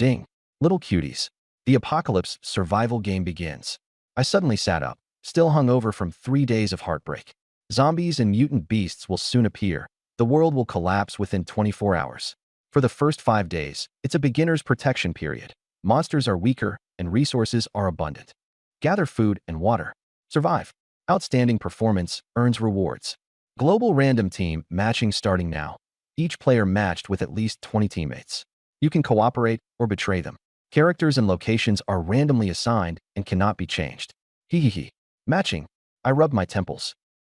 Ding. Little cuties. The apocalypse survival game begins. I suddenly sat up, still hungover from 3 days of heartbreak. Zombies and mutant beasts will soon appear. The world will collapse within 24 hours. For the first 5 days, it's a beginner's protection period. Monsters are weaker and resources are abundant. Gather food and water. Survive. Outstanding performance earns rewards. Global random team matching starting now. Each player matched with at least 20 teammates. You can cooperate or betray them. Characters and locations are randomly assigned and cannot be changed. Hehehe. Matching. I rubbed my temples.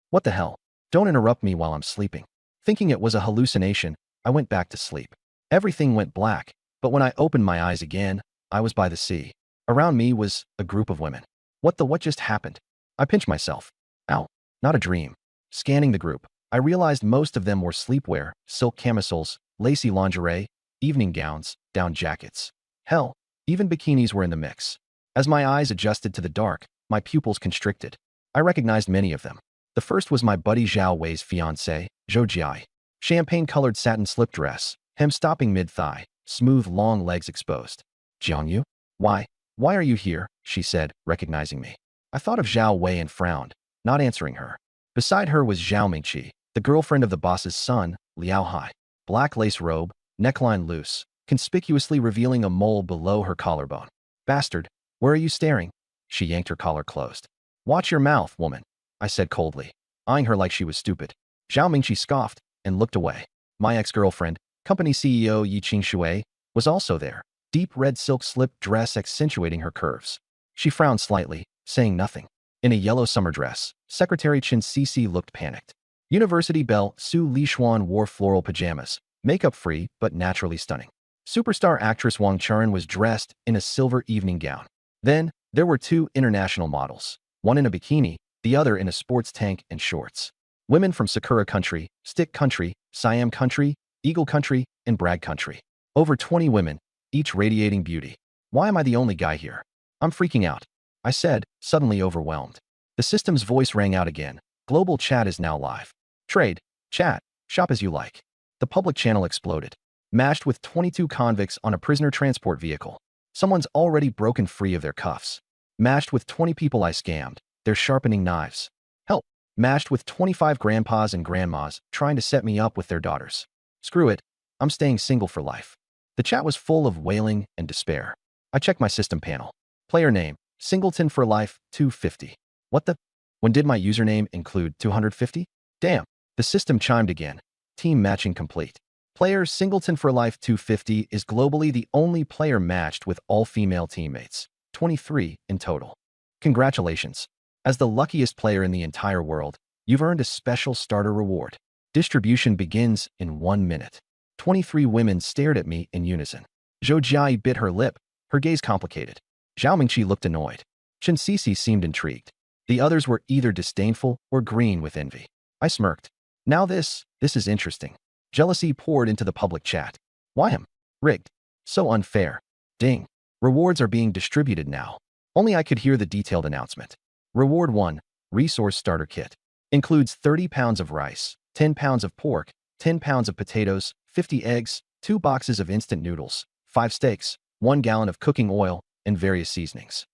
What the hell? Don't interrupt me while I'm sleeping. Thinking it was a hallucination, I went back to sleep. Everything went black, but when I opened my eyes again, I was by the sea. Around me was a group of women. What just happened? I pinched myself. Ow. Not a dream. Scanning the group, I realized most of them wore sleepwear, silk camisoles, lacy lingerie, evening gowns, down jackets. Hell, even bikinis were in the mix. As my eyes adjusted to the dark, my pupils constricted. I recognized many of them. The first was my buddy Zhao Wei's fiancée, Zhou Jiai. Champagne-colored satin slip dress, hem stopping mid-thigh, smooth long legs exposed. Jiangyu? Why are you here? She said, recognizing me. I thought of Zhao Wei and frowned, not answering her. Beside her was Zhao Mingqi, the girlfriend of the boss's son, Liao Hai. Black lace robe, neckline loose, conspicuously revealing a mole below her collarbone. Bastard, where are you staring? She yanked her collar closed. Watch your mouth, woman, I said coldly, eyeing her like she was stupid. Zhao Mingqi scoffed and looked away. My ex-girlfriend, company CEO Yi Qingxue, was also there, deep red silk slip dress accentuating her curves. She frowned slightly, saying nothing. In a yellow summer dress, Secretary Chen Cece looked panicked. University belle Su Lishuan wore floral pajamas, makeup-free but naturally stunning. Superstar actress Wang Churen was dressed in a silver evening gown. Then, there were 2 international models, one in a bikini, the other in a sports tank and shorts. Women from Sakura Country, Stick Country, Siam Country, Eagle Country, and Brag Country. Over 20 women, each radiating beauty. Why am I the only guy here? I'm freaking out, I said, suddenly overwhelmed. The system's voice rang out again. Global chat is now live. Trade, chat, shop as you like. The public channel exploded. Mashed with 22 convicts on a prisoner transport vehicle. Someone's already broken free of their cuffs. Mashed with 20 people I scammed. They're sharpening knives. Help. Mashed with 25 grandpas and grandmas trying to set me up with their daughters. Screw it. I'm staying single for life. The chat was full of wailing and despair. I checked my system panel. Player name, Singleton for Life, 250. What the? When did my username include 250? Damn. The system chimed again. Team matching complete. Player Singleton for Life 250 is globally the only player matched with all female teammates. 23 in total. Congratulations. As the luckiest player in the entire world, you've earned a special starter reward. Distribution begins in 1 minute. 23 women stared at me in unison. Zhou Jiai bit her lip, her gaze complicated. Zhao Mingqi looked annoyed. Chen Cece seemed intrigued. The others were either disdainful or green with envy. I smirked. Now this is interesting. Jealousy poured into the public chat. Why him? Rigged. So unfair. Ding. Rewards are being distributed now. Only I could hear the detailed announcement. Reward 1, Resource Starter Kit. Includes 30 pounds of rice, 10 pounds of pork, 10 pounds of potatoes, 50 eggs, 2 boxes of instant noodles, 5 steaks, 1 gallon of cooking oil, and various seasonings.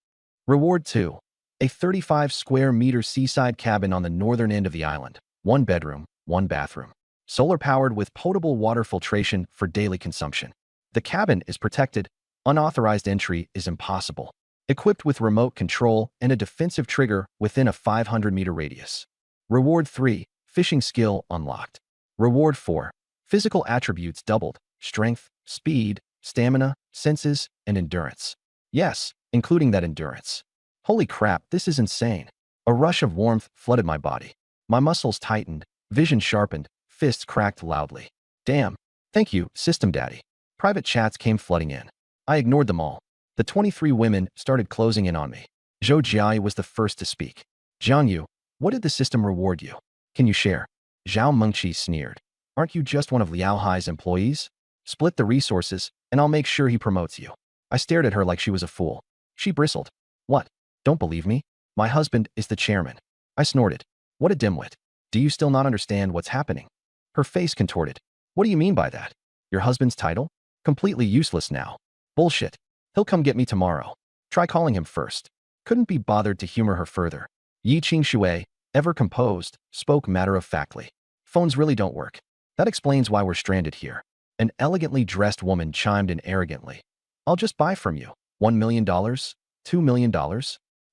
Reward 2, a 35 square meter seaside cabin on the northern end of the island. 1 bedroom, 1 bathroom. Solar-powered with potable water filtration for daily consumption. The cabin is protected. Unauthorized entry is impossible. Equipped with remote control and a defensive trigger within a 500-meter radius. Reward 3, Fishing Skill unlocked. Reward 4, Physical attributes doubled. Strength, speed, stamina, senses, and endurance. Yes, including that endurance. Holy crap, this is insane. A rush of warmth flooded my body. My muscles tightened, vision sharpened, fists cracked loudly. Damn. Thank you, System Daddy. Private chats came flooding in. I ignored them all. The 23 women started closing in on me. Zhou Jiai was the first to speak. Jiangyu, what did the system reward you? Can you share? Zhao Mengqi sneered. Aren't you just one of Liao Hai's employees? Split the resources, and I'll make sure he promotes you. I stared at her like she was a fool. She bristled. What? Don't believe me? My husband is the chairman. I snorted. What a dimwit. Do you still not understand what's happening? Her face contorted. What do you mean by that? Your husband's title? Completely useless now. Bullshit. He'll come get me tomorrow. Try calling him first. Couldn't be bothered to humor her further. Yi Qing-shui, ever composed, spoke matter-of-factly. Phones really don't work. That explains why we're stranded here. An elegantly dressed woman chimed in arrogantly. I'll just buy from you. $1 million? $2 million?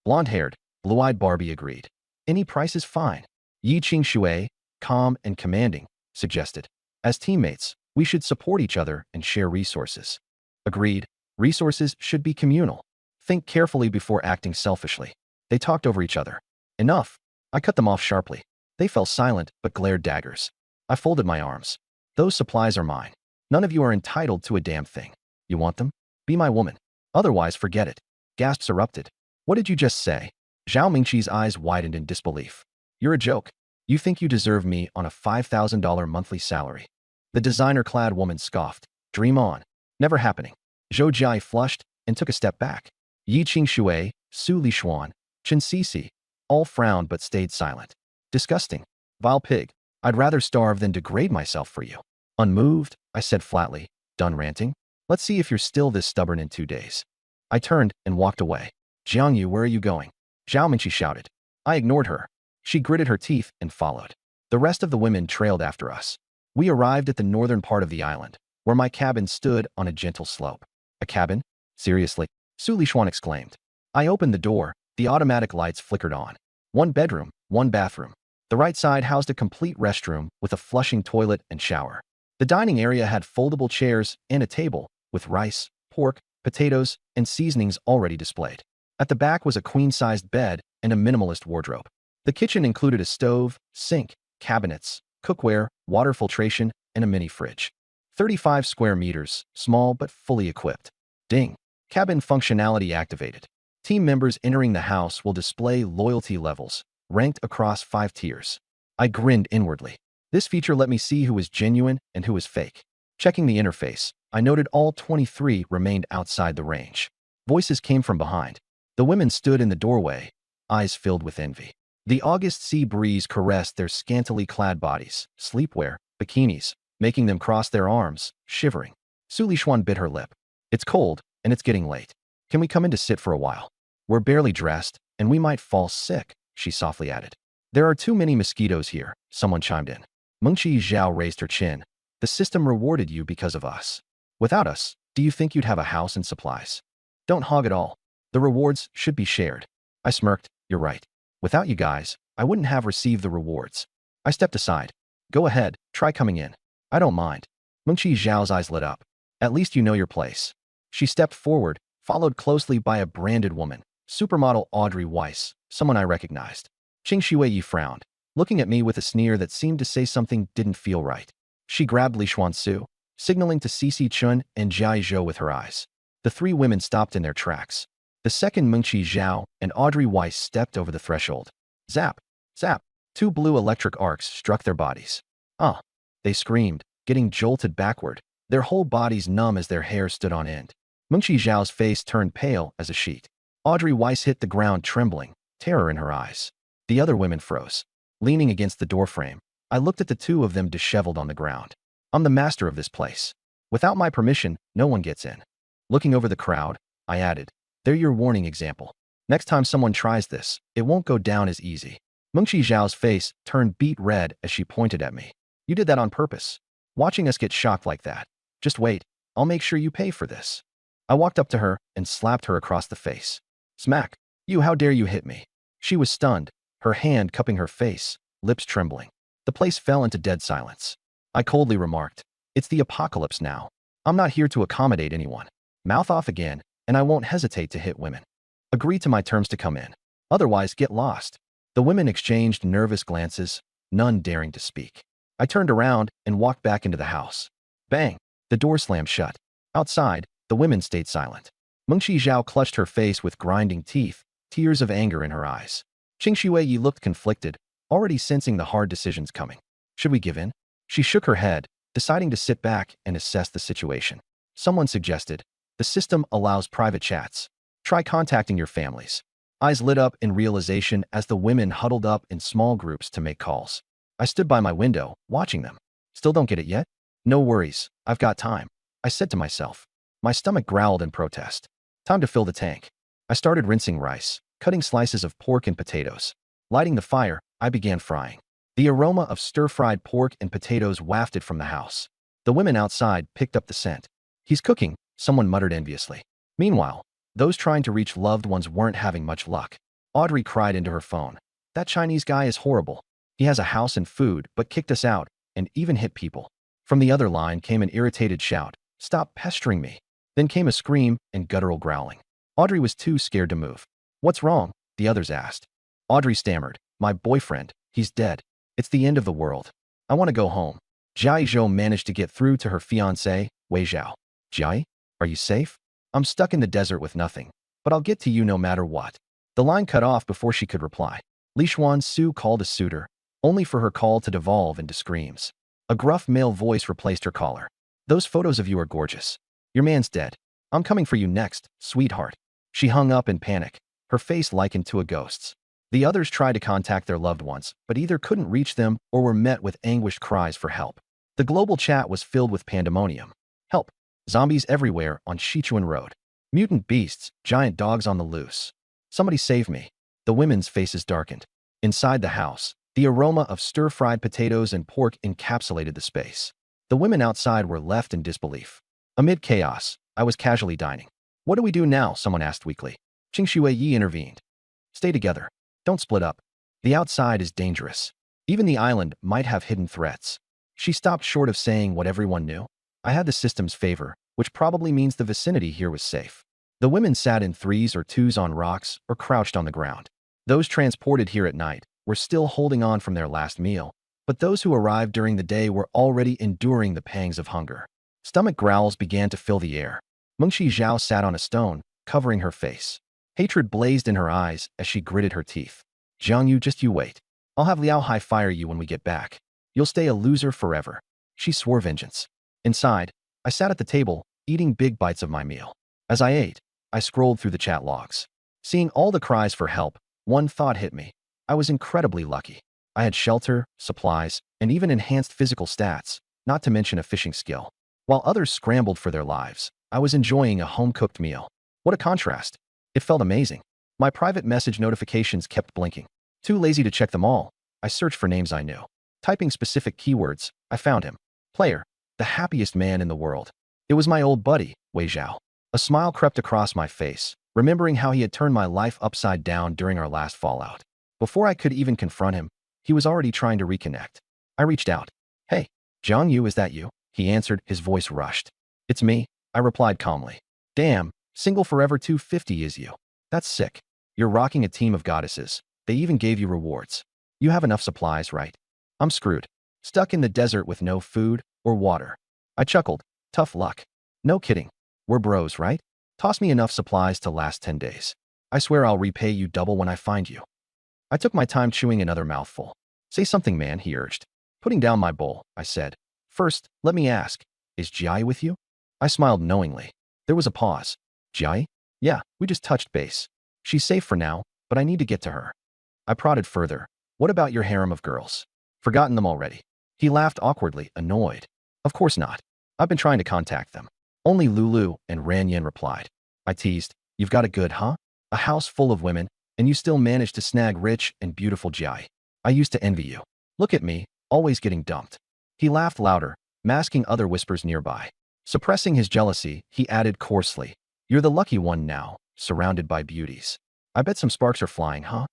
Blonde-haired, blue-eyed Barbie agreed. Any price is fine. Yi Qing-shui, calm and commanding, suggested. As teammates, we should support each other and share resources. Agreed. Resources should be communal. Think carefully before acting selfishly. They talked over each other. Enough. I cut them off sharply. They fell silent but glared daggers. I folded my arms. Those supplies are mine. None of you are entitled to a damn thing. You want them? Be my woman. Otherwise, forget it. Gasps erupted. What did you just say? Zhao Mingqi's eyes widened in disbelief. You're a joke. You think you deserve me on a $5,000 monthly salary. The designer-clad woman scoffed. Dream on. Never happening. Zhou Jia flushed and took a step back. Yi Qing-shui, Su Lishuan, Chen Sisi, all frowned but stayed silent. Disgusting. Vile pig. I'd rather starve than degrade myself for you. Unmoved, I said flatly. Done ranting? Let's see if you're still this stubborn in 2 days. I turned and walked away. Jiangyu, where are you going? Zhao Mingqi shouted. I ignored her. She gritted her teeth and followed. The rest of the women trailed after us. We arrived at the northern part of the island, where my cabin stood on a gentle slope. A cabin? Seriously? Su Lishuan exclaimed. I opened the door. The automatic lights flickered on. 1 bedroom, 1 bathroom. The right side housed a complete restroom with a flushing toilet and shower. The dining area had foldable chairs and a table with rice, pork, potatoes, and seasonings already displayed. At the back was a queen-sized bed and a minimalist wardrobe. The kitchen included a stove, sink, cabinets, cookware, water filtration, and a mini fridge. 35 square meters, small but fully equipped. Ding. Cabin functionality activated. Team members entering the house will display loyalty levels, ranked across 5 tiers. I grinned inwardly. This feature let me see who was genuine and who was fake. Checking the interface, I noted all 23 remained outside the range. Voices came from behind. The women stood in the doorway, eyes filled with envy. The August sea breeze caressed their scantily clad bodies, sleepwear, bikinis, making them cross their arms, shivering. Su Lishuan bit her lip. It's cold, and it's getting late. Can we come in to sit for a while? We're barely dressed, and we might fall sick, she softly added. There are too many mosquitoes here, someone chimed in. Mengqi Zhao raised her chin. The system rewarded you because of us. Without us, do you think you'd have a house and supplies? Don't hog it all. The rewards should be shared. I smirked. You're right. Without you guys, I wouldn't have received the rewards. I stepped aside. Go ahead, try coming in. I don't mind. Mengqi Zhao's eyes lit up. At least you know your place. She stepped forward, followed closely by a branded woman, supermodel Audrey Weiss, someone I recognized. Qing Shuiyi frowned, looking at me with a sneer that seemed to say something didn't feel right. She grabbed Li Xuansu, signaling to Cece Chun and Jia Zhou with her eyes. The 3 women stopped in their tracks. The second Mengqi Zhao and Audrey Weiss stepped over the threshold. Zap! Zap! 2 blue electric arcs struck their bodies. Ah! They screamed, getting jolted backward, their whole bodies numb as their hair stood on end. Mengqi Zhao's face turned pale as a sheet. Audrey Weiss hit the ground trembling, terror in her eyes. The other women froze. Leaning against the doorframe, I looked at the 2 of them disheveled on the ground. I'm the master of this place. Without my permission, no one gets in. Looking over the crowd, I added, they're your warning example. Next time someone tries this, it won't go down as easy. Mengqi Zhao's face turned beet red as she pointed at me. You did that on purpose. Watching us get shocked like that. Just wait, I'll make sure you pay for this. I walked up to her and slapped her across the face. Smack! You, how dare you hit me? She was stunned, her hand cupping her face, lips trembling. The place fell into dead silence. I coldly remarked, it's the apocalypse now. I'm not here to accommodate anyone. Mouth off again, and I won't hesitate to hit women. Agree to my terms to come in. Otherwise, get lost. The women exchanged nervous glances, none daring to speak. I turned around and walked back into the house. Bang! The door slammed shut. Outside, the women stayed silent. Mengqi Zhao clutched her face with grinding teeth, tears of anger in her eyes. Qing Shuiyi looked conflicted, already sensing the hard decisions coming. Should we give in? She shook her head, deciding to sit back and assess the situation. Someone suggested, the system allows private chats. Try contacting your families. Eyes lit up in realization as the women huddled up in small groups to make calls. I stood by my window, watching them. Still don't get it yet? No worries, I've got time. I said to myself. My stomach growled in protest. Time to fill the tank. I started rinsing rice, cutting slices of pork and potatoes. Lighting the fire, I began frying. The aroma of stir-fried pork and potatoes wafted from the house. The women outside picked up the scent. He's cooking, someone muttered enviously. Meanwhile, those trying to reach loved ones weren't having much luck. Audrey cried into her phone. That Chinese guy is horrible. He has a house and food, but kicked us out, and even hit people. From the other line came an irritated shout. Stop pestering me. Then came a scream and guttural growling. Audrey was too scared to move. What's wrong? The others asked. Audrey stammered. My boyfriend. He's dead. It's the end of the world. I want to go home. Jia Zhou managed to get through to her fiancé, Wei Zhao. Jia, are you safe? I'm stuck in the desert with nothing, but I'll get to you no matter what. The line cut off before she could reply. Li Xuan Su called a suitor, only for her call to devolve into screams. A gruff male voice replaced her caller. Those photos of you are gorgeous. Your man's dead. I'm coming for you next, sweetheart. She hung up in panic, her face likened to a ghost's. The others tried to contact their loved ones, but either couldn't reach them or were met with anguished cries for help. The global chat was filled with pandemonium. Help! Zombies everywhere on Sichuan Road. Mutant beasts, giant dogs on the loose. Somebody save me. The women's faces darkened. Inside the house, the aroma of stir-fried potatoes and pork encapsulated the space. The women outside were left in disbelief. Amid chaos, I was casually dining. What do we do now? Someone asked weakly. Qing Shuiyi intervened. Stay together. Don't split up. The outside is dangerous. Even the island might have hidden threats. She stopped short of saying what everyone knew. I had the system's favor, which probably means the vicinity here was safe. The women sat in threes or twos on rocks or crouched on the ground. Those transported here at night were still holding on from their last meal, but those who arrived during the day were already enduring the pangs of hunger. Stomach growls began to fill the air. Mengxi Zhao sat on a stone, covering her face. Hatred blazed in her eyes as she gritted her teeth. Jiang Yu, just you wait. I'll have Liao Hai fire you when we get back. You'll stay a loser forever. She swore vengeance. Inside, I sat at the table, eating big bites of my meal. As I ate, I scrolled through the chat logs. Seeing all the cries for help, one thought hit me. I was incredibly lucky. I had shelter, supplies, and even enhanced physical stats, not to mention a fishing skill. While others scrambled for their lives, I was enjoying a home-cooked meal. What a contrast. It felt amazing. My private message notifications kept blinking. Too lazy to check them all, I searched for names I knew. Typing specific keywords, I found him. Player, the happiest man in the world. It was my old buddy, Wei Zhao. A smile crept across my face, remembering how he had turned my life upside down during our last fallout. Before I could even confront him, he was already trying to reconnect. I reached out. Hey, Jiang Yu, is that you? He answered, his voice rushed. It's me, I replied calmly. Damn, single forever 250 is you. That's sick. You're rocking a team of goddesses. They even gave you rewards. You have enough supplies, right? I'm screwed. Stuck in the desert with no food or water. I chuckled. Tough luck. No kidding. We're bros, right? Toss me enough supplies to last 10 days. I swear I'll repay you double when I find you. I took my time chewing another mouthful. Say something, man, he urged. Putting down my bowl, I said. First, let me ask, is Jai with you? I smiled knowingly. There was a pause. Jai? Yeah, we just touched base. She's safe for now, but I need to get to her. I prodded further. What about your harem of girls? Forgotten them already. He laughed awkwardly, annoyed. Of course not. I've been trying to contact them. Only Lulu and Ranyan replied. I teased. You've got it good, huh? A house full of women, and you still managed to snag rich and beautiful Jai. I used to envy you. Look at me, always getting dumped. He laughed louder, masking other whispers nearby. Suppressing his jealousy, he added coarsely. You're the lucky one now, surrounded by beauties. I bet some sparks are flying, huh?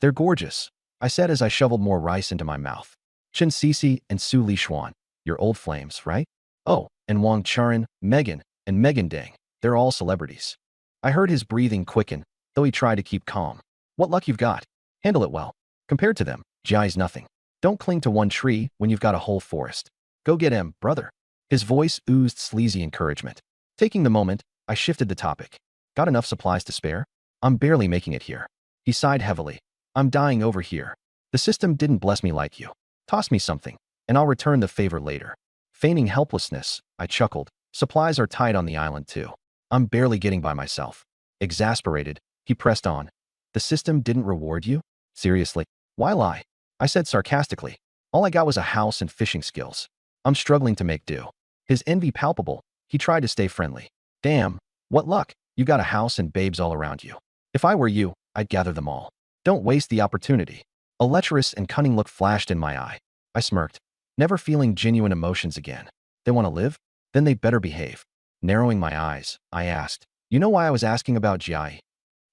They're gorgeous, I said as I shoveled more rice into my mouth. Chen Cece and Su Lishuan, your old flames, right? Oh, and Wang Charan, Megan, and Megan Dang, they're all celebrities. I heard his breathing quicken, though he tried to keep calm. What luck you've got. Handle it well. Compared to them, Jai's nothing. Don't cling to one tree when you've got a whole forest. Go get him, brother. His voice oozed sleazy encouragement. Taking the moment, I shifted the topic. Got enough supplies to spare? I'm barely making it here. He sighed heavily. I'm dying over here. The system didn't bless me like you. Toss me something, and I'll return the favor later. Feigning helplessness, I chuckled. Supplies are tight on the island too. I'm barely getting by myself. Exasperated, he pressed on. The system didn't reward you? Seriously? Why lie? I said sarcastically. All I got was a house and fishing skills. I'm struggling to make do. His envy palpable, he tried to stay friendly. Damn, what luck. You got a house and babes all around you. If I were you, I'd gather them all. Don't waste the opportunity. A lecherous and cunning look flashed in my eye. I smirked, never feeling genuine emotions again. They want to live? Then they better behave. Narrowing my eyes, I asked, you know why I was asking about Jiai?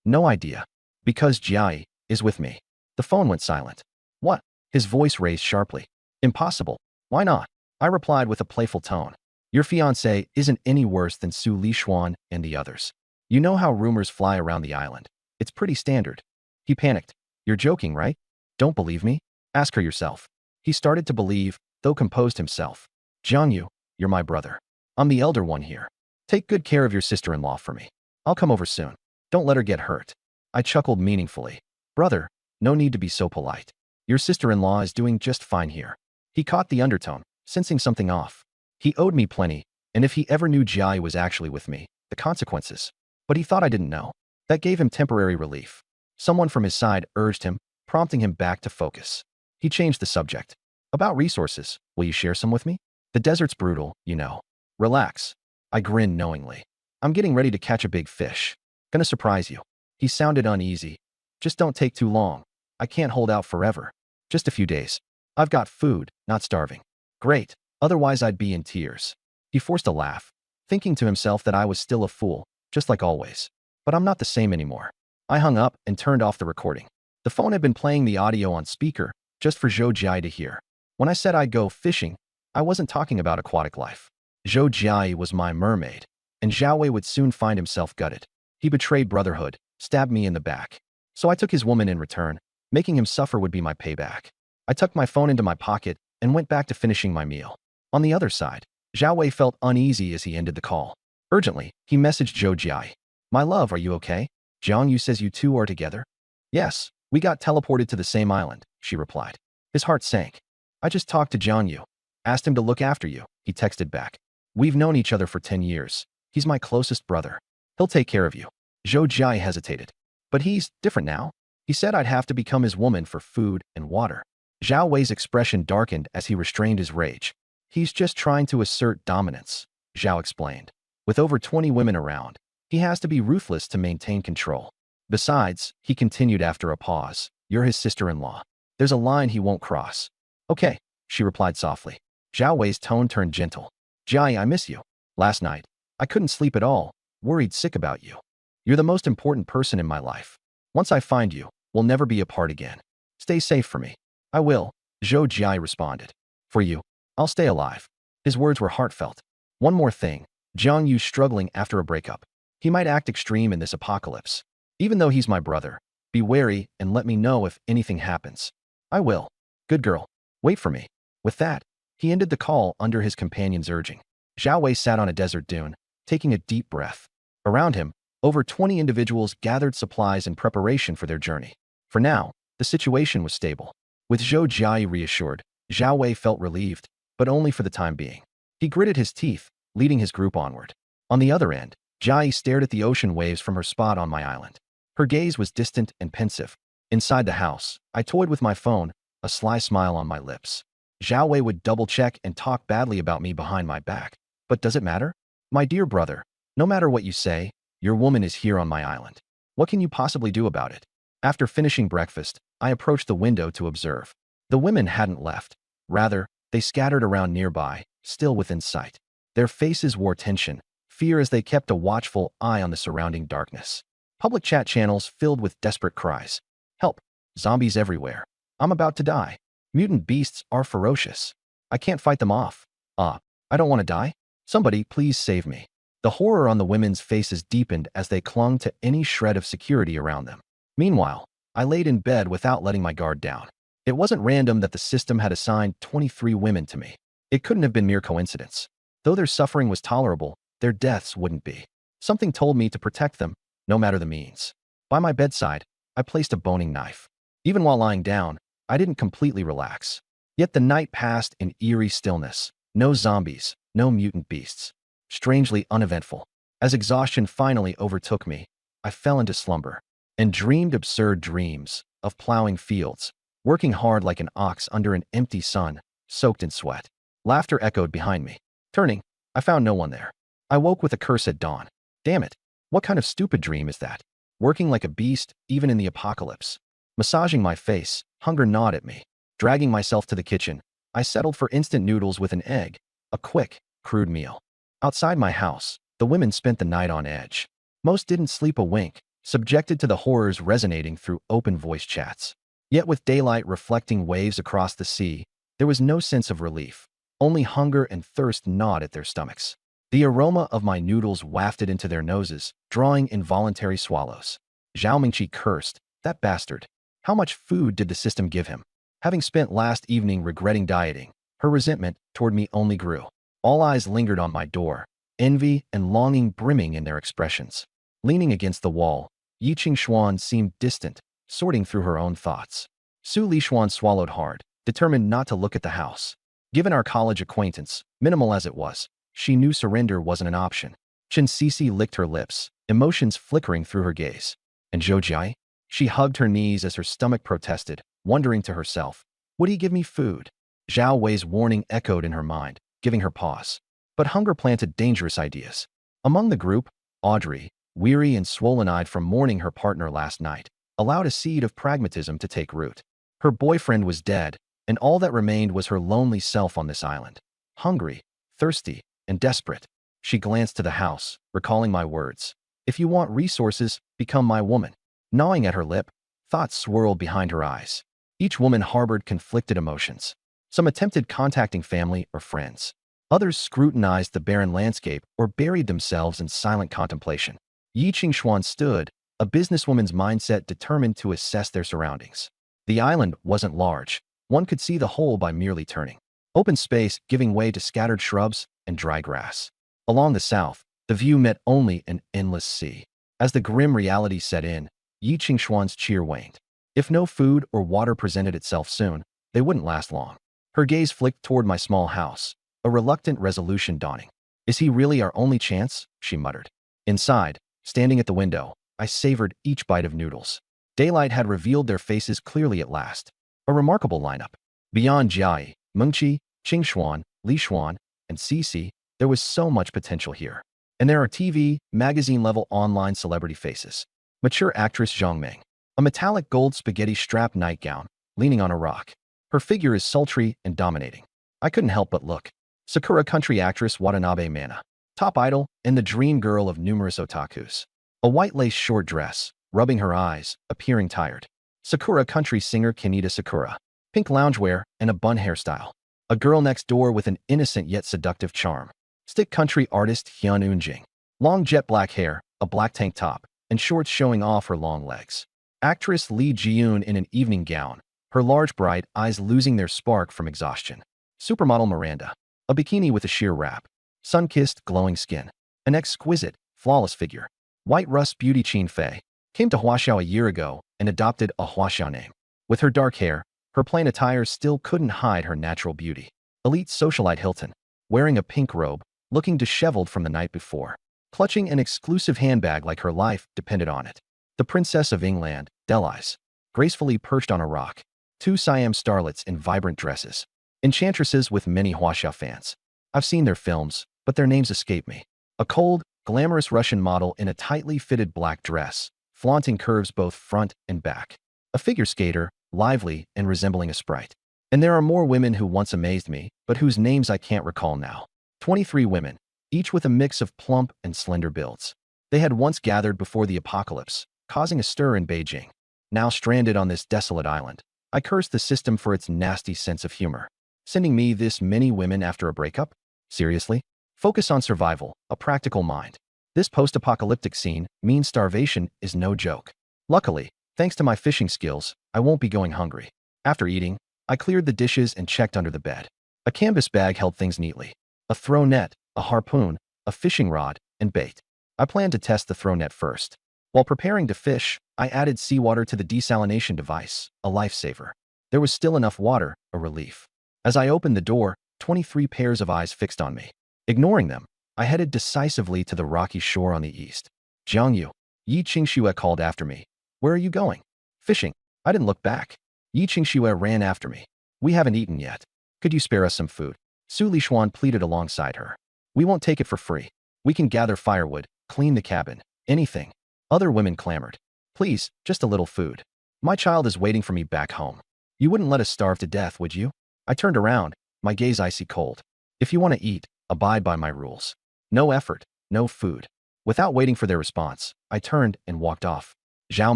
No idea. Because Jiai is with me. The phone went silent. What? His voice raised sharply. Impossible. Why not? I replied with a playful tone. Your fiancé isn't any worse than Su Lishuan and the others. You know how rumors fly around the island. It's pretty standard. He panicked. You're joking, right? Don't believe me? Ask her yourself. He started to believe, though composed himself. Jiangyu, you're my brother. I'm the elder one here. Take good care of your sister-in-law for me. I'll come over soon. Don't let her get hurt. I chuckled meaningfully. Brother, no need to be so polite. Your sister-in-law is doing just fine here. He caught the undertone, sensing something off. He owed me plenty, and if he ever knew Jiai was actually with me, the consequences. But he thought I didn't know. That gave him temporary relief. Someone from his side urged him, prompting him back to focus. He changed the subject. About resources, will you share some with me? The desert's brutal, you know. Relax. I grinned knowingly. I'm getting ready to catch a big fish. Gonna surprise you. He sounded uneasy. Just don't take too long. I can't hold out forever. Just a few days. I've got food, not starving. Great. Otherwise I'd be in tears. He forced a laugh, thinking to himself that I was still a fool, just like always. But I'm not the same anymore. I hung up and turned off the recording. The phone had been playing the audio on speaker, just for Zhou Jia to hear. When I said I'd go fishing, I wasn't talking about aquatic life. Zhou Jia was my mermaid, and Zhao Wei would soon find himself gutted. He betrayed brotherhood, stabbed me in the back. So I took his woman in return. Making him suffer would be my payback. I tucked my phone into my pocket and went back to finishing my meal. On the other side, Zhao Wei felt uneasy as he ended the call. Urgently, he messaged Zhou Jia. My love, are you okay? Jiangyu says you two are together? Yes, we got teleported to the same island, she replied. His heart sank. I just talked to Jiangyu. Asked him to look after you, he texted back. We've known each other for 10 years. He's my closest brother. He'll take care of you. Zhou Jia hesitated. But he's different now. He said I'd have to become his woman for food and water. Zhao Wei's expression darkened as he restrained his rage. He's just trying to assert dominance, Zhao explained. With over 20 women around, he has to be ruthless to maintain control. Besides, he continued after a pause, you're his sister-in-law. There's a line he won't cross. Okay, she replied softly. Zhao Wei's tone turned gentle. Jai, I miss you. Last night, I couldn't sleep at all, worried sick about you. You're the most important person in my life. Once I find you, we'll never be apart again. Stay safe for me. I will, Zhou Jia responded. For you, I'll stay alive. His words were heartfelt. One more thing, Jiang Yu's struggling after a breakup. He might act extreme in this apocalypse. Even though he's my brother, be wary and let me know if anything happens. I will. Good girl. Wait for me. With that, he ended the call under his companion's urging. Zhao Wei sat on a desert dune, taking a deep breath. Around him, over 20 individuals gathered supplies in preparation for their journey. For now, the situation was stable. With Zhou Jia reassured, Zhao Wei felt relieved, but only for the time being. He gritted his teeth, leading his group onward. On the other end, Jai stared at the ocean waves from her spot on my island. Her gaze was distant and pensive. Inside the house, I toyed with my phone, a sly smile on my lips. Zhao Wei would double-check and talk badly about me behind my back. But does it matter? My dear brother, no matter what you say, your woman is here on my island. What can you possibly do about it? After finishing breakfast, I approached the window to observe. The women hadn't left. Rather, they scattered around nearby, still within sight. Their faces wore tension, fear as they kept a watchful eye on the surrounding darkness. Public chat channels filled with desperate cries. Help! Zombies everywhere. I'm about to die. Mutant beasts are ferocious. I can't fight them off. I don't want to die. Somebody, please save me. The horror on the women's faces deepened as they clung to any shred of security around them. Meanwhile, I laid in bed without letting my guard down. It wasn't random that the system had assigned 23 women to me. It couldn't have been mere coincidence. Though their suffering was tolerable, their deaths wouldn't be. Something told me to protect them, no matter the means. By my bedside, I placed a boning knife. Even while lying down, I didn't completely relax. Yet the night passed in eerie stillness. No zombies, no mutant beasts. Strangely uneventful. As exhaustion finally overtook me, I fell into slumber and dreamed absurd dreams of plowing fields, working hard like an ox under an empty sun, soaked in sweat. Laughter echoed behind me. Turning, I found no one there. I woke with a curse at dawn. Damn it. What kind of stupid dream is that? Working like a beast, even in the apocalypse. Massaging my face, hunger gnawed at me. Dragging myself to the kitchen, I settled for instant noodles with an egg, a quick, crude meal. Outside my house, the women spent the night on edge. Most didn't sleep a wink, subjected to the horrors resonating through open voice chats. Yet with daylight reflecting waves across the sea, there was no sense of relief. Only hunger and thirst gnawed at their stomachs. The aroma of my noodles wafted into their noses, drawing involuntary swallows. Zhao Mingqi cursed, that bastard. How much food did the system give him? Having spent last evening regretting dieting, her resentment toward me only grew. All eyes lingered on my door, envy and longing brimming in their expressions. Leaning against the wall, Yi Qingxuan seemed distant, sorting through her own thoughts. Su Lixuan swallowed hard, determined not to look at the house. Given our college acquaintance, minimal as it was, she knew surrender wasn't an option. Chen Sisi licked her lips, emotions flickering through her gaze. And Zhou Jai? She hugged her knees as her stomach protested, wondering to herself, would he give me food? Zhao Wei's warning echoed in her mind, giving her pause. But hunger planted dangerous ideas. Among the group, Audrey, weary and swollen-eyed from mourning her partner last night, allowed a seed of pragmatism to take root. Her boyfriend was dead, and all that remained was her lonely self on this island. Hungry, thirsty, and desperate. She glanced to the house, recalling my words. If you want resources, become my woman. Gnawing at her lip, thoughts swirled behind her eyes. Each woman harbored conflicted emotions. Some attempted contacting family or friends. Others scrutinized the barren landscape or buried themselves in silent contemplation. Yi Qingxuan stood, a businesswoman's mindset determined to assess their surroundings. The island wasn't large. One could see the whole by merely turning. Open space giving way to scattered shrubs and dry grass. Along the south, the view met only an endless sea. As the grim reality set in, Yi Qingxuan's cheer waned. If no food or water presented itself soon, they wouldn't last long. Her gaze flicked toward my small house, a reluctant resolution dawning. Is he really our only chance? She muttered. Inside, standing at the window, I savored each bite of noodles. Daylight had revealed their faces clearly at last. A remarkable lineup. Beyond Jiai, Mengqi, Qingxuan, Lixuan, and Cici, there was so much potential here. And there are TV, magazine-level online celebrity faces. Mature actress Zhang Meng. A metallic gold spaghetti-strap nightgown, leaning on a rock. Her figure is sultry and dominating. I couldn't help but look. Sakura country actress Watanabe Mana. Top idol and the dream girl of numerous otakus. A white lace short dress, rubbing her eyes, appearing tired. Sakura country singer Kaneda Sakura. Pink loungewear and a bun hairstyle. A girl next door with an innocent yet seductive charm. Stick country artist Hyun Eunjing. Long jet black hair, a black tank top, and shorts showing off her long legs. Actress Lee Ji-yoon in an evening gown, her large bright eyes losing their spark from exhaustion. Supermodel Miranda. A bikini with a sheer wrap. Sun-kissed, glowing skin. An exquisite, flawless figure. White Rust beauty Qin Fei. Came to Huaxiao a year ago and adopted a Huaxiao name. With her dark hair, her plain attire still couldn't hide her natural beauty. Elite socialite Hilton. Wearing a pink robe, looking disheveled from the night before. Clutching an exclusive handbag like her life depended on it. The Princess of England, Delise. Gracefully perched on a rock. Two Siam starlets in vibrant dresses. Enchantresses with many Huaxia fans. I've seen their films, but their names escape me. A cold, glamorous Russian model in a tightly fitted black dress, flaunting curves both front and back. A figure skater, lively and resembling a sprite. And there are more women who once amazed me, but whose names I can't recall now. 23 women, each with a mix of plump and slender builds. They had once gathered before the apocalypse, causing a stir in Beijing. Now stranded on this desolate island, I cursed the system for its nasty sense of humor. Sending me this many women after a breakup? Seriously? Focus on survival, a practical mind. This post-apocalyptic scene means starvation is no joke. Luckily, thanks to my fishing skills, I won't be going hungry. After eating, I cleared the dishes and checked under the bed. A canvas bag held things neatly. A throw net, a harpoon, a fishing rod, and bait. I planned to test the throw net first. While preparing to fish, I added seawater to the desalination device, a lifesaver. There was still enough water, a relief. As I opened the door, 23 pairs of eyes fixed on me. Ignoring them, I headed decisively to the rocky shore on the east. Jiangyu, Yi Qingxue called after me. Where are you going? Fishing. I didn't look back. Yi Qingxue ran after me. We haven't eaten yet. Could you spare us some food? Su Lixuan pleaded alongside her. We won't take it for free. We can gather firewood, clean the cabin, anything. Other women clamored. Please, just a little food. My child is waiting for me back home. You wouldn't let us starve to death, would you? I turned around, my gaze icy cold. If you want to eat, abide by my rules. No effort, no food. Without waiting for their response, I turned and walked off. Zhao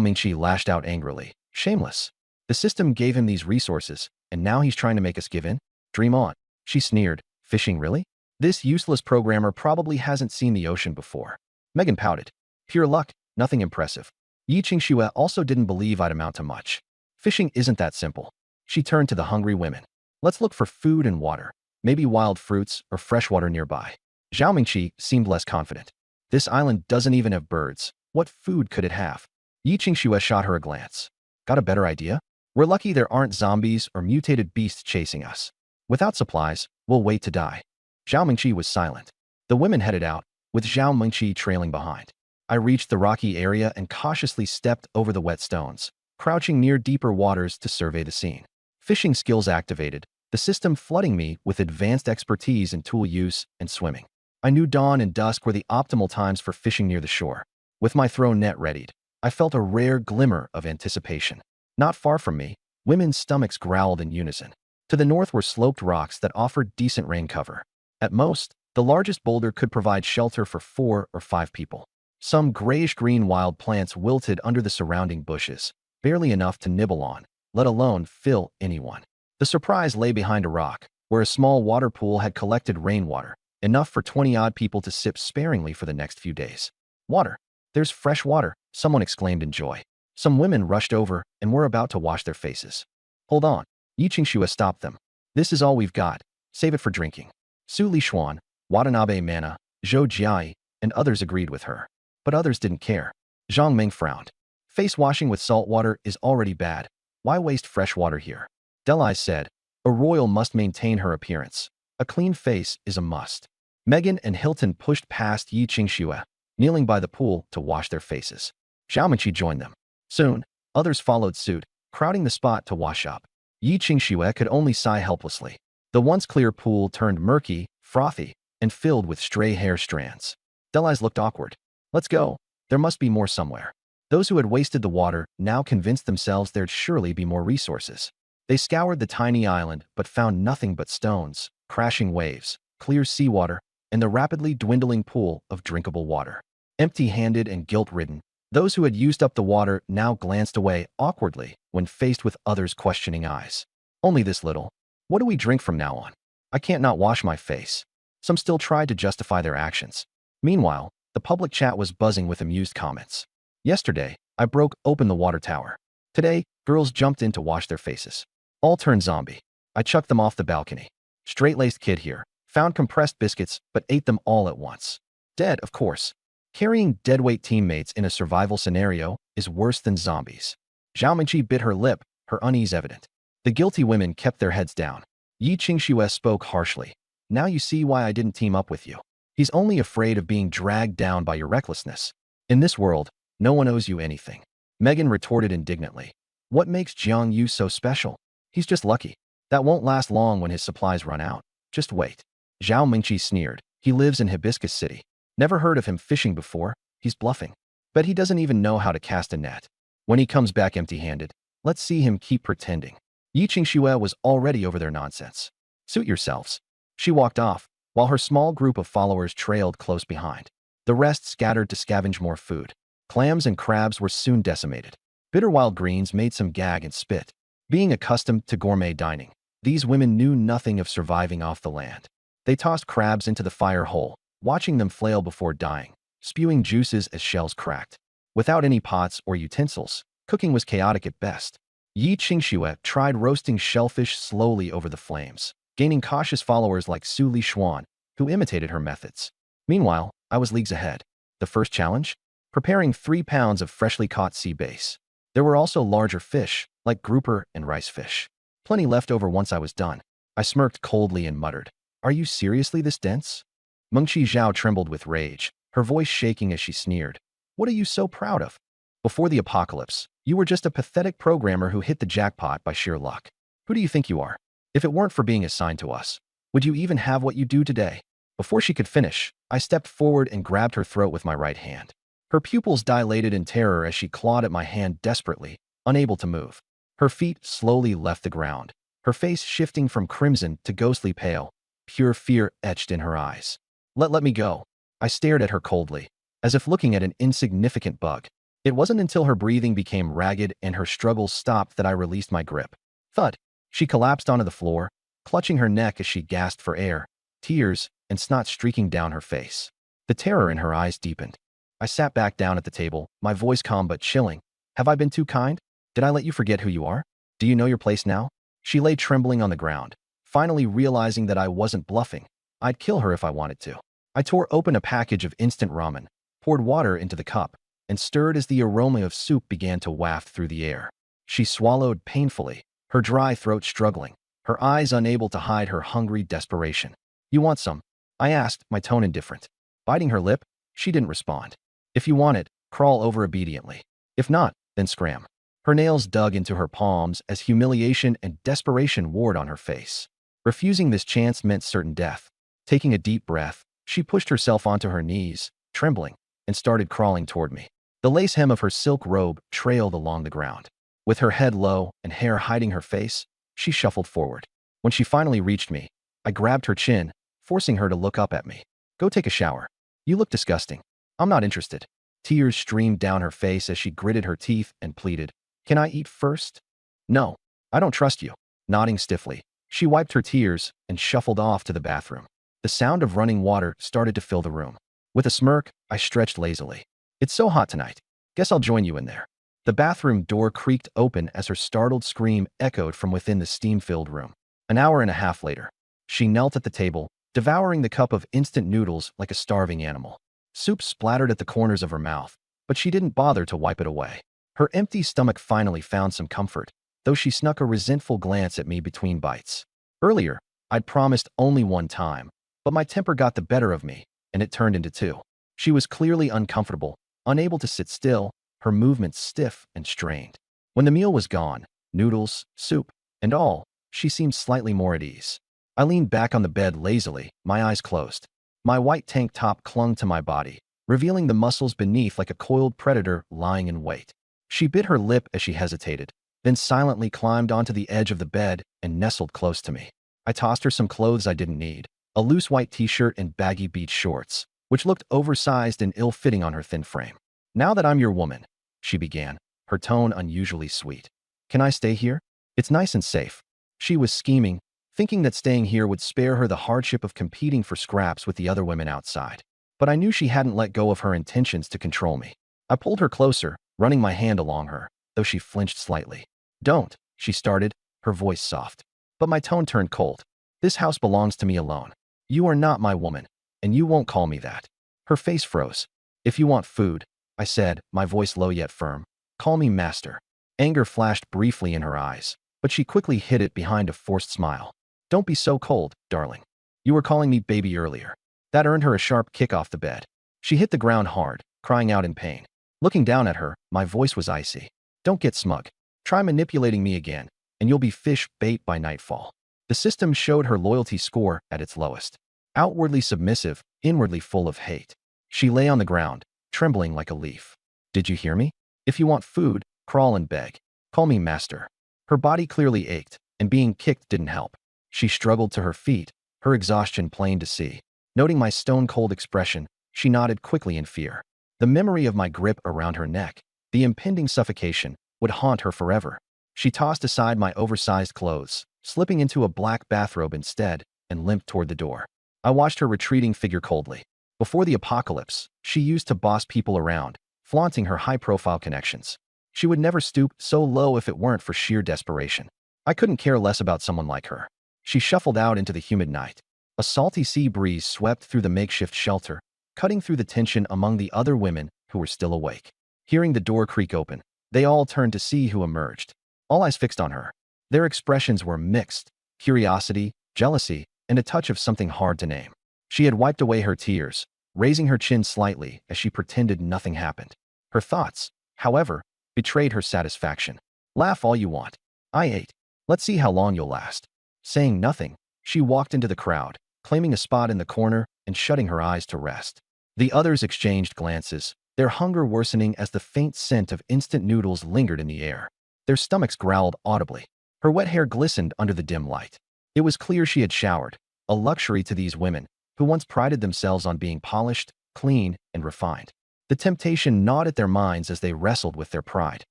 Mingqi lashed out angrily. Shameless. The system gave him these resources, and now he's trying to make us give in? Dream on. She sneered. Fishing really? This useless programmer probably hasn't seen the ocean before. Megan pouted. Pure luck, nothing impressive. Yi Qingxue also didn't believe I'd amount to much. Fishing isn't that simple. She turned to the hungry women. Let's look for food and water, maybe wild fruits or fresh water nearby. Zhao Mingqi seemed less confident. This island doesn't even have birds. What food could it have? Yi Qingxue shot her a glance. Got a better idea? We're lucky there aren't zombies or mutated beasts chasing us. Without supplies, we'll wait to die. Zhao Mingqi was silent. The women headed out, with Zhao Mingqi trailing behind. I reached the rocky area and cautiously stepped over the wet stones, crouching near deeper waters to survey the scene. Fishing skills activated, the system flooding me with advanced expertise in tool use and swimming. I knew dawn and dusk were the optimal times for fishing near the shore. With my throw net readied, I felt a rare glimmer of anticipation. Not far from me, women's stomachs growled in unison. To the north were sloped rocks that offered decent rain cover. At most, the largest boulder could provide shelter for 4 or 5 people. Some grayish-green wild plants wilted under the surrounding bushes, barely enough to nibble on, let alone fill anyone. The surprise lay behind a rock, where a small water pool had collected rainwater, enough for 20-odd people to sip sparingly for the next few days. Water. There's fresh water, someone exclaimed in joy. Some women rushed over and were about to wash their faces. Hold on. Yi Qingxue stopped them. This is all we've got. Save it for drinking. Su Lishuan, Watanabe Mana, Zhou Jiai, and others agreed with her. But others didn't care. Zhang Ming frowned. Face washing with salt water is already bad. Why waste fresh water here? Delai said, a royal must maintain her appearance. A clean face is a must. Megan and Hilton pushed past Yi Qingxue, kneeling by the pool to wash their faces. Zhao Mingqi joined them. Soon, others followed suit, crowding the spot to wash up. Yi Qingxue could only sigh helplessly. The once clear pool turned murky, frothy, and filled with stray hair strands. Delai's looked awkward. Let's go. There must be more somewhere. Those who had wasted the water now convinced themselves there'd surely be more resources. They scoured the tiny island but found nothing but stones, crashing waves, clear seawater, and the rapidly dwindling pool of drinkable water. Empty-handed and guilt-ridden, those who had used up the water now glanced away awkwardly when faced with others' questioning eyes. Only this little. What do we drink from now on? I can't not wash my face. Some still tried to justify their actions. Meanwhile, the public chat was buzzing with amused comments. Yesterday, I broke open the water tower. Today, girls jumped in to wash their faces. All turned zombie. I chucked them off the balcony. Straight-laced kid here. Found compressed biscuits, but ate them all at once. Dead, of course. Carrying deadweight teammates in a survival scenario is worse than zombies. Zhao Mingqi bit her lip, her unease evident. The guilty women kept their heads down. Yi Qingxue spoke harshly. Now you see why I didn't team up with you. He's only afraid of being dragged down by your recklessness. In this world, no one owes you anything. Megan retorted indignantly. What makes Jiang Yu so special? He's just lucky. That won't last long when his supplies run out. Just wait. Zhao Mingqi sneered. He lives in Hibiscus City. Never heard of him fishing before. He's bluffing. Bet he doesn't even know how to cast a net. When he comes back empty-handed, let's see him keep pretending. Yi Qingxue was already over their nonsense. Suit yourselves. She walked off, while her small group of followers trailed close behind. The rest scattered to scavenge more food. Clams and crabs were soon decimated. Bitter wild greens made some gag and spit. Being accustomed to gourmet dining, these women knew nothing of surviving off the land. They tossed crabs into the fire hole, watching them flail before dying, spewing juices as shells cracked. Without any pots or utensils, cooking was chaotic at best. Yi Qingxue tried roasting shellfish slowly over the flames, gaining cautious followers like Su Lishuan, who imitated her methods. Meanwhile, I was leagues ahead. The first challenge? Preparing 3 pounds of freshly caught sea bass. There were also larger fish, like grouper and rice fish. Plenty left over once I was done. I smirked coldly and muttered, "Are you seriously this dense?" Mengqi Zhao trembled with rage, her voice shaking as she sneered. "What are you so proud of? Before the apocalypse, you were just a pathetic programmer who hit the jackpot by sheer luck. Who do you think you are? If it weren't for being assigned to us, would you even have what you do today?" Before she could finish, I stepped forward and grabbed her throat with my right hand. Her pupils dilated in terror as she clawed at my hand desperately, unable to move. Her feet slowly left the ground, her face shifting from crimson to ghostly pale, pure fear etched in her eyes. Let me go. I stared at her coldly, as if looking at an insignificant bug. It wasn't until her breathing became ragged and her struggles stopped that I released my grip. Thud! She collapsed onto the floor, clutching her neck as she gasped for air, tears and snot streaking down her face. The terror in her eyes deepened. I sat back down at the table, my voice calm but chilling. Have I been too kind? Did I let you forget who you are? Do you know your place now? She lay trembling on the ground, finally realizing that I wasn't bluffing. I'd kill her if I wanted to. I tore open a package of instant ramen, poured water into the cup, and stirred as the aroma of soup began to waft through the air. She swallowed painfully, her dry throat struggling, her eyes unable to hide her hungry desperation. You want some? I asked, my tone indifferent. Biting her lip, she didn't respond. If you want it, crawl over obediently. If not, then scram. Her nails dug into her palms as humiliation and desperation warred on her face. Refusing this chance meant certain death. Taking a deep breath, she pushed herself onto her knees, trembling, and started crawling toward me. The lace hem of her silk robe trailed along the ground. With her head low and hair hiding her face, she shuffled forward. When she finally reached me, I grabbed her chin, forcing her to look up at me. Go take a shower. You look disgusting. I'm not interested. Tears streamed down her face as she gritted her teeth and pleaded. Can I eat first? No, I don't trust you. Nodding stiffly, she wiped her tears and shuffled off to the bathroom. The sound of running water started to fill the room. With a smirk, I stretched lazily. It's so hot tonight. Guess I'll join you in there. The bathroom door creaked open as her startled scream echoed from within the steam-filled room. An hour and a half later, she knelt at the table, devouring the cup of instant noodles like a starving animal. Soup splattered at the corners of her mouth, but she didn't bother to wipe it away. Her empty stomach finally found some comfort, though she snuck a resentful glance at me between bites. Earlier, I'd promised only one time, but my temper got the better of me, and it turned into two. She was clearly uncomfortable, unable to sit still, her movements stiff and strained. When the meal was gone, noodles, soup, and all, she seemed slightly more at ease. I leaned back on the bed lazily, my eyes closed. My white tank top clung to my body, revealing the muscles beneath like a coiled predator lying in wait. She bit her lip as she hesitated, then silently climbed onto the edge of the bed and nestled close to me. I tossed her some clothes I didn't need, a loose white t-shirt and baggy beach shorts, which looked oversized and ill-fitting on her thin frame. Now that I'm your woman, she began, her tone unusually sweet. Can I stay here? It's nice and safe. She was scheming, thinking that staying here would spare her the hardship of competing for scraps with the other women outside. But I knew she hadn't let go of her intentions to control me. I pulled her closer, running my hand along her, though she flinched slightly. Don't, she started, her voice soft. But my tone turned cold. This house belongs to me alone. You are not my woman, and you won't call me that. Her face froze. If you want food, I said, my voice low yet firm, call me master. Anger flashed briefly in her eyes, but she quickly hid it behind a forced smile. Don't be so cold, darling. You were calling me baby earlier. That earned her a sharp kick off the bed. She hit the ground hard, crying out in pain. Looking down at her, my voice was icy. Don't get smug. Try manipulating me again, and you'll be fish bait by nightfall. The system showed her loyalty score at its lowest. Outwardly submissive, inwardly full of hate. She lay on the ground, trembling like a leaf. Did you hear me? If you want food, crawl and beg. Call me master. Her body clearly ached, and being kicked didn't help. She struggled to her feet, her exhaustion plain to see. Noting my stone-cold expression, she nodded quickly in fear. The memory of my grip around her neck, the impending suffocation, would haunt her forever. She tossed aside my oversized clothes, slipping into a black bathrobe instead, and limped toward the door. I watched her retreating figure coldly. Before the apocalypse, she used to boss people around, flaunting her high-profile connections. She would never stoop so low if it weren't for sheer desperation. I couldn't care less about someone like her. She shuffled out into the humid night. A salty sea breeze swept through the makeshift shelter, cutting through the tension among the other women who were still awake. Hearing the door creak open, they all turned to see who emerged. All eyes fixed on her. Their expressions were mixed, curiosity, jealousy, and a touch of something hard to name. She had wiped away her tears, raising her chin slightly as she pretended nothing happened. Her thoughts, however, betrayed her satisfaction. Laugh all you want. I ate. Let's see how long you'll last. Saying nothing, she walked into the crowd, claiming a spot in the corner, and shutting her eyes to rest. The others exchanged glances, their hunger worsening as the faint scent of instant noodles lingered in the air. Their stomachs growled audibly. Her wet hair glistened under the dim light. It was clear she had showered, a luxury to these women, who once prided themselves on being polished, clean, and refined. The temptation gnawed at their minds as they wrestled with their pride.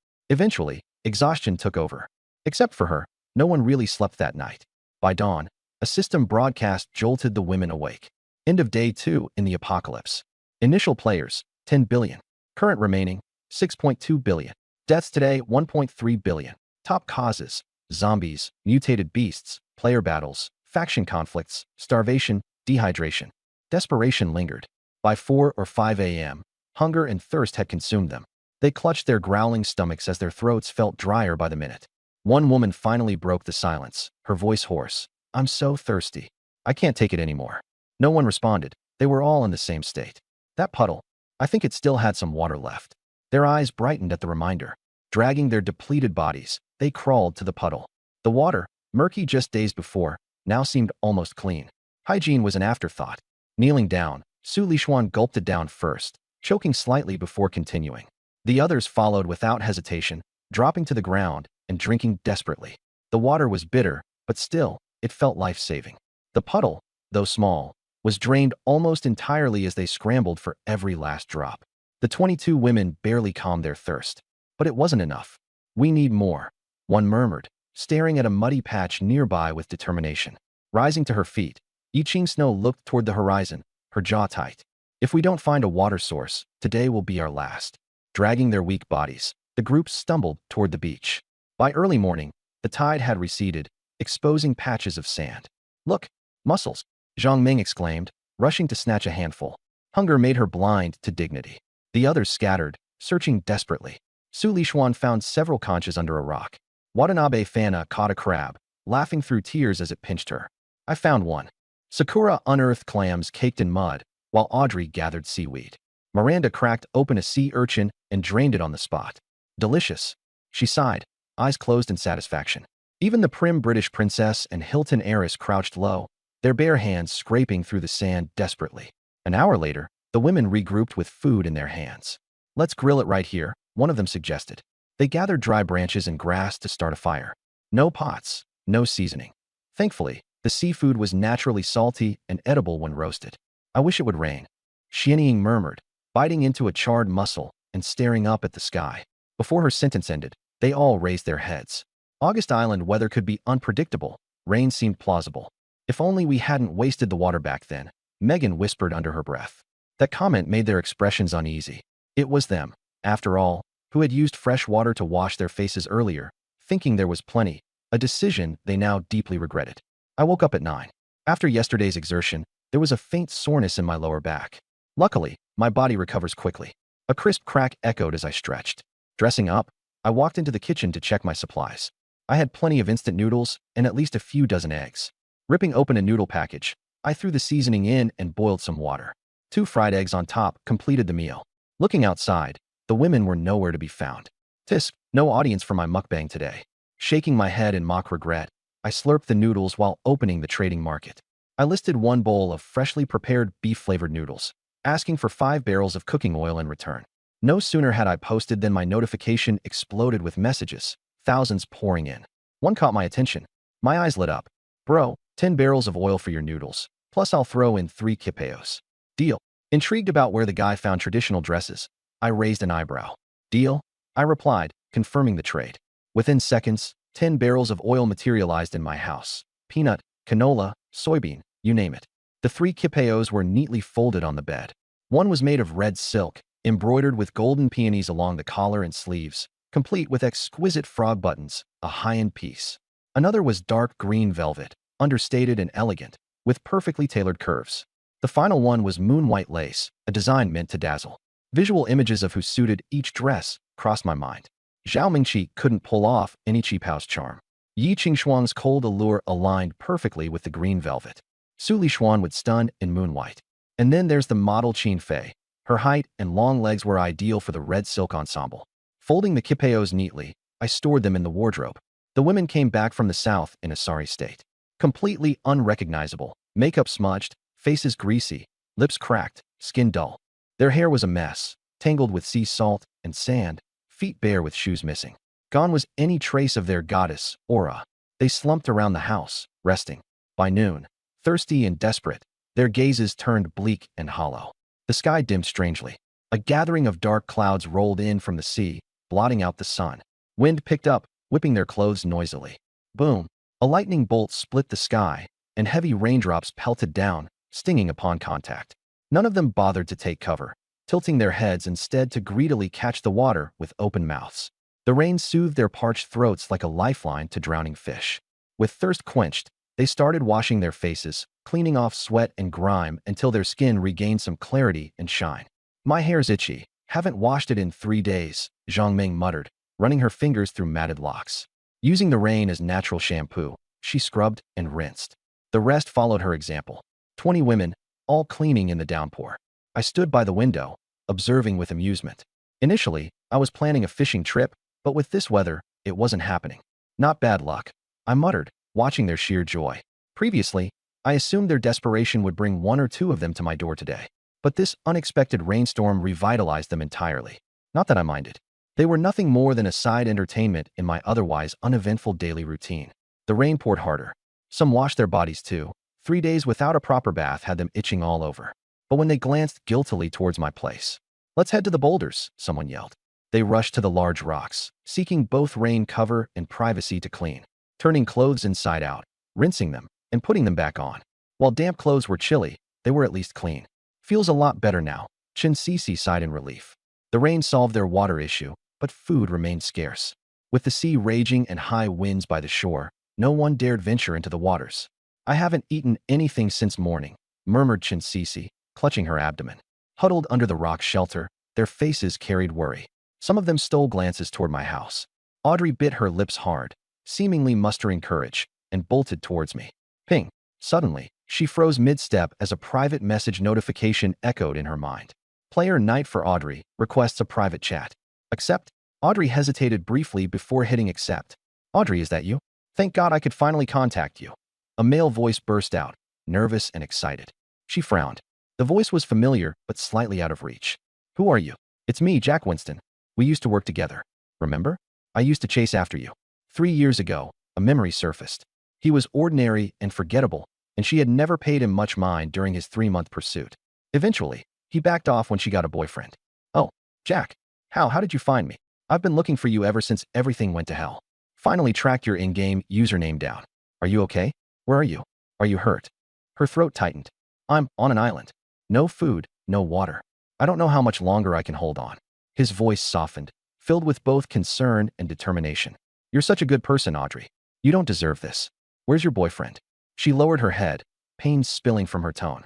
Eventually, exhaustion took over. Except for her, no one really slept that night. By dawn, a system broadcast jolted the women awake. End of day 2 in the apocalypse. Initial players, 10 billion. Current remaining, 6.2 billion. Deaths today, 1.3 billion. Top causes: zombies, mutated beasts, player battles, faction conflicts, starvation, dehydration. Desperation lingered. By 4 or 5 a.m., hunger and thirst had consumed them. They clutched their growling stomachs as their throats felt drier by the minute. One woman finally broke the silence, her voice hoarse. "I'm so thirsty. I can't take it anymore." No one responded. They were all in the same state. That puddle, I think it still had some water left. Their eyes brightened at the reminder. Dragging their depleted bodies, they crawled to the puddle. The water, murky just days before, now seemed almost clean. Hygiene was an afterthought. Kneeling down, Su Lishuan gulped it down first, choking slightly before continuing. The others followed without hesitation, dropping to the ground and drinking desperately. The water was bitter, but still, it felt life-saving. The puddle, though small, was drained almost entirely as they scrambled for every last drop. The 22 women barely calmed their thirst. But it wasn't enough. "We need more," one murmured, staring at a muddy patch nearby with determination. Rising to her feet, Yiqing Snow looked toward the horizon, her jaw tight. "If we don't find a water source, today will be our last." Dragging their weak bodies, the group stumbled toward the beach. By early morning, the tide had receded, exposing patches of sand. "Look, mussels!" Zhang Ming exclaimed, rushing to snatch a handful. Hunger made her blind to dignity. The others scattered, searching desperately. Su Lishuan found several conchas under a rock. Watanabe Fana caught a crab, laughing through tears as it pinched her. "I found one." Sakura unearthed clams caked in mud, while Audrey gathered seaweed. Miranda cracked open a sea urchin and drained it on the spot. "Delicious," she sighed, eyes closed in satisfaction. Even the prim British princess and Hilton heiress crouched low, their bare hands scraping through the sand desperately. An hour later, the women regrouped with food in their hands. "Let's grill it right here," one of them suggested. They gathered dry branches and grass to start a fire. No pots, no seasoning. Thankfully, the seafood was naturally salty and edible when roasted. "I wish it would rain," Xianying murmured, biting into a charred mussel and staring up at the sky. Before her sentence ended, they all raised their heads. August Island weather could be unpredictable. Rain seemed plausible. "If only we hadn't wasted the water back then," Megan whispered under her breath. That comment made their expressions uneasy. It was them, after all, who had used fresh water to wash their faces earlier, thinking there was plenty, a decision they now deeply regretted. I woke up at 9. After yesterday's exertion, there was a faint soreness in my lower back. Luckily, my body recovers quickly. A crisp crack echoed as I stretched. Dressing up, I walked into the kitchen to check my supplies. I had plenty of instant noodles and at least a few dozen eggs. Ripping open a noodle package, I threw the seasoning in and boiled some water. 2 fried eggs on top completed the meal. Looking outside, the women were nowhere to be found. Tisk, no audience for my mukbang today. Shaking my head in mock regret, I slurped the noodles while opening the trading market. I listed 1 bowl of freshly prepared beef-flavored noodles, asking for 5 barrels of cooking oil in return. No sooner had I posted than my notification exploded with messages, thousands pouring in. One caught my attention. My eyes lit up. "Bro, 10 barrels of oil for your noodles, plus I'll throw in 3 kipeos. Deal." Intrigued about where the guy found traditional dresses, I raised an eyebrow. "Deal?" I replied, confirming the trade. Within seconds, 10 barrels of oil materialized in my house. Peanut, canola, soybean, you name it. The 3 kipeos were neatly folded on the bed. One was made of red silk, embroidered with golden peonies along the collar and sleeves, complete with exquisite frog buttons, a high-end piece. Another was dark green velvet, understated and elegant, with perfectly tailored curves. The final one was moon-white lace, a design meant to dazzle. Visual images of who suited each dress crossed my mind. Zhao Mingqi couldn't pull off any cheap house charm. Yi Qingshuang's cold allure aligned perfectly with the green velvet. Su Lishuan would stun in moon-white. And then there's the model Qin Fei. Her height and long legs were ideal for the red silk ensemble. Folding the kipeos neatly, I stored them in the wardrobe. The women came back from the south in a sorry state. Completely unrecognizable, makeup smudged, faces greasy, lips cracked, skin dull. Their hair was a mess, tangled with sea salt and sand, feet bare with shoes missing. Gone was any trace of their goddess aura. They slumped around the house, resting. By noon, thirsty and desperate, their gazes turned bleak and hollow. The sky dimmed strangely. A gathering of dark clouds rolled in from the sea, blotting out the sun. Wind picked up, whipping their clothes noisily. Boom! A lightning bolt split the sky, and heavy raindrops pelted down, stinging upon contact. None of them bothered to take cover, tilting their heads instead to greedily catch the water with open mouths. The rain soothed their parched throats like a lifeline to drowning fish. With thirst quenched, they started washing their faces, cleaning off sweat and grime until their skin regained some clarity and shine. My hair's itchy. Haven't washed it in 3 days, Zhang Ming muttered, running her fingers through matted locks. Using the rain as natural shampoo, she scrubbed and rinsed. The rest followed her example. 20 women, all cleaning in the downpour. I stood by the window, observing with amusement. Initially, I was planning a fishing trip, but with this weather, it wasn't happening. Not bad luck, I muttered, watching their sheer joy. Previously, I assumed their desperation would bring 1 or 2 of them to my door today. But this unexpected rainstorm revitalized them entirely. Not that I minded. They were nothing more than a side entertainment in my otherwise uneventful daily routine. The rain poured harder. Some washed their bodies too. 3 days without a proper bath had them itching all over. But when they glanced guiltily towards my place, "Let's head to the boulders," someone yelled. They rushed to the large rocks, seeking both rain cover and privacy to clean, turning clothes inside out, rinsing them, and putting them back on. While damp clothes were chilly, they were at least clean. "Feels a lot better now," Chen Sisi sighed in relief. The rain solved their water issue, but food remained scarce. With the sea raging and high winds by the shore, no one dared venture into the waters. "I haven't eaten anything since morning," murmured Chen Sisi, clutching her abdomen. Huddled under the rock shelter, their faces carried worry. Some of them stole glances toward my house. Audrey bit her lips hard, seemingly mustering courage, and bolted towards me. Ping! Suddenly, she froze mid-step as a private message notification echoed in her mind. "Player Knight for Audrey requests a private chat. Accept?" Audrey hesitated briefly before hitting accept. "Audrey, is that you? Thank God I could finally contact you." A male voice burst out, nervous and excited. She frowned. The voice was familiar, but slightly out of reach. "Who are you?" "It's me, Jack Winston. We used to work together. Remember? I used to chase after you." 3 years ago, a memory surfaced. He was ordinary and forgettable, and she had never paid him much mind during his 3-month pursuit. Eventually, he backed off when she got a boyfriend. "Oh, Jack. How did you find me? I've been looking for you ever since everything went to hell. Finally tracked your in-game username down. Are you okay? Where are you? Are you hurt?" Her throat tightened. "I'm on an island. No food, no water. I don't know how much longer I can hold on." His voice softened, filled with both concern and determination. "You're such a good person, Audrey. You don't deserve this. Where's your boyfriend?" She lowered her head, pain spilling from her tone.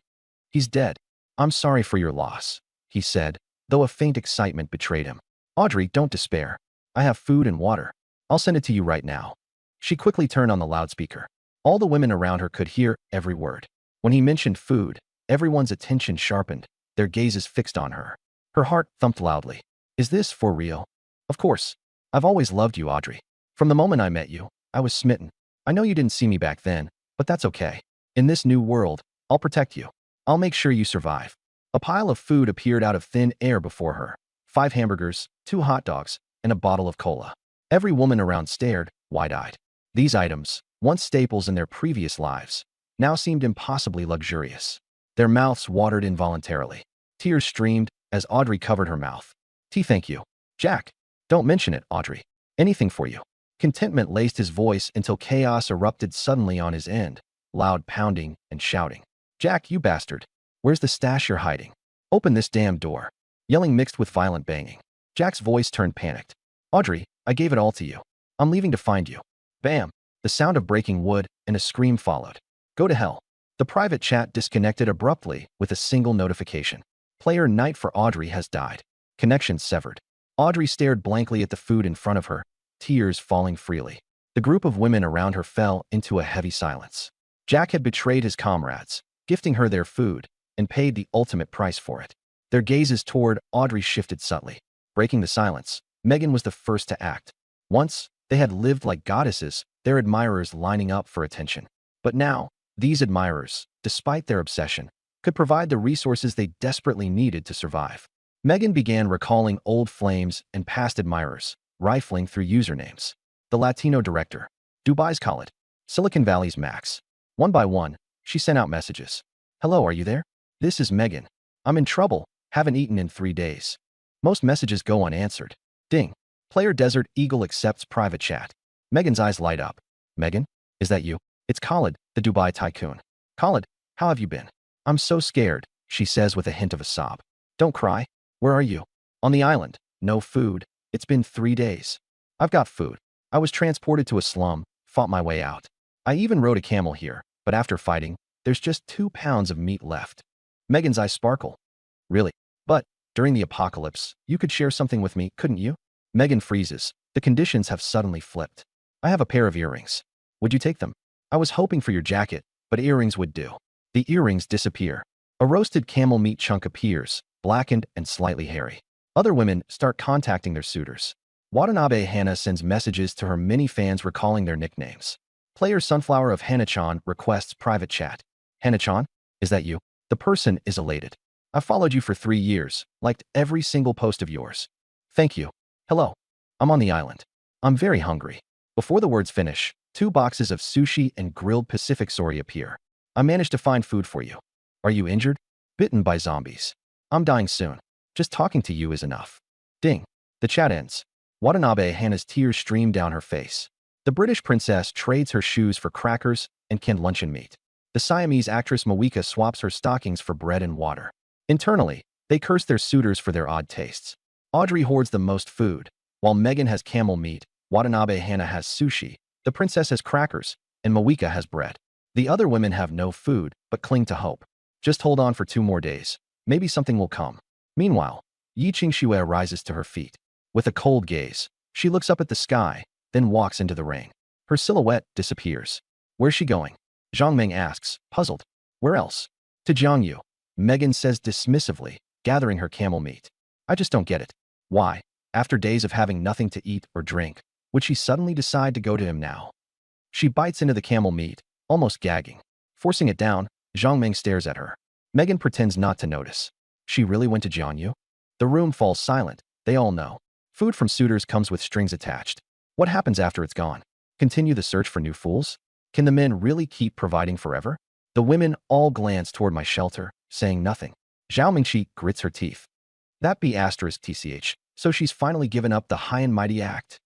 "He's dead. I'm sorry for your loss," he said, though a faint excitement betrayed him. "Audrey, don't despair. I have food and water. I'll send it to you right now." She quickly turned on the loudspeaker. All the women around her could hear every word. When he mentioned food, everyone's attention sharpened, their gazes fixed on her. Her heart thumped loudly. "Is this for real?" "Of course. I've always loved you, Audrey. From the moment I met you, I was smitten. I know you didn't see me back then, but that's okay. In this new world, I'll protect you. I'll make sure you survive." A pile of food appeared out of thin air before her. 5 hamburgers, 2 hot dogs, and a bottle of cola. Every woman around stared, wide-eyed. These items, once staples in their previous lives, now seemed impossibly luxurious. Their mouths watered involuntarily. Tears streamed as Audrey covered her mouth. Thank you. Jack, don't mention it, Audrey. Anything for you." Contentment laced his voice until chaos erupted suddenly on his end, loud pounding and shouting. "Jack, you bastard. Where's the stash you're hiding? Open this damn door." Yelling mixed with violent banging. Jack's voice turned panicked. "Audrey, I gave it all to you. I'm leaving to find you." Bam! The sound of breaking wood and a scream followed. "Go to hell." The private chat disconnected abruptly with a single notification. Player Knight for Audrey has died. Connection severed. Audrey stared blankly at the food in front of her, tears falling freely. The group of women around her fell into a heavy silence. Jack had betrayed his comrades, gifting her their food, and paid the ultimate price for it. Their gazes toward Audrey shifted subtly. Breaking the silence, Megan was the first to act. Once, they had lived like goddesses, their admirers lining up for attention. But now, these admirers, despite their obsession, could provide the resources they desperately needed to survive. Megan began recalling old flames and past admirers, rifling through usernames. The Latino director, Dubai's Khalid, Silicon Valley's Max. One by one, she sent out messages. Hello, are you there? This is Megan. I'm in trouble, haven't eaten in 3 days. Most messages go unanswered. Ding. Player Desert Eagle accepts private chat. Megan's eyes light up. Megan, is that you? It's Khalid, the Dubai tycoon. Khalid, how have you been? I'm so scared, she says with a hint of a sob. Don't cry. Where are you? On the island. No food. It's been 3 days. I've got food. I was transported to a slum, fought my way out. I even rode a camel here, but after fighting, there's just 2 pounds of meat left. Megan's eyes sparkle. Really? But, during the apocalypse, you could share something with me, couldn't you? Megan freezes. The conditions have suddenly flipped. I have a pair of earrings. Would you take them? I was hoping for your jacket, but earrings would do. The earrings disappear. A roasted camel meat chunk appears, blackened and slightly hairy. Other women start contacting their suitors. Watanabe Hannah sends messages to her many fans recalling their nicknames. Player Sunflower of Hannah-chan requests private chat. Hannah-chan, is that you? The person is elated. I followed you for 3 years, liked every single post of yours. Thank you. Hello. I'm on the island. I'm very hungry. Before the words finish, 2 boxes of sushi and grilled Pacific sori appear. I managed to find food for you. Are you injured? Bitten by zombies. I'm dying soon. Just talking to you is enough. Ding. The chat ends. Watanabe Hannah's tears stream down her face. The British princess trades her shoes for crackers and canned luncheon meat. The Siamese actress Mawika swaps her stockings for bread and water. Internally, they curse their suitors for their odd tastes. Audrey hoards the most food. While Megan has camel meat, Watanabe Hannah has sushi, the princess has crackers, and Mawika has bread. The other women have no food, but cling to hope. Just hold on for 2 more days. Maybe something will come. Meanwhile, Yi Qingxue rises to her feet. With a cold gaze, she looks up at the sky, then walks into the rain. Her silhouette disappears. Where's she going? Zhang Meng asks, puzzled. Where else? To Jiangyu. Megan says dismissively, gathering her camel meat. I just don't get it. Why, after days of having nothing to eat or drink, would she suddenly decide to go to him now? She bites into the camel meat, almost gagging. Forcing it down, Zhang Meng stares at her. Megan pretends not to notice. She really went to Jiangyu? The room falls silent. They all know. Food from suitors comes with strings attached. What happens after it's gone? Continue the search for new fools? Can the men really keep providing forever? The women all glance toward my shelter, saying nothing. Zhao Mingqi grits her teeth. That be asterisk tch, so she's finally given up the high and mighty act.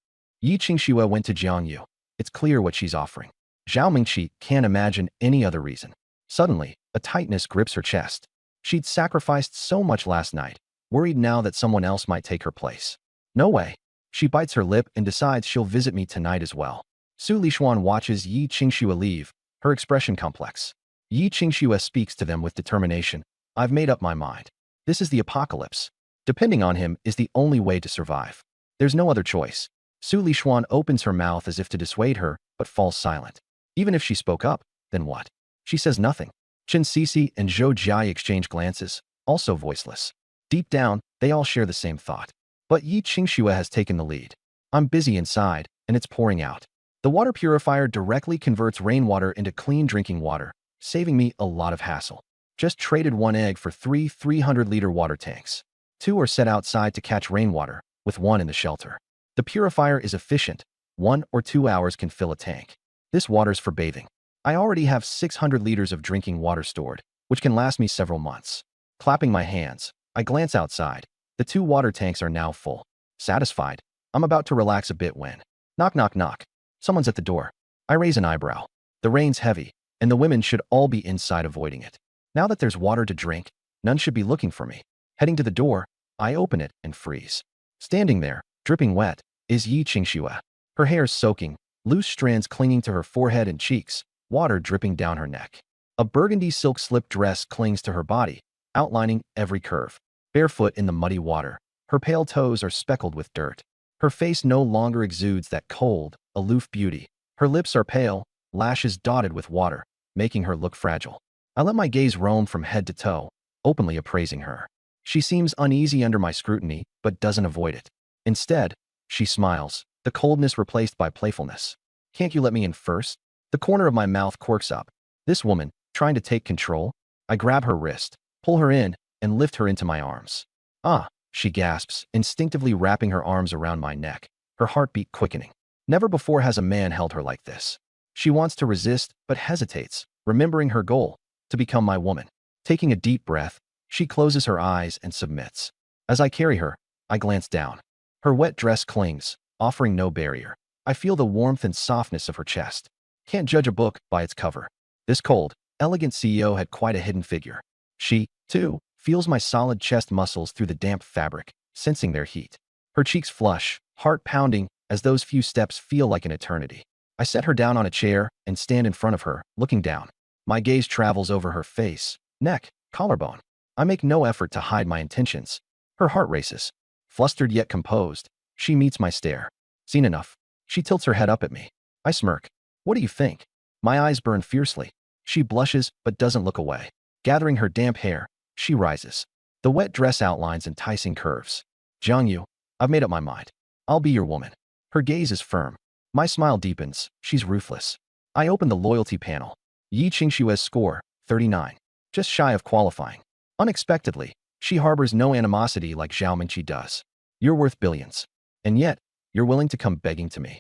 Yi Qingxue went to Jiangyu. It's clear what she's offering. Zhao Mingqi can't imagine any other reason. Suddenly, a tightness grips her chest. She'd sacrificed so much last night, worried now that someone else might take her place. No way. She bites her lip and decides she'll visit me tonight as well. Su Lishuan watches Yi Qingxue leave, her expression complex. Yi Qingxue speaks to them with determination. I've made up my mind. This is the apocalypse. Depending on him is the only way to survive. There's no other choice. Su Lishuan opens her mouth as if to dissuade her, but falls silent. Even if she spoke up, then what? She says nothing. Chen Sisi and Zhou Jiai exchange glances, also voiceless. Deep down, they all share the same thought. But Yi Qingxue has taken the lead. I'm busy inside, and it's pouring out. The water purifier directly converts rainwater into clean drinking water, saving me a lot of hassle. Just traded 1 egg for 3 300-liter water tanks. 2 are set outside to catch rainwater, with 1 in the shelter. The purifier is efficient. 1 or 2 hours can fill a tank. This water's for bathing. I already have 600 liters of drinking water stored, which can last me several months. Clapping my hands, I glance outside. The 2 water tanks are now full. Satisfied, I'm about to relax a bit when… Knock, knock, knock. Someone's at the door. I raise an eyebrow. The rain's heavy, and the women should all be inside avoiding it. Now that there's water to drink, none should be looking for me. Heading to the door, I open it and freeze. Standing there, dripping wet, is Yi Qingxue. Her hair's soaking, loose strands clinging to her forehead and cheeks, water dripping down her neck. A burgundy silk slip dress clings to her body, outlining every curve. Barefoot in the muddy water, her pale toes are speckled with dirt. Her face no longer exudes that cold, aloof beauty. Her lips are pale, lashes dotted with water, making her look fragile. I let my gaze roam from head to toe, openly appraising her. She seems uneasy under my scrutiny, but doesn't avoid it. Instead, she smiles, the coldness replaced by playfulness. Can't you let me in first? The corner of my mouth quirks up. This woman, trying to take control? I grab her wrist, pull her in, and lift her into my arms. Ah, she gasps, instinctively wrapping her arms around my neck, her heartbeat quickening. Never before has a man held her like this. She wants to resist, but hesitates, remembering her goal, to become my woman. Taking a deep breath, she closes her eyes and submits. As I carry her, I glance down. Her wet dress clings, offering no barrier. I feel the warmth and softness of her chest. Can't judge a book by its cover. This cold, elegant CEO had quite a hidden figure. She, too, feels my solid chest muscles through the damp fabric, sensing their heat. Her cheeks flush, heart pounding, as those few steps feel like an eternity. I set her down on a chair and stand in front of her, looking down. My gaze travels over her face, neck, collarbone. I make no effort to hide my intentions. Her heart races. Flustered yet composed, she meets my stare. Seen enough. She tilts her head up at me. I smirk. What do you think? My eyes burn fiercely. She blushes but doesn't look away. Gathering her damp hair, she rises. The wet dress outlines enticing curves. Jiangyu, I've made up my mind. I'll be your woman. Her gaze is firm. My smile deepens. She's ruthless. I open the loyalty panel. Yi Qingshue's score, 39. Just shy of qualifying. Unexpectedly, she harbors no animosity like Zhao Mingqi does. You're worth billions. And yet, you're willing to come begging to me.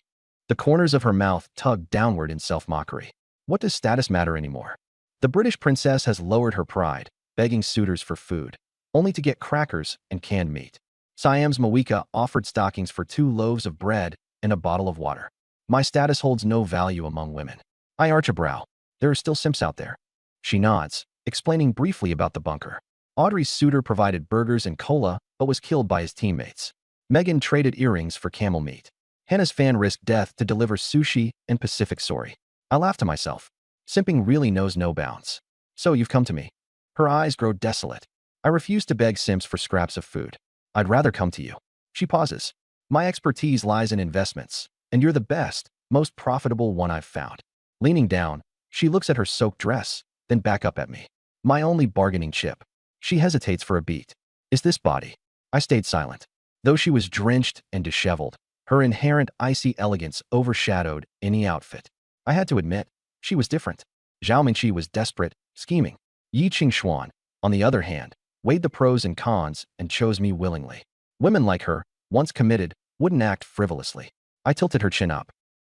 The corners of her mouth tug downward in self-mockery. What does status matter anymore? The British princess has lowered her pride, begging suitors for food, only to get crackers and canned meat. Siam's Mawika offered stockings for 2 loaves of bread and a bottle of water. My status holds no value among women. I arch a brow. There are still simps out there. She nods, explaining briefly about the bunker. Audrey's suitor provided burgers and cola, but was killed by his teammates. Megan traded earrings for camel meat. Hannah's fan risked death to deliver sushi and Pacific Sori. I laugh to myself. Simping really knows no bounds. So you've come to me. Her eyes grow desolate. I refuse to beg simps for scraps of food. I'd rather come to you. She pauses. My expertise lies in investments, and you're the best, most profitable one I've found. Leaning down, she looks at her soaked dress, then back up at me. My only bargaining chip. She hesitates for a beat. Is this body? I stayed silent. Though she was drenched and disheveled, her inherent icy elegance overshadowed any outfit. I had to admit, she was different. Zhao Mingqi was desperate, scheming. Yi Qingshuan, on the other hand, weighed the pros and cons and chose me willingly. Women like her, once committed, wouldn't act frivolously. I tilted her chin up.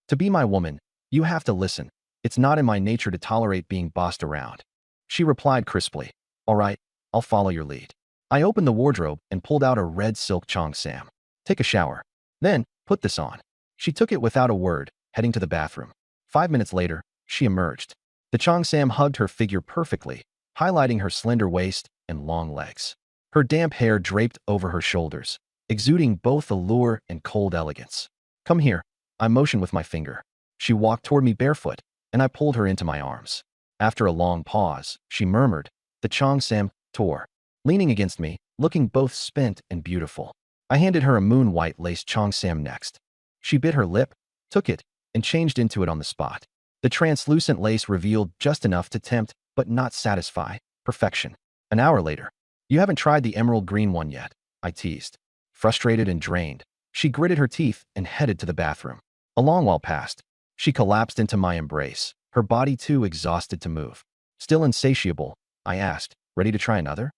To be my woman, you have to listen. It's not in my nature to tolerate being bossed around. She replied crisply. All right, I'll follow your lead. I opened the wardrobe and pulled out a red silk cheongsam. Take a shower. Then, put this on. She took it without a word, heading to the bathroom. 5 minutes later, she emerged. The cheongsam hugged her figure perfectly, highlighting her slender waist and long legs. Her damp hair draped over her shoulders, exuding both allure and cold elegance. Come here. I motioned with my finger. She walked toward me barefoot, and I pulled her into my arms. After a long pause, she murmured, the cheongsam tore. Leaning against me, looking both spent and beautiful. I handed her a moon-white lace cheongsam next. She bit her lip, took it, and changed into it on the spot. The translucent lace revealed just enough to tempt, but not satisfy, perfection. An hour later. You haven't tried the emerald green one yet, I teased. Frustrated and drained, she gritted her teeth and headed to the bathroom. A long while passed. She collapsed into my embrace, her body too exhausted to move. Still insatiable, I asked, ready to try another?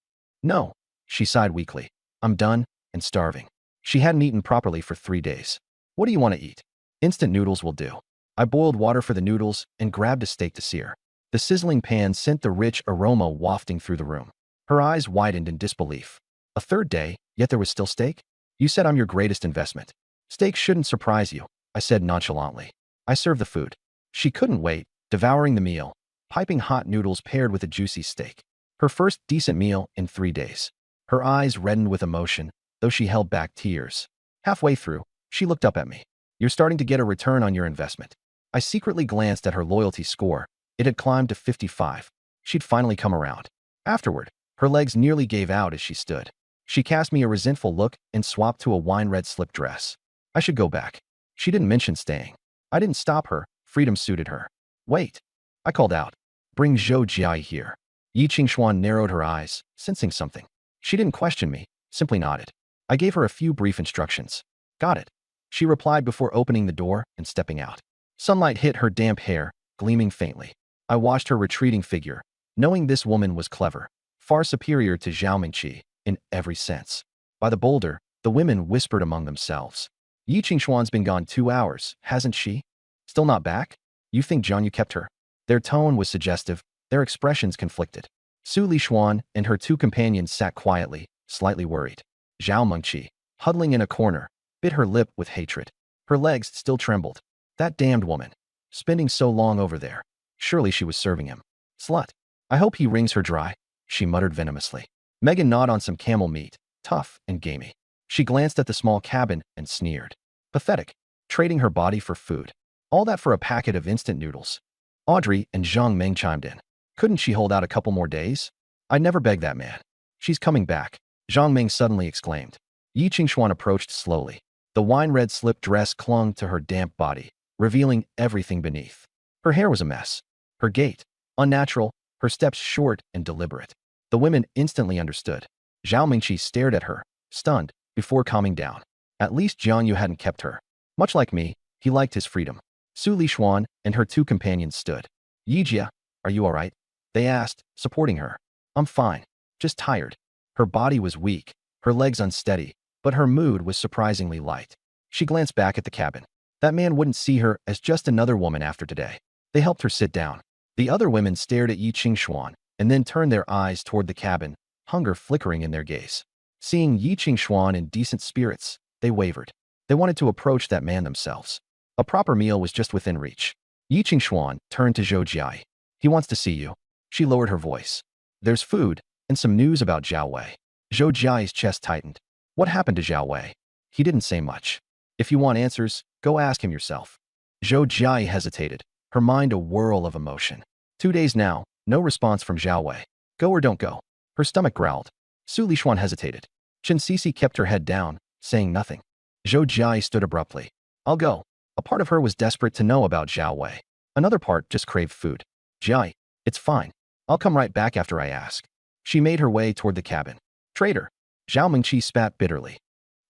No, she sighed weakly. I'm done and starving. She hadn't eaten properly for 3 days. What do you want to eat? Instant noodles will do. I boiled water for the noodles and grabbed a steak to sear. The sizzling pan sent the rich aroma wafting through the room. Her eyes widened in disbelief. A 3rd day, yet there was still steak? You said I'm your greatest investment. Steak shouldn't surprise you, I said nonchalantly. I served the food. She couldn't wait, devouring the meal, piping hot noodles paired with a juicy steak. Her first decent meal in 3 days. Her eyes reddened with emotion, though she held back tears. Halfway through, she looked up at me. You're starting to get a return on your investment. I secretly glanced at her loyalty score. It had climbed to 55. She'd finally come around. Afterward, her legs nearly gave out as she stood. She cast me a resentful look and swapped to a wine-red slip dress. I should go back. She didn't mention staying. I didn't stop her. Freedom suited her. Wait. I called out. Bring Zhou Jiai here. Yi Qingshuan narrowed her eyes, sensing something. She didn't question me, simply nodded. I gave her a few brief instructions. Got it. She replied before opening the door and stepping out. Sunlight hit her damp hair, gleaming faintly. I watched her retreating figure, knowing this woman was clever, far superior to Zhao Mingqi in every sense. By the boulder, the women whispered among themselves. Yi Qingshuan's been gone 2 hours, hasn't she? Still not back? You think Jiang Yu kept her? Their tone was suggestive, their expressions conflicted. Su Lishuan and her 2 companions sat quietly, slightly worried. Zhao Mengqi, huddling in a corner, bit her lip with hatred. Her legs still trembled. That damned woman. Spending so long over there. Surely she was serving him. Slut. I hope he wrings her dry, she muttered venomously. Megan gnawed on some camel meat, tough and gamey. She glanced at the small cabin and sneered. Pathetic. Trading her body for food. All that for a packet of instant noodles. Audrey and Zhang Meng chimed in. Couldn't she hold out a couple more days? I'd never beg that man. She's coming back, Zhang Meng suddenly exclaimed. Yi Qingshuan approached slowly. The wine-red slip dress clung to her damp body, revealing everything beneath. Her hair was a mess. Her gait, unnatural, her steps short and deliberate. The women instantly understood. Zhao Mingqi stared at her, stunned, before calming down. At least Jiang Yu hadn't kept her. Much like me, he liked his freedom. Su Lishuan and her 2 companions stood. Yijia, are you all right? They asked, supporting her. I'm fine. Just tired. Her body was weak, her legs unsteady, but her mood was surprisingly light. She glanced back at the cabin. That man wouldn't see her as just another woman after today. They helped her sit down. The other women stared at Yi Qingshuan and then turned their eyes toward the cabin, hunger flickering in their gaze. Seeing Yi Qingshuan in decent spirits, they wavered. They wanted to approach that man themselves. A proper meal was just within reach. Yi Qingshuan turned to Zhou Jiai. He wants to see you. She lowered her voice. There's food and some news about Zhao Wei. Zhou Jiai's chest tightened. What happened to Zhao Wei? He didn't say much. If you want answers, go ask him yourself. Zhou Jiai hesitated, her mind a whirl of emotion. 2 days now, no response from Zhao Wei. Go or don't go. Her stomach growled. Su Lishuan hesitated. Chen Sisi kept her head down, saying nothing. Zhou Jiai stood abruptly. I'll go. A part of her was desperate to know about Zhao Wei. Another part just craved food. Jiai, it's fine. I'll come right back after I ask. She made her way toward the cabin. Traitor. Zhao Mingqi spat bitterly.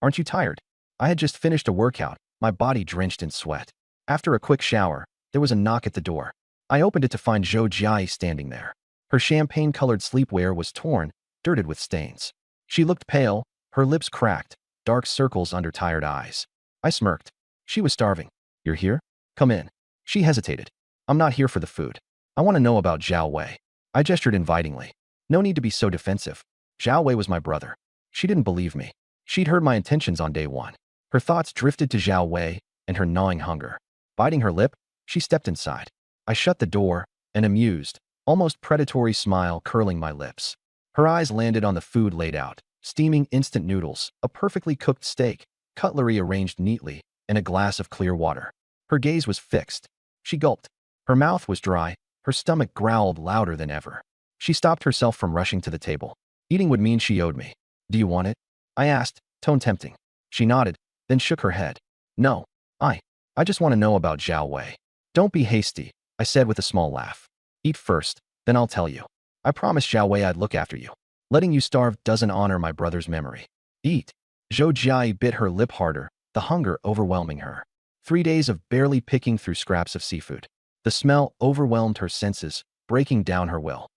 Aren't you tired? I had just finished a workout, my body drenched in sweat. After a quick shower, there was a knock at the door. I opened it to find Zhou Jiai standing there. Her champagne-colored sleepwear was torn, dirted with stains. She looked pale, her lips cracked, dark circles under tired eyes. I smirked. She was starving. You're here? Come in. She hesitated. I'm not here for the food. I want to know about Zhao Wei. I gestured invitingly. No need to be so defensive. Zhao Wei was my brother. She didn't believe me. She'd heard my intentions on day 1. Her thoughts drifted to Zhao Wei and her gnawing hunger. Biting her lip, she stepped inside. I shut the door, an amused, almost predatory smile curling my lips. Her eyes landed on the food laid out, steaming instant noodles, a perfectly cooked steak, cutlery arranged neatly, and a glass of clear water. Her gaze was fixed. She gulped. Her mouth was dry, her stomach growled louder than ever. She stopped herself from rushing to the table. Eating would mean she owed me. Do you want it? I asked, tone tempting. She nodded, then shook her head. No, I just want to know about Zhao Wei. Don't be hasty, I said with a small laugh. Eat first, then I'll tell you. I promised Zhao Wei I'd look after you. Letting you starve doesn't honor my brother's memory. Eat. Zhou Jiai bit her lip harder, the hunger overwhelming her. 3 days of barely picking through scraps of seafood. The smell overwhelmed her senses, breaking down her will.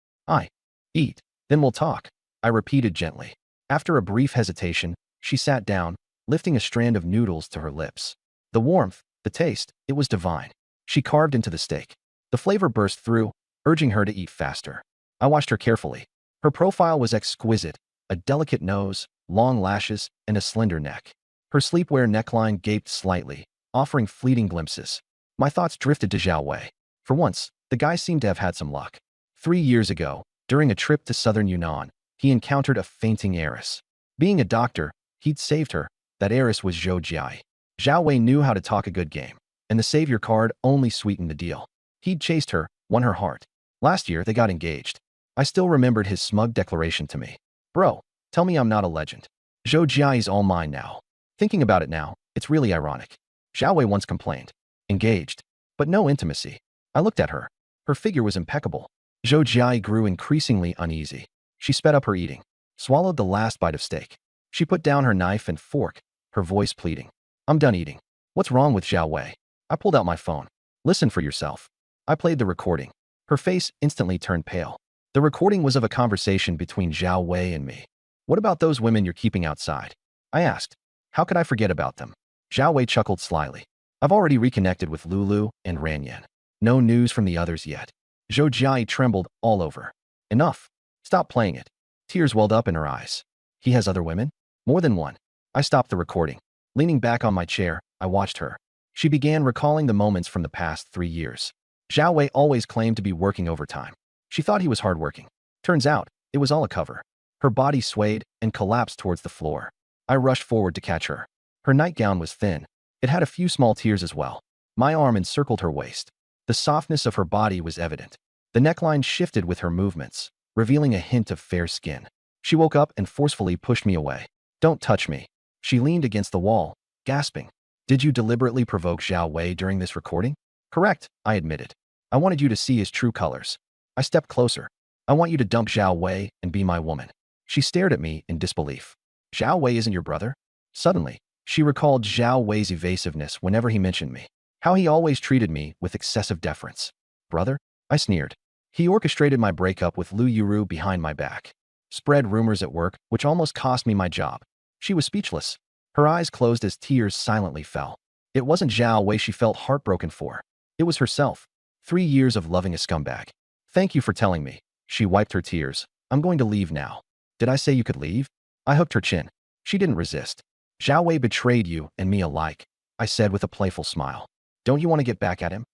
Eat, then we'll talk, I repeated gently. After a brief hesitation, she sat down, lifting a strand of noodles to her lips. The warmth, the taste, it was divine. She carved into the steak. The flavor burst through, urging her to eat faster. I watched her carefully. Her profile was exquisite, a delicate nose, long lashes, and a slender neck. Her sleepwear neckline gaped slightly, offering fleeting glimpses. My thoughts drifted to Zhao Wei. For once, the guy seemed to have had some luck. 3 years ago, during a trip to southern Yunnan, he encountered a fainting heiress. Being a doctor, he'd saved her. That heiress was Zhou Jiai. Zhao Wei knew how to talk a good game, and the savior card only sweetened the deal. He'd chased her, won her heart. Last year, they got engaged. I still remembered his smug declaration to me. Bro, tell me I'm not a legend. Zhou Jiai's all mine now. Thinking about it now, it's really ironic. Zhao Wei once complained. Engaged, but no intimacy. I looked at her. Her figure was impeccable. Zhou Jiai grew increasingly uneasy. She sped up her eating, swallowed the last bite of steak. She put down her knife and fork, her voice pleading. I'm done eating. What's wrong with Zhao Wei? I pulled out my phone. Listen for yourself. I played the recording. Her face instantly turned pale. The recording was of a conversation between Zhao Wei and me. What about those women you're keeping outside? I asked. How could I forget about them? Zhao Wei chuckled slyly. I've already reconnected with Lulu and Ranyan. No news from the others yet. Zhou Jiai trembled all over. Enough. Stop playing it. Tears welled up in her eyes. He has other women? More than one. I stopped the recording. Leaning back on my chair, I watched her. She began recalling the moments from the past 3 years. Zhao Wei always claimed to be working overtime. She thought he was hardworking. Turns out, it was all a cover. Her body swayed and collapsed towards the floor. I rushed forward to catch her. Her nightgown was thin. It had a few small tears as well. My arm encircled her waist. The softness of her body was evident. The neckline shifted with her movements, revealing a hint of fair skin. She woke up and forcefully pushed me away. Don't touch me. She leaned against the wall, gasping. Did you deliberately provoke Zhao Wei during this recording? Correct, I admitted. I wanted you to see his true colors. I stepped closer. I want you to dump Zhao Wei and be my woman. She stared at me in disbelief. Zhao Wei isn't your brother? Suddenly, she recalled Zhao Wei's evasiveness whenever he mentioned me. How he always treated me with excessive deference. Brother? I sneered. He orchestrated my breakup with Lu Yuru behind my back. Spread rumors at work, which almost cost me my job. She was speechless. Her eyes closed as tears silently fell. It wasn't Zhao Wei she felt heartbroken for. It was herself. 3 years of loving a scumbag. Thank you for telling me. She wiped her tears. I'm going to leave now. Did I say you could leave? I hooked her chin. She didn't resist. Zhao Wei betrayed you and me alike, I said with a playful smile. Don't you want to get back at him?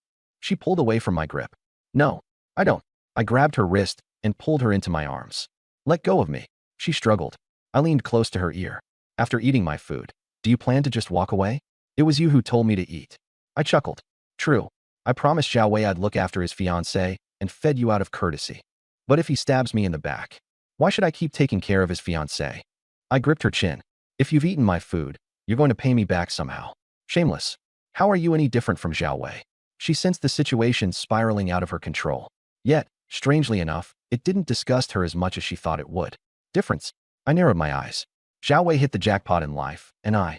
She pulled away from my grip. No, I don't. I grabbed her wrist and pulled her into my arms. Let go of me. She struggled. I leaned close to her ear. After eating my food, do you plan to just walk away? It was you who told me to eat. I chuckled. True. I promised Zhao Wei I'd look after his fiancée and fed you out of courtesy. But if he stabs me in the back, why should I keep taking care of his fiancée? I gripped her chin. If you've eaten my food, you're going to pay me back somehow. Shameless. How are you any different from Zhao Wei? She sensed the situation spiraling out of her control. Yet, strangely enough, it didn't disgust her as much as she thought it would. Difference. I narrowed my eyes. Zhao Wei hit the jackpot in life, and I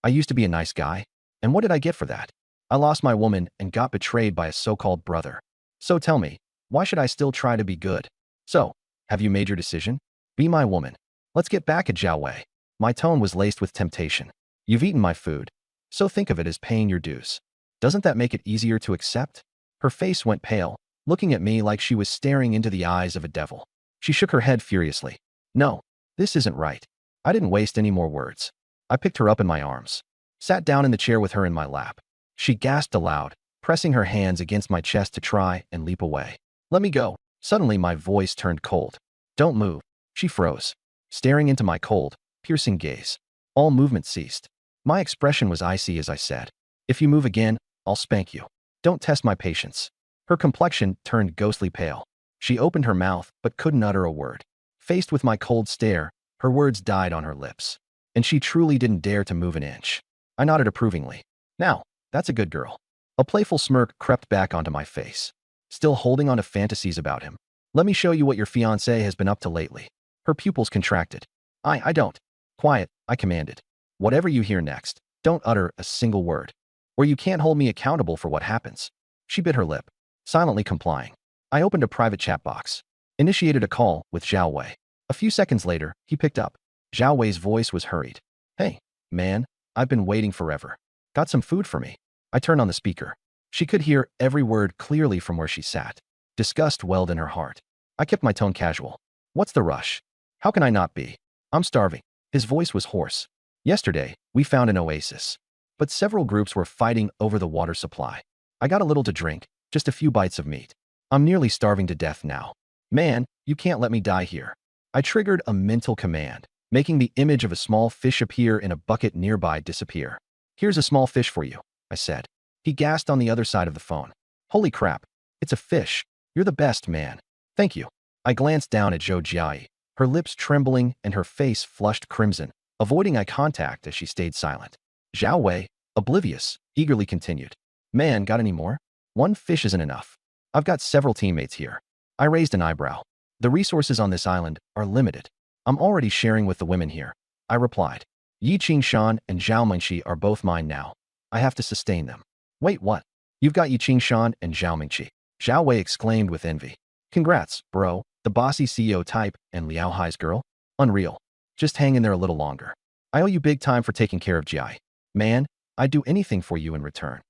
used to be a nice guy. And what did I get for that? I lost my woman and got betrayed by a so-called brother. So tell me, why should I still try to be good? So, have you made your decision? Be my woman. Let's get back at Zhao Wei. My tone was laced with temptation. You've eaten my food, so think of it as paying your dues. Doesn't that make it easier to accept? Her face went pale, looking at me like she was staring into the eyes of a devil. She shook her head furiously. No, this isn't right. I didn't waste any more words. I picked her up in my arms, sat down in the chair with her in my lap. She gasped aloud, pressing her hands against my chest to try and leap away. Let me go. Suddenly my voice turned cold. Don't move. She froze, staring into my cold, piercing gaze. All movement ceased. My expression was icy as I said, if you move again, I'll spank you. Don't test my patience. Her complexion turned ghostly pale. She opened her mouth but couldn't utter a word. Faced with my cold stare, her words died on her lips. And she truly didn't dare to move an inch. I nodded approvingly. Now, that's a good girl. A playful smirk crept back onto my face. Still holding on to fantasies about him. Let me show you what your fiancé has been up to lately. Her pupils contracted. I don't. Quiet, I commanded. Whatever you hear next, don't utter a single word, or you can't hold me accountable for what happens. She bit her lip, silently complying. I opened a private chat box, initiated a call with Zhao Wei. A few seconds later, he picked up. Zhao Wei's voice was hurried. Hey, man, I've been waiting forever. Got some food for me? I turned on the speaker. She could hear every word clearly from where she sat. Disgust welled in her heart. I kept my tone casual. What's the rush? How can I not be? I'm starving. His voice was hoarse. Yesterday, we found an oasis, but several groups were fighting over the water supply. I got a little to drink, just a few bites of meat. I'm nearly starving to death now. Man, you can't let me die here. I triggered a mental command, making the image of a small fish appear in a bucket nearby disappear. Here's a small fish for you, I said. He gasped on the other side of the phone. Holy crap, it's a fish. You're the best, man. Thank you. I glanced down at Zhou Jiai, her lips trembling and her face flushed crimson, avoiding eye contact as she stayed silent. Zhao Wei, oblivious, eagerly continued. Man, got any more? One fish isn't enough. I've got several teammates here. I raised an eyebrow. The resources on this island are limited. I'm already sharing with the women here. I replied. Yi Qingshan and Zhao Mingqi are both mine now. I have to sustain them. Wait, what? You've got Yi Qingshan and Zhao Mingqi? Zhao Wei exclaimed with envy. Congrats, bro. The bossy CEO type and Liao Hai's girl? Unreal. Just hang in there a little longer. I owe you big time for taking care of Jai. Man, I'd do anything for you in return.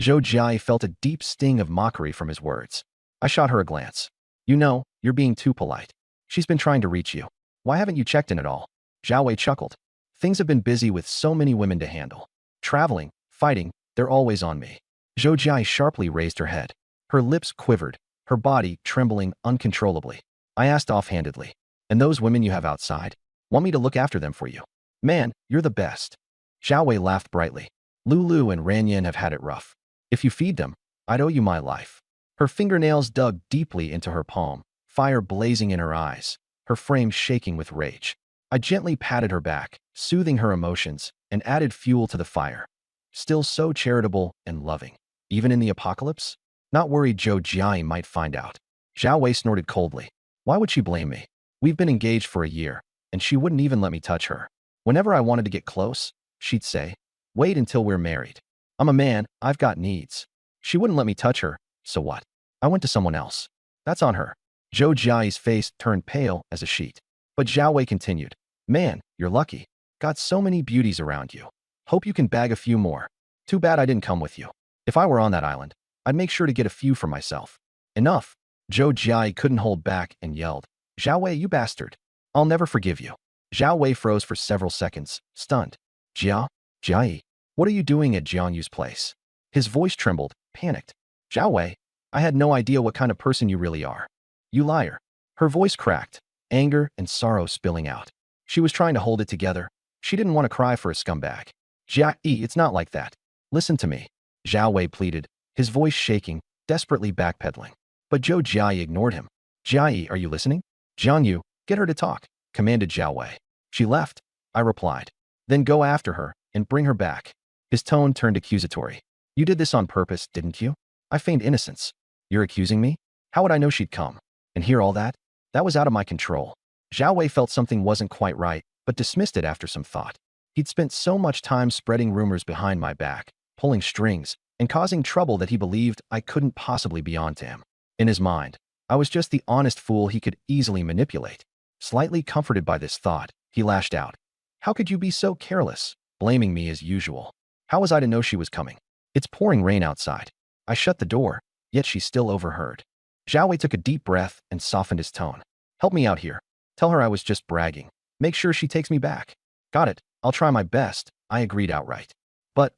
Zhou Jai felt a deep sting of mockery from his words. I shot her a glance. You know, you're being too polite. She's been trying to reach you. Why haven't you checked in at all? Zhao Wei chuckled. Things have been busy with so many women to handle. Traveling, fighting, they're always on me. Zhou Jai sharply raised her head. Her lips quivered, her body trembling uncontrollably. I asked offhandedly, and those women you have outside? Want me to look after them for you? Man, you're the best. Zhao Wei laughed brightly. Lulu and Ranyan have had it rough. If you feed them, I'd owe you my life. Her fingernails dug deeply into her palm, fire blazing in her eyes, her frame shaking with rage. I gently patted her back, soothing her emotions, and added fuel to the fire. Still so charitable and loving. Even in the apocalypse? Not worried Zhou Jia might find out. Zhao Wei snorted coldly. Why would she blame me? We've been engaged for a year, and she wouldn't even let me touch her. Whenever I wanted to get close, she'd say, wait until we're married. I'm a man, I've got needs. She wouldn't let me touch her, so what? I went to someone else. That's on her. Zhou Jia's face turned pale as a sheet. But Zhao Wei continued. Man, you're lucky. Got so many beauties around you. Hope you can bag a few more. Too bad I didn't come with you. If I were on that island, I'd make sure to get a few for myself. Enough. Zhou Jia couldn't hold back and yelled. Zhao Wei, you bastard. I'll never forgive you. Zhao Wei froze for several seconds, stunned. Jia, what are you doing at Jianyu's place? His voice trembled, panicked. Zhao Wei, I had no idea what kind of person you really are. You liar. Her voice cracked, anger and sorrow spilling out. She was trying to hold it together. She didn't want to cry for a scumbag. Jia, it's not like that. Listen to me. Zhao Wei pleaded, his voice shaking, desperately backpedaling. But Zhou Jia ignored him. Jia, are you listening? Jianyu, get her to talk, commanded Zhao Wei. She left, I replied. Then go after her and bring her back. His tone turned accusatory. You did this on purpose, didn't you? I feigned innocence. You're accusing me? How would I know she'd come? And hear all that? That was out of my control. Zhao Wei felt something wasn't quite right, but dismissed it after some thought. He'd spent so much time spreading rumors behind my back, pulling strings, and causing trouble that he believed I couldn't possibly be on to him. In his mind, I was just the honest fool he could easily manipulate. Slightly comforted by this thought, he lashed out. How could you be so careless, blaming me as usual? How was I to know she was coming? It's pouring rain outside. I shut the door, yet she still overheard. Zhao Wei took a deep breath and softened his tone. Help me out here. Tell her I was just bragging. Make sure she takes me back. Got it. I'll try my best, I agreed outright. But,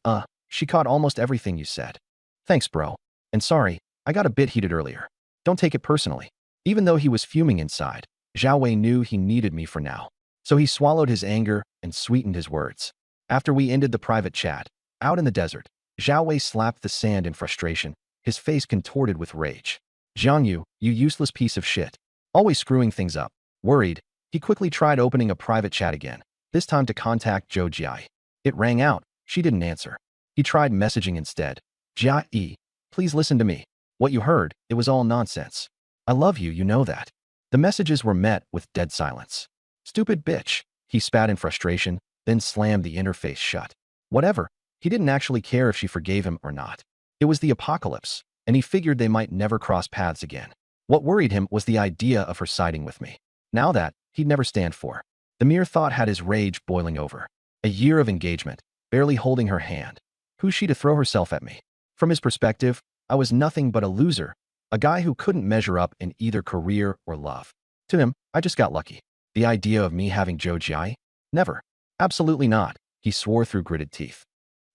she caught almost everything you said. Thanks, bro. And sorry, I got a bit heated earlier. Don't take it personally. Even though he was fuming inside, Zhao Wei knew he needed me for now. So he swallowed his anger and sweetened his words. After we ended the private chat, out in the desert, Zhao Wei slapped the sand in frustration, his face contorted with rage. Jianyu, you useless piece of shit. Always screwing things up. Worried, he quickly tried opening a private chat again, this time to contact Zhou Jia. It rang out. She didn't answer. He tried messaging instead. Jia, please listen to me. What you heard, it was all nonsense. I love you, you know that. The messages were met with dead silence. Stupid bitch, he spat in frustration, then slammed the interface shut. Whatever, he didn't actually care if she forgave him or not. It was the apocalypse, and he figured they might never cross paths again. What worried him was the idea of her siding with me. Now that, he'd never stand for. The mere thought had his rage boiling over. A year of engagement, barely holding her hand. Who's she to throw herself at me? From his perspective, I was nothing but a loser, a guy who couldn't measure up in either career or love. To him, I just got lucky. The idea of me having Zhou Jia? Never. Absolutely not, he swore through gritted teeth.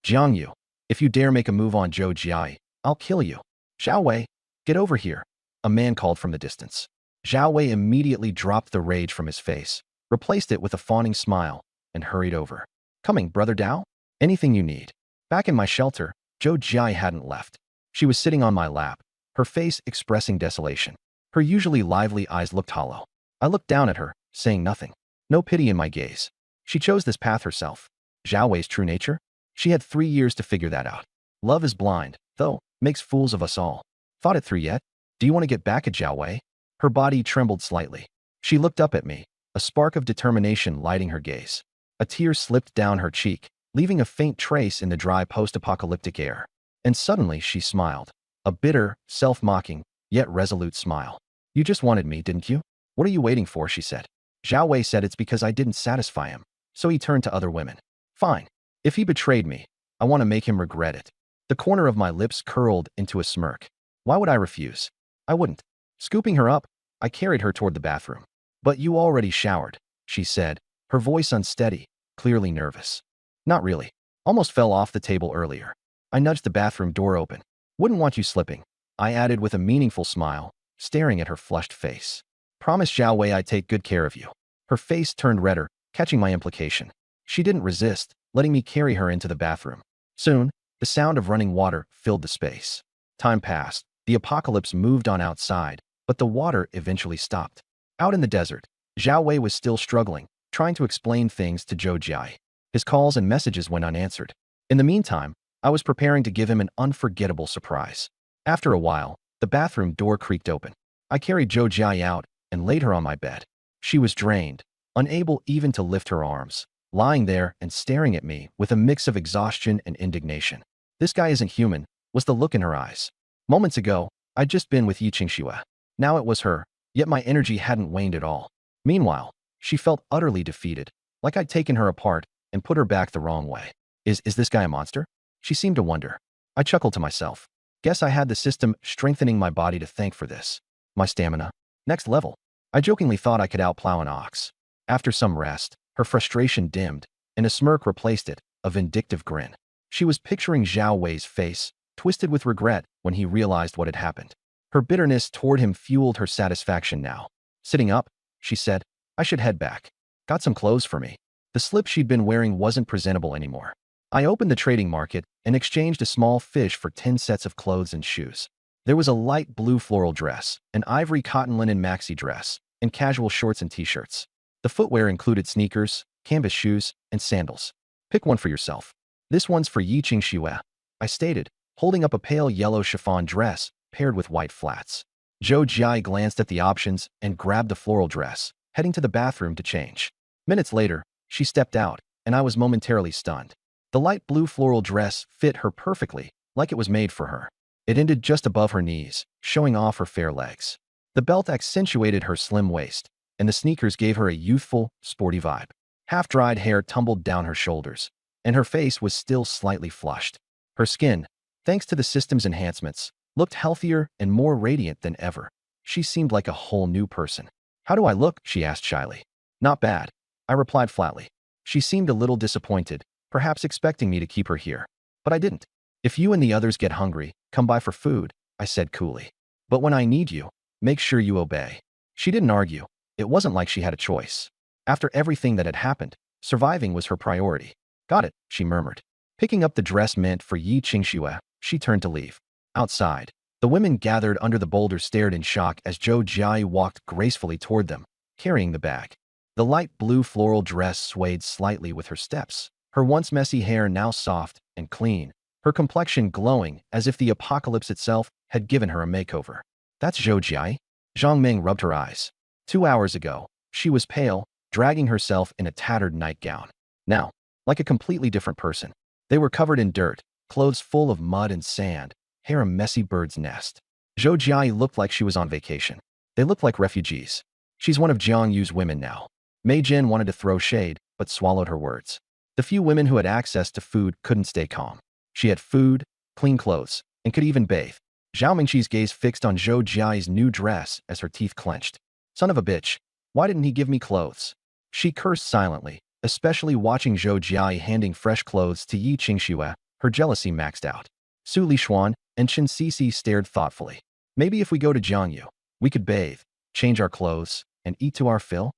Jiangyu, if you dare make a move on Zhou Jia, I'll kill you. Zhao Wei, get over here, a man called from the distance. Zhao Wei immediately dropped the rage from his face, replaced it with a fawning smile, and hurried over. Coming, brother Dao? Anything you need. Back in my shelter, Zhou Jia hadn't left. She was sitting on my lap, her face expressing desolation. Her usually lively eyes looked hollow. I looked down at her, saying nothing. No pity in my gaze. She chose this path herself. Zhao Wei's true nature? She had 3 years to figure that out. Love is blind, though, makes fools of us all. Thought it through yet? Do you want to get back at Zhao Wei? Her body trembled slightly. She looked up at me, a spark of determination lighting her gaze. A tear slipped down her cheek, leaving a faint trace in the dry post-apocalyptic air. And suddenly she smiled. A bitter, self-mocking, yet resolute smile. You just wanted me, didn't you? What are you waiting for, she said. Zhao Wei said it's because I didn't satisfy him, so he turned to other women. Fine. If he betrayed me, I want to make him regret it. The corner of my lips curled into a smirk. Why would I refuse? I wouldn't. Scooping her up, I carried her toward the bathroom. But you already showered, she said, her voice unsteady, clearly nervous. Not really. Almost fell off the table earlier. I nudged the bathroom door open. Wouldn't want you slipping, I added with a meaningful smile, staring at her flushed face. Promise Zhao Wei I'd take good care of you. Her face turned redder, catching my implication. She didn't resist, letting me carry her into the bathroom. Soon, the sound of running water filled the space. Time passed. The apocalypse moved on outside, but the water eventually stopped. Out in the desert, Zhao Wei was still struggling, trying to explain things to Zhou Jia. His calls and messages went unanswered. In the meantime, I was preparing to give him an unforgettable surprise. After a while, the bathroom door creaked open. I carried Zhou Jia out and laid her on my bed. She was drained, unable even to lift her arms, lying there and staring at me with a mix of exhaustion and indignation. This guy isn't human, was the look in her eyes. Moments ago, I'd just been with Yi Qingxue. Now it was her, yet my energy hadn't waned at all. Meanwhile, she felt utterly defeated, like I'd taken her apart and put her back the wrong way. Is this guy a monster? She seemed to wonder. I chuckled to myself. Guess I had the system strengthening my body to thank for this. My stamina. Next level. I jokingly thought I could outplow an ox. After some rest, her frustration dimmed, and a smirk replaced it, a vindictive grin. She was picturing Zhao Wei's face, twisted with regret when he realized what had happened. Her bitterness toward him fueled her satisfaction now. Sitting up, she said, I should head back. Got some clothes for me. The slip she'd been wearing wasn't presentable anymore. I opened the trading market and exchanged a small fish for 10 sets of clothes and shoes. There was a light blue floral dress, an ivory cotton linen maxi dress, and casual shorts and t-shirts. The footwear included sneakers, canvas shoes, and sandals. Pick one for yourself. This one's for Yi Qingxue, I stated, holding up a pale yellow chiffon dress paired with white flats. Zhou Jia glanced at the options and grabbed the floral dress, heading to the bathroom to change. Minutes later, she stepped out, and I was momentarily stunned. The light blue floral dress fit her perfectly, like it was made for her. It ended just above her knees, showing off her fair legs. The belt accentuated her slim waist, and the sneakers gave her a youthful, sporty vibe. Half-dried hair tumbled down her shoulders, and her face was still slightly flushed. Her skin, thanks to the system's enhancements, looked healthier and more radiant than ever. She seemed like a whole new person. How do I look? She asked shyly. Not bad, I replied flatly. She seemed a little disappointed, perhaps expecting me to keep her here. But I didn't. If you and the others get hungry, come by for food, I said coolly. But when I need you, make sure you obey. She didn't argue. It wasn't like she had a choice. After everything that had happened, surviving was her priority. Got it, she murmured. Picking up the dress meant for Yi Qingxue, she turned to leave. Outside, the women gathered under the boulder stared in shock as Zhou Jia walked gracefully toward them, carrying the bag. The light blue floral dress swayed slightly with her steps, her once messy hair now soft and clean, her complexion glowing as if the apocalypse itself had given her a makeover. That's Zhou Jia? Zhang Ming rubbed her eyes. 2 hours ago, she was pale, dragging herself in a tattered nightgown. Now, like a completely different person. They were covered in dirt, clothes full of mud and sand, hair a messy bird's nest. Zhou Jia looked like she was on vacation. They looked like refugees. She's one of Jiang Yu's women now. Mei Jin wanted to throw shade, but swallowed her words. The few women who had access to food couldn't stay calm. She had food, clean clothes, and could even bathe. Zhao Mingqi's gaze fixed on Zhou Jia's new dress as her teeth clenched. Son of a bitch, why didn't he give me clothes? She cursed silently, especially watching Zhou Jia handing fresh clothes to Yi Qingxue, her jealousy maxed out. Su Lishuan and Chen Sisi stared thoughtfully. Maybe if we go to Jiangyu, we could bathe, change our clothes, and eat to our fill?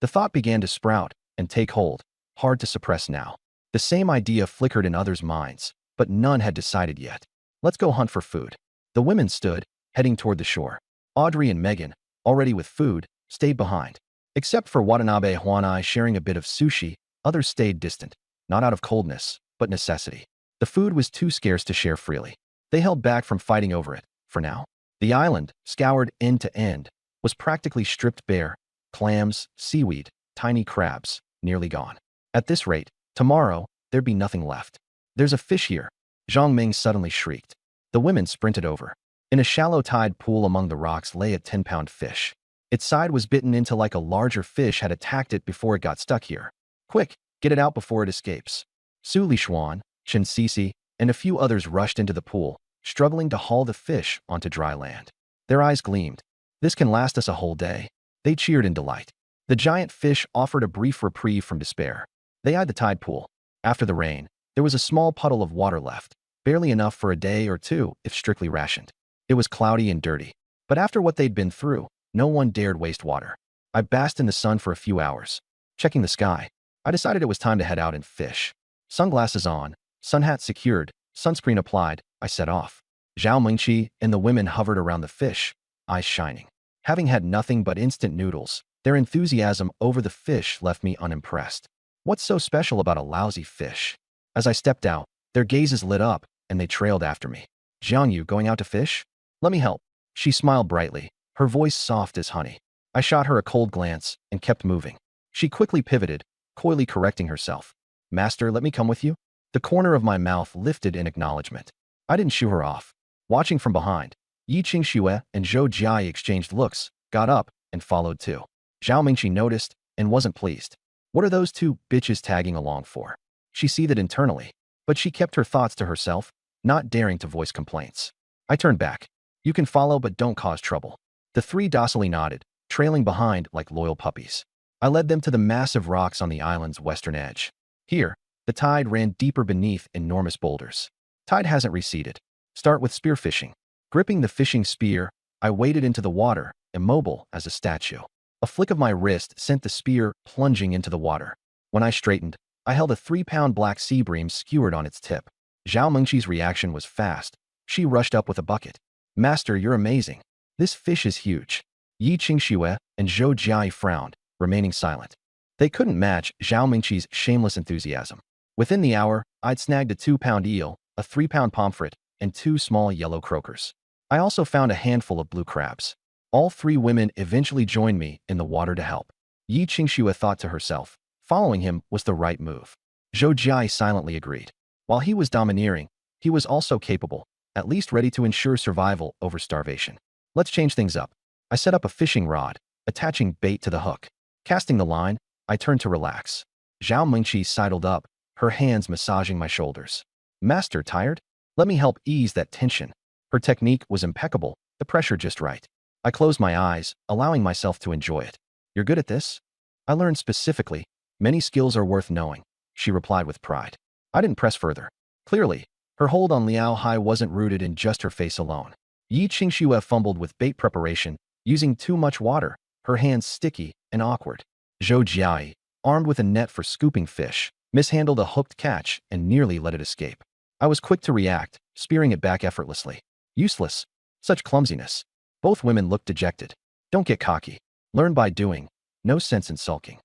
The thought began to sprout and take hold, hard to suppress now. The same idea flickered in others' minds, but none had decided yet. Let's go hunt for food. The women stood, heading toward the shore. Audrey and Megan, already with food, stayed behind. Except for Watanabe Huanai sharing a bit of sushi, others stayed distant, not out of coldness, but necessity. The food was too scarce to share freely. They held back from fighting over it, for now. The island, scoured end to end, was practically stripped bare. Clams, seaweed, tiny crabs, nearly gone. At this rate, tomorrow, there'd be nothing left. There's a fish here, Zhang Ming suddenly shrieked. The women sprinted over. In a shallow tide pool among the rocks lay a 10-pound fish. Its side was bitten into like a larger fish had attacked it before it got stuck here. Quick, get it out before it escapes. Su Lishuan, Chen Sisi, and a few others rushed into the pool, struggling to haul the fish onto dry land. Their eyes gleamed. This can last us a whole day. They cheered in delight. The giant fish offered a brief reprieve from despair. They eyed the tide pool. After the rain, there was a small puddle of water left, barely enough for a day or two if strictly rationed. It was cloudy and dirty, but after what they'd been through, no one dared waste water. I basked in the sun for a few hours. Checking the sky, I decided it was time to head out and fish. Sunglasses on, sun hat secured, sunscreen applied, I set off. Zhao Mingqi and the women hovered around the fish, eyes shining. Having had nothing but instant noodles, their enthusiasm over the fish left me unimpressed. What's so special about a lousy fish? As I stepped out, their gazes lit up, and they trailed after me. Jiangyu going out to fish? Let me help. She smiled brightly, her voice soft as honey. I shot her a cold glance and kept moving. She quickly pivoted, coyly correcting herself. Master, let me come with you? The corner of my mouth lifted in acknowledgement. I didn't shoo her off. Watching from behind, Yi Qingxue and Zhou Jiai exchanged looks, got up, and followed too. Zhao Mingqi noticed and wasn't pleased. What are those two bitches tagging along for? She seethed internally, but she kept her thoughts to herself, not daring to voice complaints. I turned back. You can follow but don't cause trouble. The three docilely nodded, trailing behind like loyal puppies. I led them to the massive rocks on the island's western edge. Here, the tide ran deeper beneath enormous boulders. Tide hasn't receded. Start with spearfishing. Gripping the fishing spear, I waded into the water, immobile as a statue. A flick of my wrist sent the spear plunging into the water. When I straightened, I held a 3-pound black sea bream skewered on its tip. Zhao Mengqi's reaction was fast. She rushed up with a bucket. Master, you're amazing. This fish is huge. Yi Qingxue and Zhou Jiai frowned, remaining silent. They couldn't match Zhao Mengqi's shameless enthusiasm. Within the hour, I'd snagged a 2-pound eel, a 3-pound pomfret, and 2 small yellow croakers. I also found a handful of blue crabs. All 3 women eventually joined me in the water to help. Yi Qingxue thought to herself, following him was the right move. Zhou Jiai silently agreed. While he was domineering, he was also capable, at least ready to ensure survival over starvation. Let's change things up. I set up a fishing rod, attaching bait to the hook. Casting the line, I turned to relax. Zhao Mengqi sidled up, her hands massaging my shoulders. Master, tired? Let me help ease that tension. Her technique was impeccable, the pressure just right. I closed my eyes, allowing myself to enjoy it. You're good at this? I learned specifically. Many skills are worth knowing, she replied with pride. I didn't press further. Clearly, her hold on Liao Hai wasn't rooted in just her face alone. Yi Qingxue fumbled with bait preparation, using too much water, her hands sticky and awkward. Zhou Jiai, armed with a net for scooping fish, mishandled a hooked catch and nearly let it escape. I was quick to react, spearing it back effortlessly. Useless. Such clumsiness. Both women looked dejected. Don't get cocky. Learn by doing. No sense in sulking.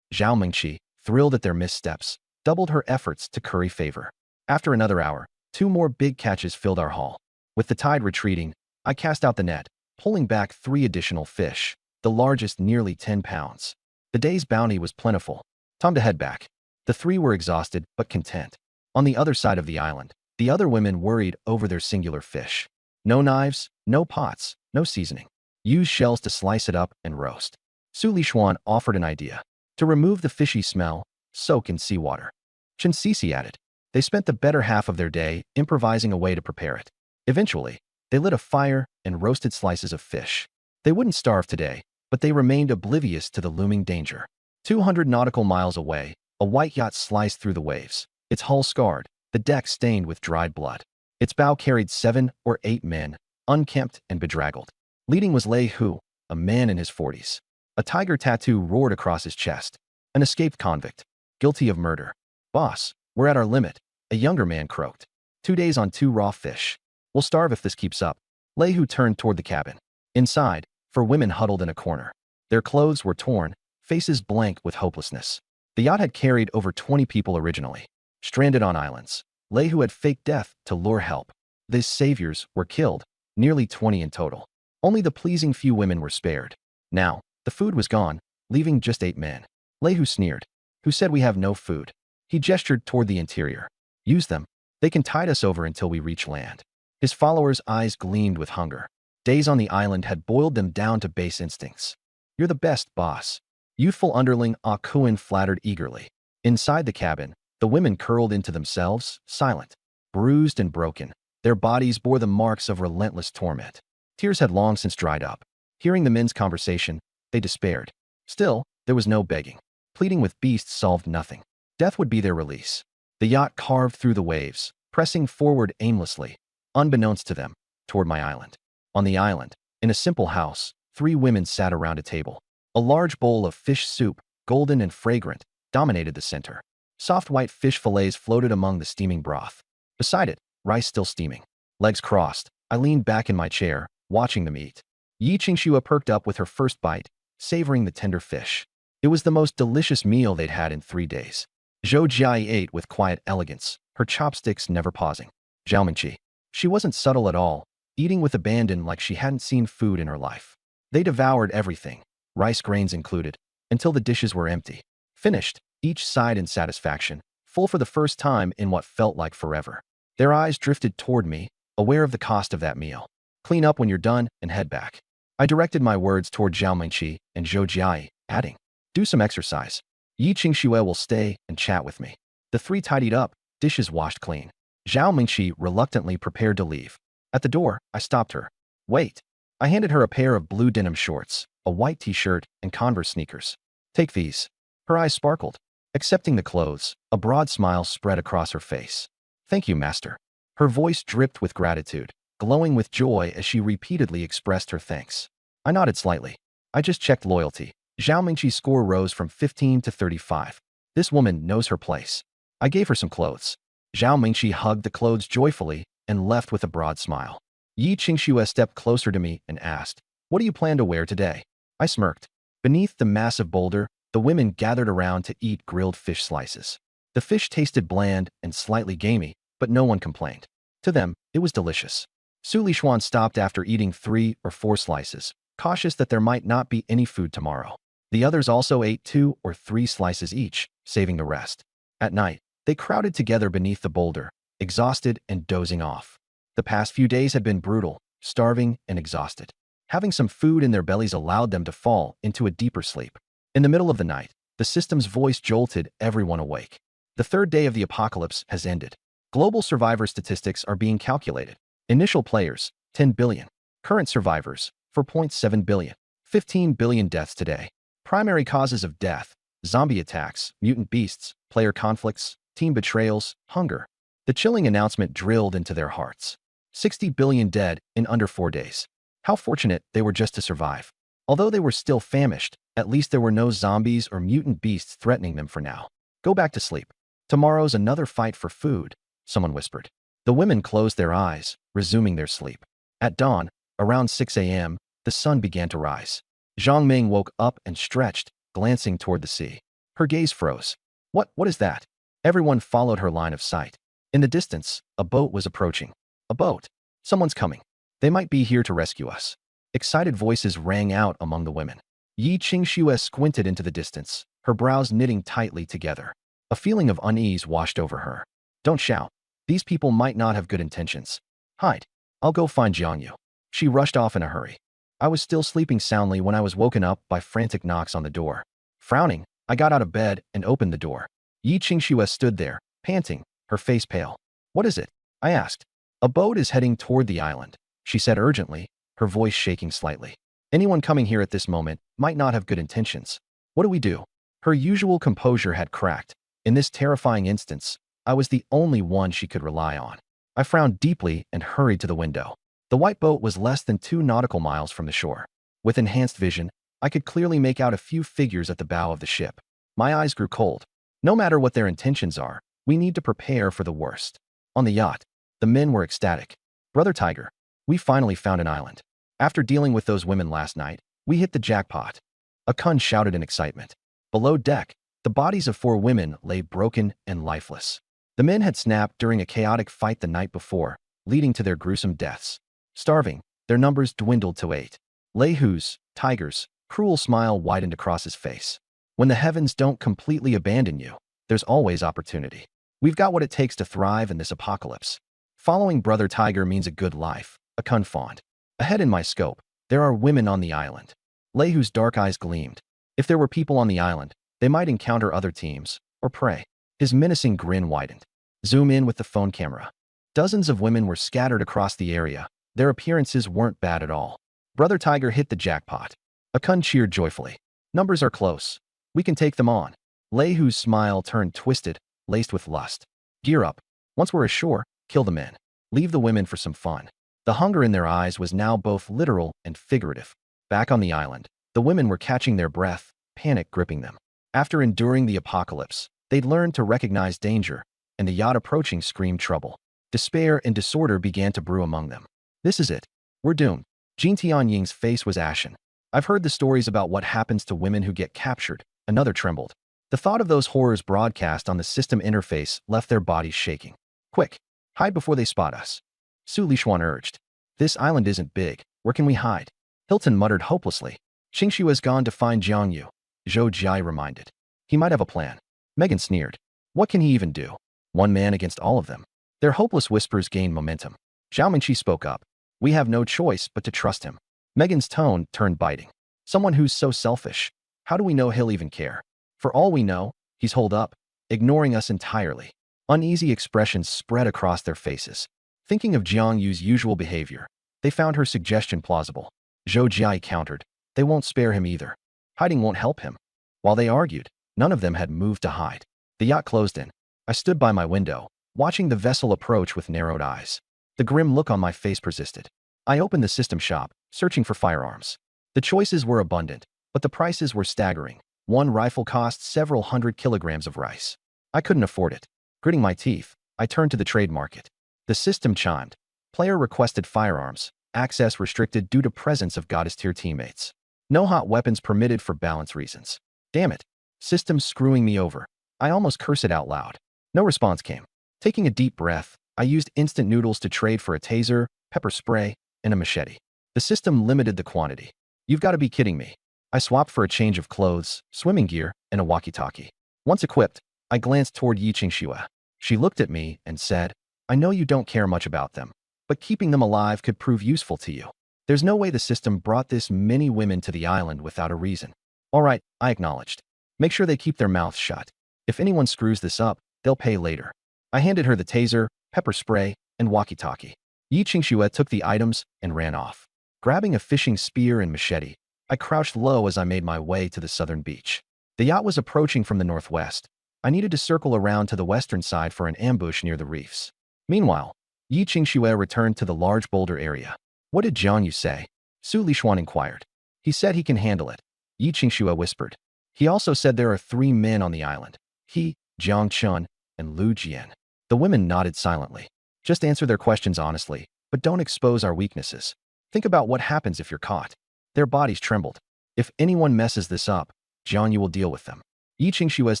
Zhao Mengqi, thrilled at their missteps, doubled her efforts to curry favor. After another hour, 2 more big catches filled our haul. With the tide retreating, I cast out the net, pulling back 3 additional fish, the largest nearly 10 pounds. The day's bounty was plentiful. Time to head back. The 3 were exhausted but content. On the other side of the island, the other women worried over their singular fish. No knives, no pots, no seasoning. Use shells to slice it up and roast. Su Lishuan offered an idea. To remove the fishy smell, soak in seawater. Chen Sisi added. They spent the better half of their day improvising a way to prepare it. Eventually, they lit a fire and roasted slices of fish. They wouldn't starve today, but they remained oblivious to the looming danger. 200 nautical miles away, a white yacht sliced through the waves, its hull scarred, the deck stained with dried blood. Its bow carried 7 or 8 men, unkempt and bedraggled. Leading was Lei Hu, a man in his 40s. A tiger tattoo roared across his chest. An escaped convict. Guilty of murder. Boss, we're at our limit, a younger man croaked. 2 days on 2 raw fish. We'll starve if this keeps up. Lei Hu turned toward the cabin. Inside, 4 women huddled in a corner. Their clothes were torn, faces blank with hopelessness. The yacht had carried over 20 people originally. Stranded on islands, Lei Hu had faked death to lure help. These saviors were killed, nearly 20 in total. Only the pleasing few women were spared. Now, the food was gone, leaving just 8 men. Lei Hu sneered. Who said we have no food? He gestured toward the interior. Use them. They can tide us over until we reach land. His followers' eyes gleamed with hunger. Days on the island had boiled them down to base instincts. You're the best, boss. Youthful underling Ah Kuin flattered eagerly. Inside the cabin, the women curled into themselves, silent, bruised and broken. Their bodies bore the marks of relentless torment. Tears had long since dried up. Hearing the men's conversation, they despaired. Still, there was no begging. Pleading with beasts solved nothing. Death would be their release. The yacht carved through the waves, pressing forward aimlessly, unbeknownst to them, toward my island. On the island, in a simple house, 3 women sat around a table. A large bowl of fish soup, golden and fragrant, dominated the center. Soft white fish fillets floated among the steaming broth. Beside it, rice still steaming. Legs crossed, I leaned back in my chair, watching them eat. Yi Qingxue perked up with her first bite, savoring the tender fish. It was the most delicious meal they'd had in 3 days. Zhou Jiai ate with quiet elegance, her chopsticks never pausing. Zhao Mingqi. She wasn't subtle at all, eating with abandon like she hadn't seen food in her life. They devoured everything, rice grains included, until the dishes were empty. Finished, each sighed in satisfaction, full for the first time in what felt like forever. Their eyes drifted toward me, aware of the cost of that meal. Clean up when you're done and head back. I directed my words toward Zhao Mingqi and Zhou Jiai, adding, do some exercise. Yi Qingxue will stay and chat with me. The 3 tidied up, dishes washed clean. Zhao Mingqi reluctantly prepared to leave. At the door, I stopped her. Wait. I handed her a pair of blue denim shorts, a white t-shirt, and Converse sneakers. Take these. Her eyes sparkled. Accepting the clothes, a broad smile spread across her face. Thank you, master. Her voice dripped with gratitude, glowing with joy as she repeatedly expressed her thanks. I nodded slightly. I just checked loyalty. Zhao Mingqi's score rose from 15 to 35. This woman knows her place. I gave her some clothes. Zhao Mingqi hugged the clothes joyfully and left with a broad smile. Yi Qingxue stepped closer to me and asked, what do you plan to wear today? I smirked. Beneath the massive boulder, the women gathered around to eat grilled fish slices. The fish tasted bland and slightly gamey, but no one complained. To them, it was delicious. Su Lishuan stopped after eating 3 or 4 slices, cautious that there might not be any food tomorrow. The others also ate 2 or 3 slices each, saving the rest. At night, they crowded together beneath the boulder, exhausted and dozing off. The past few days had been brutal, starving and exhausted. Having some food in their bellies allowed them to fall into a deeper sleep. In the middle of the night, the system's voice jolted everyone awake. The 3rd day of the apocalypse has ended. Global survivor statistics are being calculated. Initial players, 10 billion. Current survivors, 4.7 billion. 15 billion deaths today. Primary causes of death: zombie attacks, mutant beasts, player conflicts, team betrayals, hunger. The chilling announcement drilled into their hearts. 60 billion dead in under 4 days. How fortunate they were just to survive. Although they were still famished, at least there were no zombies or mutant beasts threatening them for now. Go back to sleep. Tomorrow's another fight for food, someone whispered. The women closed their eyes, resuming their sleep. At dawn, around 6 a.m., the sun began to rise. Zhang Ming woke up and stretched, glancing toward the sea. Her gaze froze. What is that? Everyone followed her line of sight. In the distance, a boat was approaching. A boat. Someone's coming. They might be here to rescue us. Excited voices rang out among the women. Yi Qingxue squinted into the distance, her brows knitting tightly together. A feeling of unease washed over her. Don't shout. These people might not have good intentions. Hide. I'll go find Jiangyu. She rushed off in a hurry. I was still sleeping soundly when I was woken up by frantic knocks on the door. Frowning, I got out of bed and opened the door. Yi Qingxue stood there, panting, her face pale. What is it? I asked. A boat is heading toward the island, she said urgently, her voice shaking slightly. Anyone coming here at this moment might not have good intentions. What do we do? Her usual composure had cracked. In this terrifying instance, I was the only one she could rely on. I frowned deeply and hurried to the window. The white boat was less than 2 nautical miles from the shore. With enhanced vision, I could clearly make out a few figures at the bow of the ship. My eyes grew cold. No matter what their intentions are, we need to prepare for the worst. On the yacht, the men were ecstatic. Brother Tiger, we finally found an island. After dealing with those women last night, we hit the jackpot. Akun shouted in excitement. Below deck, the bodies of 4 women lay broken and lifeless. The men had snapped during a chaotic fight the night before, leading to their gruesome deaths. Starving, their numbers dwindled to 8. Leihu's, Tiger's, cruel smile widened across his face. When the heavens don't completely abandon you, there's always opportunity. We've got what it takes to thrive in this apocalypse. Following Brother Tiger means a good life, Akun fawned. Ahead in my scope, there are women on the island. Lei Hu's dark eyes gleamed. If there were people on the island, they might encounter other teams, or prey. His menacing grin widened. Zoom in with the phone camera. Dozens of women were scattered across the area. Their appearances weren't bad at all. Brother Tiger hit the jackpot. Akun cheered joyfully. Numbers are close. We can take them on. Lei Hu's smile turned twisted, laced with lust. Gear up. Once we're ashore, kill the men. Leave the women for some fun. The hunger in their eyes was now both literal and figurative. Back on the island, the women were catching their breath, panic gripping them. After enduring the apocalypse, they'd learned to recognize danger, and the yacht approaching screamed trouble. Despair and disorder began to brew among them. This is it. We're doomed. Jin Tianying's face was ashen. I've heard the stories about what happens to women who get captured. Another trembled. The thought of those horrors broadcast on the system interface left their bodies shaking. Quick, hide before they spot us. Su Lishuan urged. This island isn't big. Where can we hide? Hilton muttered hopelessly. Qingshu has gone to find Jiangyu. Zhou Jia reminded. He might have a plan. Megan sneered. What can he even do? One man against all of them. Their hopeless whispers gained momentum. Zhao Minqi spoke up. We have no choice but to trust him. Megan's tone turned biting. Someone who's so selfish. How do we know he'll even care? For all we know, he's holed up, ignoring us entirely. Uneasy expressions spread across their faces. Thinking of Jiang Yu's usual behavior, they found her suggestion plausible. Zhou Jia countered. They won't spare him either. Hiding won't help him. While they argued, none of them had moved to hide. The yacht closed in. I stood by my window, watching the vessel approach with narrowed eyes. The grim look on my face persisted. I opened the system shop, searching for firearms. The choices were abundant, but the prices were staggering. One rifle cost several hundred kilograms of rice. I couldn't afford it. Gritting my teeth, I turned to the trade market. The system chimed. Player requested firearms. Access restricted due to presence of goddess-tier teammates. No hot weapons permitted for balance reasons. Damn it. System's screwing me over. I almost cursed it out loud. No response came. Taking a deep breath, I used instant noodles to trade for a taser, pepper spray, and a machete. The system limited the quantity. You've got to be kidding me. I swapped for a change of clothes, swimming gear, and a walkie-talkie. Once equipped, I glanced toward Yi Qingxue. She looked at me and said, I know you don't care much about them, but keeping them alive could prove useful to you. There's no way the system brought this many women to the island without a reason. All right, I acknowledged. Make sure they keep their mouths shut. If anyone screws this up, they'll pay later. I handed her the taser, pepper spray, and walkie-talkie. Yi Qingxue took the items and ran off. Grabbing a fishing spear and machete, I crouched low as I made my way to the southern beach. The yacht was approaching from the northwest. I needed to circle around to the western side for an ambush near the reefs. Meanwhile, Yi Qingxue returned to the large boulder area. What did Jiangyu say? Su Lishuan inquired. He said he can handle it. Yi Qingxue whispered. He also said there are 3 men on the island. He, Jiang Chun, and Lu Jian. The women nodded silently. Just answer their questions honestly, but don't expose our weaknesses. Think about what happens if you're caught. Their bodies trembled. If anyone messes this up, Jiangyu will deal with them. Yi Qingxue's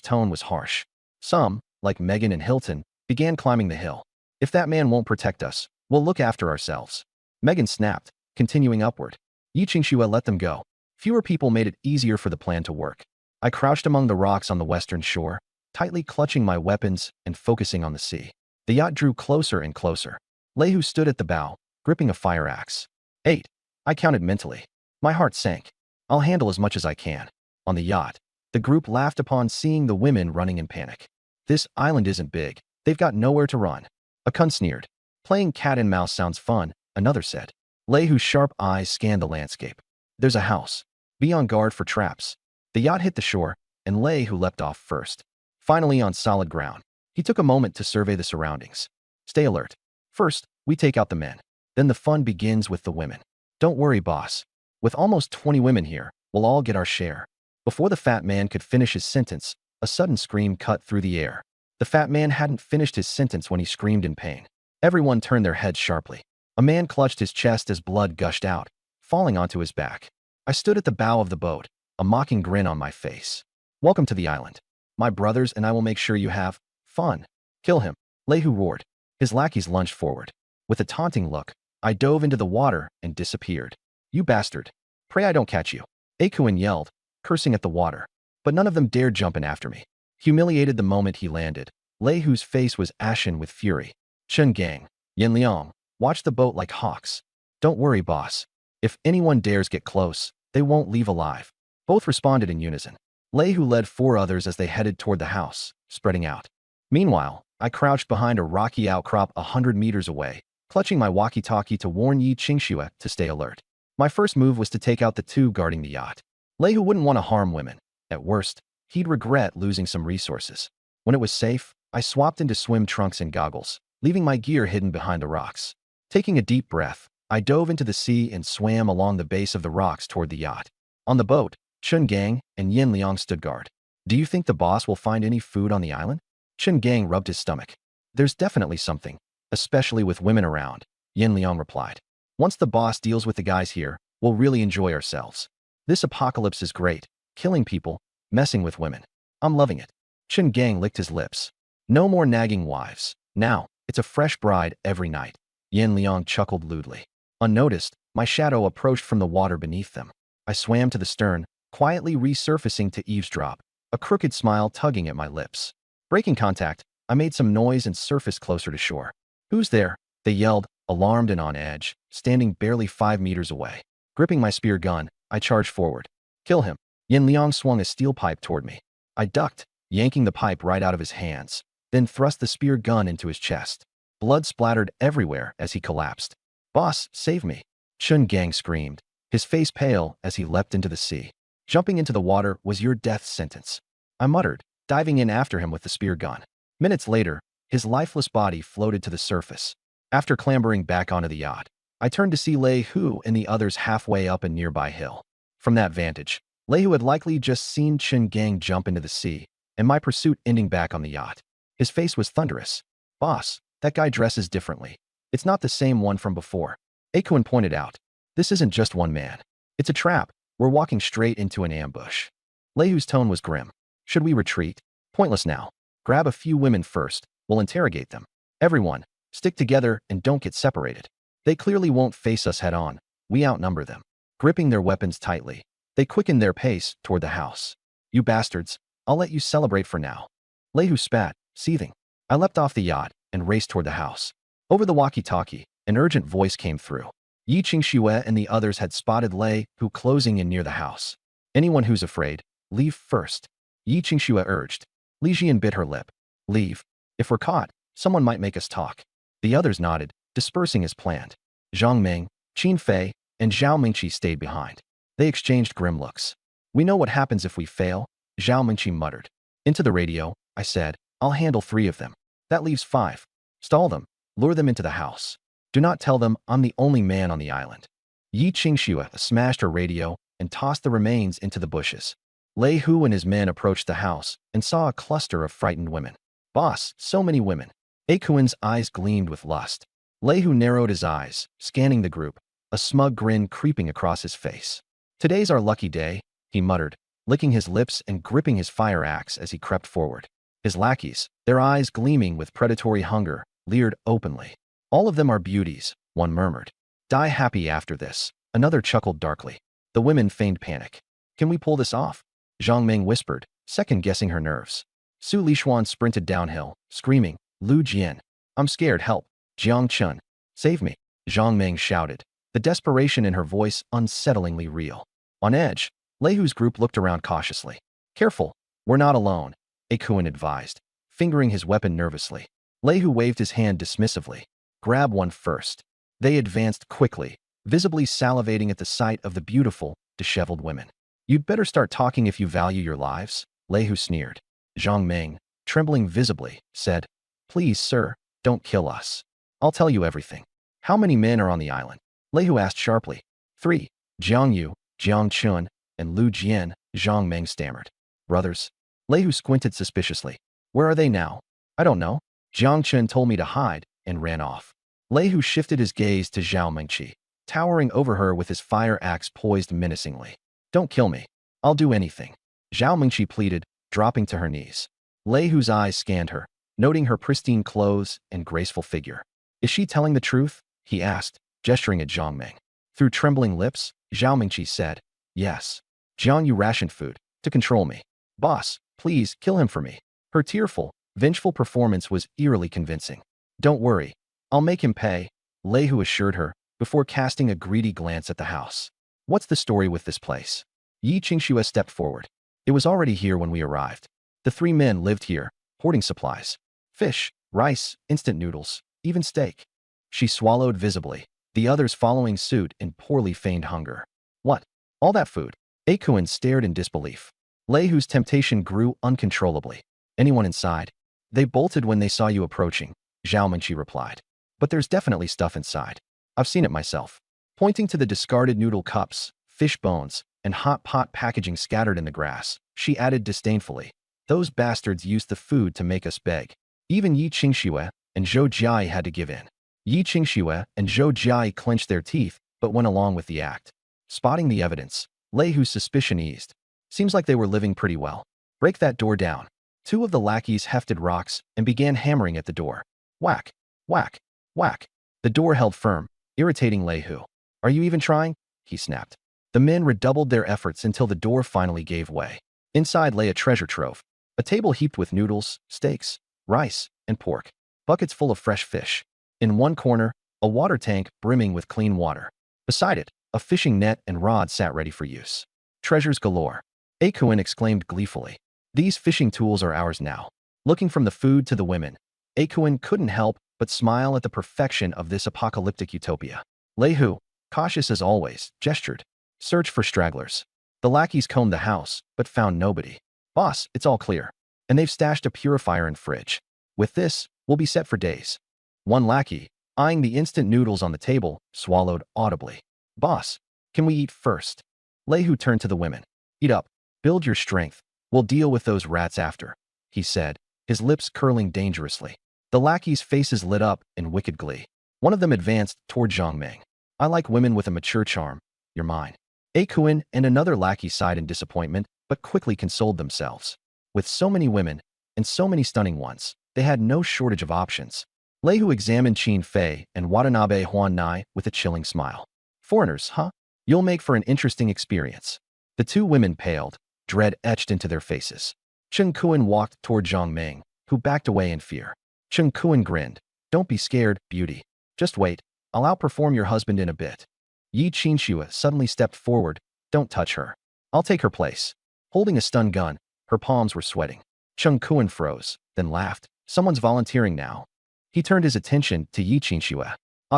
tone was harsh. Some, like Megan and Hilton, began climbing the hill. If that man won't protect us, we'll look after ourselves. Megan snapped, continuing upward. Yi Qingxue let them go. Fewer people made it easier for the plan to work. I crouched among the rocks on the western shore, tightly clutching my weapons and focusing on the sea. The yacht drew closer and closer. Lei Hu stood at the bow, gripping a fire axe. 8. I counted mentally. My heart sank. I'll handle as much as I can. On the yacht, the group laughed upon seeing the women running in panic. This island isn't big. They've got nowhere to run. Akun sneered. Playing cat and mouse sounds fun, another said. Lei Hu's sharp eyes scanned the landscape. There's a house. Be on guard for traps. The yacht hit the shore, and Lei Hu leapt off first. Finally on solid ground, he took a moment to survey the surroundings. Stay alert. First, we take out the men. Then the fun begins with the women. Don't worry, boss. With almost 20 women here, we'll all get our share. Before the fat man could finish his sentence, a sudden scream cut through the air. The fat man hadn't finished his sentence when he screamed in pain. Everyone turned their heads sharply. A man clutched his chest as blood gushed out, falling onto his back. I stood at the bow of the boat, a mocking grin on my face. Welcome to the island. My brothers and I will make sure you have fun. Kill him. Lei Hu roared. His lackeys lunged forward. With a taunting look, I dove into the water and disappeared. You bastard. Pray I don't catch you. Akuin yelled, cursing at the water. But none of them dared jump in after me. Humiliated the moment he landed, Lei Hu's face was ashen with fury. Chen Gang, Yin Liang, watch the boat like hawks. Don't worry, boss. If anyone dares get close, They won't leave alive. Both responded in unison. Lei Hu led 4 others as they headed toward the house, spreading out. Meanwhile, I crouched behind a rocky outcrop 100 meters away, clutching my walkie-talkie to warn Yi Qingxue to stay alert. My first move was to take out the 2 guarding the yacht. Lei Hu wouldn't want to harm women. At worst, he'd regret losing some resources. When it was safe, I swapped into swim trunks and goggles, leaving my gear hidden behind the rocks. Taking a deep breath, I dove into the sea and swam along the base of the rocks toward the yacht. On the boat, Chun Gang and Yin Liang stood guard. Do you think the boss will find any food on the island? Chun Gang rubbed his stomach. There's definitely something, especially with women around, Yin Liang replied. Once the boss deals with the guys here, we'll really enjoy ourselves. This apocalypse is great, killing people, messing with women. I'm loving it. Chun Gang licked his lips. No more nagging wives. Now, it's a fresh bride every night. Yin Liang chuckled lewdly. Unnoticed, my shadow approached from the water beneath them. I swam to the stern, quietly resurfacing to eavesdrop, a crooked smile tugging at my lips. Breaking contact, I made some noise and surfaced closer to shore. Who's there? They yelled, alarmed and on edge, standing barely 5 meters away. Gripping my spear gun, I charged forward. Kill him. Yin Liang swung a steel pipe toward me. I ducked, yanking the pipe right out of his hands, then thrust the spear gun into his chest. Blood splattered everywhere as he collapsed. Boss, save me. Chun Gang screamed, his face pale as he leapt into the sea. Jumping into the water was your death sentence. I muttered, diving in after him with the spear gun. Minutes later, his lifeless body floated to the surface. After clambering back onto the yacht, I turned to see Lei Hu and the others halfway up a nearby hill. From that vantage, Lei Hu had likely just seen Chun Gang jump into the sea, and my pursuit ending back on the yacht. His face was thunderous. Boss, that guy dresses differently. It's not the same one from before. Akuin pointed out. This isn't just one man. It's a trap. We're walking straight into an ambush. Lei Hu's tone was grim. Should we retreat? Pointless now. Grab a few women first. We'll interrogate them. Everyone, stick together and don't get separated. They clearly won't face us head on. We outnumber them. Gripping their weapons tightly, they quickened their pace toward the house. You bastards, I'll let you celebrate for now. Lei Hu spat, seething. I leapt off the yacht and raced toward the house. Over the walkie-talkie, an urgent voice came through. Yi Qingxue and the others had spotted Lei Hu closing in near the house. Anyone who's afraid, leave first. Yi Qingxue urged. Li Jian bit her lip. Leave. If we're caught, someone might make us talk. The others nodded, dispersing as planned. Zhang Ming, Qin Fei, and Zhao Mingqi stayed behind. They exchanged grim looks. We know what happens if we fail, Zhao Mingqi muttered. Into the radio, I said, I'll handle 3 of them. That leaves 5. Stall them, lure them into the house. Do not tell them I'm the only man on the island. Yi Qingxue smashed her radio and tossed the remains into the bushes. Lei Hu and his men approached the house and saw a cluster of frightened women. Boss, so many women. Akuin's eyes gleamed with lust. Lei Hu narrowed his eyes, scanning the group, a smug grin creeping across his face. Today's our lucky day, he muttered, licking his lips and gripping his fire axe as he crept forward. His lackeys, their eyes gleaming with predatory hunger, leered openly. All of them are beauties, one murmured. Die happy after this, another chuckled darkly. The women feigned panic. Can we pull this off? Zhang Ming whispered, second-guessing her nerves. Su Lishuan sprinted downhill, screaming, Lu Jian. I'm scared, help. Jiang Chun. Save me. Zhang Ming shouted, the desperation in her voice unsettlingly real. On edge, Lei Hu's group looked around cautiously. Careful, we're not alone, Akuin advised, fingering his weapon nervously. Lei Hu waved his hand dismissively. Grab one first. They advanced quickly, visibly salivating at the sight of the beautiful, disheveled women. You'd better start talking if you value your lives, Lei Hu sneered. Zhang Ming, trembling visibly, said, Please, sir, don't kill us. I'll tell you everything. How many men are on the island? Lei Hu asked sharply. 3. Jiang Yu, Jiang Chun, and Lu Jian, Zhang Ming stammered. Brothers? Lei Hu squinted suspiciously. Where are they now? I don't know. Jiang Chun told me to hide and ran off. Lei Hu shifted his gaze to Zhao Mingqi, towering over her with his fire axe poised menacingly. Don't kill me. I'll do anything. Zhao Mingqi pleaded, dropping to her knees. Lei Hu's eyes scanned her, noting her pristine clothes and graceful figure. Is she telling the truth? He asked, gesturing at Zhang Ming. Through trembling lips, Zhao Mingqi said, Yes. Jiang Yu rationed food, to control me. Boss, please, kill him for me. Her tearful, vengeful performance was eerily convincing. Don't worry. I'll make him pay, Lei Hu assured her, before casting a greedy glance at the house. What's the story with this place? Yi Qingxue stepped forward. It was already here when we arrived. The three men lived here, hoarding supplies. Fish, rice, instant noodles, even steak. She swallowed visibly, the others following suit in poorly feigned hunger. What? All that food? Akuin stared in disbelief. Lei Hu's temptation grew uncontrollably. Anyone inside? They bolted when they saw you approaching, Zhao Menqi replied. But there's definitely stuff inside. I've seen it myself. Pointing to the discarded noodle cups, fish bones, and hot pot packaging scattered in the grass, she added disdainfully. Those bastards used the food to make us beg. Even Yi Qingxue and Zhou Jiai had to give in. Yi Qingxue and Zhou Jiai clenched their teeth, but went along with the act. Spotting the evidence, Lei Hu's suspicion eased. Seems like they were living pretty well. Break that door down. Two of the lackeys hefted rocks and began hammering at the door. Whack, whack, whack. The door held firm, irritating Lei Hu. Are you even trying? He snapped. The men redoubled their efforts until the door finally gave way. Inside lay a treasure trove. A table heaped with noodles, steaks, rice, and pork. Buckets full of fresh fish. In one corner, a water tank brimming with clean water. Beside it, a fishing net and rod sat ready for use. Treasures galore. Akuin exclaimed gleefully. These fishing tools are ours now. Looking from the food to the women, Akuin couldn't help but smile at the perfection of this apocalyptic utopia. Lei Hu, cautious as always, gestured. Search for stragglers. The lackeys combed the house, but found nobody. Boss, it's all clear. And they've stashed a purifier and fridge. With this, we'll be set for days. One lackey, eyeing the instant noodles on the table, swallowed audibly. Boss, can we eat first? Lei Hu turned to the women. Eat up. Build your strength. We'll deal with those rats after, he said, his lips curling dangerously. The lackeys' faces lit up in wicked glee. One of them advanced toward Zhang Meng. I like women with a mature charm. You're mine. Akuin and another lackey sighed in disappointment, but quickly consoled themselves. With so many women, and so many stunning ones, they had no shortage of options. Lei Hu examined Qin Fei and Watanabe Huan Nai with a chilling smile. Foreigners, huh? You'll make for an interesting experience. The two women paled, dread etched into their faces. Chen Kuan walked toward Zhang Meng, who backed away in fear. Chen Kuan grinned. Don't be scared, beauty. Just wait. I'll outperform your husband in a bit. Yi Qingxue suddenly stepped forward. Don't touch her. I'll take her place. Holding a stun gun, her palms were sweating. Chen Kuan froze, then laughed. Someone's volunteering now. He turned his attention to Yi Qingxue.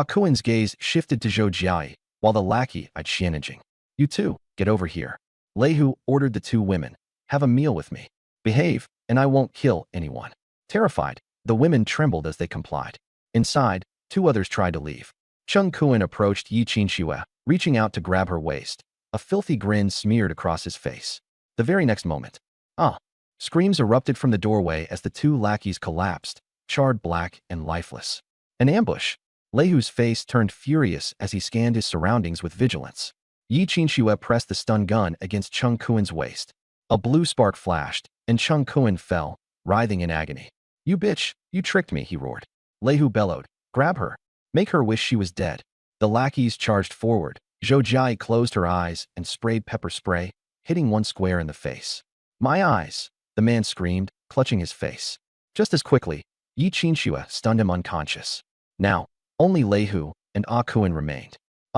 Kuan's gaze shifted to Zhou Jiai, while the lackey eyed Xianjing. You two, get over here. Lei Hu ordered the two women. Have a meal with me. Behave, and I won't kill anyone. Terrified, the women trembled as they complied. Inside, two others tried to leave. Chen Kuan approached Yi Qingxue, reaching out to grab her waist. A filthy grin smeared across his face. The very next moment. Ah! Screams erupted from the doorway as the two lackeys collapsed, charred black and lifeless. An ambush. Lei Hu's face turned furious as he scanned his surroundings with vigilance. Yi Qingxue pressed the stun gun against Chen Kuan's waist. A blue spark flashed, and Chen Kuan fell, writhing in agony. You bitch, you tricked me, he roared. Lei Hu bellowed. Grab her. Make her wish she was dead. The lackeys charged forward. Zhou Jiai closed her eyes and sprayed pepper spray, hitting one square in the face. My eyes, the man screamed, clutching his face. Just as quickly, Yi Qingxue stunned him unconscious. Now, only Lei Hu and Kuan remained.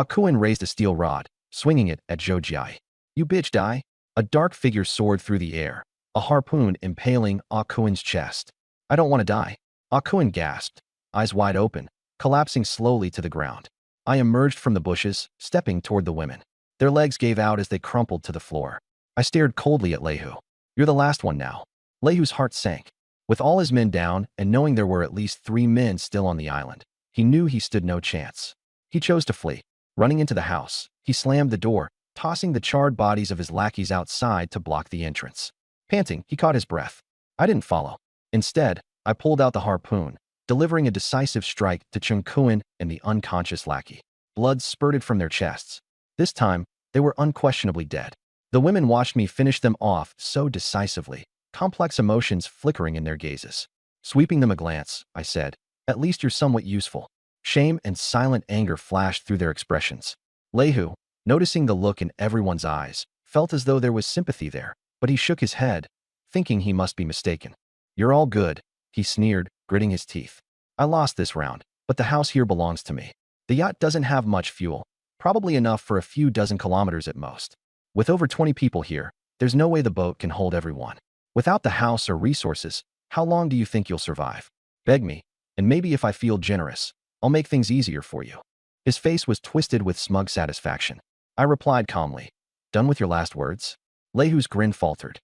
Kuan raised a steel rod, swinging it at Zhou Jiai. You bitch, die. A dark figure soared through the air, a harpoon impaling Kuan's chest. I don't want to die. Kuan gasped, eyes wide open, collapsing slowly to the ground. I emerged from the bushes, stepping toward the women. Their legs gave out as they crumpled to the floor. I stared coldly at Lei Hu. You're the last one now. Lei Hu's heart sank. With all his men down and knowing there were at least 3 men still on the island, he knew he stood no chance. He chose to flee. Running into the house, he slammed the door, tossing the charred bodies of his lackeys outside to block the entrance. Panting, he caught his breath. I didn't follow. Instead, I pulled out the harpoon, delivering a decisive strike to Chen Kuan and the unconscious lackey. Blood spurted from their chests. This time, they were unquestionably dead. The women watched me finish them off so decisively, complex emotions flickering in their gazes. Sweeping them a glance, I said, at least you're somewhat useful. Shame and silent anger flashed through their expressions. Lei Hu, noticing the look in everyone's eyes, felt as though there was sympathy there, but he shook his head, thinking he must be mistaken. You're all good, he sneered, gritting his teeth. I lost this round, but the house here belongs to me. The yacht doesn't have much fuel. Probably enough for a few dozen kilometers at most. With over 20 people here, there's no way the boat can hold everyone. Without the house or resources, how long do you think you'll survive? Beg me, and maybe if I feel generous, I'll make things easier for you. His face was twisted with smug satisfaction. I replied calmly, "Done with your last words?" Lehu's grin faltered.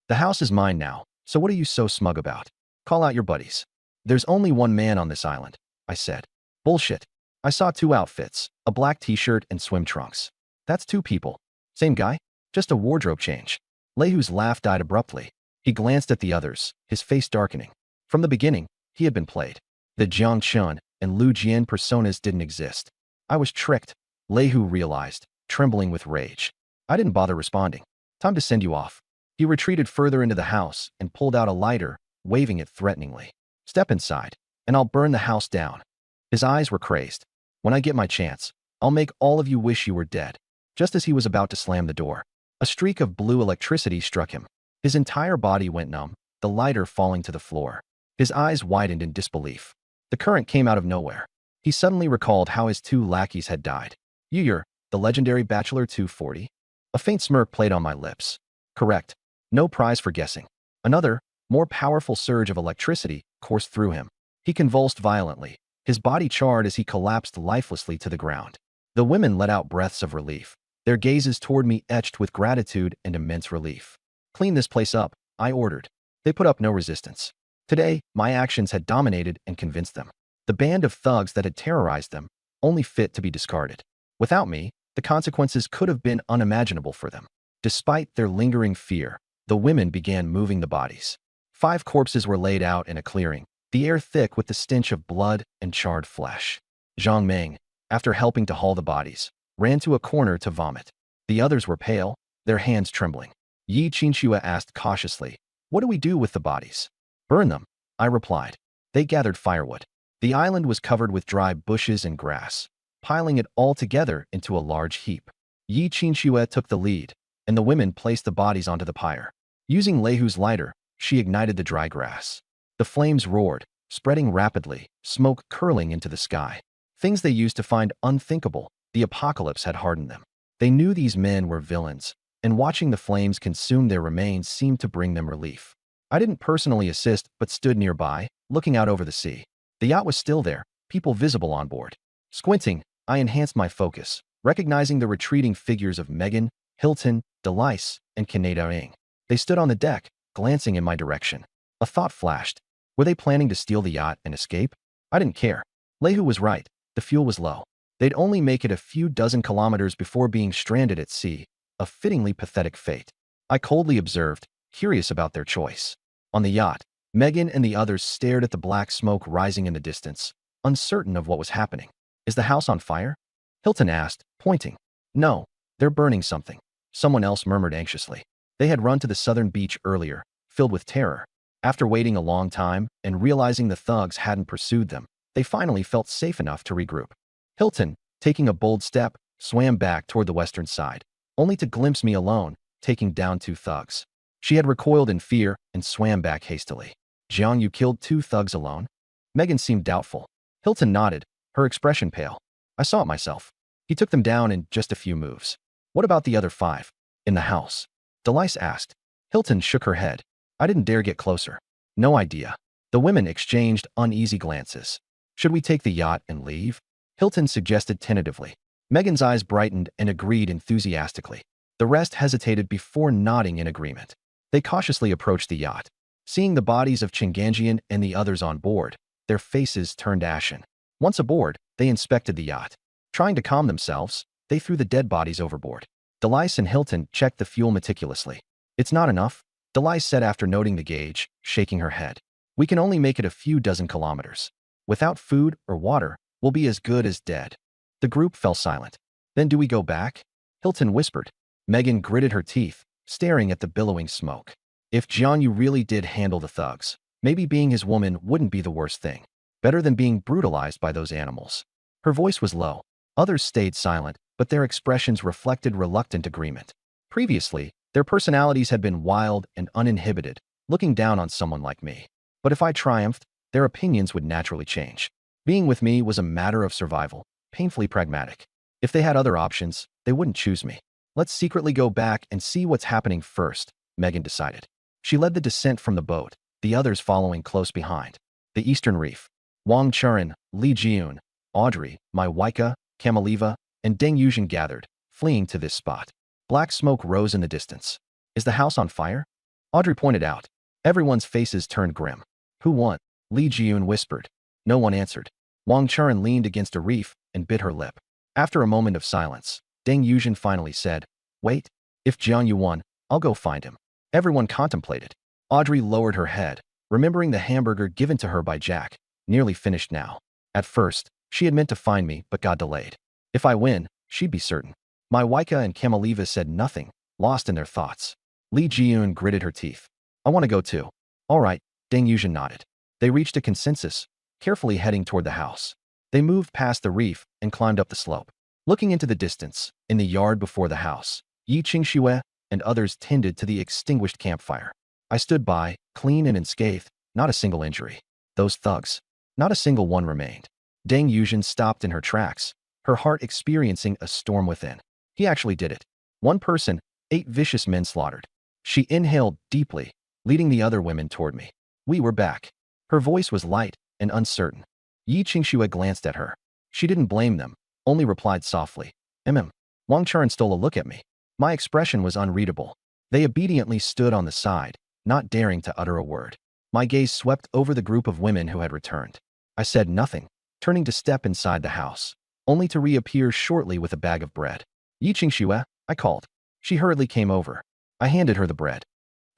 "The house is mine now, so what are you so smug about? Call out your buddies." "There's only one man on this island," I said. "Bullshit. I saw 2 outfits, a black t-shirt and swim trunks. That's 2 people. Same guy? Just a wardrobe change." Lehu's laugh died abruptly. He glanced at the others, his face darkening. From the beginning, he had been played. The Jiang Chun and Lu Jian personas didn't exist. I was tricked, Lehu realized, trembling with rage. I didn't bother responding. "Time to send you off." He retreated further into the house and pulled out a lighter, waving it threateningly. "Step inside, and I'll burn the house down." His eyes were crazed. "When I get my chance, I'll make all of you wish you were dead." Just as he was about to slam the door, a streak of blue electricity struck him. His entire body went numb, the lighter falling to the floor. His eyes widened in disbelief. The current came out of nowhere. He suddenly recalled how his 2 lackeys had died. "You're the legendary Bachelor 240? A faint smirk played on my lips. "Correct. No prize for guessing." Another, more powerful surge of electricity coursed through him. He convulsed violently. His body charred as he collapsed lifelessly to the ground. The women let out breaths of relief, their gazes toward me etched with gratitude and immense relief. "Clean this place up," I ordered. They put up no resistance. Today, my actions had dominated and convinced them. The band of thugs that had terrorized them, only fit to be discarded. Without me, the consequences could have been unimaginable for them. Despite their lingering fear, the women began moving the bodies. 5 corpses were laid out in a clearing, the air thick with the stench of blood and charred flesh. Zhang Meng, after helping to haul the bodies, ran to a corner to vomit. The others were pale, their hands trembling. Yi Qinxue asked cautiously, "What do we do with the bodies?" "Burn them," I replied. They gathered firewood. The island was covered with dry bushes and grass, piling it all together into a large heap. Yi Qinxue took the lead, and the women placed the bodies onto the pyre. Using Lehu's lighter, she ignited the dry grass. The flames roared, spreading rapidly, smoke curling into the sky. Things they used to find unthinkable, the apocalypse had hardened them. They knew these men were villains, and watching the flames consume their remains seemed to bring them relief. I didn't personally assist, but stood nearby, looking out over the sea. The yacht was still there, people visible on board. Squinting, I enhanced my focus, recognizing the retreating figures of Megan, Hilton, Delice, and Kaneda Ng. They stood on the deck, glancing in my direction. A thought flashed. Were they planning to steal the yacht and escape? I didn't care. Lehu was right. The fuel was low. They'd only make it a few dozen kilometers before being stranded at sea, a fittingly pathetic fate. I coldly observed, curious about their choice. On the yacht, Megan and the others stared at the black smoke rising in the distance, uncertain of what was happening. "Is the house on fire?" Hilton asked, pointing. "No, they're burning something," someone else murmured anxiously. They had run to the southern beach earlier, filled with terror. After waiting a long time and realizing the thugs hadn't pursued them, they finally felt safe enough to regroup. Hilton, taking a bold step, swam back toward the western side, only to glimpse me alone, taking down 2 thugs. She had recoiled in fear and swam back hastily. "Jiang, you killed 2 thugs alone?" Megan seemed doubtful. Hilton nodded, her expression pale. "I saw it myself. He took them down in just a few moves." "What about the other 5? In the house?" Delice asked. Hilton shook her head. "I didn't dare get closer. No idea." The women exchanged uneasy glances. "Should we take the yacht and leave?" Hilton suggested tentatively. Megan's eyes brightened and agreed enthusiastically. The rest hesitated before nodding in agreement. They cautiously approached the yacht. Seeing the bodies of Chinganjian and the others on board, their faces turned ashen. Once aboard, they inspected the yacht. Trying to calm themselves, they threw the dead bodies overboard. Delice and Hilton checked the fuel meticulously. "It's not enough," Delice said after noting the gauge, shaking her head. "We can only make it a few dozen kilometers. Without food or water, we'll be as good as dead." The group fell silent. "Then do we go back?" Hilton whispered. Megan gritted her teeth, staring at the billowing smoke. If Jianyu really did handle the thugs, maybe being his woman wouldn't be the worst thing. Better than being brutalized by those animals. Her voice was low. Others stayed silent, but their expressions reflected reluctant agreement. Previously, their personalities had been wild and uninhibited, looking down on someone like me. But if I triumphed, their opinions would naturally change. Being with me was a matter of survival, painfully pragmatic. If they had other options, they wouldn't choose me. Let's secretly go back and see what's happening first, Megan decided. She led the descent from the boat, the others following close behind. The Eastern Reef. Wang Churen, Li Jiun, Audrey, Mai Waika, Kamaliva, and Deng Yuzhen gathered, fleeing to this spot. Black smoke rose in the distance. Is the house on fire? Audrey pointed out. Everyone's faces turned grim. Who won? Li Jiun whispered. No one answered. Wang Churen leaned against a reef and bit her lip. After a moment of silence, Deng Yuzhen finally said, Wait, if Jiang Yu won, I'll go find him. Everyone contemplated. Audrey lowered her head, remembering the hamburger given to her by Jack, nearly finished now. At first, she had meant to find me but got delayed. If I win, she'd be certain. Mai Waika and Kamaliva said nothing, lost in their thoughts. Li Jiun gritted her teeth. I want to go too. All right, Deng Yuzhen nodded. They reached a consensus, carefully heading toward the house. They moved past the reef and climbed up the slope. Looking into the distance, in the yard before the house, Yi Qingxue and others tended to the extinguished campfire. I stood by, clean and unscathed, not a single injury. Those thugs. Not a single one remained. Deng Yuzhen stopped in her tracks, her heart experiencing a storm within. He actually did it. One person, 8 vicious men slaughtered. She inhaled deeply, leading the other women toward me. We were back. Her voice was light and uncertain. Yi Qingxue glanced at her. She didn't blame them, only replied softly. Wang Churen stole a look at me. My expression was unreadable. They obediently stood on the side, not daring to utter a word. My gaze swept over the group of women who had returned. I said nothing, turning to step inside the house, only to reappear shortly with a bag of bread. Yi Qingxue, I called. She hurriedly came over. I handed her the bread.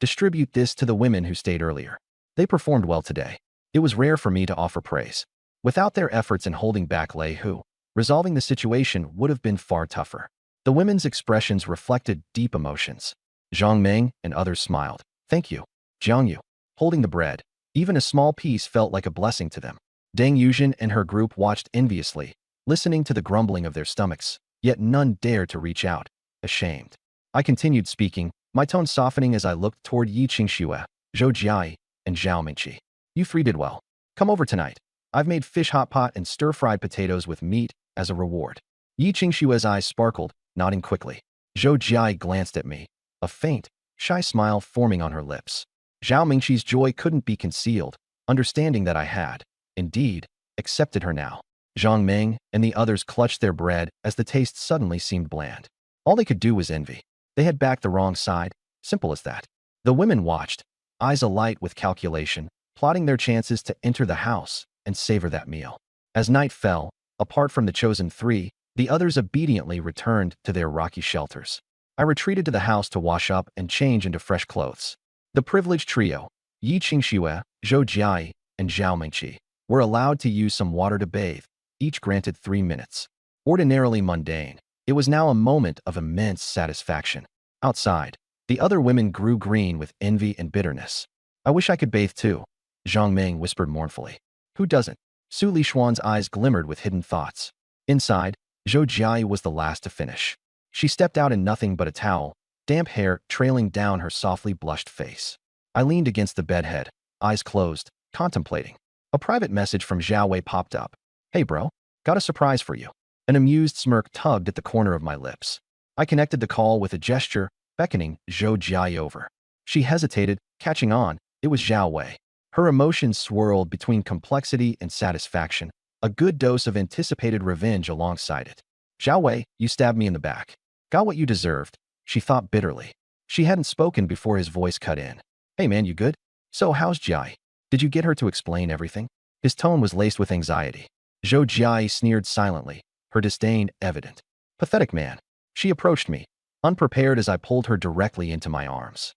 Distribute this to the women who stayed earlier. They performed well today. It was rare for me to offer praise. Without their efforts in holding back Lei Hu, resolving the situation would have been far tougher. The women's expressions reflected deep emotions. Zhang Meng and others smiled. Thank you. Jiang Yu. Holding the bread, even a small piece felt like a blessing to them. Deng Yuzhen and her group watched enviously, listening to the grumbling of their stomachs, yet none dared to reach out, ashamed. I continued speaking, my tone softening as I looked toward Yi Qingxue, Zhou Jiai, and Zhao Mingqi. You 3 did well. Come over tonight. I've made fish hot pot and stir-fried potatoes with meat as a reward. Yi Qingxue's eyes sparkled, nodding quickly. Zhou Jiai glanced at me, a faint, shy smile forming on her lips. Zhao Mingqi's joy couldn't be concealed, understanding that I had, indeed, accepted her now. Zhang Meng and the others clutched their bread as the taste suddenly seemed bland. All they could do was envy. They had backed the wrong side, simple as that. The women watched, eyes alight with calculation, plotting their chances to enter the house and savor that meal. As night fell, apart from the chosen 3, the others obediently returned to their rocky shelters. I retreated to the house to wash up and change into fresh clothes. The privileged trio, Yi Qingxue, Zhou Jiai, and Zhao Mingqi, were allowed to use some water to bathe, each granted 3 minutes. Ordinarily mundane, it was now a moment of immense satisfaction. Outside, the other women grew green with envy and bitterness. I wish I could bathe too, Zhang Meng whispered mournfully. Who doesn't? Su Lishuan's eyes glimmered with hidden thoughts. Inside, Zhou Jiai was the last to finish. She stepped out in nothing but a towel, damp hair trailing down her softly blushed face. I leaned against the bedhead, eyes closed, contemplating. A private message from Zhao Wei popped up. Hey bro, got a surprise for you. An amused smirk tugged at the corner of my lips. I connected the call with a gesture, beckoning Zhou Jiai over. She hesitated, catching on. It was Zhao Wei. Her emotions swirled between complexity and satisfaction, a good dose of anticipated revenge alongside it. Zhao Wei, you stabbed me in the back. Got what you deserved, she thought bitterly. She hadn't spoken before his voice cut in. Hey man, you good? So how's Jiai? Did you get her to explain everything? His tone was laced with anxiety. Zhou Jiai sneered silently, her disdain evident. Pathetic man. She approached me, unprepared as I pulled her directly into my arms.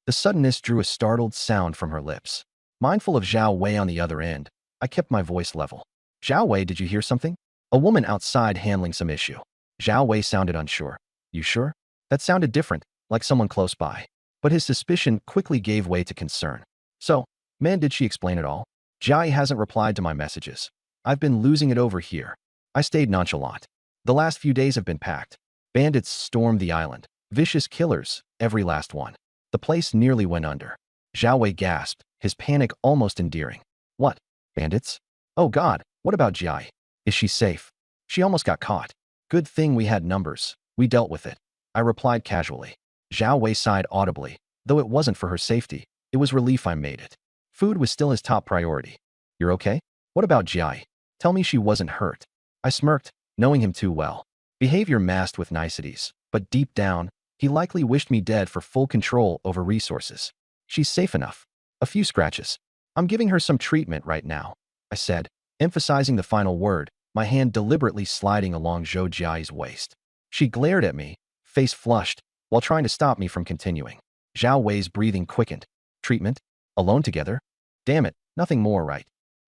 The suddenness drew a startled sound from her lips. Mindful of Zhao Wei on the other end, I kept my voice level. Zhao Wei, did you hear something? A woman outside handling some issue. Zhao Wei sounded unsure. You sure? That sounded different, like someone close by. But his suspicion quickly gave way to concern. So, man, did she explain it all? Jiai hasn't replied to my messages. I've been losing it over here. I stayed nonchalant. The last few days have been packed. Bandits stormed the island. Vicious killers, every last one. The place nearly went under. Zhao Wei gasped, his panic almost endearing. What? Bandits? Oh God, what about Jiai? Is she safe? She almost got caught. Good thing we had numbers. We dealt with it. I replied casually. Zhao Wei sighed audibly. Though it wasn't for her safety, it was relief I made it. Food was still his top priority. You're okay? What about Jai? Tell me she wasn't hurt. I smirked, knowing him too well. Behavior masked with niceties, but deep down, he likely wished me dead for full control over resources. She's safe enough. A few scratches. I'm giving her some treatment right now, I said, emphasizing the final word, my hand deliberately sliding along Zhou Jiai's waist. She glared at me, face flushed, while trying to stop me from continuing. Zhao Wei's breathing quickened. Treatment? Alone together? Damn it, nothing more, right?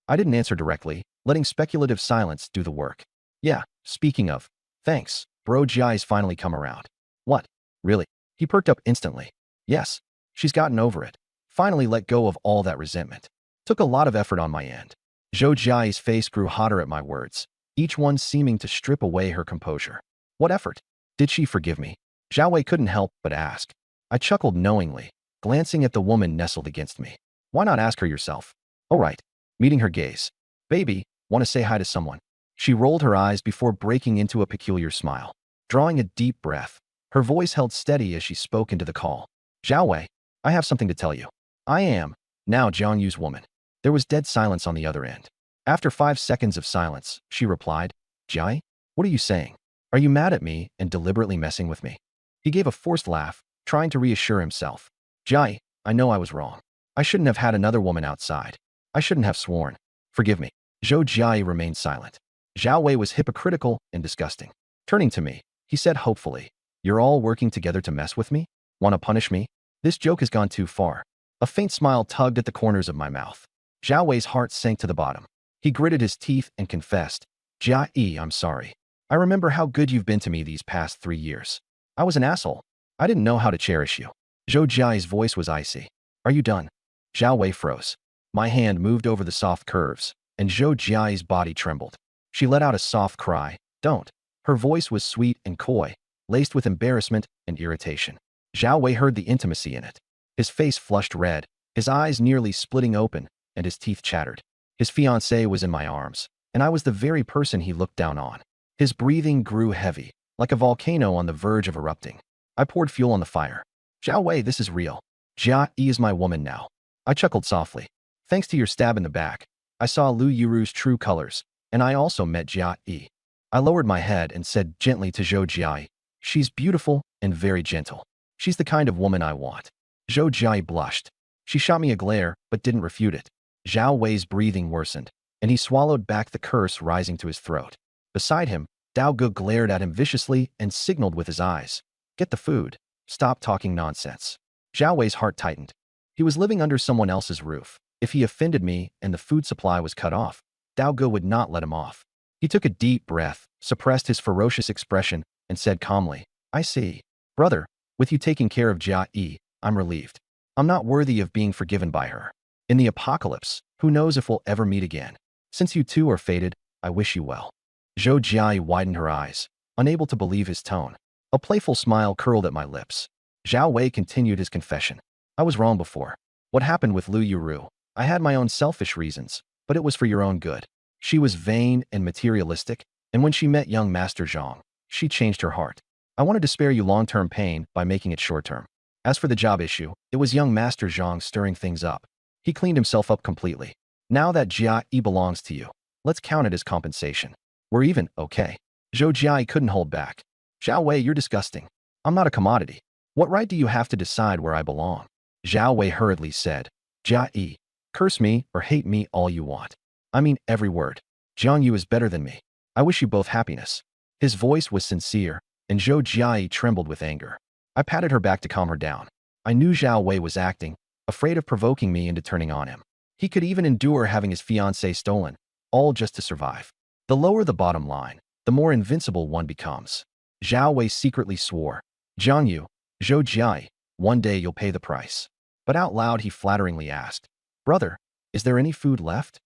I didn't answer directly, letting speculative silence do the work. Yeah, speaking of, thanks, bro Jiai's finally come around. What? Really? He perked up instantly. Yes, she's gotten over it. Finally let go of all that resentment. Took a lot of effort on my end. Zhou Jiai's face grew hotter at my words, each one seeming to strip away her composure. What effort? Did she forgive me? Zhao Wei couldn't help but ask. I chuckled knowingly, glancing at the woman nestled against me. Why not ask her yourself? All right. Meeting her gaze. Baby, want to say hi to someone? She rolled her eyes before breaking into a peculiar smile. Drawing a deep breath, her voice held steady as she spoke into the call. Zhao Wei, I have something to tell you. I am, now Jiang Yu's woman. There was dead silence on the other end. After 5 seconds of silence, she replied, Jai, what are you saying? Are you mad at me and deliberately messing with me? He gave a forced laugh, trying to reassure himself. Jai, I know I was wrong. I shouldn't have had another woman outside. I shouldn't have sworn. Forgive me. Zhou Jai remained silent. Zhao Wei was hypocritical and disgusting. Turning to me, he said hopefully, You're all working together to mess with me? Want to punish me? This joke has gone too far. A faint smile tugged at the corners of my mouth. Zhao Wei's heart sank to the bottom. He gritted his teeth and confessed, Jia Yi, I'm sorry. I remember how good you've been to me these past 3 years. I was an asshole. I didn't know how to cherish you. Zhou Jiai's voice was icy. Are you done? Zhao Wei froze. My hand moved over the soft curves, and Zhou Jiai's body trembled. She let out a soft cry. Don't. Her voice was sweet and coy, laced with embarrassment and irritation. Zhao Wei heard the intimacy in it. His face flushed red, his eyes nearly splitting open, and his teeth chattered. His fiancée was in my arms, and I was the very person he looked down on. His breathing grew heavy, like a volcano on the verge of erupting. I poured fuel on the fire. Zhao Wei, this is real. Jia Yi is my woman now. I chuckled softly. Thanks to your stab in the back, I saw Lu Yuru's true colors, and I also met Jia Yi. I lowered my head and said gently to Zhou Jia, She's beautiful and very gentle. She's the kind of woman I want. Zhou Jia blushed. She shot me a glare, but didn't refute it. Zhao Wei's breathing worsened, and he swallowed back the curse rising to his throat. Beside him, Dao Ge glared at him viciously and signaled with his eyes. Get the food. Stop talking nonsense. Zhao Wei's heart tightened. He was living under someone else's roof. If he offended me and the food supply was cut off, Dao Ge would not let him off. He took a deep breath, suppressed his ferocious expression, and said calmly, I see. Brother, with you taking care of Jia Yi, I'm relieved. I'm not worthy of being forgiven by her. In the apocalypse, who knows if we'll ever meet again. Since you two are fated, I wish you well. Zhou Jia widened her eyes, unable to believe his tone. A playful smile curled at my lips. Zhao Wei continued his confession. I was wrong before. What happened with Lu Yuru? I had my own selfish reasons, but it was for your own good. She was vain and materialistic, and when she met young Master Zhang, she changed her heart. I wanted to spare you long-term pain by making it short-term. As for the job issue, it was young Master Zhang stirring things up. He cleaned himself up completely. Now that Jia Yi belongs to you, let's count it as compensation. We're even, okay? Zhou Jia couldn't hold back. Zhao Wei, you're disgusting. I'm not a commodity. What right do you have to decide where I belong? Zhao Wei hurriedly said. Jia Yi, curse me or hate me all you want. I mean every word. Jiang Yu is better than me. I wish you both happiness. His voice was sincere, and Zhou Jia trembled with anger. I patted her back to calm her down. I knew Zhao Wei was acting, afraid of provoking me into turning on him. He could even endure having his fiancée stolen, all just to survive. The lower the bottom line, the more invincible one becomes. Zhao Wei secretly swore, Jiang Yu, Zhou Jia, one day you'll pay the price. But out loud he flatteringly asked, Brother, is there any food left?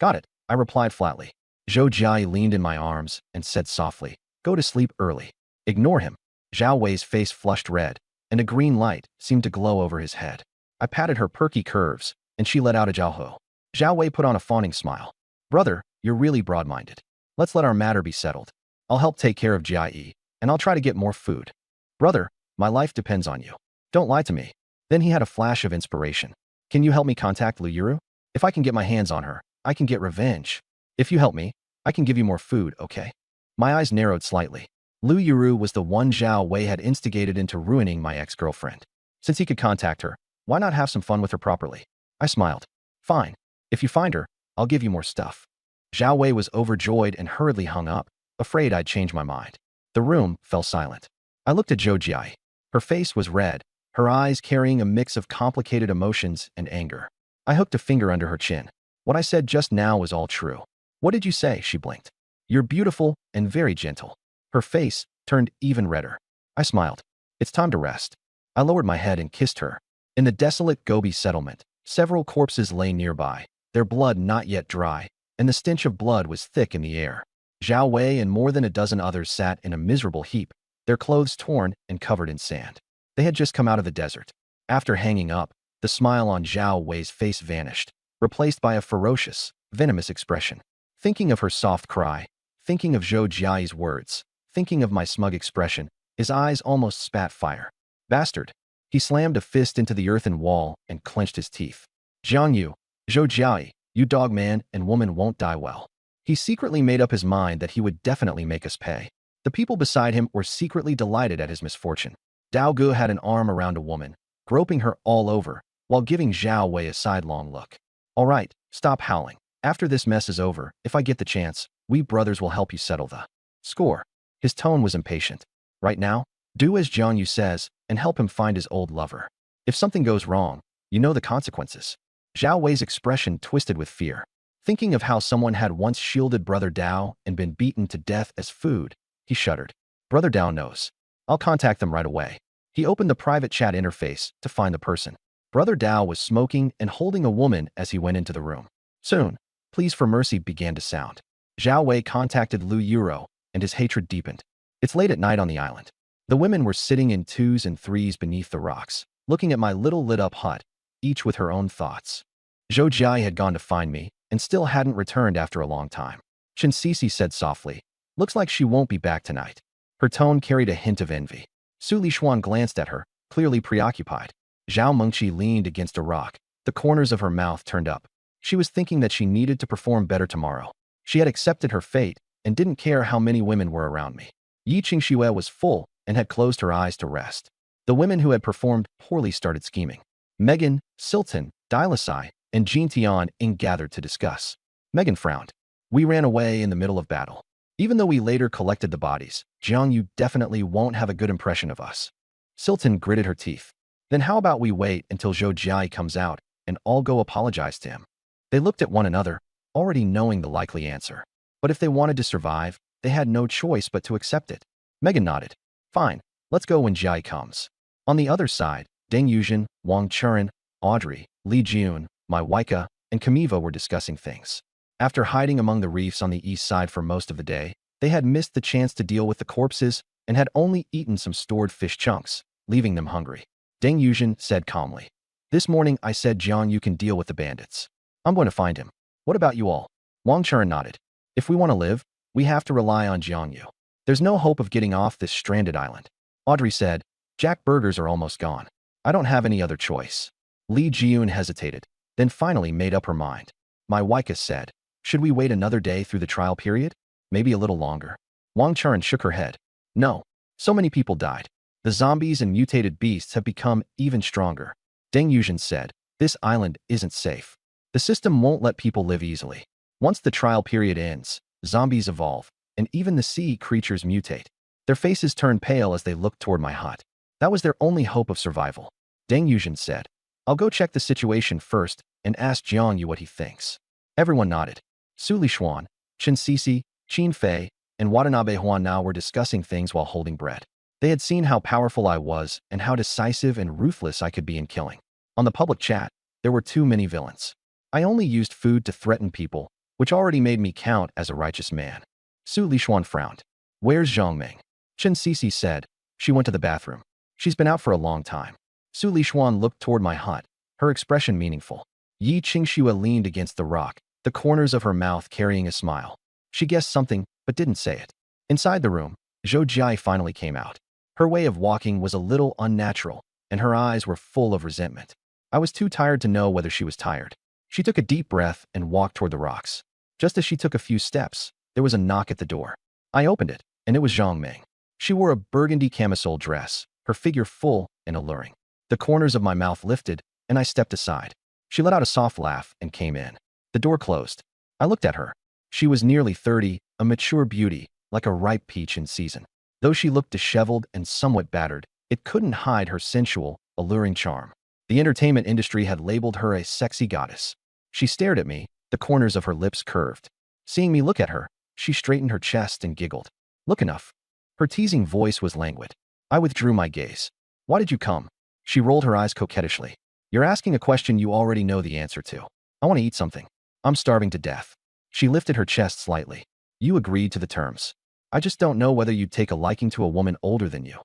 Got it, I replied flatly. Zhou Jia leaned in my arms and said softly, Go to sleep early. Ignore him. Zhao Wei's face flushed red, and a green light seemed to glow over his head. I patted her perky curves, and she let out a jiaoho. Zhao Wei put on a fawning smile. Brother, you're really broad-minded. Let's let our matter be settled. I'll help take care of Jie, and I'll try to get more food. Brother, my life depends on you. Don't lie to me. Then he had a flash of inspiration. Can you help me contact Lu Yuru? If I can get my hands on her, I can get revenge. If you help me, I can give you more food, okay? My eyes narrowed slightly. Lu Yuru was the one Zhao Wei had instigated into ruining my ex-girlfriend. Since he could contact her, why not have some fun with her properly? I smiled. Fine. If you find her, I'll give you more stuff. Zhao Wei was overjoyed and hurriedly hung up, afraid I'd changed my mind. The room fell silent. I looked at Zhou Jie. Her face was red, her eyes carrying a mix of complicated emotions and anger. I hooked a finger under her chin. What I said just now was all true. What did you say? She blinked. You're beautiful and very gentle. Her face turned even redder. I smiled. It's time to rest. I lowered my head and kissed her. In the desolate Gobi settlement, several corpses lay nearby, their blood not yet dry, and the stench of blood was thick in the air. Zhao Wei and more than a dozen others sat in a miserable heap, their clothes torn and covered in sand. They had just come out of the desert. After hanging up, the smile on Zhao Wei's face vanished, replaced by a ferocious, venomous expression. Thinking of her soft cry, thinking of Zhou Jiai's words, thinking of my smug expression, his eyes almost spat fire. Bastard. He slammed a fist into the earthen wall and clenched his teeth. Jiang Yu, Zhou Jiai, you dog man and woman won't die well. He secretly made up his mind that he would definitely make us pay. The people beside him were secretly delighted at his misfortune. Dao Gu had an arm around a woman, groping her all over, while giving Zhao Wei a sidelong look. All right, stop howling. After this mess is over, if I get the chance, we brothers will help you settle the score. His tone was impatient. Right now, do as Jiang Yu says and help him find his old lover. If something goes wrong, you know the consequences. Zhao Wei's expression twisted with fear. Thinking of how someone had once shielded Brother Dao and been beaten to death as food, he shuddered. Brother Dao knows. I'll contact them right away. He opened the private chat interface to find the person. Brother Dao was smoking and holding a woman as he went into the room. Soon, pleas for mercy began to sound. Zhao Wei contacted Lu Yuro, and his hatred deepened. It's late at night on the island. The women were sitting in twos and threes beneath the rocks, looking at my little lit-up hut, each with her own thoughts. Zhou Jia had gone to find me, and still hadn't returned after a long time. Chen Sisi said softly, looks like she won't be back tonight. Her tone carried a hint of envy. Su Lishuan glanced at her, clearly preoccupied. Zhao Mengqi leaned against a rock, the corners of her mouth turned up. She was thinking that she needed to perform better tomorrow. She had accepted her fate and didn't care how many women were around me. Yi Qingxue was full and had closed her eyes to rest. The women who had performed poorly started scheming. Megan, Silton, Dilasai, and Jean Tian gathered to discuss. Megan frowned. We ran away in the middle of battle. Even though we later collected the bodies, Jiang Yu definitely won't have a good impression of us. Silton gritted her teeth. Then how about we wait until Zhou Jia comes out and all go apologize to him? They looked at one another, already knowing the likely answer. But if they wanted to survive, they had no choice but to accept it. Megan nodded. Fine, let's go when Jia comes. On the other side, Deng Yuzhen, Wang Churen, Audrey, Li Jun, Mai Weike, and Kamiva were discussing things. After hiding among the reefs on the east side for most of the day, they had missed the chance to deal with the corpses and had only eaten some stored fish chunks, leaving them hungry. Deng Yuzhen said calmly. This morning I said Jiang Yu can deal with the bandits. I'm going to find him. What about you all? Wang Churen nodded. If we want to live, we have to rely on Jiang Yu. There's no hope of getting off this stranded island. Audrey said, Jack burgers are almost gone. I don't have any other choice. Li Jiyun hesitated, then finally made up her mind. Mai Weike said, should we wait another day through the trial period? Maybe a little longer. Wang Churen shook her head. No. So many people died. The zombies and mutated beasts have become even stronger. Deng Yuzhen said, this island isn't safe. The system won't let people live easily. Once the trial period ends, zombies evolve, and even the sea creatures mutate. Their faces turned pale as they looked toward my hut. That was their only hope of survival. Deng Yuzhen said, I'll go check the situation first and ask Jiang Yu what he thinks. Everyone nodded. Su Lishuan, Chen Sisi, Qin Fei, and Watanabe Huan now were discussing things while holding bread. They had seen how powerful I was and how decisive and ruthless I could be in killing. On the public chat, there were too many villains. I only used food to threaten people, which already made me count as a righteous man. Su Lishuan frowned. Where's Zhongming? Chen Sisi said. She went to the bathroom. She's been out for a long time. Su Lishuan looked toward my hut, her expression meaningful. Yi Qingxue leaned against the rock, the corners of her mouth carrying a smile. She guessed something, but didn't say it. Inside the room, Zhou Jia finally came out. Her way of walking was a little unnatural, and her eyes were full of resentment. I was too tired to know whether she was tired. She took a deep breath and walked toward the rocks. Just as she took a few steps, there was a knock at the door. I opened it, and it was Zhang Ming. She wore a burgundy camisole dress, her figure full and alluring. The corners of my mouth lifted, and I stepped aside. She let out a soft laugh and came in. The door closed. I looked at her. She was nearly 30, a mature beauty, like a ripe peach in season. Though she looked disheveled and somewhat battered, it couldn't hide her sensual, alluring charm. The entertainment industry had labeled her a sexy goddess. She stared at me, the corners of her lips curved. Seeing me look at her, she straightened her chest and giggled. Look enough. Her teasing voice was languid. I withdrew my gaze. Why did you come? She rolled her eyes coquettishly. You're asking a question you already know the answer to. I want to eat something. I'm starving to death. She lifted her chest slightly. You agreed to the terms. I just don't know whether you'd take a liking to a woman older than you.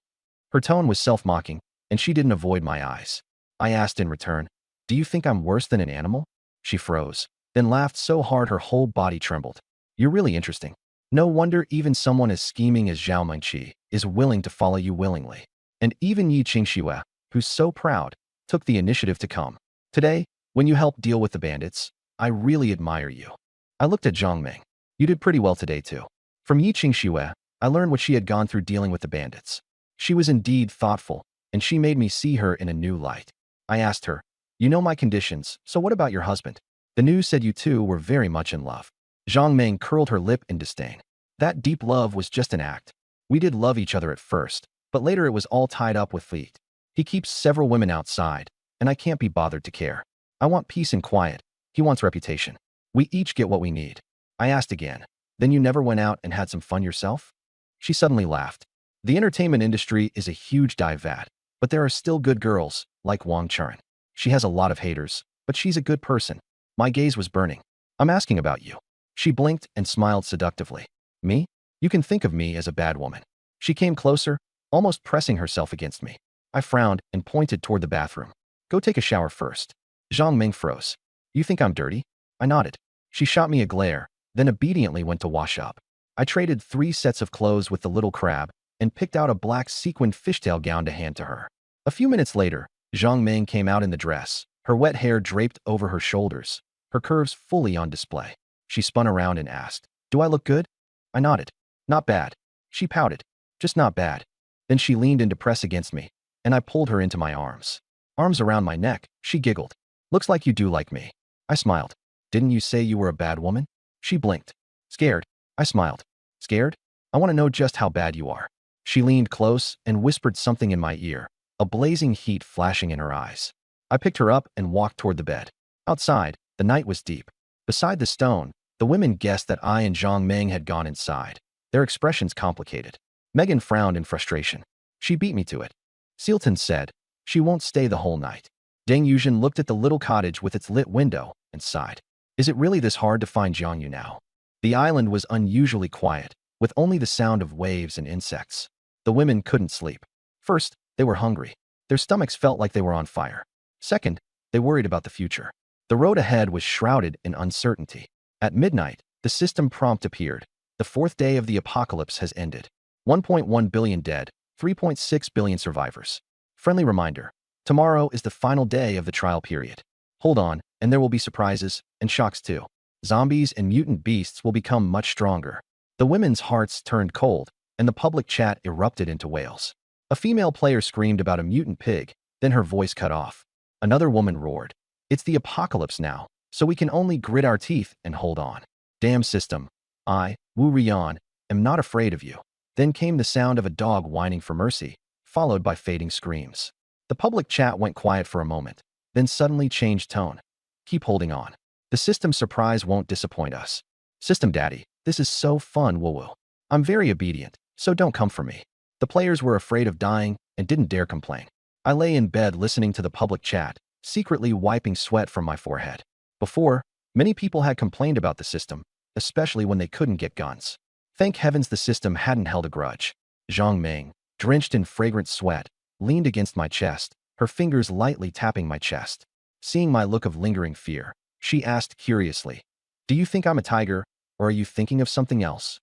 Her tone was self-mocking, and she didn't avoid my eyes. I asked in return, do you think I'm worse than an animal? She froze, then laughed so hard her whole body trembled. You're really interesting. No wonder even someone as scheming as Zhao Mengqi is willing to follow you willingly. And even Yi Qingxue, who's so proud, took the initiative to come. Today, when you helped deal with the bandits, I really admire you. I looked at Zhang Ming. You did pretty well today too. From Yi Qingxue, I learned what she had gone through dealing with the bandits. She was indeed thoughtful, and she made me see her in a new light. I asked her, you know my conditions, so what about your husband? The news said you two were very much in love. Zhang Ming curled her lip in disdain. That deep love was just an act. We did love each other at first, but later it was all tied up with fate. He keeps several women outside, and I can't be bothered to care. I want peace and quiet. He wants reputation. We each get what we need. I asked again, then you never went out and had some fun yourself? She suddenly laughed. The entertainment industry is a huge dive vat, but there are still good girls, like Wang Churen. She has a lot of haters, but she's a good person. My gaze was burning. I'm asking about you. She blinked and smiled seductively. Me? You can think of me as a bad woman. She came closer, almost pressing herself against me. I frowned and pointed toward the bathroom. Go take a shower first. Zhang Ming froze. You think I'm dirty? I nodded. She shot me a glare, then obediently went to wash up. I traded 3 sets of clothes with the little crab and picked out a black sequined fishtail gown to hand to her. A few minutes later, Zhang Ming came out in the dress, her wet hair draped over her shoulders, her curves fully on display. She spun around and asked, do I look good? I nodded. Not bad. She pouted. Just not bad. Then she leaned in to press against me, and I pulled her into my arms. Arms around my neck, she giggled. Looks like you do like me. I smiled. Didn't you say you were a bad woman? She blinked. Scared. I smiled. Scared? I want to know just how bad you are. She leaned close and whispered something in my ear, a blazing heat flashing in her eyes. I picked her up and walked toward the bed. Outside, the night was deep. Beside the stone, the women guessed that I and Zhang Ming had gone inside. Their expressions complicated. Megan frowned in frustration. She beat me to it. Sealton said, she won't stay the whole night. Deng Yuzhen looked at the little cottage with its lit window and sighed. Is it really this hard to find Jiangyu now? The island was unusually quiet, with only the sound of waves and insects. The women couldn't sleep. First, they were hungry. Their stomachs felt like they were on fire. Second, they worried about the future. The road ahead was shrouded in uncertainty. At midnight, the system prompt appeared. The 4th day of the apocalypse has ended. 1.1 billion dead, 3.6 billion survivors. Friendly reminder, tomorrow is the final day of the trial period. Hold on, and there will be surprises, and shocks too. Zombies and mutant beasts will become much stronger. The women's hearts turned cold, and the public chat erupted into wails. A female player screamed about a mutant pig, then her voice cut off. Another woman roared. It's the apocalypse now, so we can only grit our teeth and hold on. Damn system. I, Wu Rian, am not afraid of you. Then came the sound of a dog whining for mercy, followed by fading screams. The public chat went quiet for a moment, then suddenly changed tone. Keep holding on. The system surprise won't disappoint us. System Daddy, this is so fun, woo-woo. I'm very obedient, so don't come for me. The players were afraid of dying and didn't dare complain. I lay in bed listening to the public chat, secretly wiping sweat from my forehead. Before, many people had complained about the system, especially when they couldn't get guns. Thank heavens the system hadn't held a grudge. Zhang Ming, drenched in fragrant sweat, leaned against my chest, her fingers lightly tapping my chest. Seeing my look of lingering fear, she asked curiously, do you think I'm a tiger, or are you thinking of something else?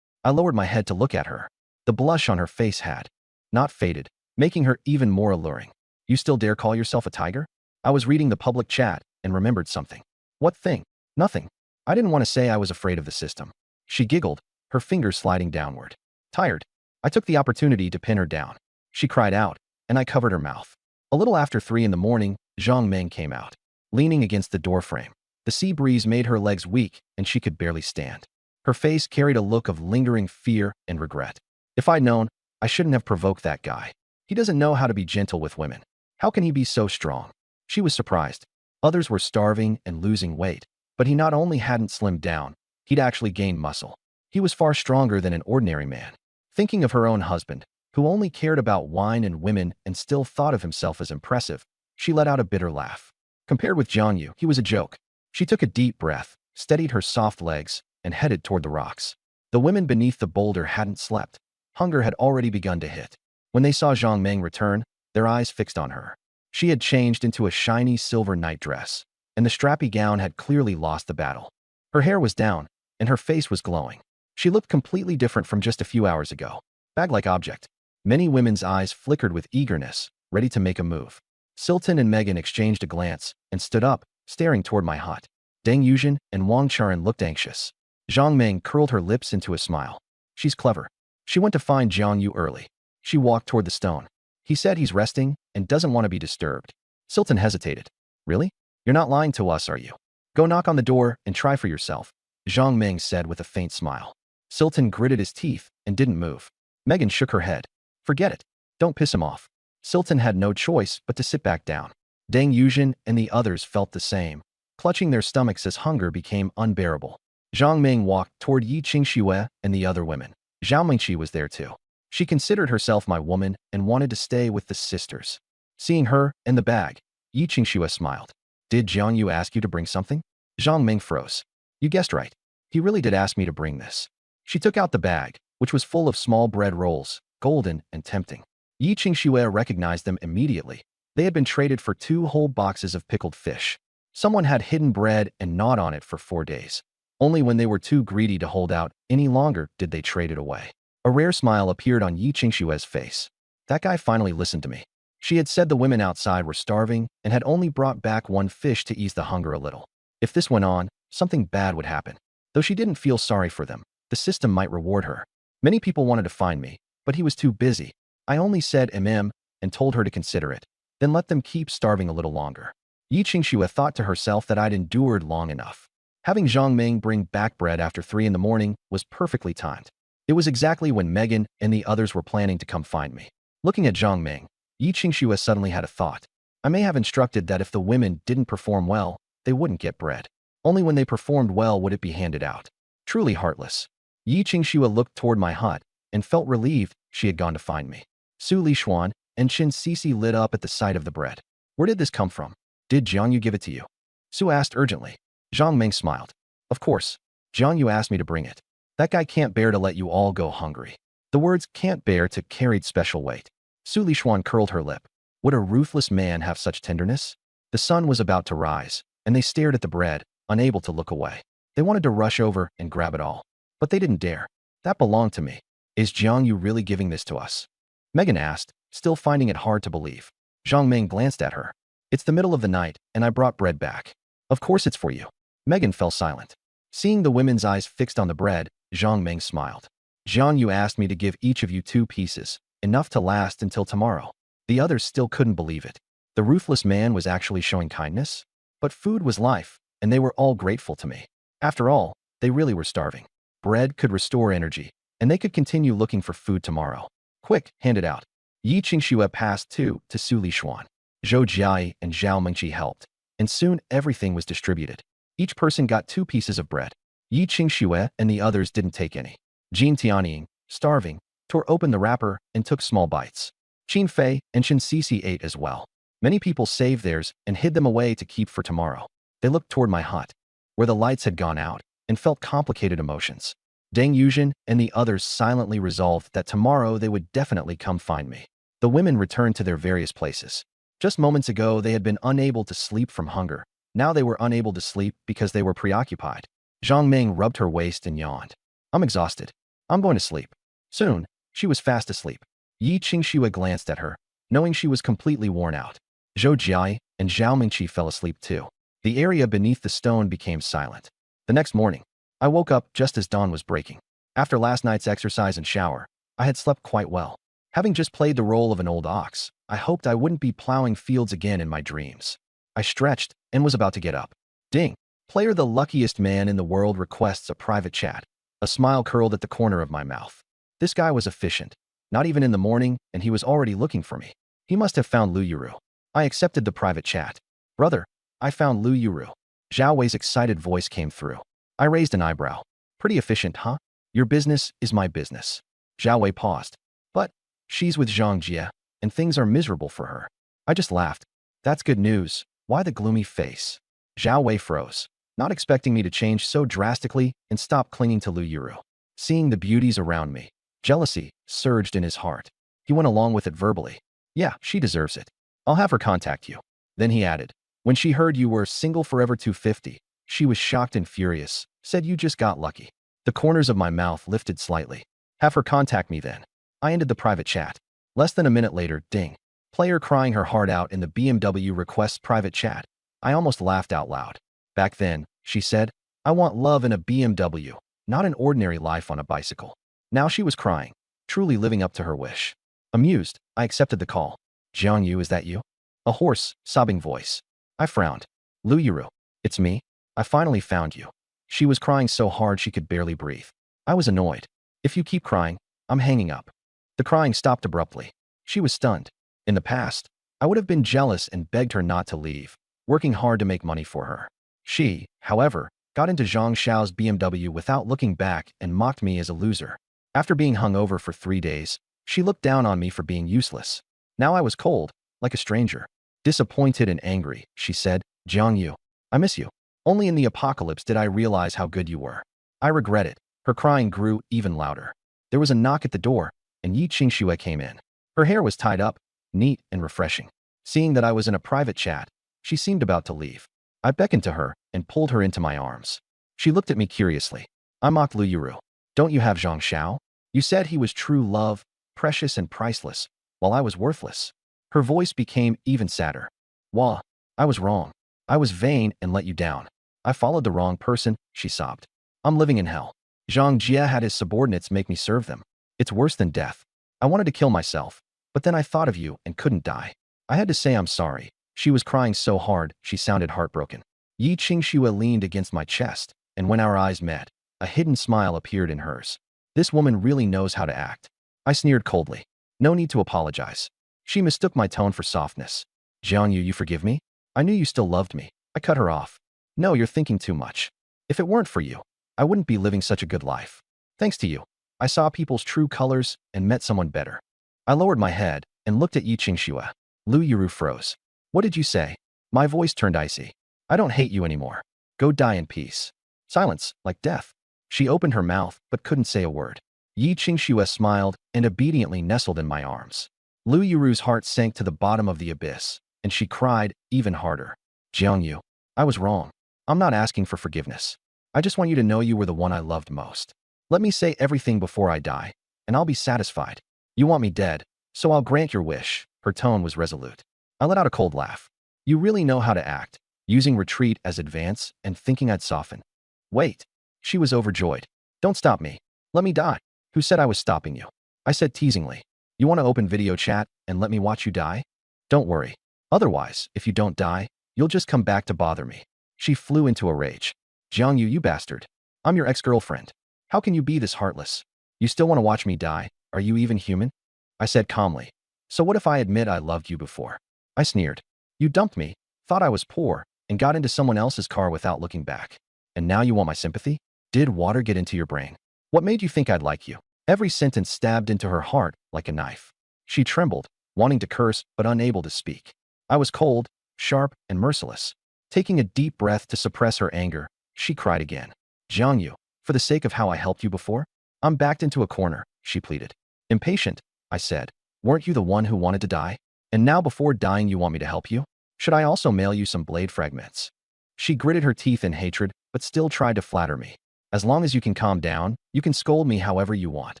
I lowered my head to look at her. The blush on her face had not faded, making her even more alluring. You still dare call yourself a tiger? I was reading the public chat and remembered something. What thing? Nothing. I didn't want to say I was afraid of the system. She giggled, her fingers sliding downward. Tired. I took the opportunity to pin her down. She cried out, and I covered her mouth. A little after 3 in the morning, Zhang Meng came out, leaning against the doorframe. The sea breeze made her legs weak, and she could barely stand. Her face carried a look of lingering fear and regret. If I'd known, I shouldn't have provoked that guy. He doesn't know how to be gentle with women. How can he be so strong? She was surprised. Others were starving and losing weight, but he not only hadn't slimmed down, he'd actually gained muscle. He was far stronger than an ordinary man. Thinking of her own husband, who only cared about wine and women and still thought of himself as impressive, she let out a bitter laugh. Compared with Jiang Yu, he was a joke. She took a deep breath, steadied her soft legs, and headed toward the rocks. The women beneath the boulder hadn't slept. Hunger had already begun to hit. When they saw Zhang Meng return, their eyes fixed on her. She had changed into a shiny silver nightdress, and the strappy gown had clearly lost the battle. Her hair was down, and her face was glowing. She looked completely different from just a few hours ago. Bag-like object. Many women's eyes flickered with eagerness, ready to make a move. Silton and Megan exchanged a glance and stood up, staring toward my hut. Deng Yuzhen and Wang Charan looked anxious. Zhang Meng curled her lips into a smile. She's clever. She went to find Jiang Yu early. She walked toward the stone. He said he's resting and doesn't want to be disturbed. Silton hesitated. Really? You're not lying to us, are you? Go knock on the door and try for yourself, Zhang Meng said with a faint smile. Silton gritted his teeth and didn't move. Megan shook her head. Forget it. Don't piss him off. Silton had no choice but to sit back down. Deng Yuzhen and the others felt the same, clutching their stomachs as hunger became unbearable. Zhang Meng walked toward Yi Qingxue and the other women. Zhao Mingqi was there too. She considered herself my woman and wanted to stay with the sisters. Seeing her and the bag, Yi Qingxue smiled. Did Jiang Yu ask you to bring something? Zhang Meng froze. You guessed right. He really did ask me to bring this. She took out the bag, which was full of small bread rolls, golden and tempting. Yi Qingxue recognized them immediately. They had been traded for 2 whole boxes of pickled fish. Someone had hidden bread and gnawed on it for 4 days. Only when they were too greedy to hold out any longer did they trade it away. A rare smile appeared on Yi Qingxue's face. That guy finally listened to me. She had said the women outside were starving and had only brought back 1 fish to ease the hunger a little. If this went on, something bad would happen. Though she didn't feel sorry for them, the system might reward her. Many people wanted to find me, but he was too busy. I only said and told her to consider it. Then let them keep starving a little longer. Yi Qingxue thought to herself that I'd endured long enough. Having Zhang Meng bring back bread after 3 in the morning was perfectly timed. It was exactly when Megan and the others were planning to come find me. Looking at Zhang Meng, Yi Qingxue suddenly had a thought. I may have instructed that if the women didn't perform well, they wouldn't get bread. Only when they performed well would it be handed out. Truly heartless. Yi Qingxue looked toward my hut and felt relieved she had gone to find me. Su Lishuan and Qin Sisi lit up at the sight of the bread. Where did this come from? Did Jiang Yu give it to you? Su asked urgently. Zhang Meng smiled. Of course. Jiang Yu asked me to bring it. That guy can't bear to let you all go hungry. The words can't bear to carried special weight. Su Lishuan curled her lip. Would a ruthless man have such tenderness? The sun was about to rise, and they stared at the bread, unable to look away. They wanted to rush over and grab it all, but they didn't dare. That belonged to me. Is Jiang Yu really giving this to us? Megan asked, still finding it hard to believe. Zhang Meng glanced at her. It's the middle of the night, and I brought bread back. Of course it's for you. Megan fell silent. Seeing the women's eyes fixed on the bread, Zhang Meng smiled. Jiang Yu asked me to give each of you 2 pieces, enough to last until tomorrow. The others still couldn't believe it. The ruthless man was actually showing kindness? But food was life, and they were all grateful to me. After all, they really were starving. Bread could restore energy, and they could continue looking for food tomorrow. Quick, hand it out. Yi Qingxue passed 2 to Su Lishuan. Zhou Jiai and Zhao Mengqi helped, and soon everything was distributed. Each person got 2 pieces of bread. Yi Qingxue and the others didn't take any. Jin Tianying, starving, tore open the wrapper and took small bites. Qin Fei and Qin Sisi ate as well. Many people saved theirs and hid them away to keep for tomorrow. They looked toward my hut, where the lights had gone out, and felt complicated emotions. Deng Yuzhen and the others silently resolved that tomorrow they would definitely come find me. The women returned to their various places. Just moments ago, they had been unable to sleep from hunger. Now they were unable to sleep because they were preoccupied. Zhang Meng rubbed her waist and yawned. I'm exhausted. I'm going to sleep. Soon, she was fast asleep. Yi Qingxue glanced at her, knowing she was completely worn out. Zhou Jiai and Zhao Mingqi fell asleep too. The area beneath the stone became silent. The next morning, I woke up just as dawn was breaking. After last night's exercise and shower, I had slept quite well. Having just played the role of an old ox, I hoped I wouldn't be plowing fields again in my dreams. I stretched and was about to get up. Ding! Player the luckiest man in the world requests a private chat. A smile curled at the corner of my mouth. This guy was efficient. Not even in the morning, and he was already looking for me. He must have found Lu Yuru. I accepted the private chat. Brother, I found Lu Yuru. Zhao Wei's excited voice came through. I raised an eyebrow. Pretty efficient, huh? Your business is my business. Zhao Wei paused. But she's with Zhang Jie, and things are miserable for her. I just laughed. That's good news. Why the gloomy face? Zhao Wei froze, not expecting me to change so drastically and stop clinging to Lu Yuru. Seeing the beauties around me, jealousy surged in his heart. He went along with it verbally. Yeah, she deserves it. I'll have her contact you. Then he added, when she heard you were single forever 250, she was shocked and furious, said you just got lucky. The corners of my mouth lifted slightly. Have her contact me then. I ended the private chat. Less than a minute later, ding. Player crying her heart out in the BMW requests private chat. I almost laughed out loud. Back then, she said, I want love in a BMW, not an ordinary life on a bicycle. Now she was crying, truly living up to her wish. Amused, I accepted the call. Jiang Yu, is that you? A hoarse, sobbing voice. I frowned. Lu Yuru. It's me. I finally found you. She was crying so hard she could barely breathe. I was annoyed. If you keep crying, I'm hanging up. The crying stopped abruptly. She was stunned. In the past, I would have been jealous and begged her not to leave, working hard to make money for her. She, however, got into Zhang Xiao's BMW without looking back and mocked me as a loser. After being hung over for 3 days, she looked down on me for being useless. Now I was cold, like a stranger. Disappointed and angry, she said, Jiang Yu, I miss you. Only in the apocalypse did I realize how good you were. I regret it. Her crying grew even louder. There was a knock at the door, and Yi Qingxue came in. Her hair was tied up, neat and refreshing. Seeing that I was in a private chat, she seemed about to leave. I beckoned to her and pulled her into my arms. She looked at me curiously. I mocked Lu Yuru. Don't you have Zhang Xiao? You said he was true love, precious and priceless, while I was worthless. Her voice became even sadder. Wah, I was wrong. I was vain and let you down. I followed the wrong person, she sobbed. I'm living in hell. Zhang Jie had his subordinates make me serve them. It's worse than death. I wanted to kill myself, but then I thought of you and couldn't die. I had to say I'm sorry. She was crying so hard, she sounded heartbroken. Yi Qingxue leaned against my chest, and when our eyes met, a hidden smile appeared in hers. This woman really knows how to act. I sneered coldly. No need to apologize. She mistook my tone for softness. Jiang Yu, you forgive me? I knew you still loved me. I cut her off. No, you're thinking too much. If it weren't for you, I wouldn't be living such a good life. Thanks to you, I saw people's true colors and met someone better. I lowered my head and looked at Yi Qingxue. Lu Yuru froze. What did you say? My voice turned icy. I don't hate you anymore. Go die in peace. Silence, like death. She opened her mouth but couldn't say a word. Yi Qingxue smiled and obediently nestled in my arms. Lu Yuru's heart sank to the bottom of the abyss, and she cried even harder. Jiang Yu, I was wrong. I'm not asking for forgiveness. I just want you to know you were the one I loved most. Let me say everything before I die, and I'll be satisfied. You want me dead, so I'll grant your wish. Her tone was resolute. I let out a cold laugh. You really know how to act, using retreat as advance and thinking I'd soften. Wait. She was overjoyed. Don't stop me. Let me die. Who said I was stopping you? I said teasingly. You want to open video chat and let me watch you die? Don't worry. Otherwise, if you don't die, you'll just come back to bother me. She flew into a rage. Jiang Yu, you bastard. I'm your ex-girlfriend. How can you be this heartless? You still want to watch me die? Are you even human? I said calmly. So what if I admit I loved you before? I sneered. You dumped me, thought I was poor, and got into someone else's car without looking back. And now you want my sympathy? Did water get into your brain? What made you think I'd like you? Every sentence stabbed into her heart like a knife. She trembled, wanting to curse but unable to speak. I was cold, sharp, and merciless. Taking a deep breath to suppress her anger, she cried again. Jiang Yu, for the sake of how I helped you before? I'm backed into a corner, she pleaded. Impatient, I said. Weren't you the one who wanted to die? And now before dying you want me to help you? Should I also mail you some blade fragments? She gritted her teeth in hatred, but still tried to flatter me. As long as you can calm down, you can scold me however you want.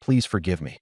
Please forgive me.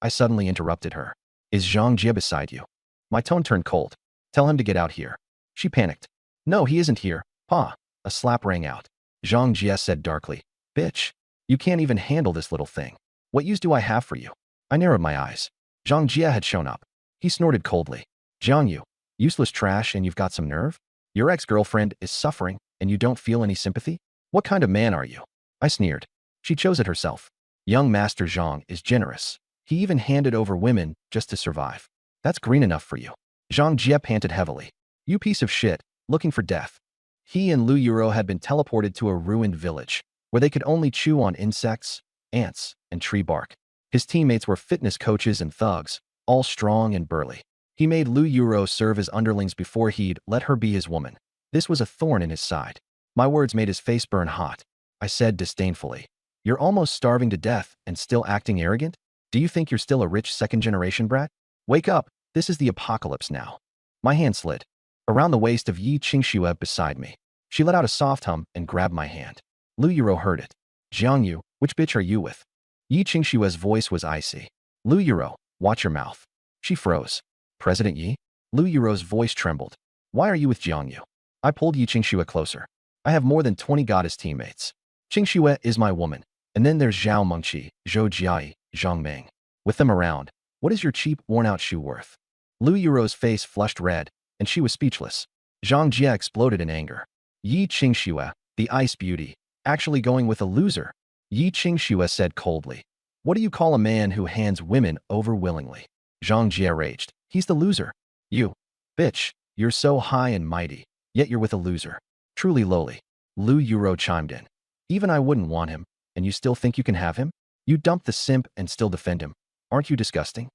I suddenly interrupted her. Is Zhang Jie beside you? My tone turned cold. Tell him to get out here. She panicked. No, he isn't here, Pa. A slap rang out. Zhang Jie said darkly. Bitch. You can't even handle this little thing. What use do I have for you? I narrowed my eyes. Zhang Jie had shown up. He snorted coldly. Jiang Yu, useless trash and you've got some nerve? Your ex-girlfriend is suffering and you don't feel any sympathy? What kind of man are you? I sneered. She chose it herself. Young Master Zhang is generous. He even handed over women just to survive. That's green enough for you. Zhang Jie panted heavily. You piece of shit, looking for death. He and Lu Yuro had been teleported to a ruined village, where they could only chew on insects, ants, and tree bark. His teammates were fitness coaches and thugs, all strong and burly. He made Lu Yuro serve as underlings before he'd let her be his woman. This was a thorn in his side. My words made his face burn hot. I said disdainfully, You're almost starving to death and still acting arrogant? Do you think you're still a rich second-generation brat? Wake up, this is the apocalypse now. My hand slid around the waist of Yi Qingxue beside me. She let out a soft hum and grabbed my hand. Lu Yuro heard it. Jiang Yu, which bitch are you with? Yi Qingxue's voice was icy. Lu Yuro, watch your mouth. She froze. President Yi? Lu Yuro's voice trembled. Why are you with Jiang Yu? I pulled Yi Qingxue closer. I have more than 20 goddess teammates. Qingxue is my woman. And then there's Zhao Mengqi, Zhou Jiai, Zhang Ming. With them around, what is your cheap, worn-out shoe worth? Lu Yuro's face flushed red, and she was speechless. Zhang Jie exploded in anger. Yi Qingxue, the ice beauty, actually going with a loser. Yi Qingxue said coldly. What do you call a man who hands women over willingly? Zhang Jie raged. He's the loser. You. Bitch, you're so high and mighty, yet you're with a loser. Truly lowly. Lu Yuro chimed in. Even I wouldn't want him, and you still think you can have him? You dump the simp and still defend him. Aren't you disgusting?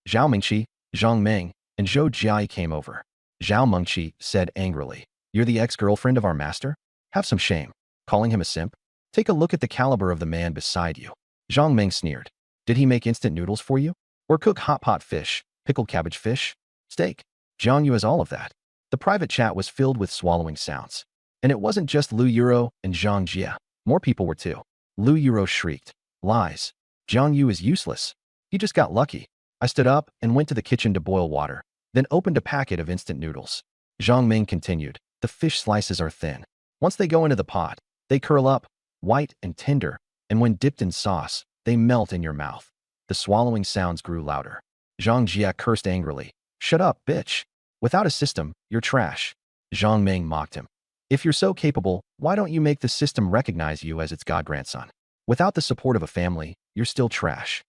Zhao Mengqi, Zhang Ming, and Zhou Jiai came over. Zhao Mengqi said angrily, You're the ex-girlfriend of our master? Have some shame. Calling him a simp? Take a look at the caliber of the man beside you. Zhang Ming sneered. Did he make instant noodles for you? Or cook hot pot fish, pickled cabbage fish, steak? Jiang Yu has all of that. The private chat was filled with swallowing sounds. And it wasn't just Lu Yuro and Zhang Jie. More people were too. Lu Yuro shrieked. Lies. Jiang Yu is useless. He just got lucky. I stood up and went to the kitchen to boil water, then opened a packet of instant noodles. Zhang Ming continued. The fish slices are thin. Once they go into the pot, they curl up, white and tender, and when dipped in sauce, they melt in your mouth. The swallowing sounds grew louder. Zhang Jie cursed angrily. Shut up, bitch. Without a system, you're trash. Zhang Ming mocked him. If you're so capable, why don't you make the system recognize you as its god-grandson? Without the support of a family, you're still trash.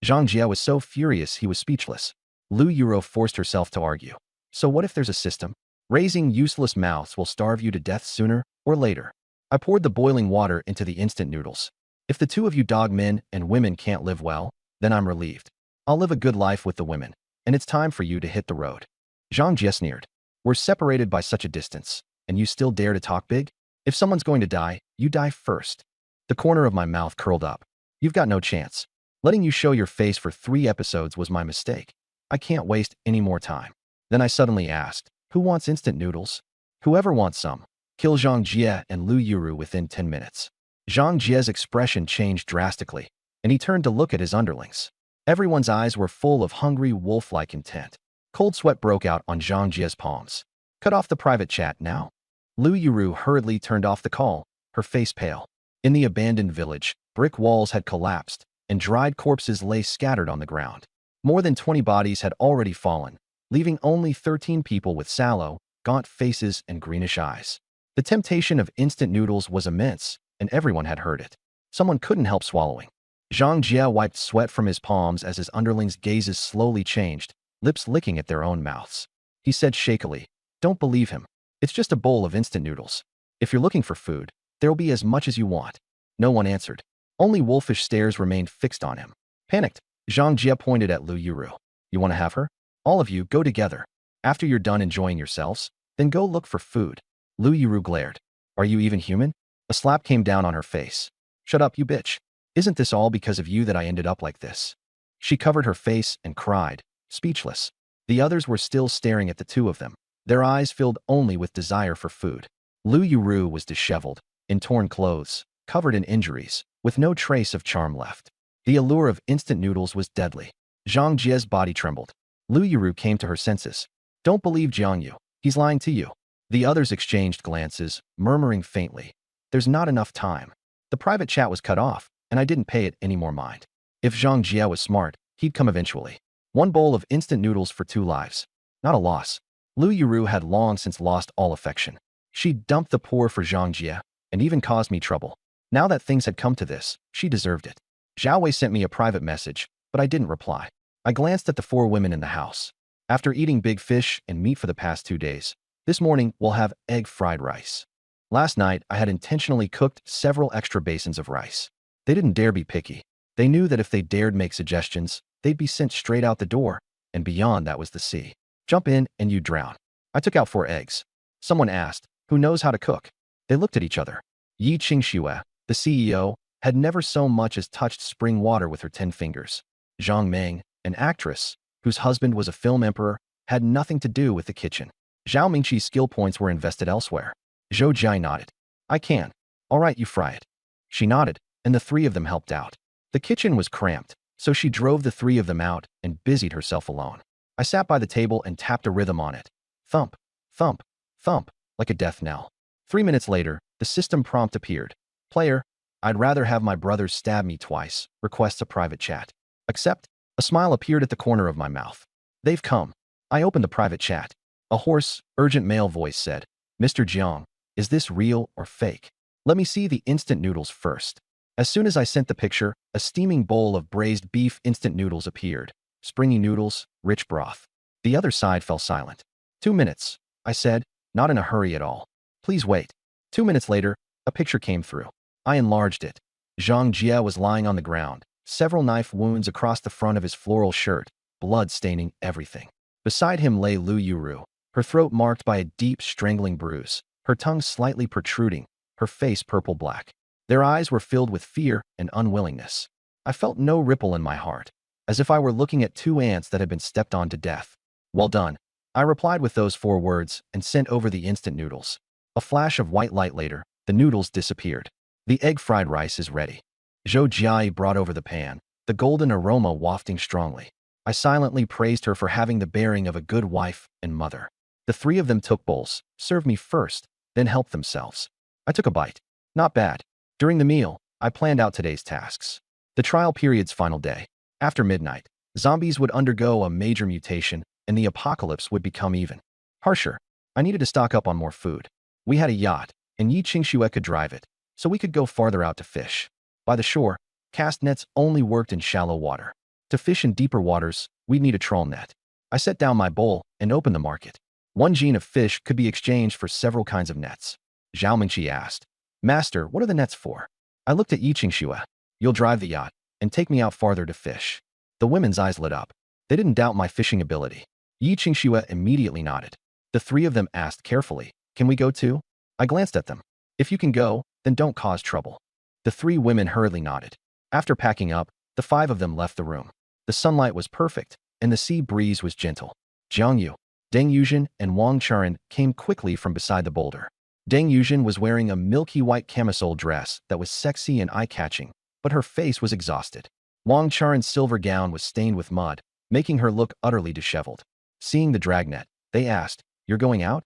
Zhang Jie was so furious he was speechless. Lu Yuro forced herself to argue. So what if there's a system? Raising useless mouths will starve you to death sooner or later. I poured the boiling water into the instant noodles. If the two of you dog men and women can't live well, then I'm relieved. I'll live a good life with the women, and it's time for you to hit the road. Zhang Jie sneered. We're separated by such a distance, and you still dare to talk big? If someone's going to die, you die first. The corner of my mouth curled up. You've got no chance. Letting you show your face for 3 episodes was my mistake. I can't waste any more time. Then I suddenly asked, who wants instant noodles? Whoever wants some. Kill Zhang Jie and Lu Yuro within 10 minutes. Zhang Jie's expression changed drastically, and he turned to look at his underlings. Everyone's eyes were full of hungry, wolf-like intent. Cold sweat broke out on Zhang Jie's palms. Cut off the private chat now. Lu Yuro hurriedly turned off the call, her face pale. In the abandoned village, brick walls had collapsed, and dried corpses lay scattered on the ground. More than 20 bodies had already fallen, leaving only 13 people with sallow, gaunt faces and greenish eyes. The temptation of instant noodles was immense, and everyone had heard it. Someone couldn't help swallowing. Zhang Jie wiped sweat from his palms as his underlings' gazes slowly changed, lips licking at their own mouths. He said shakily, Don't believe him. It's just a bowl of instant noodles. If you're looking for food, there'll be as much as you want. No one answered. Only wolfish stares remained fixed on him. Panicked, Zhang Jie pointed at Lu Yuro. You want to have her? All of you, go together. After you're done enjoying yourselves, then go look for food. Lu Yuro glared. Are you even human? A slap came down on her face. Shut up, you bitch. Isn't this all because of you that I ended up like this? She covered her face and cried, speechless. The others were still staring at the two of them, their eyes filled only with desire for food. Lu Yuro was disheveled, in torn clothes, covered in injuries, with no trace of charm left. The allure of instant noodles was deadly. Zhang Jie's body trembled. Lu Yiru came to her senses. Don't believe Jiang Yu. He's lying to you. The others exchanged glances, murmuring faintly. There's not enough time. The private chat was cut off, and I didn't pay it any more mind. If Zhang Jie was smart, he'd come eventually. One bowl of instant noodles for 2 lives. Not a loss. Lu Yiru had long since lost all affection. She dumped the poor for Zhang Jie, and even caused me trouble. Now that things had come to this, she deserved it. Zhao Wei sent me a private message, but I didn't reply. I glanced at the 4 women in the house. After eating big fish and meat for the past 2 days, this morning we'll have egg fried rice. Last night, I had intentionally cooked several extra basins of rice. They didn't dare be picky. They knew that if they dared make suggestions, they'd be sent straight out the door, and beyond that was the sea. Jump in and you drown. I took out 4 eggs. Someone asked, who knows how to cook? They looked at each other. Yi Qingxue, the CEO, had never so much as touched spring water with her 10 fingers. Zhang Meng, an actress, whose husband was a film emperor, had nothing to do with the kitchen. Zhao Mingqi's skill points were invested elsewhere. Zhou Jai nodded. I can. All right, you fry it. She nodded, and the 3 of them helped out. The kitchen was cramped, so she drove the 3 of them out and busied herself alone. I sat by the table and tapped a rhythm on it. Thump, thump, thump, like a death knell. 3 minutes later, the system prompt appeared. Player, I'd rather have my brothers stab me twice. Requests a private chat. Accept? A smile appeared at the corner of my mouth. They've come. I opened the private chat. A hoarse, urgent male voice said, Mr. Jiang, is this real or fake? Let me see the instant noodles first. As soon as I sent the picture, a steaming bowl of braised beef instant noodles appeared. Springy noodles, rich broth. The other side fell silent. 2 minutes, I said, not in a hurry at all. Please wait. 2 minutes later, a picture came through. I enlarged it. Zhang Jie was lying on the ground, several knife wounds across the front of his floral shirt, blood staining everything. Beside him lay Lu Yiru, her throat marked by a deep, strangling bruise, her tongue slightly protruding, her face purple-black. Their eyes were filled with fear and unwillingness. I felt no ripple in my heart, as if I were looking at 2 ants that had been stepped on to death. Well done. I replied with those 4 words and sent over the instant noodles. A flash of white light later, the noodles disappeared. The egg fried rice is ready. Zhou Jia brought over the pan, the golden aroma wafting strongly. I silently praised her for having the bearing of a good wife and mother. The 3 of them took bowls, served me first, then helped themselves. I took a bite. Not bad. During the meal, I planned out today's tasks. The trial period's final day. After midnight, zombies would undergo a major mutation, and the apocalypse would become even harsher. I needed to stock up on more food. We had a yacht, and Yi Qingxue could drive it, so we could go farther out to fish. By the shore, cast nets only worked in shallow water. To fish in deeper waters, we'd need a trawl net. I set down my bowl and opened the market. 1 gene of fish could be exchanged for several kinds of nets. Zhao Mingqi asked, Master, what are the nets for? I looked at Yi Qingxue. You'll drive the yacht and take me out farther to fish. The women's eyes lit up. They didn't doubt my fishing ability. Yi Qingxue immediately nodded. The 3 of them asked carefully, Can we go too? I glanced at them. If you can go, then don't cause trouble. The 3 women hurriedly nodded. After packing up, the 5 of them left the room. The sunlight was perfect, and the sea breeze was gentle. Jiang Yu, Deng Yuzhen, and Wang Charan came quickly from beside the boulder. Deng Yuzhen was wearing a milky white camisole dress that was sexy and eye-catching, but her face was exhausted. Wang Charan's silver gown was stained with mud, making her look utterly disheveled. Seeing the dragnet, they asked, You're going out?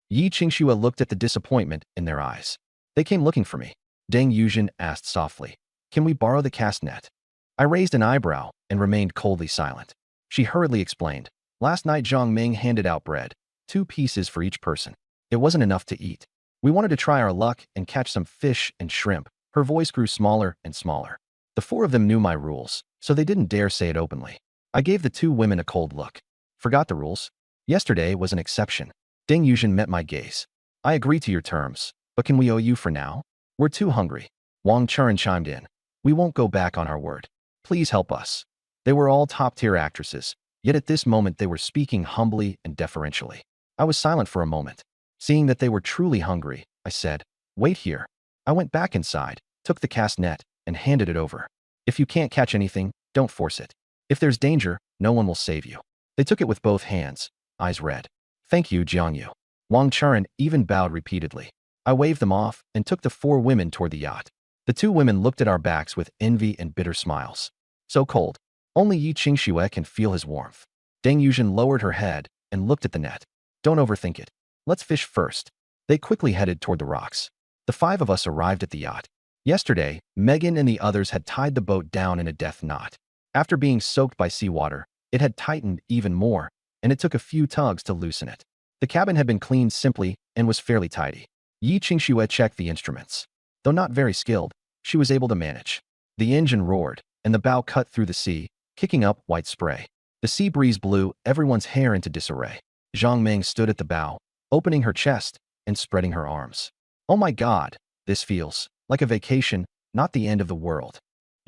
Yi Qingxue looked at the disappointment in their eyes. They came looking for me. Deng Yuzhen asked softly, Can we borrow the cast net? I raised an eyebrow and remained coldly silent. She hurriedly explained, Last night Zhang Ming handed out bread, 2 pieces for each person. It wasn't enough to eat. We wanted to try our luck and catch some fish and shrimp. Her voice grew smaller and smaller. The 4 of them knew my rules, so they didn't dare say it openly. I gave the 2 women a cold look. Forgot the rules? Yesterday was an exception. Deng Yuzhen met my gaze. I agree to your terms, but can we owe you for now? We're too hungry. Wang Charan chimed in. We won't go back on our word. Please help us. They were all top-tier actresses, yet at this moment they were speaking humbly and deferentially. I was silent for a moment. Seeing that they were truly hungry, I said, Wait here. I went back inside, took the cast net, and handed it over. If you can't catch anything, don't force it. If there's danger, no one will save you. They took it with both hands, eyes red. Thank you, Jiang Yu. Wang Charan even bowed repeatedly. I waved them off and took the 4 women toward the yacht. The two women looked at our backs with envy and bitter smiles. So cold. Only Yi Qingxue can feel his warmth. Deng Yuzhen lowered her head and looked at the net. Don't overthink it. Let's fish first. They quickly headed toward the rocks. The five of us arrived at the yacht. Yesterday, Megan and the others had tied the boat down in a death knot. After being soaked by seawater, it had tightened even more, and it took a few tugs to loosen it. The cabin had been cleaned simply and was fairly tidy. Yi Qingxue checked the instruments. Though not very skilled, she was able to manage. The engine roared, and the bow cut through the sea, kicking up white spray. The sea breeze blew everyone's hair into disarray. Zhang Ming stood at the bow, opening her chest and spreading her arms. Oh my God, this feels like a vacation, not the end of the world.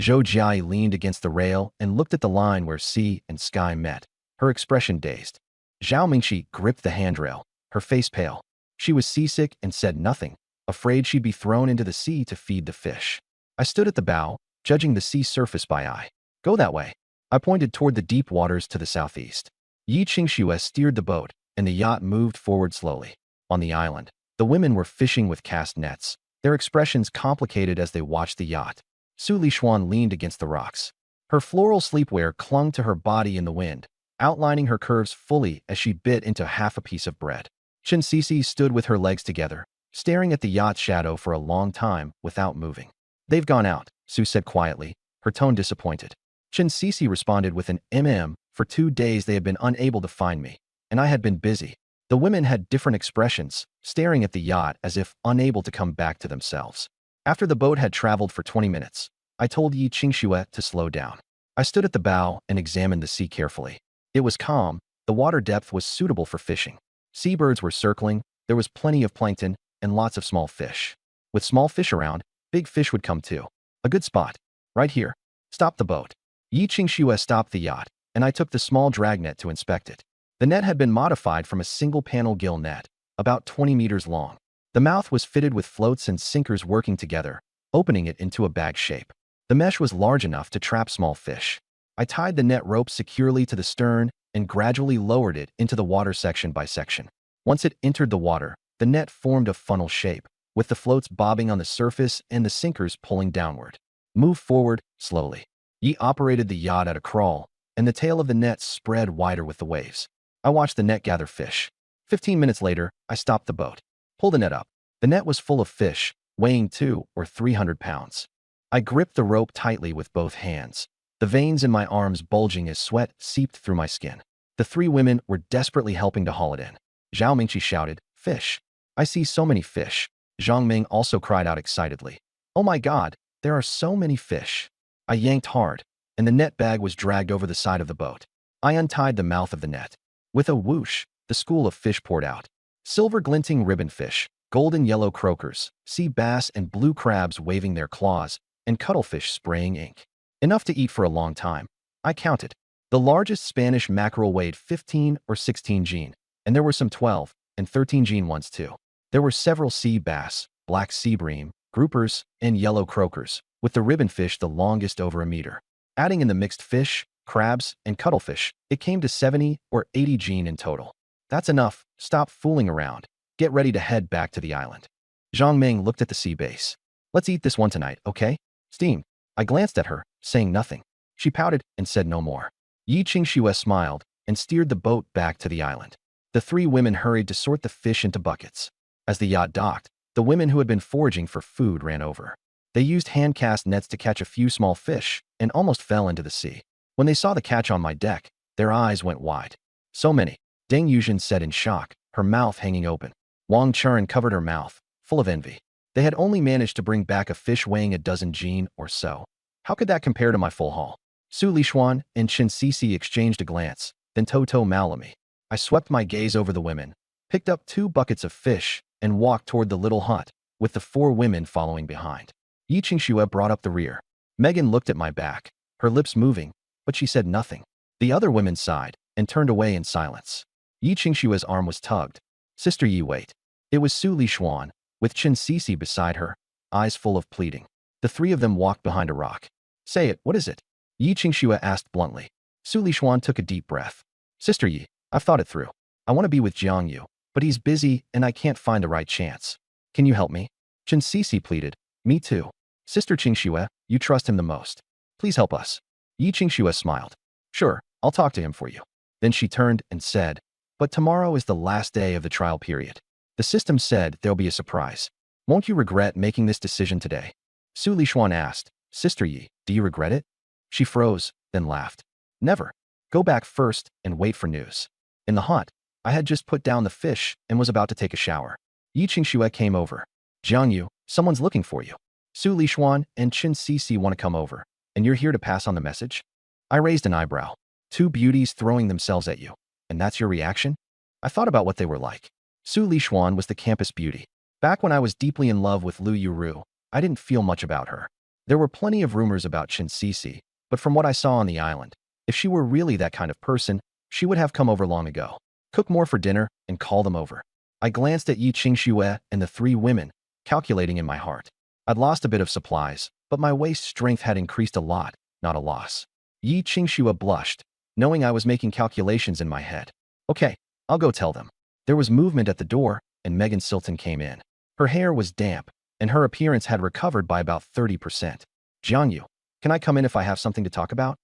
Zhou Jiai leaned against the rail and looked at the line where sea and sky met, her expression dazed. Zhao Mingxi gripped the handrail, her face pale. She was seasick and said nothing, afraid she'd be thrown into the sea to feed the fish. I stood at the bow, judging the sea surface by eye. Go that way. I pointed toward the deep waters to the southeast. Yi Qingxue steered the boat, and the yacht moved forward slowly. On the island, the women were fishing with cast nets, their expressions complicated as they watched the yacht. Su Lishuan leaned against the rocks. Her floral sleepwear clung to her body in the wind, outlining her curves fully as she bit into half a piece of bread. Chen Sisi stood with her legs together, staring at the yacht's shadow for a long time without moving. They've gone out, Su said quietly, her tone disappointed. Chen Sisi responded with an For 2 days they had been unable to find me, and I had been busy. The women had different expressions, staring at the yacht as if unable to come back to themselves. After the boat had traveled for 20 minutes, I told Yi Qingxue to slow down. I stood at the bow and examined the sea carefully. It was calm, the water depth was suitable for fishing. Seabirds were circling, there was plenty of plankton, and lots of small fish. With small fish around, big fish would come too. A good spot. Right here. Stop the boat. Yi Qingxue stopped the yacht, and I took the small dragnet to inspect it. The net had been modified from a single-panel gill net, about 20 meters long. The mouth was fitted with floats and sinkers working together, opening it into a bag shape. The mesh was large enough to trap small fish. I tied the net rope securely to the stern and gradually lowered it into the water section by section. Once it entered the water, the net formed a funnel shape, with the floats bobbing on the surface and the sinkers pulling downward. Move forward, slowly. Yi operated the yacht at a crawl, and the tail of the net spread wider with the waves. I watched the net gather fish. 15 minutes later, I stopped the boat. Pull the net up. The net was full of fish, weighing 200 or 300 pounds. I gripped the rope tightly with both hands, the veins in my arms bulging as sweat seeped through my skin. The three women were desperately helping to haul it in. Zhao Mingqi shouted, "Fish! I see so many fish." Zhang Ming also cried out excitedly, "Oh my God, there are so many fish." I yanked hard, and the net bag was dragged over the side of the boat. I untied the mouth of the net. With a whoosh, the school of fish poured out. Silver glinting ribbonfish, golden yellow croakers, sea bass and blue crabs waving their claws, and cuttlefish spraying ink. Enough to eat for a long time. I counted. The largest Spanish mackerel weighed 15 or 16 gene, and there were some 12 and 13 gene ones too. There were several sea bass, black sea bream, groupers, and yellow croakers, with the ribbonfish the longest over a meter. Adding in the mixed fish, crabs, and cuttlefish, it came to 70 or 80 gene in total. That's enough. Stop fooling around. Get ready to head back to the island. Zhang Ming looked at the sea base. Let's eat this one tonight, okay? Steamed. I glanced at her, saying nothing. She pouted and said no more. Yi Qingxue smiled and steered the boat back to the island. The three women hurried to sort the fish into buckets. As the yacht docked, the women who had been foraging for food ran over. They used hand-cast nets to catch a few small fish and almost fell into the sea. When they saw the catch on my deck, their eyes went wide. So many, Deng Yuzhen said in shock, her mouth hanging open. Wang Churen covered her mouth, full of envy. They had only managed to bring back a fish weighing a dozen gene or so. How could that compare to my full haul? Su Lishuan and Chen Sisi exchanged a glance, then Toto Malami. I swept my gaze over the women, picked up 2 buckets of fish, and walked toward the little hut, with the 4 women following behind. Yi Qingxue brought up the rear. Megan looked at my back, her lips moving, but she said nothing. The other women sighed and turned away in silence. Yi Qingxue's arm was tugged. "Sister Yi, wait." It was Su Lishuan, with Chen Sisi beside her, eyes full of pleading. The 3 of them walked behind a rock. "Say it, what is it?" Yi Qingxue asked bluntly. Su Lishuan took a deep breath. "Sister Yi, I've thought it through. I want to be with Jiang Yu, but he's busy and I can't find the right chance. Can you help me?" Chen Sisi pleaded. "Me too." Sister Qingxue, you trust him the most. Please help us. Yi Qingxue smiled. Sure, I'll talk to him for you. Then she turned and said, but tomorrow is the last day of the trial period. The system said there'll be a surprise. Won't you regret making this decision today? Su Lishuan asked, Sister Yi, do you regret it? She froze, then laughed. Never. Go back first and wait for news. In the hut, I had just put down the fish and was about to take a shower. Yi Qingxue came over. Jiangyu, someone's looking for you. Su Lishuan and Qin Sisi want to come over, and you're here to pass on the message? I raised an eyebrow. Two beauties throwing themselves at you. And that's your reaction? I thought about what they were like. Su Lishuan was the campus beauty. Back when I was deeply in love with Lu Yuru, I didn't feel much about her. There were plenty of rumors about Qin Sisi, but from what I saw on the island, if she were really that kind of person, she would have come over long ago. Cook more for dinner and call them over. I glanced at Yi Qingxue and the three women, calculating in my heart. I'd lost a bit of supplies, but my waist strength had increased a lot, not a loss. Yi Qingxue blushed, knowing I was making calculations in my head. Okay, I'll go tell them. There was movement at the door, and Megan Silton came in. Her hair was damp, and her appearance had recovered by about 30%. Jiangyu, can I come in if I have something to talk about?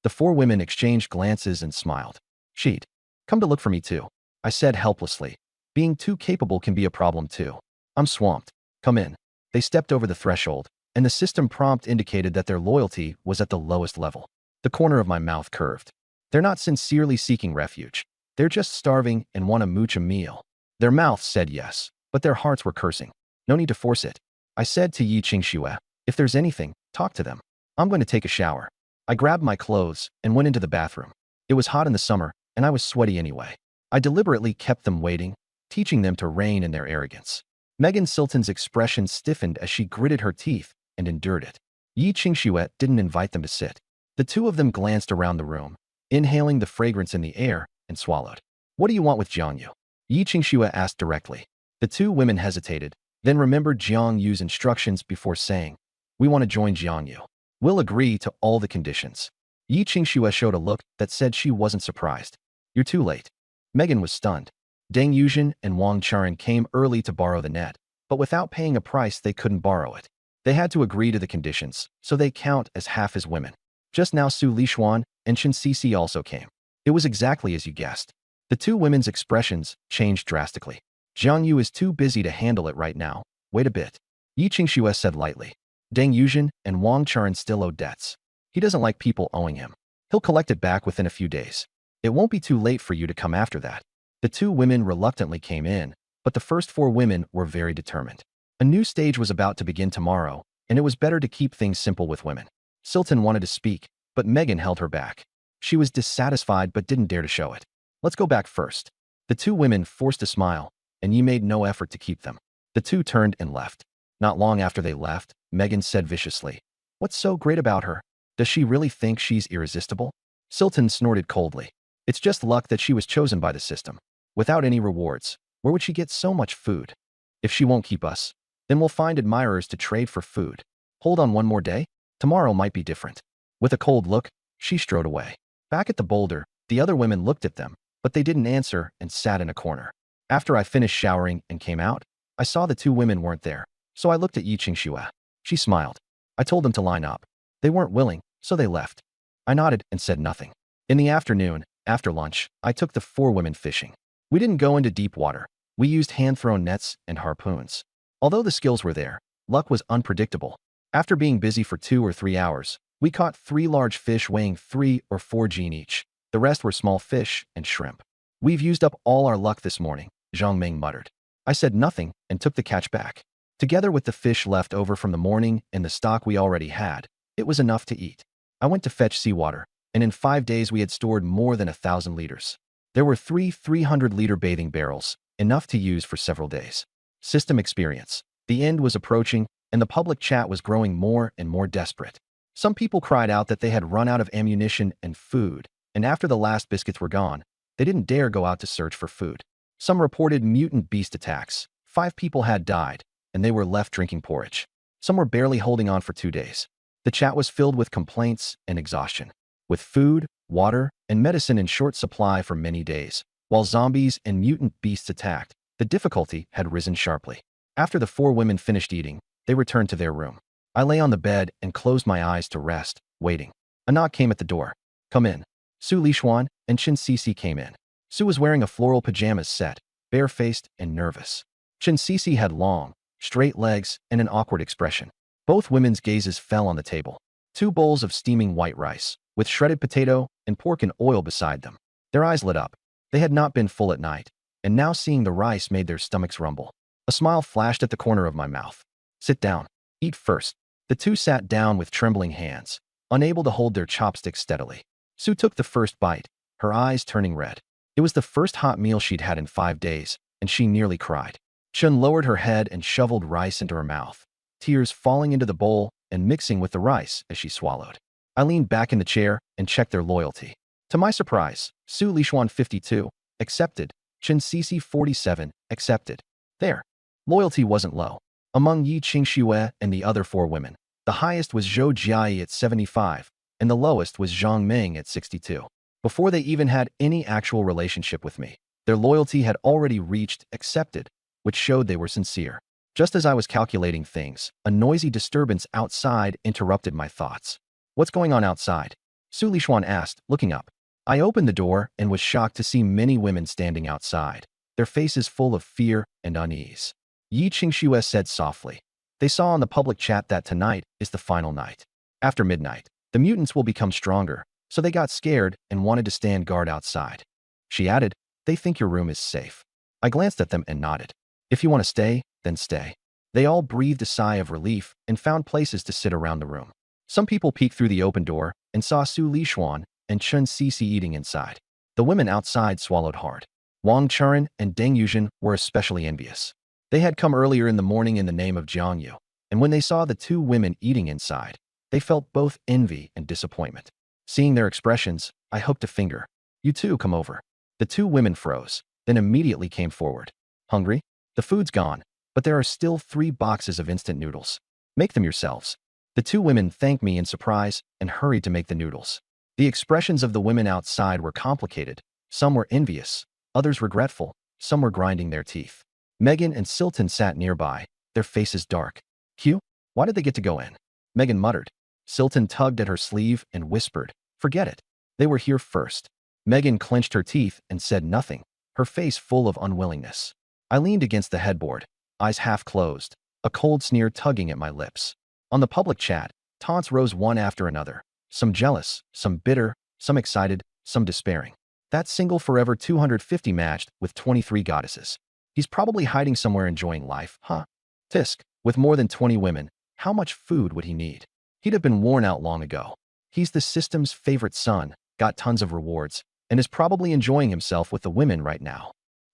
The four women exchanged glances and smiled. She'd come to look for me too. I said helplessly. Being too capable can be a problem too. I'm swamped. Come in. They stepped over the threshold, and the system prompt indicated that their loyalty was at the lowest level. The corner of my mouth curved. They're not sincerely seeking refuge. They're just starving and want to mooch a meal. Their mouths said yes, but their hearts were cursing. No need to force it. I said to Yi Qingxue, if there's anything, talk to them. I'm going to take a shower. I grabbed my clothes and went into the bathroom. It was hot in the summer, and I was sweaty anyway. I deliberately kept them waiting, teaching them to rein in their arrogance. Megan Silton's expression stiffened as she gritted her teeth and endured it. Yi Qingxue didn't invite them to sit. The two of them glanced around the room, inhaling the fragrance in the air, and swallowed. What do you want with Jiangyu? Yi Qingxue asked directly. The two women hesitated, then remembered Jiang Yu's instructions before saying, we want to join Jiangyu. We'll agree to all the conditions. Yi Qingxue showed a look that said she wasn't surprised. You're too late. Megan was stunned. Deng Yuzhen and Wang Charan came early to borrow the net, but without paying a price they couldn't borrow it. They had to agree to the conditions, so they count as half as women. Just now Su Lishuan and Qin Sisi also came. It was exactly as you guessed. The two women's expressions changed drastically. Jiangyu is too busy to handle it right now. Wait a bit. Yi Qingxue said lightly. Deng Yuzhen and Wang Charan still owe debts. He doesn't like people owing him. He'll collect it back within a few days. It won't be too late for you to come after that. The two women reluctantly came in, but the first four women were very determined. A new stage was about to begin tomorrow, and it was better to keep things simple with women. Silton wanted to speak, but Megan held her back. She was dissatisfied but didn't dare to show it. Let's go back first. The two women forced a smile, and Yi made no effort to keep them. The two turned and left. Not long after they left, Megan said viciously, what's so great about her? Does she really think she's irresistible? Silton snorted coldly. It's just luck that she was chosen by the system. Without any rewards, where would she get so much food? If she won't keep us, then we'll find admirers to trade for food. Hold on one more day? Tomorrow might be different. With a cold look, she strode away. Back at the boulder, the other women looked at them, but they didn't answer and sat in a corner. After I finished showering and came out, I saw the two women weren't there, so I looked at Yi Qingxue. She smiled. I told them to line up. They weren't willing, so they left. I nodded and said nothing. In the afternoon, after lunch, I took the four women fishing. We didn't go into deep water. We used hand-thrown nets and harpoons. Although the skills were there, luck was unpredictable. After being busy for 2 or 3 hours, we caught 3 large fish weighing 3 or 4 gene each. The rest were small fish and shrimp. We've used up all our luck this morning, Zhang Ming muttered. I said nothing and took the catch back. Together with the fish left over from the morning and the stock we already had, it was enough to eat. I went to fetch seawater, and in 5 days we had stored more than 1,000 liters. There were 3 300-liter bathing barrels, enough to use for several days. System experience. The end was approaching, and the public chat was growing more and more desperate. Some people cried out that they had run out of ammunition and food, and after the last biscuits were gone, they didn't dare go out to search for food. Some reported mutant beast attacks. 5 people had died, and they were left drinking porridge. Some were barely holding on for 2 days. The chat was filled with complaints and exhaustion. With food, water, and medicine in short supply for many days, while zombies and mutant beasts attacked, the difficulty had risen sharply. After the 4 women finished eating, they returned to their room. I lay on the bed and closed my eyes to rest, waiting. A knock came at the door. Come in. Su Lishuan and Chen Cece came in. Su was wearing a floral pajamas set, bare-faced and nervous. Chen Cece had long, straight legs and an awkward expression. Both women's gazes fell on the table. 2 bowls of steaming white rice, with shredded potato and pork and oil beside them. Their eyes lit up. They had not been full at night, and now seeing the rice made their stomachs rumble. A smile flashed at the corner of my mouth. Sit down. Eat first. The 2 sat down with trembling hands, unable to hold their chopsticks steadily. Su took the first bite, her eyes turning red. It was the first hot meal she'd had in 5 days, and she nearly cried. Chen lowered her head and shoveled rice into her mouth, tears falling into the bowl and mixing with the rice as she swallowed. I leaned back in the chair and checked their loyalty. To my surprise, Su Lishuan 52, accepted. Chen Cece 47, accepted. Their loyalty wasn't low. Among Yi Qingxue and the other 4 women, the highest was Zhou Jiayi at 75, and the lowest was Zhang Ming at 62. Before they even had any actual relationship with me, their loyalty had already reached accepted, which showed they were sincere. Just as I was calculating things, a noisy disturbance outside interrupted my thoughts. What's going on outside? Su Lishuan asked, looking up. I opened the door and was shocked to see many women standing outside, their faces full of fear and unease. Yi Qingxue said softly. They saw on the public chat that tonight is the final night. After midnight, the mutants will become stronger, so they got scared and wanted to stand guard outside. She added, they think your room is safe. I glanced at them and nodded. If you want to stay, then stay. They all breathed a sigh of relief and found places to sit around the room. Some people peeked through the open door and saw Su Lishuan and Chen Cece eating inside. The women outside swallowed hard. Wang Churen and Deng Yuzhen were especially envious. They had come earlier in the morning in the name of Jiangyu, and when they saw the 2 women eating inside, they felt both envy and disappointment. Seeing their expressions, I hooked a finger. You 2 come over. The 2 women froze, then immediately came forward. Hungry? The food's gone, but there are still 3 boxes of instant noodles. Make them yourselves. The 2 women thanked me in surprise and hurried to make the noodles. The expressions of the women outside were complicated. Some were envious, others regretful, some were grinding their teeth. Megan and Silton sat nearby, their faces dark. Q? Why did they get to go in? Megan muttered. Silton tugged at her sleeve and whispered, forget it. They were here first. Megan clenched her teeth and said nothing, her face full of unwillingness. I leaned against the headboard, eyes half closed, a cold sneer tugging at my lips. On the public chat, taunts rose one after another, some jealous, some bitter, some excited, some despairing. That single Forever 250 matched with 23 goddesses. He's probably hiding somewhere enjoying life, huh? Tisk, with more than 20 women, how much food would he need? He'd have been worn out long ago. He's the system's favorite son, got tons of rewards, and is probably enjoying himself with the women right now.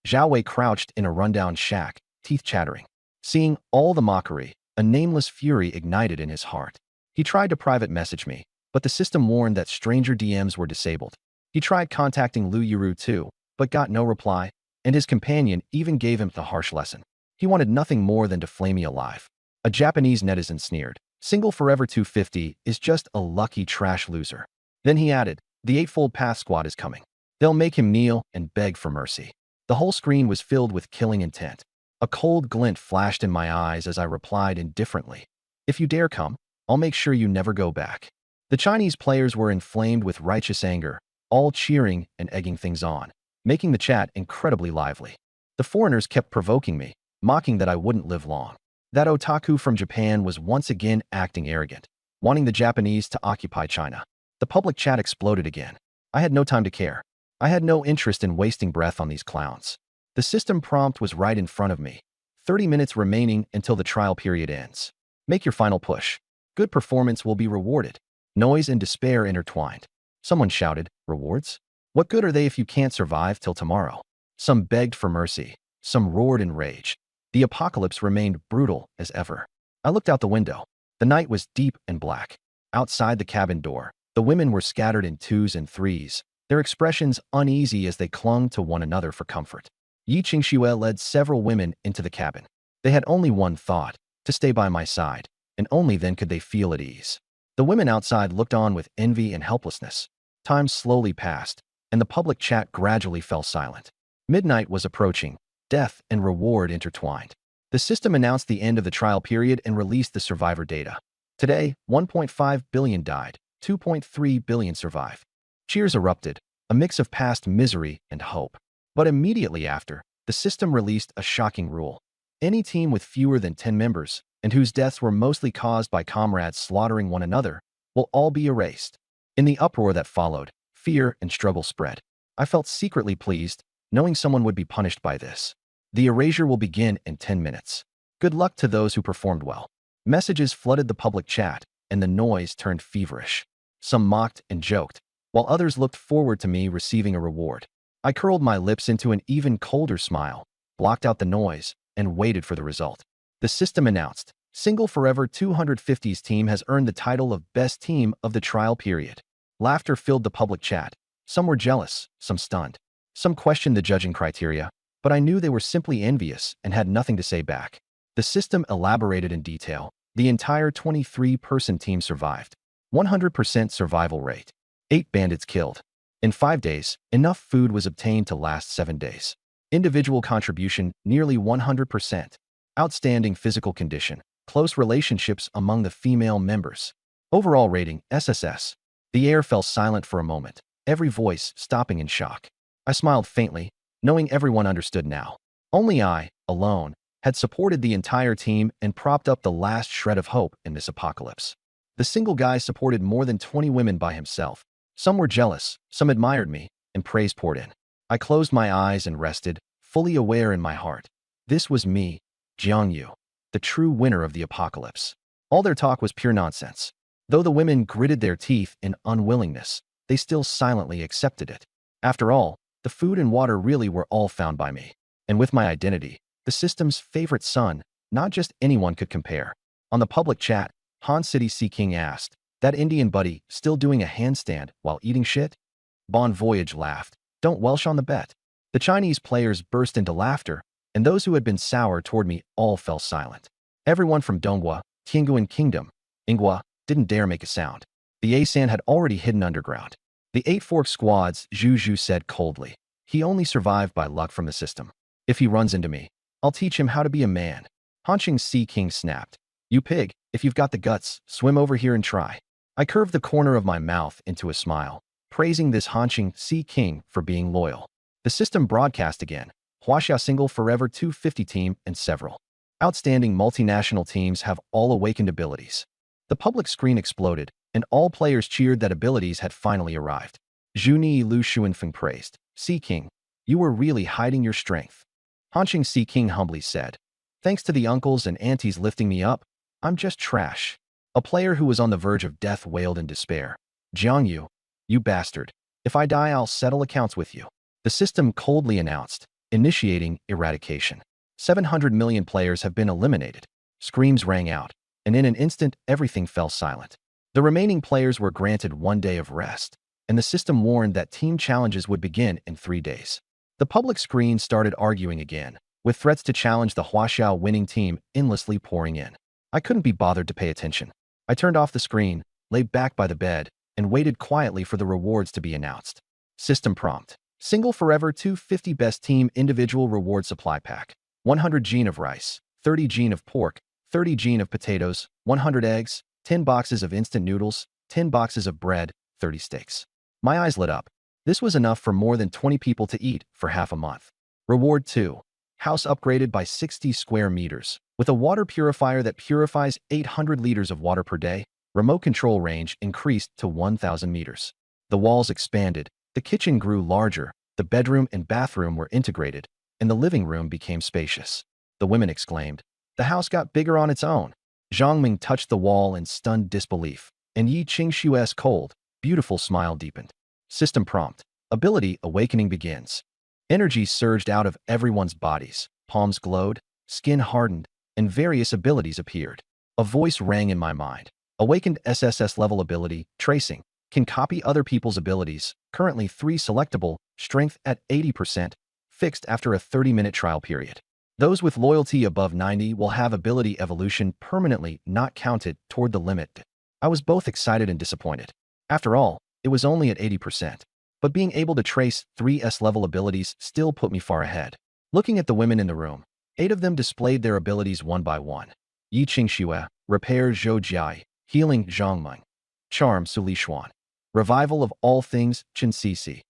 Zhao Wei crouched in a rundown shack, teeth chattering. Seeing all the mockery, a nameless fury ignited in his heart. He tried to private message me, but the system warned that stranger DMs were disabled. He tried contacting Lu Yuru too, but got no reply, and his companion even gave him the harsh lesson. He wanted nothing more than to flay me alive. A Japanese netizen sneered, single Forever 250 is just a lucky trash loser. Then he added, the Eightfold Path squad is coming. They'll make him kneel and beg for mercy. The whole screen was filled with killing intent. A cold glint flashed in my eyes as I replied indifferently. If you dare come, I'll make sure you never go back. The Chinese players were inflamed with righteous anger, all cheering and egging things on, making the chat incredibly lively. The foreigners kept provoking me, mocking that I wouldn't live long. That otaku from Japan was once again acting arrogant, wanting the Japanese to occupy China. The public chat exploded again. I had no time to care. I had no interest in wasting breath on these clowns. The system prompt was right in front of me. 30 minutes remaining until the trial period ends. Make your final push. Good performance will be rewarded. Noise and despair intertwined. Someone shouted, rewards? What good are they if you can't survive till tomorrow? Some begged for mercy. Some roared in rage. The apocalypse remained brutal as ever. I looked out the window. The night was deep and black. Outside the cabin door, the women were scattered in 2s and 3s, their expressions uneasy as they clung to one another for comfort. Yi Qingxue led several women into the cabin. They had only one thought, to stay by my side, and only then could they feel at ease. The women outside looked on with envy and helplessness. Time slowly passed, and the public chat gradually fell silent. Midnight was approaching, death and reward intertwined. The system announced the end of the trial period and released the survivor data. Today, 1.5 billion died, 2.3 billion survived. Cheers erupted, a mix of past misery and hope. But immediately after, the system released a shocking rule. Any team with fewer than 10 members, and whose deaths were mostly caused by comrades slaughtering one another, will all be erased. In the uproar that followed, fear and struggle spread. I felt secretly pleased, knowing someone would be punished by this. The erasure will begin in 10 minutes. Good luck to those who performed well. Messages flooded the public chat, and the noise turned feverish. Some mocked and joked, while others looked forward to me receiving a reward. I curled my lips into an even colder smile, blocked out the noise, and waited for the result. The system announced, Single Forever 250's team has earned the title of Best Team of the trial period. Laughter filled the public chat. Some were jealous, some stunned. Some questioned the judging criteria, but I knew they were simply envious and had nothing to say back. The system elaborated in detail. The entire 23-person team survived. 100% survival rate. 8 bandits killed. In 5 days, enough food was obtained to last 7 days. Individual contribution, nearly 100%. Outstanding physical condition. Close relationships among the female members. Overall rating, SSS. The air fell silent for a moment, every voice stopping in shock. I smiled faintly, knowing everyone understood now. Only I, alone, had supported the entire team and propped up the last shred of hope in this apocalypse. The single guy supported more than 20 women by himself. Some were jealous, some admired me, and praise poured in. I closed my eyes and rested, fully aware in my heart. This was me, Jiangyu, the true winner of the apocalypse. All their talk was pure nonsense. Though the women gritted their teeth in unwillingness, they still silently accepted it. After all, the food and water really were all found by me. And with my identity, the system's favorite son, not just anyone could compare. On the public chat, Han City Sea King asked, "That Indian buddy still doing a handstand while eating shit?" Bon Voyage laughed, "Don't welsh on the bet." The Chinese players burst into laughter, and those who had been sour toward me all fell silent. Everyone from Donghua, Tianguan Kingdom, Inghua, didn't dare make a sound. The Asan had already hidden underground. The 8 Fork Squad's Zhu Zhu said coldly, "He only survived by luck from the system. If he runs into me, I'll teach him how to be a man." Hanqing Sea King snapped, "You pig, if you've got the guts, swim over here and try." I curved the corner of my mouth into a smile, praising this Hanqing Sea King for being loyal. The system broadcast again. Huaxia Single Forever 250 team and several outstanding multinational teams have all awakened abilities. The public screen exploded, and all players cheered that abilities had finally arrived. Zhuni Lu Xuanfeng praised, "Sea King, you were really hiding your strength." Hanqing Sea King humbly said, "Thanks to the uncles and aunties lifting me up, I'm just trash." A player who was on the verge of death wailed in despair, "Jiangyu, you bastard. If I die, I'll settle accounts with you." The system coldly announced, initiating eradication. 700 million players have been eliminated. Screams rang out, and in an instant, everything fell silent. The remaining players were granted 1 day of rest, and the system warned that team challenges would begin in 3 days. The public screen started arguing again, with threats to challenge the Huaxiao winning team endlessly pouring in. I couldn't be bothered to pay attention. I turned off the screen, lay back by the bed, and waited quietly for the rewards to be announced. System prompt. Single Forever 250 Best Team Individual Reward Supply Pack. 100 gene of rice, 30 gene of pork, 30 gene of potatoes, 100 eggs, 10 boxes of instant noodles, 10 boxes of bread, 30 steaks. My eyes lit up. This was enough for more than 20 people to eat for half a month. Reward 2. House upgraded by 60 square meters. With a water purifier that purifies 800 liters of water per day, remote control range increased to 1,000 meters. The walls expanded, the kitchen grew larger, the bedroom and bathroom were integrated, and the living room became spacious. The women exclaimed, "The house got bigger on its own." Zhang Ming touched the wall in stunned disbelief, and Yi Qingshu's cold, beautiful smile deepened. System prompt. Ability awakening begins. Energy surged out of everyone's bodies, palms glowed, skin hardened, and various abilities appeared. A voice rang in my mind. Awakened SSS-level ability, tracing, can copy other people's abilities, currently 3 selectable, strength at 80%, fixed after a 30-minute trial period. Those with loyalty above 90 will have ability evolution permanently not counted toward the limit. I was both excited and disappointed. After all, it was only at 80%. But being able to trace 3 S-level abilities still put me far ahead. Looking at the women in the room, 8 of them displayed their abilities one by one. Yi Qingxue, Repair Zhou Jiai, Healing Zhangmeng. Charm Sulishuan. Revival of all things Chen Cixi.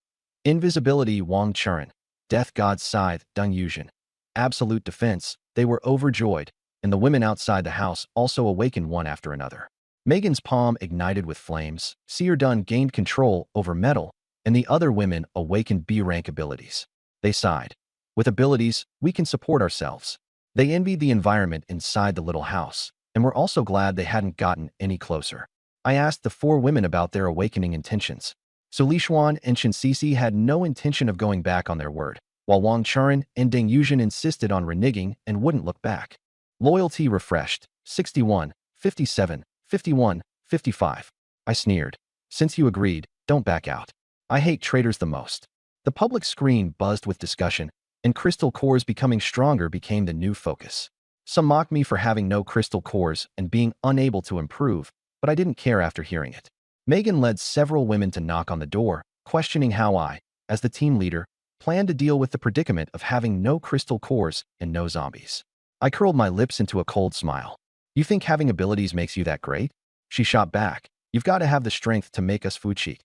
Invisibility Wang Churen. Death God's Scythe Deng Yuzhen. Absolute defense. They were overjoyed, and the women outside the house also awakened one after another. Megan's palm ignited with flames, Seer Dun gained control over metal, and the other women awakened B-rank abilities. They sighed. With abilities, we can support ourselves. They envied the environment inside the little house, and were also glad they hadn't gotten any closer. I asked the four women about their awakening intentions. So Li Xuan and Chen Cixi had no intention of going back on their word, while Wang Churen and Deng Yuzhen insisted on reneging and wouldn't look back. Loyalty refreshed. 61, 57, 51, 55. I sneered. Since you agreed, don't back out. I hate traitors the most. The public screen buzzed with discussion, and crystal cores becoming stronger became the new focus. Some mocked me for having no crystal cores and being unable to improve, but I didn't care after hearing it. Megan led several women to knock on the door, questioning how I, as the team leader, planned to deal with the predicament of having no crystal cores and no zombies. I curled my lips into a cold smile. You think having abilities makes you that great? She shot back. You've got to have the strength to make us food cheat.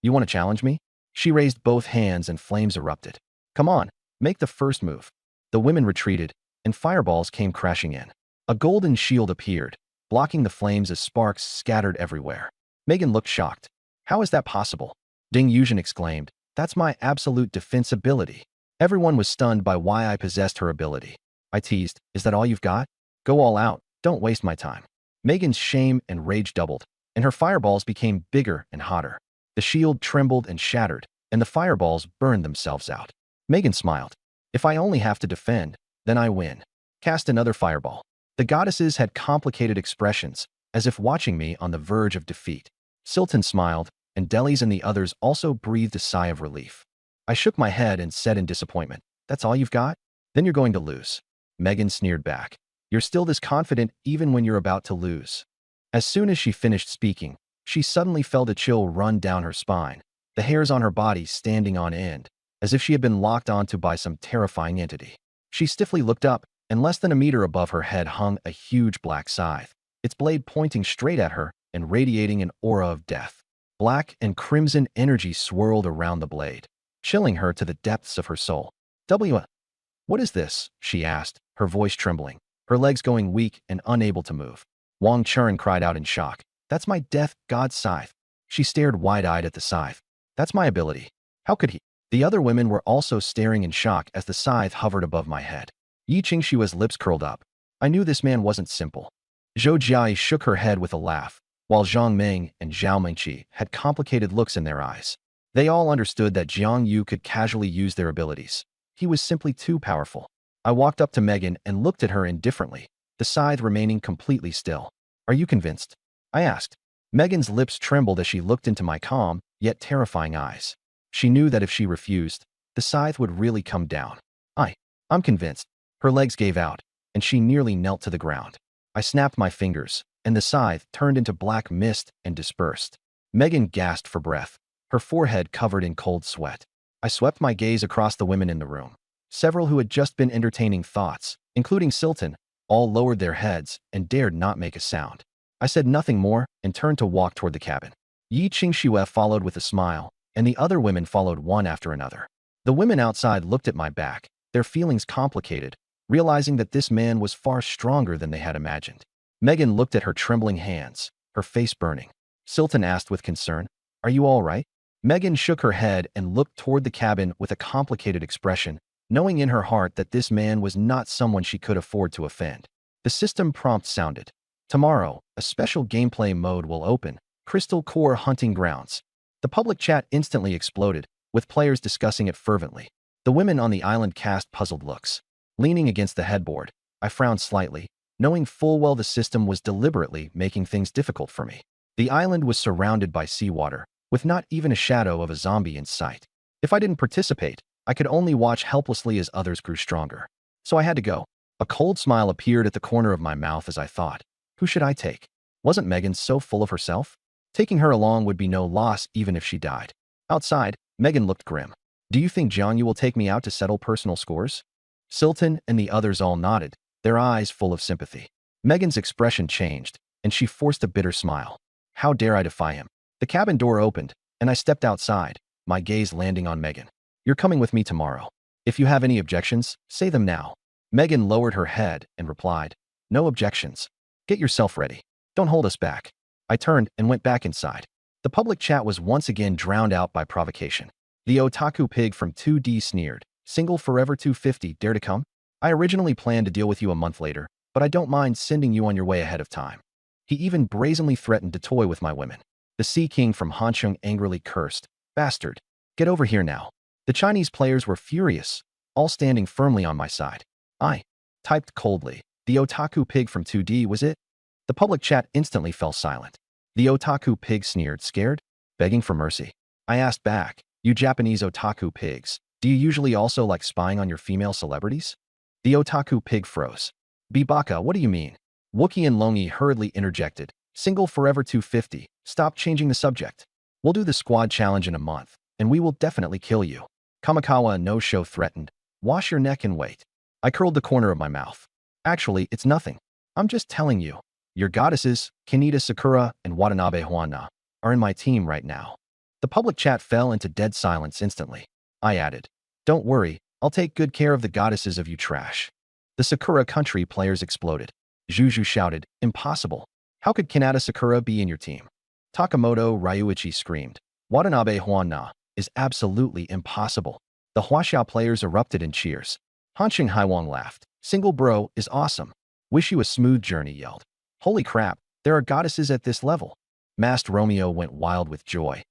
You want to challenge me? She raised both hands and flames erupted. Come on, make the first move. The women retreated, and fireballs came crashing in. A golden shield appeared, blocking the flames as sparks scattered everywhere. Megan looked shocked. How is that possible? Deng Yuzhen exclaimed. That's my absolute defense ability. Everyone was stunned by why I possessed her ability. I teased, is that all you've got? Go all out, don't waste my time. Megan's shame and rage doubled, and her fireballs became bigger and hotter. The shield trembled and shattered, and the fireballs burned themselves out. Megan smiled. If I only have to defend, then I win. Cast another fireball. The goddesses had complicated expressions, as if watching me on the verge of defeat. Silton smiled, and Delis and the others also breathed a sigh of relief. I shook my head and said in disappointment, that's all you've got? Then you're going to lose. Megan sneered back. You're still this confident even when you're about to lose. As soon as she finished speaking, she suddenly felt a chill run down her spine, the hairs on her body standing on end, as if she had been locked onto by some terrifying entity. She stiffly looked up, and less than a meter above her head hung a huge black scythe, its blade pointing straight at her and radiating an aura of death. Black and crimson energy swirled around the blade, chilling her to the depths of her soul. What is this? She asked, her voice trembling, her legs going weak and unable to move. Wang Churen cried out in shock. That's my death god's scythe. She stared wide-eyed at the scythe. That's my ability. How could he? The other women were also staring in shock as the scythe hovered above my head. Yi Qingshua's lips curled up. I knew this man wasn't simple. Zhou Jiai shook her head with a laugh, while Zhang Meng and Zhao Mengqi had complicated looks in their eyes. They all understood that Jiang Yu could casually use their abilities. He was simply too powerful. I walked up to Megan and looked at her indifferently, the scythe remaining completely still. Are you convinced? I asked. Megan's lips trembled as she looked into my calm, yet terrifying eyes. She knew that if she refused, the scythe would really come down. I'm convinced. Her legs gave out, and she nearly knelt to the ground. I snapped my fingers, and the scythe turned into black mist and dispersed. Megan gasped for breath, her forehead covered in cold sweat. I swept my gaze across the women in the room. Several who had just been entertaining thoughts, including Silton, all lowered their heads and dared not make a sound. I said nothing more and turned to walk toward the cabin. Yi Qingxue followed with a smile, and the other women followed one after another. The women outside looked at my back, their feelings complicated, realizing that this man was far stronger than they had imagined. Megan looked at her trembling hands, her face burning. Silton asked with concern, "Are you all right?" Megan shook her head and looked toward the cabin with a complicated expression, knowing in her heart that this man was not someone she could afford to offend. The system prompt sounded. Tomorrow, a special gameplay mode will open, Crystal Core Hunting Grounds. The public chat instantly exploded, with players discussing it fervently. The women on the island cast puzzled looks. Leaning against the headboard, I frowned slightly, knowing full well the system was deliberately making things difficult for me. The island was surrounded by seawater, with not even a shadow of a zombie in sight. If I didn't participate, I could only watch helplessly as others grew stronger. So I had to go. A cold smile appeared at the corner of my mouth as I thought, who should I take? Wasn't Megan so full of herself? Taking her along would be no loss even if she died. Outside, Megan looked grim. Do you think Jiang Yu will take me out to settle personal scores? Silton and the others all nodded, their eyes full of sympathy. Megan's expression changed. and she forced a bitter smile. How dare I defy him? The cabin door opened, and I stepped outside, my gaze landing on Megan. You're coming with me tomorrow. If you have any objections, say them now. Megan lowered her head and replied, no objections. Get yourself ready. Don't hold us back. I turned and went back inside. The public chat was once again drowned out by provocation. The otaku pig from 2D sneered, single forever 250, dare to come? I originally planned to deal with you a month later, but I don't mind sending you on your way ahead of time. He even brazenly threatened to toy with my women. The Sea King from Hansheng angrily cursed, bastard. Get over here now. The Chinese players were furious, all standing firmly on my side. I typed coldly, the otaku pig from 2D, was it? The public chat instantly fell silent. The otaku pig sneered, scared, begging for mercy. I asked back, you Japanese otaku pigs, do you usually also like spying on your female celebrities? The otaku pig froze. Bibaka, what do you mean? Wookie and Longi hurriedly interjected, single forever 250, stop changing the subject. We'll do the squad challenge in a month, and we will definitely kill you. Kamikawa no-show threatened, wash your neck and wait. I curled the corner of my mouth. Actually, it's nothing. I'm just telling you. Your goddesses, Kaneda Sakura and Watanabe Juana, are in my team right now. The public chat fell into dead silence instantly. I added, don't worry, I'll take good care of the goddesses of you trash. The Sakura country players exploded. Juju shouted, impossible. How could Kaneda Sakura be in your team? Takamoto Ryuichi screamed, Watanabe Juana is absolutely impossible. The Huaxiao players erupted in cheers. Hansheng Haiwang laughed. Single bro is awesome. Wish you a smooth journey, yelled. Holy crap, there are goddesses at this level. Masked Romeo went wild with joy.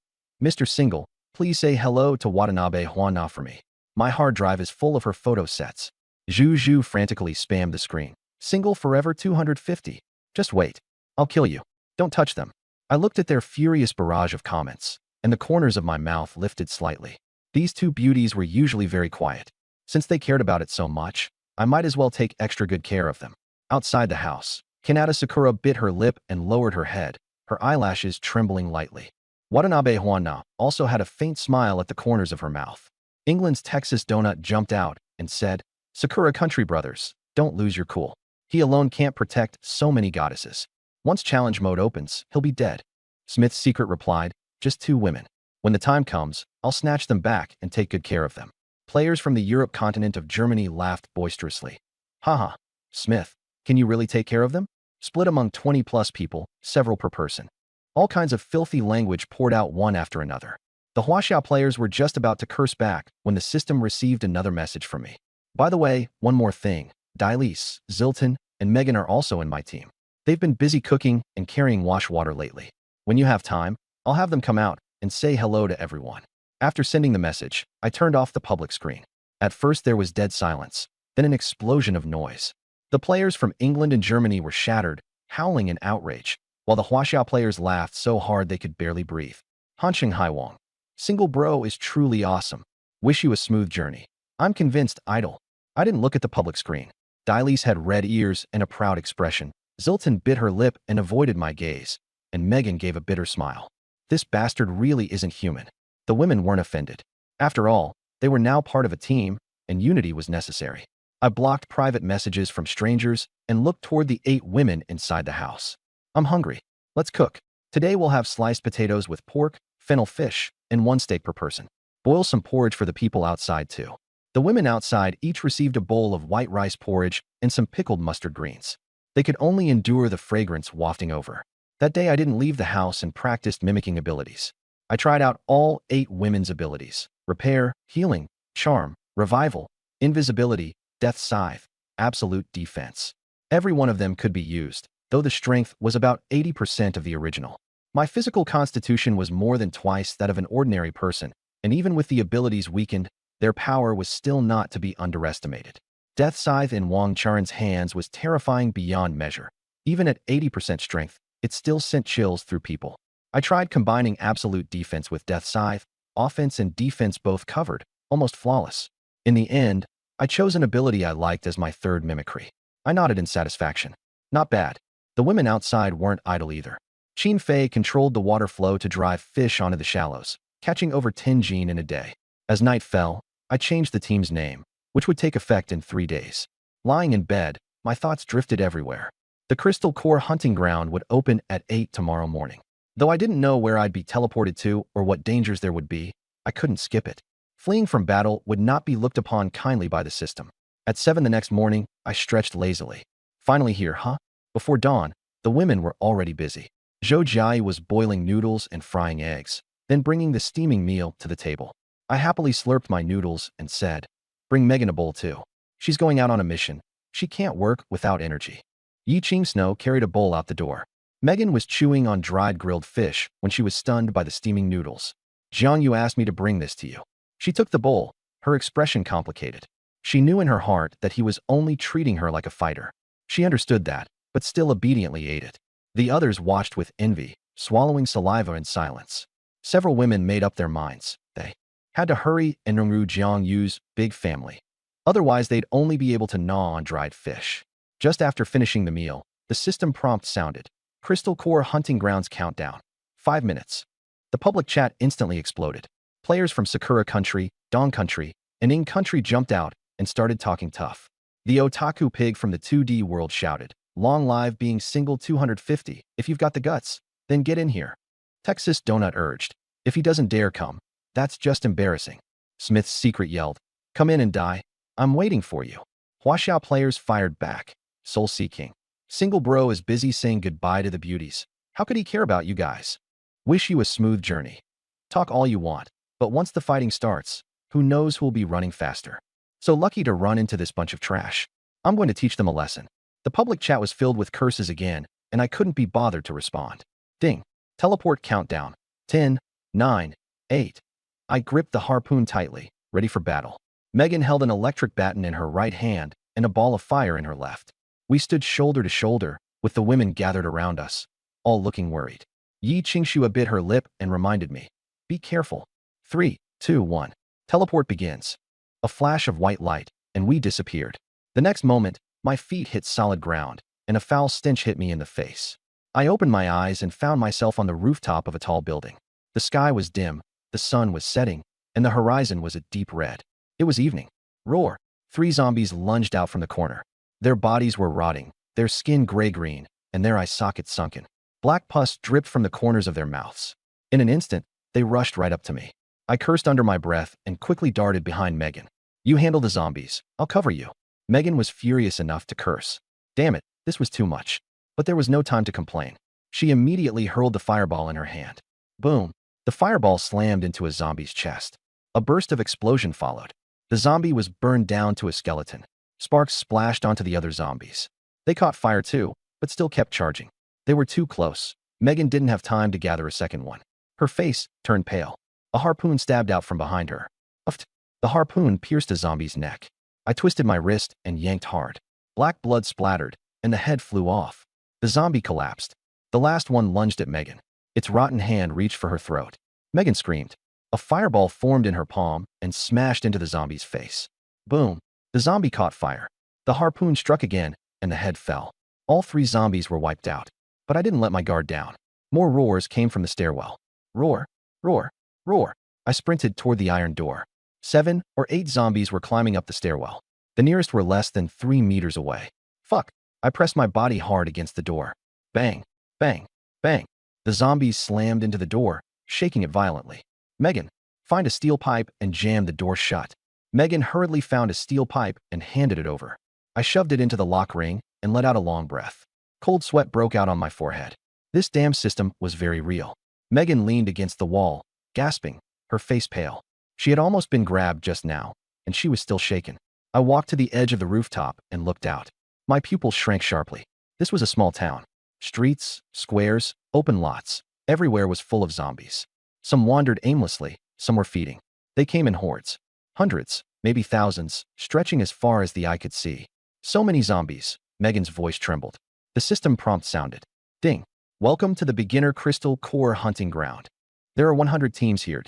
Mr. Single, please say hello to Watanabe Juana for me. My hard drive is full of her photo sets. Juju frantically spammed the screen. Single forever 250. Just wait. I'll kill you. Don't touch them. I looked at their furious barrage of comments, and the corners of my mouth lifted slightly. These two beauties were usually very quiet. Since they cared about it so much, I might as well take extra good care of them. Outside the house, Kaneda Sakura bit her lip and lowered her head, her eyelashes trembling lightly. Watanabe Juana also had a faint smile at the corners of her mouth. England's Texas Donut jumped out and said, Sakura country brothers, don't lose your cool. He alone can't protect so many goddesses. Once challenge mode opens, he'll be dead. Smith's Secret replied, just 2 women. When the time comes, I'll snatch them back and take good care of them. Players from the Europe continent of Germany laughed boisterously. Haha, Smith, can you really take care of them? Split among 20+ people, several per person. All kinds of filthy language poured out one after another. The Huaxiao players were just about to curse back when the system received another message from me. By the way, one more thing. Dailise, Zilton, and Megan are also in my team. They've been busy cooking and carrying wash water lately. When you have time, I'll have them come out and say hello to everyone. After sending the message, I turned off the public screen. At first there was dead silence, then an explosion of noise. The players from England and Germany were shattered, howling in outrage, while the Huaxiao players laughed so hard they could barely breathe. Hansheng Haiwang. Single bro is truly awesome. Wish you a smooth journey. I'm convinced, idol. I didn't look at the public screen. Dailise had red ears and a proud expression. Zilton bit her lip and avoided my gaze, and Megan gave a bitter smile. This bastard really isn't human. The women weren't offended. After all, they were now part of a team, and unity was necessary. I blocked private messages from strangers and looked toward the 8 women inside the house. I'm hungry. Let's cook. Today we'll have sliced potatoes with pork, fennel fish, and 1 steak per person. Boil some porridge for the people outside too. The women outside each received a bowl of white rice porridge and some pickled mustard greens. They could only endure the fragrance wafting over. That day I didn't leave the house and practiced mimicking abilities. I tried out all 8 women's abilities: repair, healing, charm, revival, invisibility, death scythe, absolute defense. Every one of them could be used, though the strength was about 80% of the original. My physical constitution was more than twice that of an ordinary person, and even with the abilities weakened, their power was still not to be underestimated. Death Scythe in Wang Charen's hands was terrifying beyond measure. Even at 80% strength, it still sent chills through people. I tried combining absolute defense with Death Scythe, offense and defense both covered, almost flawless. In the end, I chose an ability I liked as my third mimicry. I nodded in satisfaction. Not bad. The women outside weren't idle either. Qin Fei controlled the water flow to drive fish onto the shallows, catching over 10 Jin in a day. As night fell, I changed the team's name, which would take effect in 3 days. Lying in bed, my thoughts drifted everywhere. The Crystal Core hunting ground would open at 8 tomorrow morning. Though I didn't know where I'd be teleported to or what dangers there would be, I couldn't skip it. Fleeing from battle would not be looked upon kindly by the system. At 7 the next morning, I stretched lazily. Finally here, huh? Before dawn, the women were already busy. Zhou Jiai was boiling noodles and frying eggs, then bringing the steaming meal to the table. I happily slurped my noodles and said, "Bring Megan a bowl too. She's going out on a mission. She can't work without energy." Yi Ching Snow carried a bowl out the door. Megan was chewing on dried grilled fish when she was stunned by the steaming noodles. "Jiang Yu asked me to bring this to you." She took the bowl, her expression complicated. She knew in her heart that he was only treating her like a fighter. She understood that, but still obediently ate it. The others watched with envy, swallowing saliva in silence. Several women made up their minds. They had to hurry and remove Jiang Yu's big family. Otherwise, they'd only be able to gnaw on dried fish. Just after finishing the meal, the system prompt sounded. Crystal Core Hunting Grounds countdown. 5 minutes. The public chat instantly exploded. Players from Sakura Country, Dong Country, and Ing Country jumped out and started talking tough. The otaku pig from the 2D world shouted, "Long live being single 250. If you've got the guts, then get in here." Texas Donut urged, "If he doesn't dare come, that's just embarrassing." Smith's Secret yelled, "Come in and die. I'm waiting for you." Huaxiao players fired back. Soul Seeking. "Single bro is busy saying goodbye to the beauties. How could he care about you guys? Wish you a smooth journey. Talk all you want, but once the fighting starts, who knows who'll be running faster. So lucky to run into this bunch of trash. I'm going to teach them a lesson." The public chat was filled with curses again, and I couldn't be bothered to respond. Ding. Teleport countdown. 10, 9, 8. I gripped the harpoon tightly, ready for battle. Megan held an electric baton in her right hand and a ball of fire in her left. We stood shoulder to shoulder, with the women gathered around us, all looking worried. Yi Qingxua bit her lip and reminded me, "Be careful." 3, 2, 1. Teleport begins. A flash of white light, and we disappeared. The next moment, my feet hit solid ground, and a foul stench hit me in the face. I opened my eyes and found myself on the rooftop of a tall building. The sky was dim, the sun was setting, and the horizon was a deep red. It was evening. Roar! 3 zombies lunged out from the corner. Their bodies were rotting, their skin gray-green, and their eye sockets sunken. Black pus dripped from the corners of their mouths. In an instant, they rushed right up to me. I cursed under my breath and quickly darted behind Megan. "You handle the zombies. I'll cover you." Megan was furious enough to curse. Damn it, this was too much. But there was no time to complain. She immediately hurled the fireball in her hand. Boom! The fireball slammed into a zombie's chest. A burst of explosion followed. The zombie was burned down to a skeleton. Sparks splashed onto the other zombies. They caught fire too, but still kept charging. They were too close. Megan didn't have time to gather a second one. Her face turned pale. A harpoon stabbed out from behind her. Uft! The harpoon pierced a zombie's neck. I twisted my wrist and yanked hard. Black blood splattered, and the head flew off. The zombie collapsed. The last one lunged at Megan. Its rotten hand reached for her throat. Megan screamed. A fireball formed in her palm and smashed into the zombie's face. Boom! The zombie caught fire. The harpoon struck again, and the head fell. All 3 zombies were wiped out. But I didn't let my guard down. More roars came from the stairwell. Roar! Roar! Roar! I sprinted toward the iron door. 7 or 8 zombies were climbing up the stairwell. The nearest were less than 3 meters away. Fuck! I pressed my body hard against the door. Bang! Bang! Bang! The zombies slammed into the door, shaking it violently. "Megan, find a steel pipe and jam the door shut." Megan hurriedly found a steel pipe and handed it over. I shoved it into the lock ring and let out a long breath. Cold sweat broke out on my forehead. This damn system was very real. Megan leaned against the wall, gasping, her face pale. She had almost been grabbed just now, and she was still shaken. I walked to the edge of the rooftop and looked out. My pupils shrank sharply. This was a small town. Streets, squares, open lots. Everywhere was full of zombies. Some wandered aimlessly, some were feeding. They came in hordes. Hundreds, maybe thousands, stretching as far as the eye could see. So many zombies. Megan's voice trembled. The system prompt sounded. Ding. Welcome to the Beginner Crystal Core Hunting Ground. There are 100 teams here.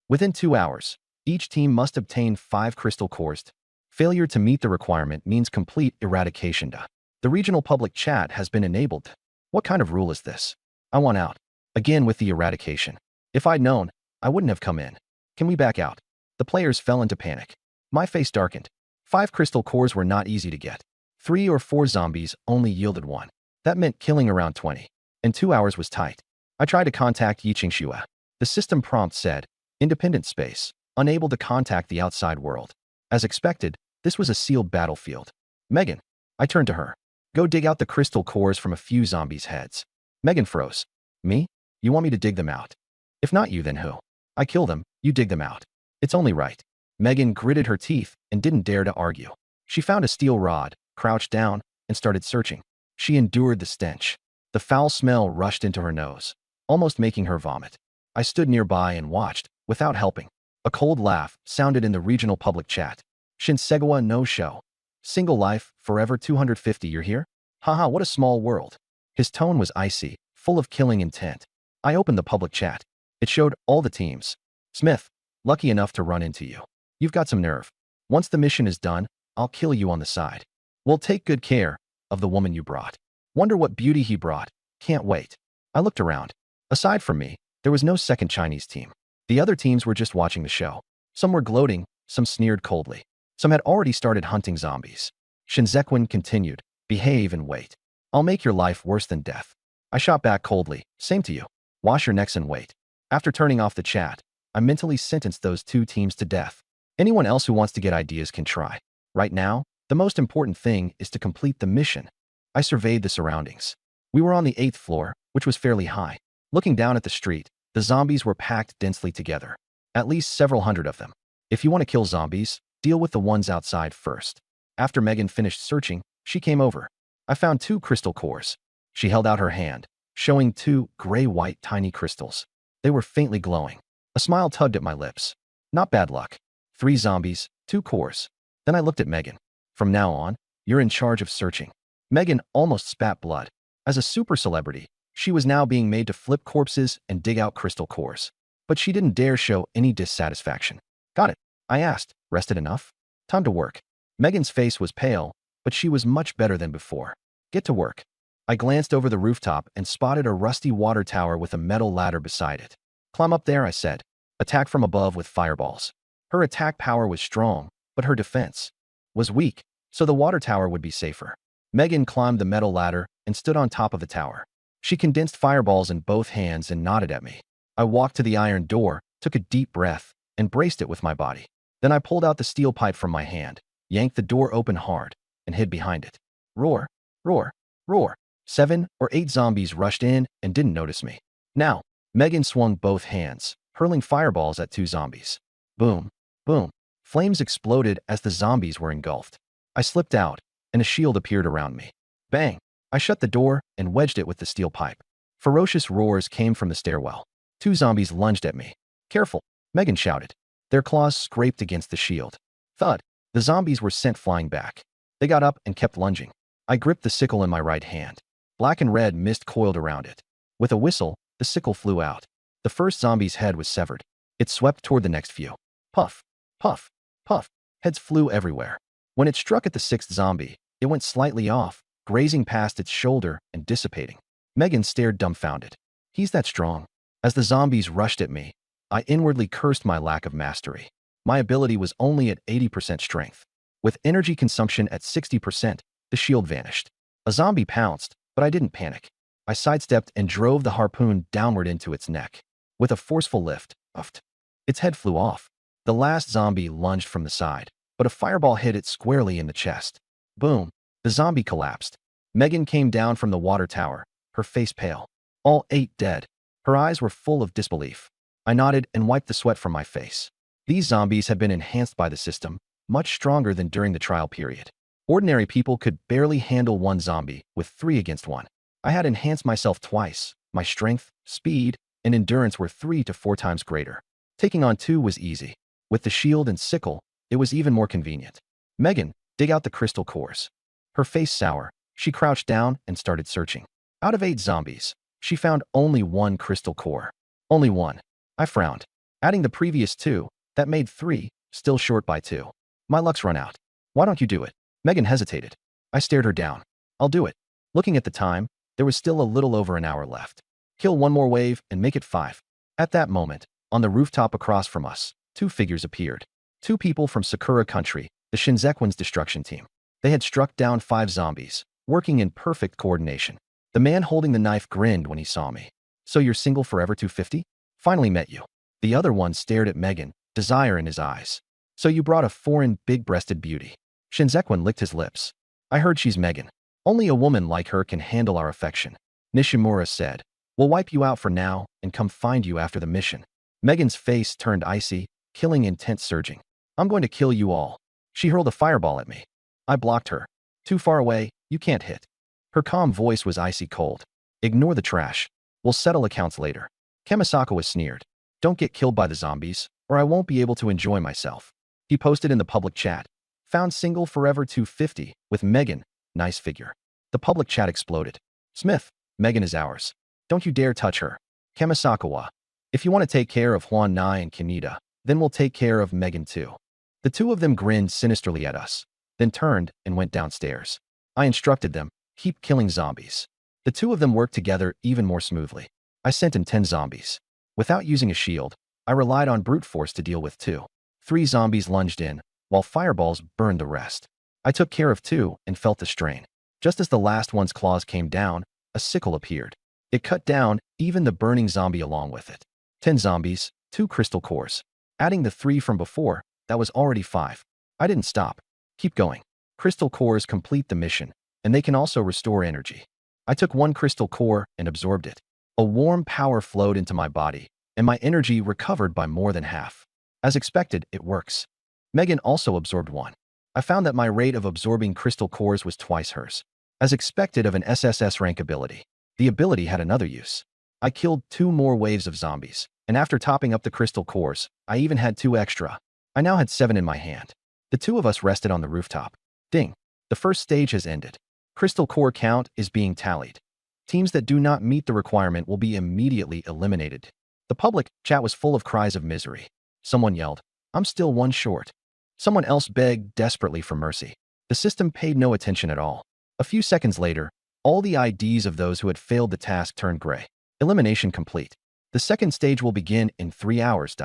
Within 2 hours, each team must obtain 5 crystal cores. Failure to meet the requirement means complete eradication. The regional public chat has been enabled. What kind of rule is this? I want out. Again with the eradication. If I'd known, I wouldn't have come in. Can we back out? The players fell into panic. My face darkened. 5 crystal cores were not easy to get. 3 or 4 zombies only yielded 1. That meant killing around 20. And 2 hours was tight. I tried to contact Yiching Xue. The system prompt said, independent space, unable to contact the outside world. As expected, this was a sealed battlefield. Megan. I turned to her. Go dig out the crystal cores from a few zombies' heads. Megan froze. Me? You want me to dig them out? If not you, then who? I kill them, you dig them out. It's only right. Megan gritted her teeth and didn't dare to argue. She found a steel rod, crouched down, and started searching. She endured the stench. The foul smell rushed into her nose, almost making her vomit. I stood nearby and watched, without helping. A cold laugh sounded in the regional public chat. Shinsegawa no show. Single life, forever 250, you're here? Haha, what a small world. His tone was icy, full of killing intent. I opened the public chat. It showed all the teams. Smith, lucky enough to run into you. You've got some nerve. Once the mission is done, I'll kill you on the side. We'll take good care of the woman you brought. Wonder what beauty he brought. Can't wait. I looked around. Aside from me, there was no second Chinese team. The other teams were just watching the show. Some were gloating, some sneered coldly. Some had already started hunting zombies. Shinsequan continued, behave and wait. I'll make your life worse than death. I shot back coldly, same to you. Wash your necks and wait. After turning off the chat, I mentally sentenced those two teams to death. Anyone else who wants to get ideas can try. Right now, the most important thing is to complete the mission. I surveyed the surroundings. We were on the 8th floor, which was fairly high. Looking down at the street, the zombies were packed densely together. At least several hundred of them. If you want to kill zombies, deal with the ones outside first. After Megan finished searching, she came over. I found 2 crystal cores. She held out her hand, showing 2 gray-white tiny crystals. They were faintly glowing. A smile tugged at my lips. Not bad luck. 3 zombies, 2 cores. Then I looked at Megan. From now on, you're in charge of searching. Megan almost spat blood. As a super celebrity, she was now being made to flip corpses and dig out crystal cores. But she didn't dare show any dissatisfaction. Got it, I asked. Rested enough? Time to work. Megan's face was pale, but she was much better than before. Get to work. I glanced over the rooftop and spotted a rusty water tower with a metal ladder beside it. Climb up there, I said. Attack from above with fireballs. Her attack power was strong, but her defense was weak, so the water tower would be safer. Megan climbed the metal ladder and stood on top of the tower. She condensed fireballs in both hands and nodded at me. I walked to the iron door, took a deep breath, and braced it with my body. Then I pulled out the steel pipe from my hand, yanked the door open hard, and hid behind it. Roar, roar, roar. 7 or 8 zombies rushed in and didn't notice me. Now, Megan swung both hands, hurling fireballs at 2 zombies. Boom, boom. Flames exploded as the zombies were engulfed. I slipped out, and a shield appeared around me. Bang! I shut the door and wedged it with the steel pipe. Ferocious roars came from the stairwell. 2 zombies lunged at me. Careful, Megan shouted. Their claws scraped against the shield. Thud! The zombies were sent flying back. They got up and kept lunging. I gripped the sickle in my right hand. Black and red mist coiled around it. With a whistle, the sickle flew out. The first zombie's head was severed. It swept toward the next few. Puff, puff, puff. Heads flew everywhere. When it struck at the 6th zombie, it went slightly off, grazing past its shoulder and dissipating. Megan stared dumbfounded. He's that strong. As the zombies rushed at me, I inwardly cursed my lack of mastery. My ability was only at 80% strength. With energy consumption at 60%, the shield vanished. A zombie pounced, but I didn't panic. I sidestepped and drove the harpoon downward into its neck. With a forceful lift, puffed. Its head flew off. The last zombie lunged from the side, but a fireball hit it squarely in the chest. Boom! The zombie collapsed. Megan came down from the water tower, her face pale. All 8 dead. Her eyes were full of disbelief. I nodded and wiped the sweat from my face. These zombies had been enhanced by the system, much stronger than during the trial period. Ordinary people could barely handle 1 zombie with 3 against 1. I had enhanced myself twice. My strength, speed, and endurance were 3 to 4 times greater. Taking on 2 was easy. With the shield and sickle, it was even more convenient. Megan, dig out the crystal cores. Her face sour, she crouched down and started searching. Out of 8 zombies, she found only 1 crystal core. Only 1. I frowned. Adding the previous 2, that made 3, still short by 2. My luck's run out. Why don't you do it? Megan hesitated. I stared her down. I'll do it. Looking at the time, there was still a little over an hour left. Kill 1 more wave and make it 5. At that moment, on the rooftop across from us, 2 figures appeared. 2 people from Sakura Country, the Shinsequan's destruction team. They had struck down 5 zombies, working in perfect coordination. The man holding the knife grinned when he saw me. So you're single forever 250? Finally met you. The other one stared at Megan, desire in his eyes. So you brought a foreign, big-breasted beauty. Shinsequan licked his lips. I heard she's Megan. Only a woman like her can handle our affection. Nishimura said. We'll wipe you out for now and come find you after the mission. Megan's face turned icy, killing intent surging. I'm going to kill you all. She hurled a fireball at me. I blocked her. Too far away, you can't hit. Her calm voice was icy cold. Ignore the trash. We'll settle accounts later. Kemisakawa sneered. Don't get killed by the zombies, or I won't be able to enjoy myself. He posted in the public chat. Found single forever 250, with Megan. Nice figure. The public chat exploded. Smith, Megan is ours. Don't you dare touch her. Kemisakawa. If you want to take care of Huan Nai and Kaneda, then we'll take care of Megan too. The two of them grinned sinisterly at us, then turned and went downstairs. I instructed them, keep killing zombies. The two of them worked together even more smoothly. I sent in 10 zombies. Without using a shield, I relied on brute force to deal with 2. 3 zombies lunged in, while fireballs burned the rest. I took care of 2 and felt the strain. Just as the last one's claws came down, a sickle appeared. It cut down even the burning zombie along with it. 10 zombies, 2 crystal cores. Adding the 3 from before, that was already 5. I didn't stop. Keep going. Crystal cores complete the mission, and they can also restore energy. I took 1 crystal core and absorbed it. A warm power flowed into my body, and my energy recovered by more than half. As expected, it works. Megan also absorbed 1. I found that my rate of absorbing crystal cores was twice hers. As expected of an SSS rank ability, the ability had another use. I killed 2 more waves of zombies, and after topping up the crystal cores, I even had 2 extra. I now had 7 in my hand. The 2 of us rested on the rooftop. Ding. The first stage has ended. Crystal core count is being tallied. Teams that do not meet the requirement will be immediately eliminated. The public chat was full of cries of misery. Someone yelled, I'm still 1 short. Someone else begged desperately for mercy. The system paid no attention at all. A few seconds later, all the IDs of those who had failed the task turned gray. Elimination complete. The second stage will begin in 3 hours.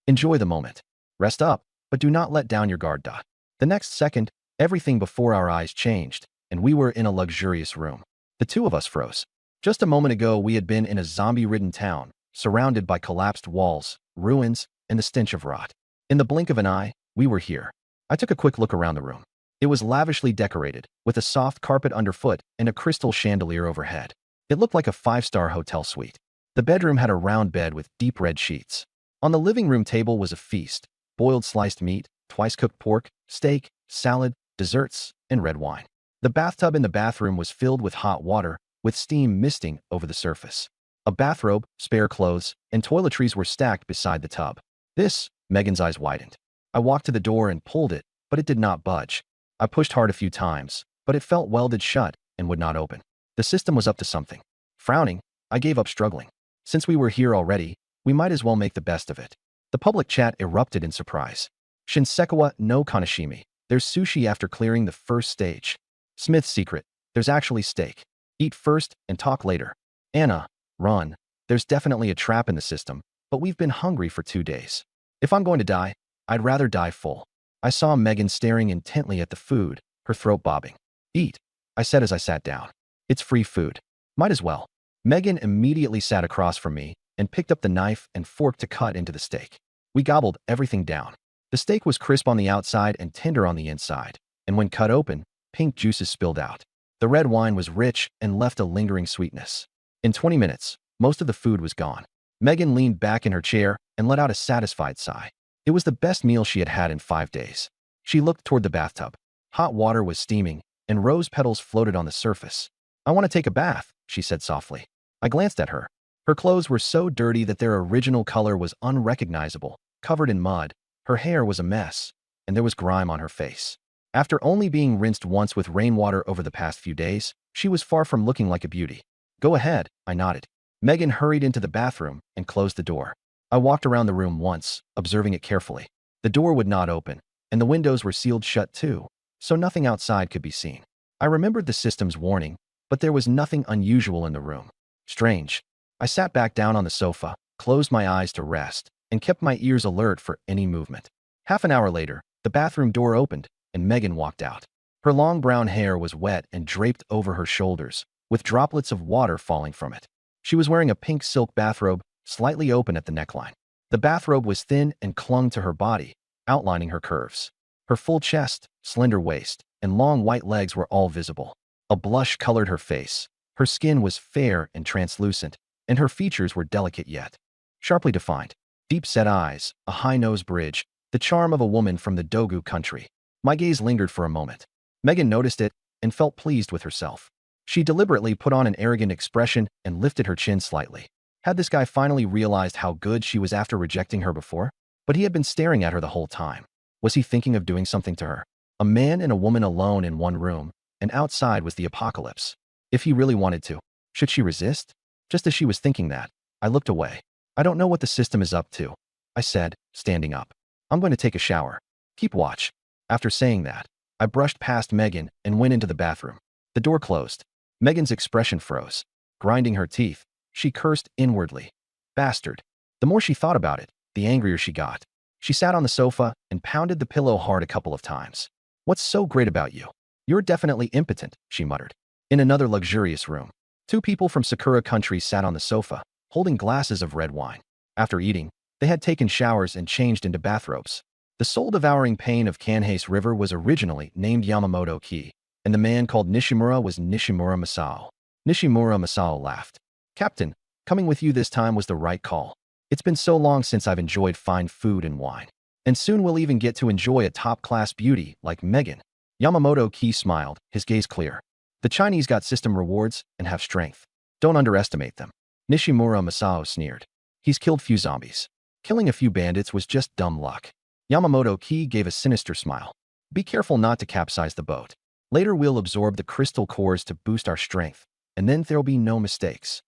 Enjoy the moment. Rest up, but do not let down your guard. The next second, everything before our eyes changed, and we were in a luxurious room. The 2 of us froze. Just a moment ago, we had been in a zombie-ridden town, surrounded by collapsed walls, ruins, and the stench of rot. In the blink of an eye, we were here. I took a quick look around the room. It was lavishly decorated, with a soft carpet underfoot and a crystal chandelier overhead. It looked like a 5-star hotel suite. The bedroom had a round bed with deep red sheets. On the living room table was a feast: boiled sliced meat, twice-cooked pork, steak, salad, desserts, and red wine. The bathtub in the bathroom was filled with hot water, with steam misting over the surface. A bathrobe, spare clothes, and toiletries were stacked beside the tub. Megan's eyes widened. I walked to the door and pulled it, but it did not budge. I pushed hard a few times, but it felt welded shut and would not open. The system was up to something. Frowning, I gave up struggling. Since we were here already, we might as well make the best of it. The public chat erupted in surprise. Shinsequan no Kanashimi. There's sushi after clearing the first stage. Smith's secret. There's actually steak. Eat first and talk later. Anna, run. There's definitely a trap in the system, but we've been hungry for 2 days. If I'm going to die, I'd rather die full. I saw Megan staring intently at the food, her throat bobbing. Eat, I said as I sat down. It's free food. Might as well. Megan immediately sat across from me and picked up the knife and fork to cut into the steak. We gobbled everything down. The steak was crisp on the outside and tender on the inside, and when cut open, pink juices spilled out. The red wine was rich and left a lingering sweetness. In 20 minutes, most of the food was gone. Megan leaned back in her chair and let out a satisfied sigh. It was the best meal she had had in 5 days. She looked toward the bathtub. Hot water was steaming, and rose petals floated on the surface. I want to take a bath, she said softly. I glanced at her. Her clothes were so dirty that their original color was unrecognizable, covered in mud. Her hair was a mess, and there was grime on her face. After only being rinsed once with rainwater over the past few days, she was far from looking like a beauty. Go ahead, I nodded. Megan hurried into the bathroom and closed the door. I walked around the room once, observing it carefully. The door would not open, and the windows were sealed shut too, so nothing outside could be seen. I remembered the system's warning, but there was nothing unusual in the room. Strange. I sat back down on the sofa, closed my eyes to rest, and kept my ears alert for any movement. Half an hour later, the bathroom door opened, and Megan walked out. Her long brown hair was wet and draped over her shoulders, with droplets of water falling from it. She was wearing a pink silk bathrobe, slightly open at the neckline. The bathrobe was thin and clung to her body, outlining her curves. Her full chest, slender waist, and long white legs were all visible. A blush colored her face. Her skin was fair and translucent, and her features were delicate yet sharply defined. Deep-set eyes, a high nose bridge, the charm of a woman from the Dogu country. My gaze lingered for a moment. Megan noticed it and felt pleased with herself. She deliberately put on an arrogant expression and lifted her chin slightly. Had this guy finally realized how good she was after rejecting her before? But he had been staring at her the whole time. Was he thinking of doing something to her? A man and a woman alone in one room, and outside was the apocalypse. If he really wanted to, should she resist? Just as she was thinking that, I looked away. I don't know what the system is up to, I said, standing up. I'm going to take a shower. Keep watch. After saying that, I brushed past Megan and went into the bathroom. The door closed. Megan's expression froze. Grinding her teeth, she cursed inwardly. Bastard. The more she thought about it, the angrier she got. She sat on the sofa and pounded the pillow hard a couple of times. What's so great about you? You're definitely impotent, she muttered. In another luxurious room, two people from Sakura country sat on the sofa, holding glasses of red wine. After eating, they had taken showers and changed into bathrobes. The soul-devouring pain of Kanheis River was originally named Yamamoto-ki, and the man called Nishimura was Nishimura Masao. Nishimura Masao laughed. Captain, coming with you this time was the right call. It's been so long since I've enjoyed fine food and wine. And soon we'll even get to enjoy a top-class beauty like Megan. Yamamoto-ki smiled, his gaze clear. The Chinese got system rewards and have strength. Don't underestimate them. Nishimura Masao sneered. He's killed few zombies. Killing a few bandits was just dumb luck. Yamamoto-ki gave a sinister smile. Be careful not to capsize the boat. Later we'll absorb the crystal cores to boost our strength, and then there'll be no mistakes.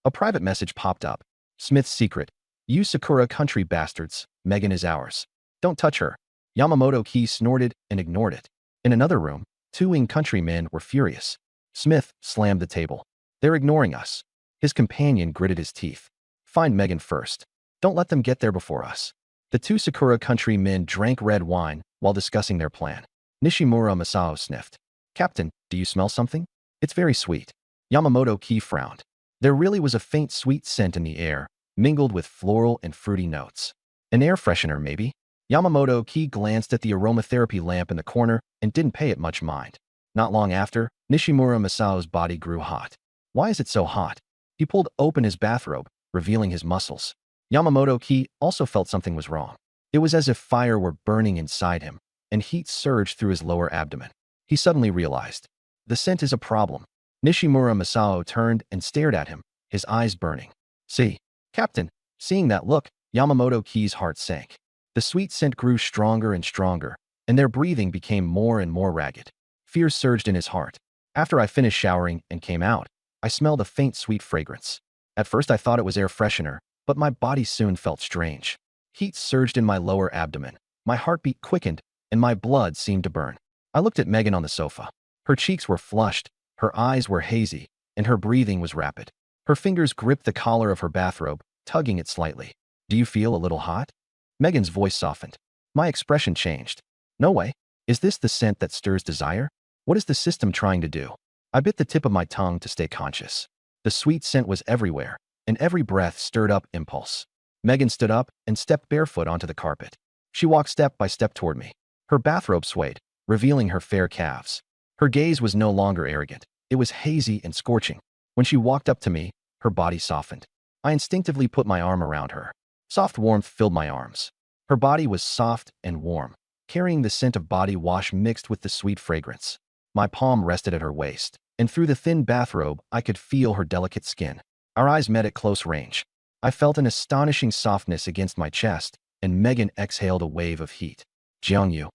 A private message popped up. Smith's secret. You Sakura country bastards, Megan is ours. Don't touch her. Yamamoto-ki snorted and ignored it. In another room, two Ing country men were furious. Smith slammed the table. They're ignoring us. His companion gritted his teeth. Find Megan first. Don't let them get there before us. The two Sakura country men drank red wine while discussing their plan. Nishimura Masao sniffed. Captain, do you smell something? It's very sweet. Yamamoto-ki frowned. There really was a faint sweet scent in the air, mingled with floral and fruity notes. An air freshener, maybe? Yamamoto-ki glanced at the aromatherapy lamp in the corner and didn't pay it much mind. Not long after, Nishimura Masao's body grew hot. Why is it so hot? He pulled open his bathrobe, revealing his muscles. Yamamoto-ki also felt something was wrong. It was as if fire were burning inside him, and heat surged through his lower abdomen. He suddenly realized. The scent is a problem. Nishimura Masao turned and stared at him, his eyes burning. See, Captain. Seeing that look, Yamamoto-ki's heart sank. The sweet scent grew stronger and stronger, and their breathing became more and more ragged. Fear surged in his heart. After I finished showering and came out, I smelled a faint sweet fragrance. At first I thought it was air freshener, but my body soon felt strange. Heat surged in my lower abdomen. My heartbeat quickened, and my blood seemed to burn. I looked at Megan on the sofa. Her cheeks were flushed, her eyes were hazy, and her breathing was rapid. Her fingers gripped the collar of her bathrobe, tugging it slightly. Do you feel a little hot? Megan's voice softened. My expression changed. No way. Is this the scent that stirs desire? What is the system trying to do? I bit the tip of my tongue to stay conscious. The sweet scent was everywhere, and every breath stirred up impulse. Megan stood up and stepped barefoot onto the carpet. She walked step by step toward me. Her bathrobe swayed, revealing her fair calves. Her gaze was no longer arrogant. It was hazy and scorching. When she walked up to me, her body softened. I instinctively put my arm around her. Soft warmth filled my arms. Her body was soft and warm, carrying the scent of body wash mixed with the sweet fragrance. My palm rested at her waist, and through the thin bathrobe, I could feel her delicate skin. Our eyes met at close range. I felt an astonishing softness against my chest, and Megan exhaled a wave of heat. Jiangyu.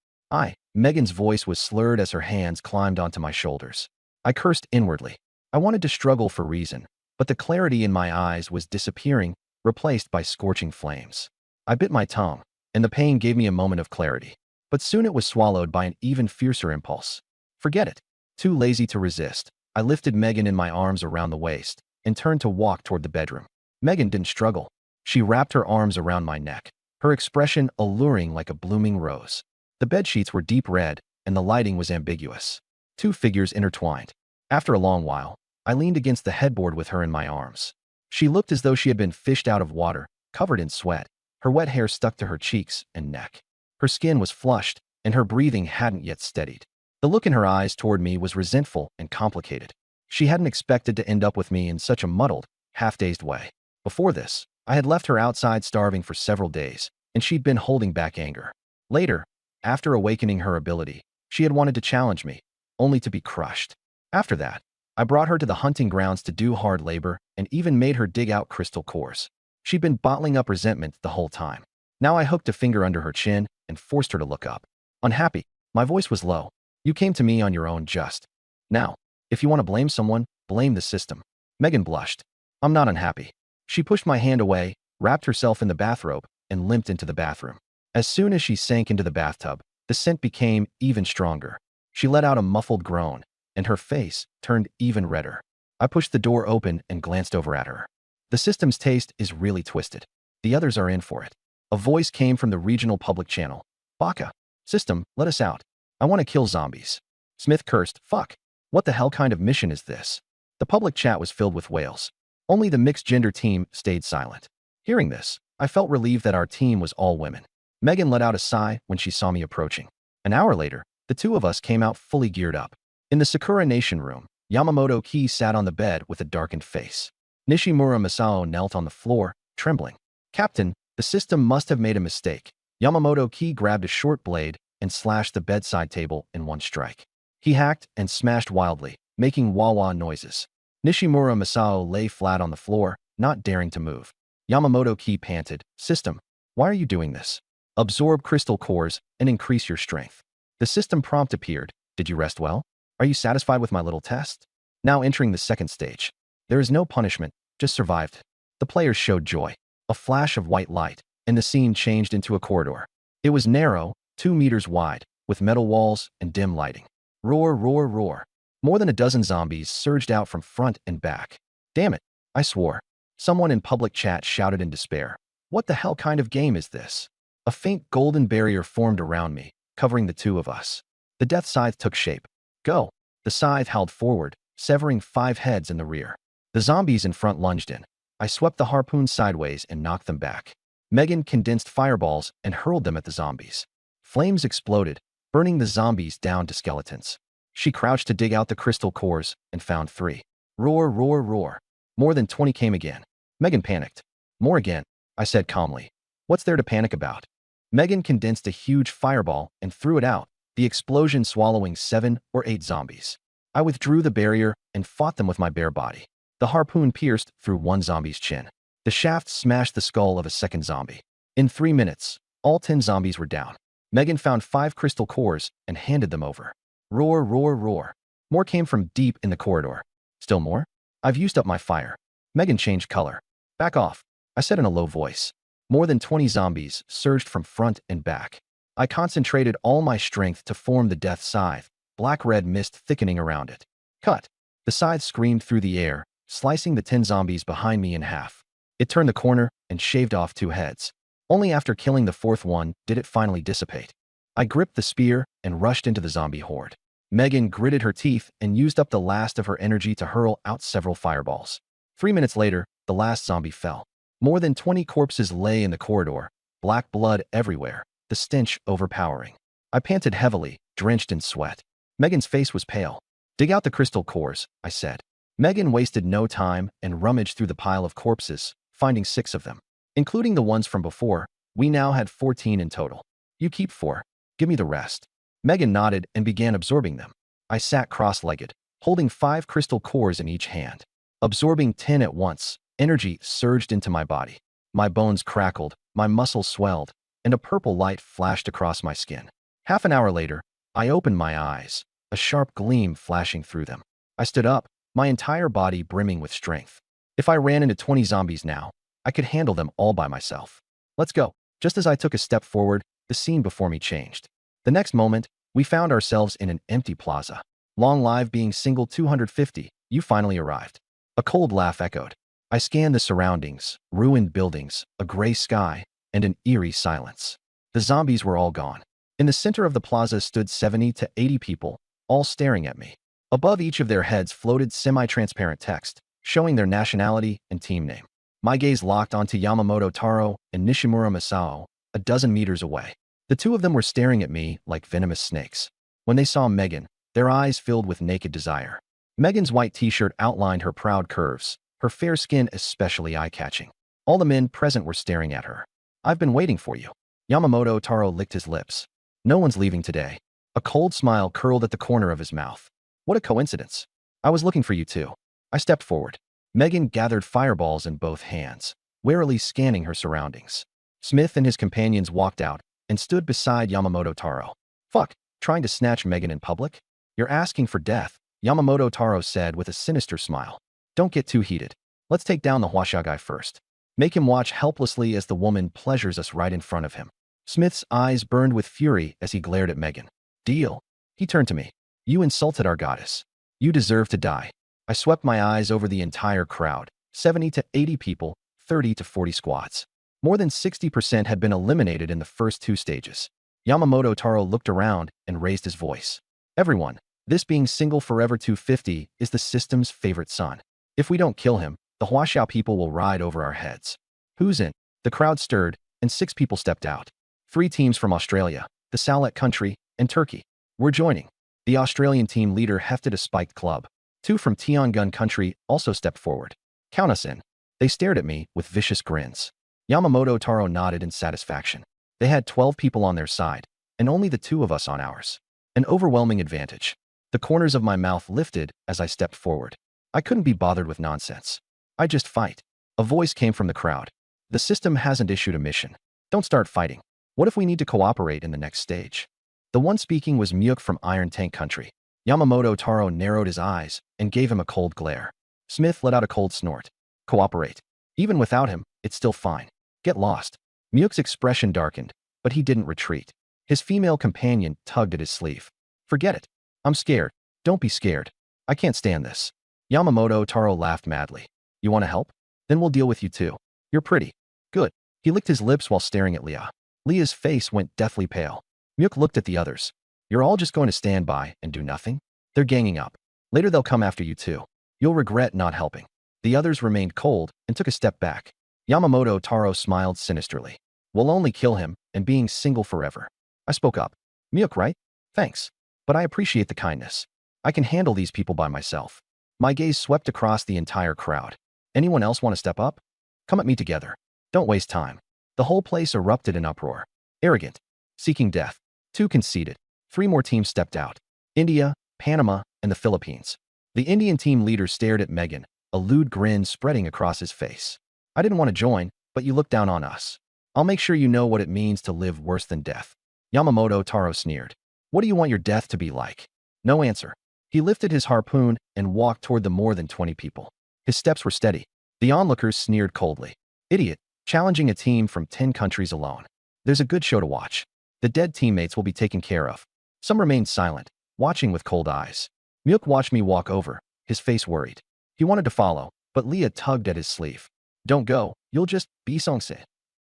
Megan's voice was slurred as her hands climbed onto my shoulders. I cursed inwardly. I wanted to struggle for reason, but the clarity in my eyes was disappearing, replaced by scorching flames. I bit my tongue, and the pain gave me a moment of clarity. But soon it was swallowed by an even fiercer impulse. Forget it. Too lazy to resist, I lifted Megan in my arms around the waist and turned to walk toward the bedroom. Megan didn't struggle. She wrapped her arms around my neck, her expression alluring like a blooming rose. The bedsheets were deep red, and the lighting was ambiguous. Two figures intertwined. After a long while, I leaned against the headboard with her in my arms. She looked as though she had been fished out of water, covered in sweat. Her wet hair stuck to her cheeks and neck. Her skin was flushed, and her breathing hadn't yet steadied. The look in her eyes toward me was resentful and complicated. She hadn't expected to end up with me in such a muddled, half-dazed way. Before this, I had left her outside starving for several days, and she'd been holding back anger. Later, after awakening her ability, she had wanted to challenge me, only to be crushed. After that, I brought her to the hunting grounds to do hard labor and even made her dig out crystal cores. She'd been bottling up resentment the whole time. Now I hooked a finger under her chin and forced her to look up. Unhappy, my voice was low. You came to me on your own just. Now, if you want to blame someone, blame the system. Megan blushed. I'm not unhappy. She pushed my hand away, wrapped herself in the bathrobe, and limped into the bathroom. As soon as she sank into the bathtub, the scent became even stronger. She let out a muffled groan, and her face turned even redder. I pushed the door open and glanced over at her. The system's taste is really twisted. The others are in for it. A voice came from the regional public channel. Baka. System, let us out. I want to kill zombies. Smith cursed. Fuck. What the hell kind of mission is this? The public chat was filled with wails. Only the mixed-gender team stayed silent. Hearing this, I felt relieved that our team was all women. Megan let out a sigh when she saw me approaching. An hour later, the two of us came out fully geared up. In the Sakura Nation room, Yamamoto Ki sat on the bed with a darkened face. Nishimura Masao knelt on the floor, trembling. Captain, the system must have made a mistake. Yamamoto Ki grabbed a short blade and slashed the bedside table in one strike. He hacked and smashed wildly, making wah-wah noises. Nishimura Masao lay flat on the floor, not daring to move. Yamamoto Ki panted, System, why are you doing this? Absorb crystal cores and increase your strength. The system prompt appeared. Did you rest well? Are you satisfied with my little test? Now entering the second stage. There is no punishment, just survived. The players showed joy. A flash of white light, and the scene changed into a corridor. It was narrow, 2 meters wide, with metal walls and dim lighting. Roar, roar, roar. More than a dozen zombies surged out from front and back. Damn it, I swore. Someone in public chat shouted in despair. What the hell kind of game is this? A faint golden barrier formed around me, covering the two of us. The death scythe took shape. Go. The scythe howled forward, severing 5 heads in the rear. The zombies in front lunged in. I swept the harpoon sideways and knocked them back. Megan condensed fireballs and hurled them at the zombies. Flames exploded, burning the zombies down to skeletons. She crouched to dig out the crystal cores and found 3. Roar, roar, roar. More than 20 came again. Megan panicked. More again, I said calmly. What's there to panic about? Megan condensed a huge fireball and threw it out, the explosion swallowing 7 or 8 zombies. I withdrew the barrier and fought them with my bare body. The harpoon pierced through one zombie's chin. The shaft smashed the skull of a second zombie. In 3 minutes, all 10 zombies were down. Megan found 5 crystal cores and handed them over. Roar, roar, roar. More came from deep in the corridor. Still more? I've used up my fire. Megan changed color. Back off, I said in a low voice. More than 20 zombies surged from front and back. I concentrated all my strength to form the death scythe, black-red mist thickening around it. Cut! The scythe screamed through the air, slicing the 10 zombies behind me in half. It turned the corner and shaved off 2 heads. Only after killing the 4th one did it finally dissipate. I gripped the spear and rushed into the zombie horde. Megan gritted her teeth and used up the last of her energy to hurl out several fireballs. 3 minutes later, the last zombie fell. More than 20 corpses lay in the corridor, black blood everywhere, the stench overpowering. I panted heavily, drenched in sweat. Megan's face was pale. Dig out the crystal cores, I said. Megan wasted no time and rummaged through the pile of corpses, finding 6 of them. Including the ones from before, we now had 14 in total. You keep 4. Give me the rest. Megan nodded and began absorbing them. I sat cross-legged, holding 5 crystal cores in each hand. Absorbing 10 at once, energy surged into my body. My bones crackled, my muscles swelled, and a purple light flashed across my skin. Half an hour later, I opened my eyes, a sharp gleam flashing through them. I stood up, my entire body brimming with strength. If I ran into 20 zombies now, I could handle them all by myself. Let's go. Just as I took a step forward, the scene before me changed. The next moment, we found ourselves in an empty plaza. Long live being single 250, you finally arrived. A cold laugh echoed. I scanned the surroundings, ruined buildings, a gray sky, and an eerie silence. The zombies were all gone. In the center of the plaza stood 70 to 80 people, all staring at me. Above each of their heads floated semi-transparent text, showing their nationality and team name. My gaze locked onto Yamamoto Taro and Nishimura Masao, a dozen meters away. The two of them were staring at me like venomous snakes. When they saw Megan, their eyes filled with naked desire. Megan's white t-shirt outlined her proud curves, her fair skin especially eye-catching. All the men present were staring at her. "I've been waiting for you." Yamamoto Taro licked his lips. "No one's leaving today." A cold smile curled at the corner of his mouth. "What a coincidence. I was looking for you too." I stepped forward. Megan gathered fireballs in both hands, warily scanning her surroundings. Smith and his companions walked out and stood beside Yamamoto Taro. "Fuck, trying to snatch Megan in public? You're asking for death," Yamamoto Taro said with a sinister smile. "Don't get too heated. Let's take down the Huasha guy first. Make him watch helplessly as the woman pleasures us right in front of him." Smith's eyes burned with fury as he glared at Megan. "Deal." He turned to me. "You insulted our goddess. You deserve to die." I swept my eyes over the entire crowd, 70 to 80 people, 30 to 40 squads. More than 60% had been eliminated in the first two stages. Yamamoto Taro looked around and raised his voice. "Everyone, this being single forever 250 is the system's favorite son. If we don't kill him, the Huasha people will ride over our heads." "Who's in?" The crowd stirred, and 6 people stepped out. 3 teams from Australia, the Salek country, and Turkey. "We're joining." The Australian team leader hefted a spiked club. 2 from Tiangun country also stepped forward. "Count us in." They stared at me with vicious grins. Yamamoto Taro nodded in satisfaction. They had 12 people on their side, and only the 2 of us on ours. An overwhelming advantage. The corners of my mouth lifted as I stepped forward. I couldn't be bothered with nonsense. I just fight. A voice came from the crowd. "The system hasn't issued a mission. Don't start fighting. What if we need to cooperate in the next stage?" The one speaking was Myuk from Iron Tank country. Yamamoto Taro narrowed his eyes and gave him a cold glare. Smith let out a cold snort. "Cooperate. Even without him, it's still fine. Get lost." Myuk's expression darkened, but he didn't retreat. His female companion tugged at his sleeve. "Forget it. I'm scared." "Don't be scared. I can't stand this." Yamamoto Taro laughed madly. "You want to help? Then we'll deal with you too. You're pretty. Good." He licked his lips while staring at Leah. Leah's face went deathly pale. Myuk looked at the others. "You're all just going to stand by and do nothing?" "They're ganging up. Later they'll come after you too. You'll regret not helping." The others remained cold and took a step back. Yamamoto Taro smiled sinisterly. "We'll only kill him, and being single forever." I spoke up. "Myuk, right? Thanks. But I appreciate the kindness. I can handle these people by myself." My gaze swept across the entire crowd. "Anyone else want to step up? Come at me together. Don't waste time." The whole place erupted in uproar. "Arrogant. Seeking death." 2 conceded. 3 more teams stepped out. India, Panama, and the Philippines. The Indian team leader stared at Megan, a lewd grin spreading across his face. "I didn't want to join, but you look down on us. I'll make sure you know what it means to live worse than death." Yamamoto Taro sneered. "What do you want your death to be like?" No answer. He lifted his harpoon and walked toward the more than 20 people. His steps were steady. The onlookers sneered coldly. "Idiot, challenging a team from 10 countries alone. There's a good show to watch. The dead teammates will be taken care of." Some remained silent, watching with cold eyes. Myuk watched me walk over, his face worried. He wanted to follow, but Leah tugged at his sleeve. "Don't go, you'll just be songse."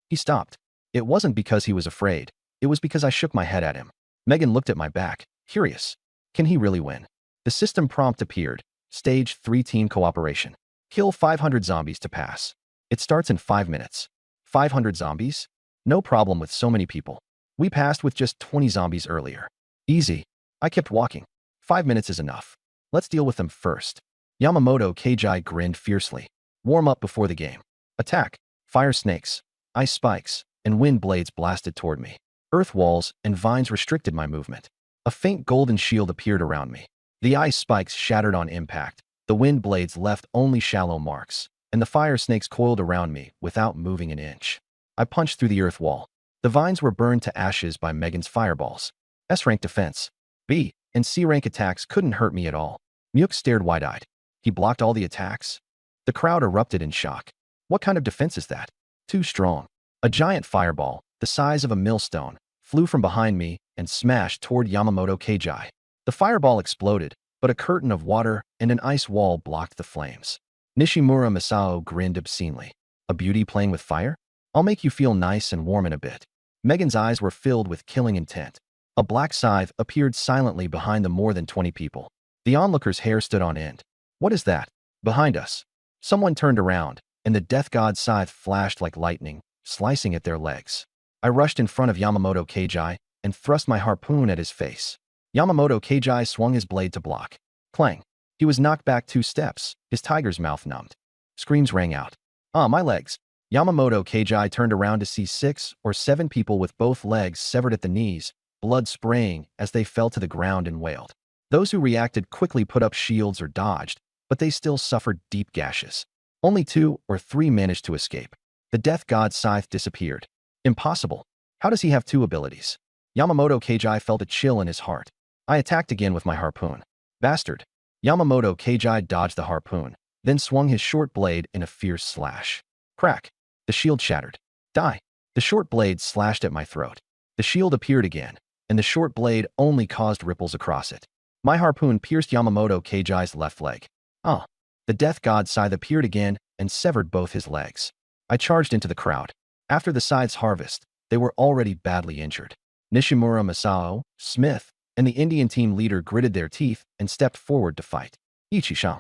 He stopped. It wasn't because he was afraid. It was because I shook my head at him. Megan looked at my back, curious. Can he really win? The system prompt appeared. Stage 3 team cooperation. Kill 500 zombies to pass. It starts in 5 minutes. 500 zombies? No problem with so many people. We passed with just 20 zombies earlier. Easy. I kept walking. 5 minutes is enough. Let's deal with them first. Yamamoto Keiji grinned fiercely. Warm up before the game. Attack. Fire snakes, ice spikes, and wind blades blasted toward me. Earth walls and vines restricted my movement. A faint golden shield appeared around me. The ice spikes shattered on impact. The wind blades left only shallow marks, and the fire snakes coiled around me without moving an inch. I punched through the earth wall. The vines were burned to ashes by Megan's fireballs. S-rank defense. B and C-rank attacks couldn't hurt me at all. Myuk stared wide-eyed. He blocked all the attacks? The crowd erupted in shock. What kind of defense is that? Too strong. A giant fireball, the size of a millstone, flew from behind me and smashed toward Yamamoto Keiji. The fireball exploded, but a curtain of water and an ice wall blocked the flames. Nishimura Masao grinned obscenely. A beauty playing with fire? I'll make you feel nice and warm in a bit. Megan's eyes were filled with killing intent. A black scythe appeared silently behind the more than 20 people. The onlooker's hair stood on end. What is that? Behind us. Someone turned around, and the death god's scythe flashed like lightning, slicing at their legs. I rushed in front of Yamamoto Keiji and thrust my harpoon at his face. Yamamoto Keiji swung his blade to block. Clang. He was knocked back 2 steps, his tiger's mouth numbed. Screams rang out. Ah, my legs. Yamamoto Keiji turned around to see 6 or 7 people with both legs severed at the knees, blood spraying as they fell to the ground and wailed. Those who reacted quickly put up shields or dodged, but they still suffered deep gashes. Only 2 or 3 managed to escape. The death god's scythe disappeared. Impossible. How does he have 2 abilities? Yamamoto Keiji felt a chill in his heart. I attacked again with my harpoon. Bastard. Yamamoto Keiji dodged the harpoon, then swung his short blade in a fierce slash. Crack. The shield shattered. Die. The short blade slashed at my throat. The shield appeared again, and the short blade only caused ripples across it. My harpoon pierced Yamamoto Keiji's left leg. Ah. The death god's scythe appeared again and severed both his legs. I charged into the crowd. After the scythe's harvest, they were already badly injured. Nishimura Masao, Smith, and the Indian team leader gritted their teeth and stepped forward to fight. Ichi-shan.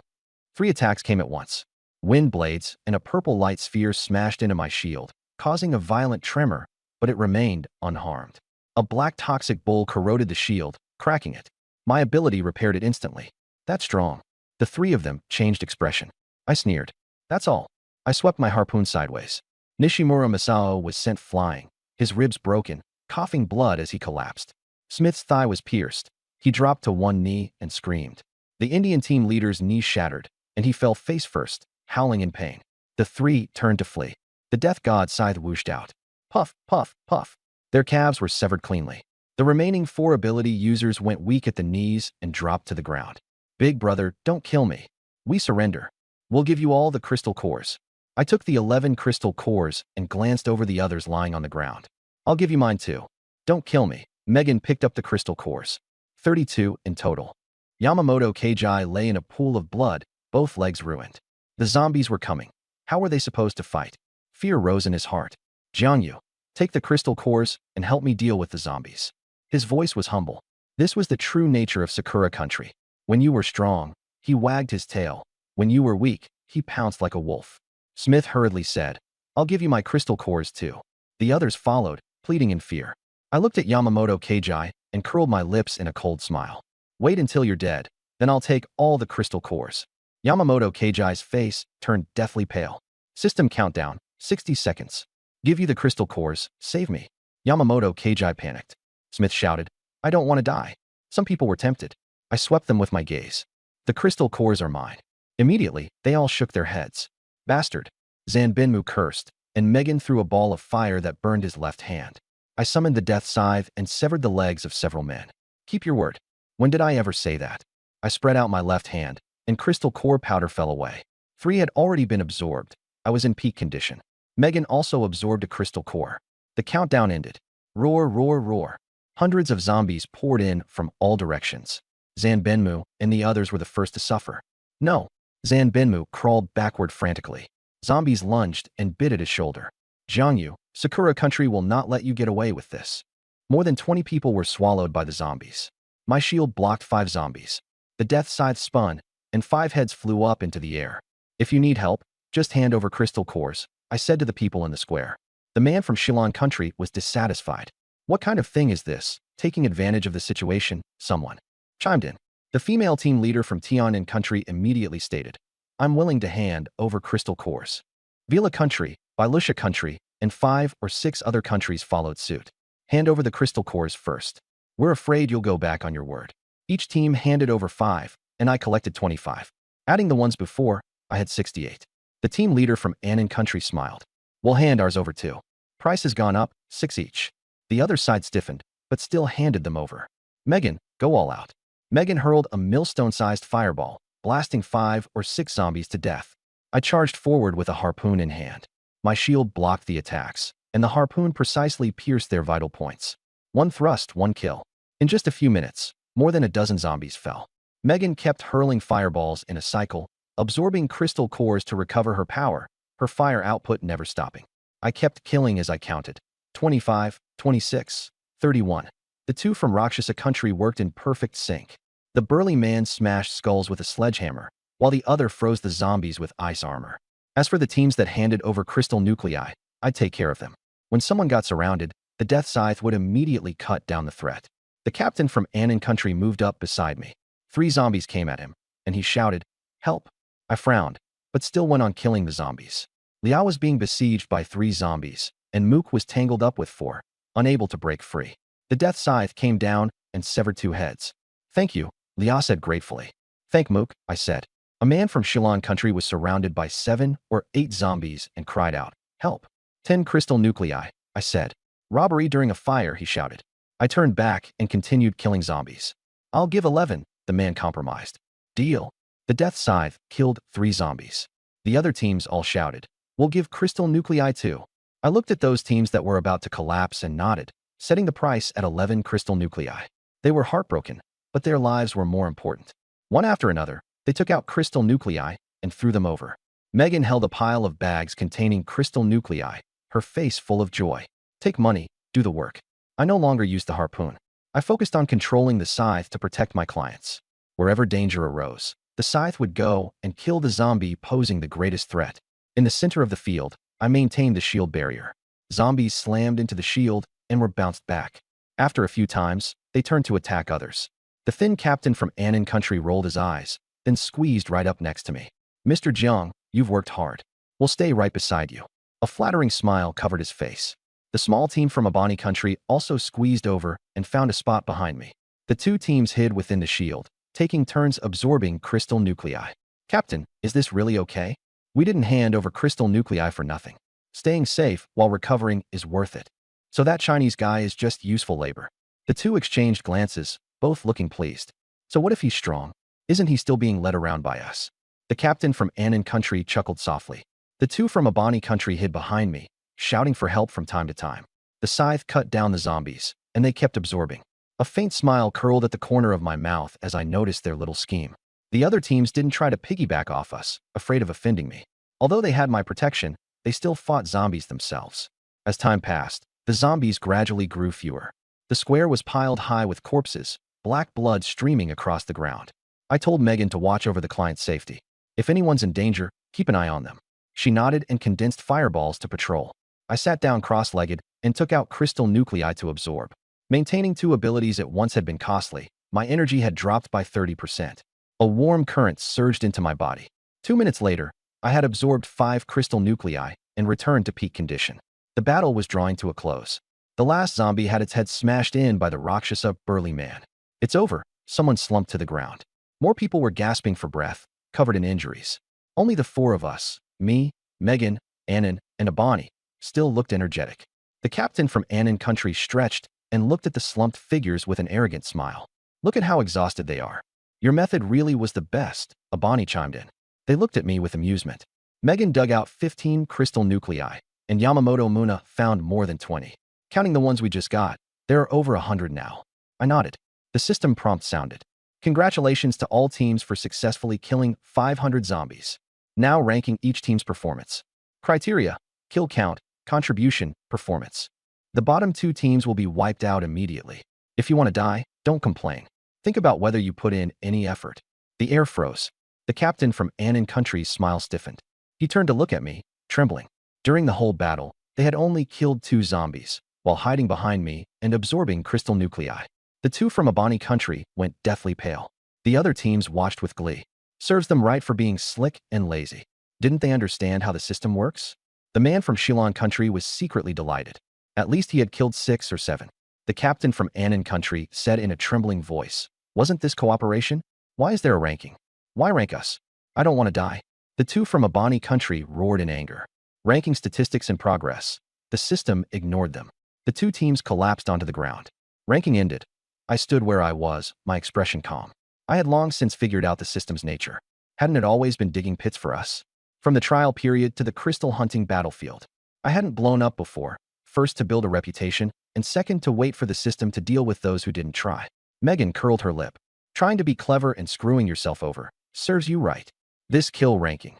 3 attacks came at once. Wind blades and a purple light sphere smashed into my shield, causing a violent tremor, but it remained unharmed. A black toxic bowl corroded the shield, cracking it. My ability repaired it instantly. That's strong. The 3 of them changed expression. I sneered. That's all. I swept my harpoon sideways. Nishimura Masao was sent flying, his ribs broken, coughing blood as he collapsed. Smith's thigh was pierced. He dropped to one knee and screamed. The Indian team leader's knee shattered, and he fell face first, howling in pain. The 3 turned to flee. The death god's scythe whooshed out. Puff, puff, puff. Their calves were severed cleanly. The remaining 4 ability users went weak at the knees and dropped to the ground. Big brother, don't kill me. We surrender. We'll give you all the crystal cores. I took the 11 crystal cores and glanced over the others lying on the ground. I'll give you mine too. Don't kill me. Megan picked up the crystal cores. 32 in total. Yamamoto Keiji lay in a pool of blood, both legs ruined. The zombies were coming. How were they supposed to fight? Fear rose in his heart. Jiangyu, take the crystal cores and help me deal with the zombies. His voice was humble. This was the true nature of Sakura country. When you were strong, he wagged his tail. When you were weak, he pounced like a wolf. Smith hurriedly said, I'll give you my crystal cores too. The others followed, pleading in fear. I looked at Yamamoto Keiji and curled my lips in a cold smile. Wait until you're dead, then I'll take all the crystal cores. Yamamoto Keiji's face turned deathly pale. System countdown, 60 seconds. Give you the crystal cores, save me. Yamamoto Keiji panicked. Smith shouted, I don't want to die. Some people were tempted. I swept them with my gaze. The crystal cores are mine. Immediately, they all shook their heads. Bastard. Zanbinmu cursed, and Megan threw a ball of fire that burned his left hand. I summoned the death scythe and severed the legs of several men. Keep your word. When did I ever say that? I spread out my left hand, and crystal core powder fell away. 3 had already been absorbed. I was in peak condition. Megan also absorbed a crystal core. The countdown ended. Roar, roar, roar. Hundreds of zombies poured in from all directions. Zanbinmu and the others were the first to suffer. No. Zanbinmu crawled backward frantically. Zombies lunged and bit at his shoulder. Jiangyu, Sakura country will not let you get away with this. More than 20 people were swallowed by the zombies. My shield blocked 5 zombies. The death scythe spun, and 5 heads flew up into the air. If you need help, just hand over crystal cores, I said to the people in the square. The man from Shilon country was dissatisfied. What kind of thing is this? Taking advantage of the situation, someone chimed in. The female team leader from Tianan country immediately stated, I'm willing to hand over crystal cores. Vila country, Bailusha country, and 5 or 6 other countries followed suit. Hand over the crystal cores first. We're afraid you'll go back on your word. Each team handed over 5, and I collected 25. Adding the ones before, I had 68. The team leader from Annan country smiled. We'll hand ours over too. Price has gone up, 6 each. The other side stiffened, but still handed them over. Megan, go all out. Megan hurled a millstone-sized fireball, blasting 5 or 6 zombies to death. I charged forward with a harpoon in hand. My shield blocked the attacks, and the harpoon precisely pierced their vital points. 1 thrust, 1 kill. In just a few minutes, more than a dozen zombies fell. Megan kept hurling fireballs in a cycle, absorbing crystal cores to recover her power, her fire output never stopping. I kept killing as I counted. 25, 26, 31. The 2 from Rakshasa country worked in perfect sync. The burly man smashed skulls with a sledgehammer, while the other froze the zombies with ice armor. As for the teams that handed over crystal nuclei, I'd take care of them. When someone got surrounded, the death scythe would immediately cut down the threat. The captain from Anon Country moved up beside me. 3 zombies came at him, and he shouted, "Help!" I frowned, but still went on killing the zombies. Liao was being besieged by 3 zombies, and Mook was tangled up with 4, unable to break free. The death scythe came down and severed 2 heads. "Thank you," Liao said gratefully. "Thank Mook," I said. A man from Shilon Country was surrounded by 7 or 8 zombies and cried out, "Help!" 10 crystal nuclei, I said. "Robbery during a fire," he shouted. I turned back and continued killing zombies. "I'll give 11, the man compromised. "Deal." The death scythe killed 3 zombies. The other teams all shouted, "We'll give crystal nuclei too." I looked at those teams that were about to collapse and nodded, setting the price at 11 crystal nuclei. They were heartbroken, but their lives were more important. One after another, they took out crystal nuclei and threw them over. Megan held a pile of bags containing crystal nuclei, her face full of joy. "Take money, do the work." I no longer used the harpoon. I focused on controlling the scythe to protect my clients. Wherever danger arose, the scythe would go and kill the zombie posing the greatest threat. In the center of the field, I maintained the shield barrier. Zombies slammed into the shield and were bounced back. After a few times, they turned to attack others. The thin captain from Anon Country rolled his eyes, then squeezed right up next to me. "Mr. Jiang, you've worked hard. We'll stay right beside you." A flattering smile covered his face. The small team from Abani Country also squeezed over and found a spot behind me. The 2 teams hid within the shield, taking turns absorbing crystal nuclei. "Captain, is this really okay? We didn't hand over crystal nuclei for nothing. Staying safe while recovering is worth it. So that Chinese guy is just useful labor." The 2 exchanged glances, both looking pleased. "So what if he's strong? Isn't he still being led around by us?" The captain from Anon Country chuckled softly. The 2 from Abani Country hid behind me, shouting for help from time to time. The scythe cut down the zombies, and they kept absorbing. A faint smile curled at the corner of my mouth as I noticed their little scheme. The other teams didn't try to piggyback off us, afraid of offending me. Although they had my protection, they still fought zombies themselves. As time passed, the zombies gradually grew fewer. The square was piled high with corpses, black blood streaming across the ground. I told Megan to watch over the client's safety. "If anyone's in danger, keep an eye on them." She nodded and condensed fireballs to patrol. I sat down cross-legged and took out crystal nuclei to absorb. Maintaining 2 abilities at once had been costly. My energy had dropped by 30%. A warm current surged into my body. 2 minutes later, I had absorbed 5 crystal nuclei and returned to peak condition. The battle was drawing to a close. The last zombie had its head smashed in by the Rakshasa burly man. "It's over," someone slumped to the ground. More people were gasping for breath, covered in injuries. Only the 4 of us, me, Megan, Anon, and Abani, still looked energetic. The captain from Anon Country stretched and looked at the slumped figures with an arrogant smile. "Look at how exhausted they are." "Your method really was the best," Abani chimed in. They looked at me with amusement. Megan dug out 15 crystal nuclei, and Yamamoto Muna found more than 20. Counting the ones we just got, there are over 100 now. I nodded. The system prompt sounded. "Congratulations to all teams for successfully killing 500 zombies. Now ranking each team's performance. Criteria: kill count, contribution, performance. The bottom 2 teams will be wiped out immediately. If you want to die, don't complain. Think about whether you put in any effort." The air froze. The captain from Anon Country's smile stiffened. He turned to look at me, trembling. During the whole battle, they had only killed 2 zombies, while hiding behind me and absorbing crystal nuclei. The 2 from Abani Country went deathly pale. The other teams watched with glee. Serves them right for being slick and lazy. Didn't they understand how the system works? The man from Shilon Country was secretly delighted. At least he had killed 6 or 7. The captain from Anon Country said in a trembling voice, "Wasn't this cooperation? Why is there a ranking? Why rank us? I don't want to die." The 2 from Abani Country roared in anger. Ranking statistics in progress. The system ignored them. The 2 teams collapsed onto the ground. Ranking ended. I stood where I was, my expression calm. I had long since figured out the system's nature. Hadn't it always been digging pits for us? From the trial period to the crystal hunting battlefield. I hadn't blown up before, first to build a reputation, and second to wait for the system to deal with those who didn't try. Megan curled her lip. "Trying to be clever and screwing yourself over serves you right." This kill ranking.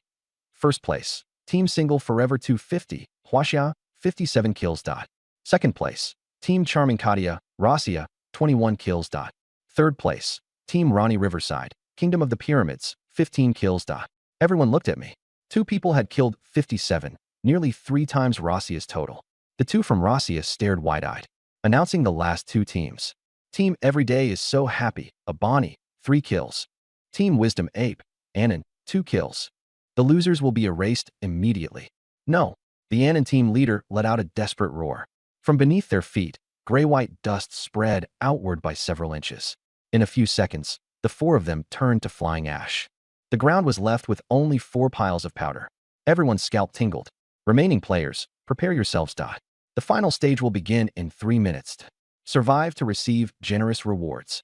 First place, Team Single Forever 250, Huaxia, 57 kills. Second place, Team Charming Katia, Rasia, 21 kills. Third place, Team Ronnie Riverside, Kingdom of the Pyramids, 15 kills. Everyone looked at me. 2 people had killed 57, nearly 3 times Rossia's total. The 2 from Rossia stared wide-eyed, announcing the last 2 teams. Team Everyday is so happy, Abani, 3 kills. Team Wisdom Ape, Anon, 2 kills. The losers will be erased immediately. No, the Anon team leader let out a desperate roar. From beneath their feet, gray-white dust spread outward by several inches. In a few seconds, the 4 of them turned to flying ash. The ground was left with only 4 piles of powder. Everyone's scalp tingled. Remaining players, prepare yourselves. The final stage will begin in 3 minutes. Survive to receive generous rewards.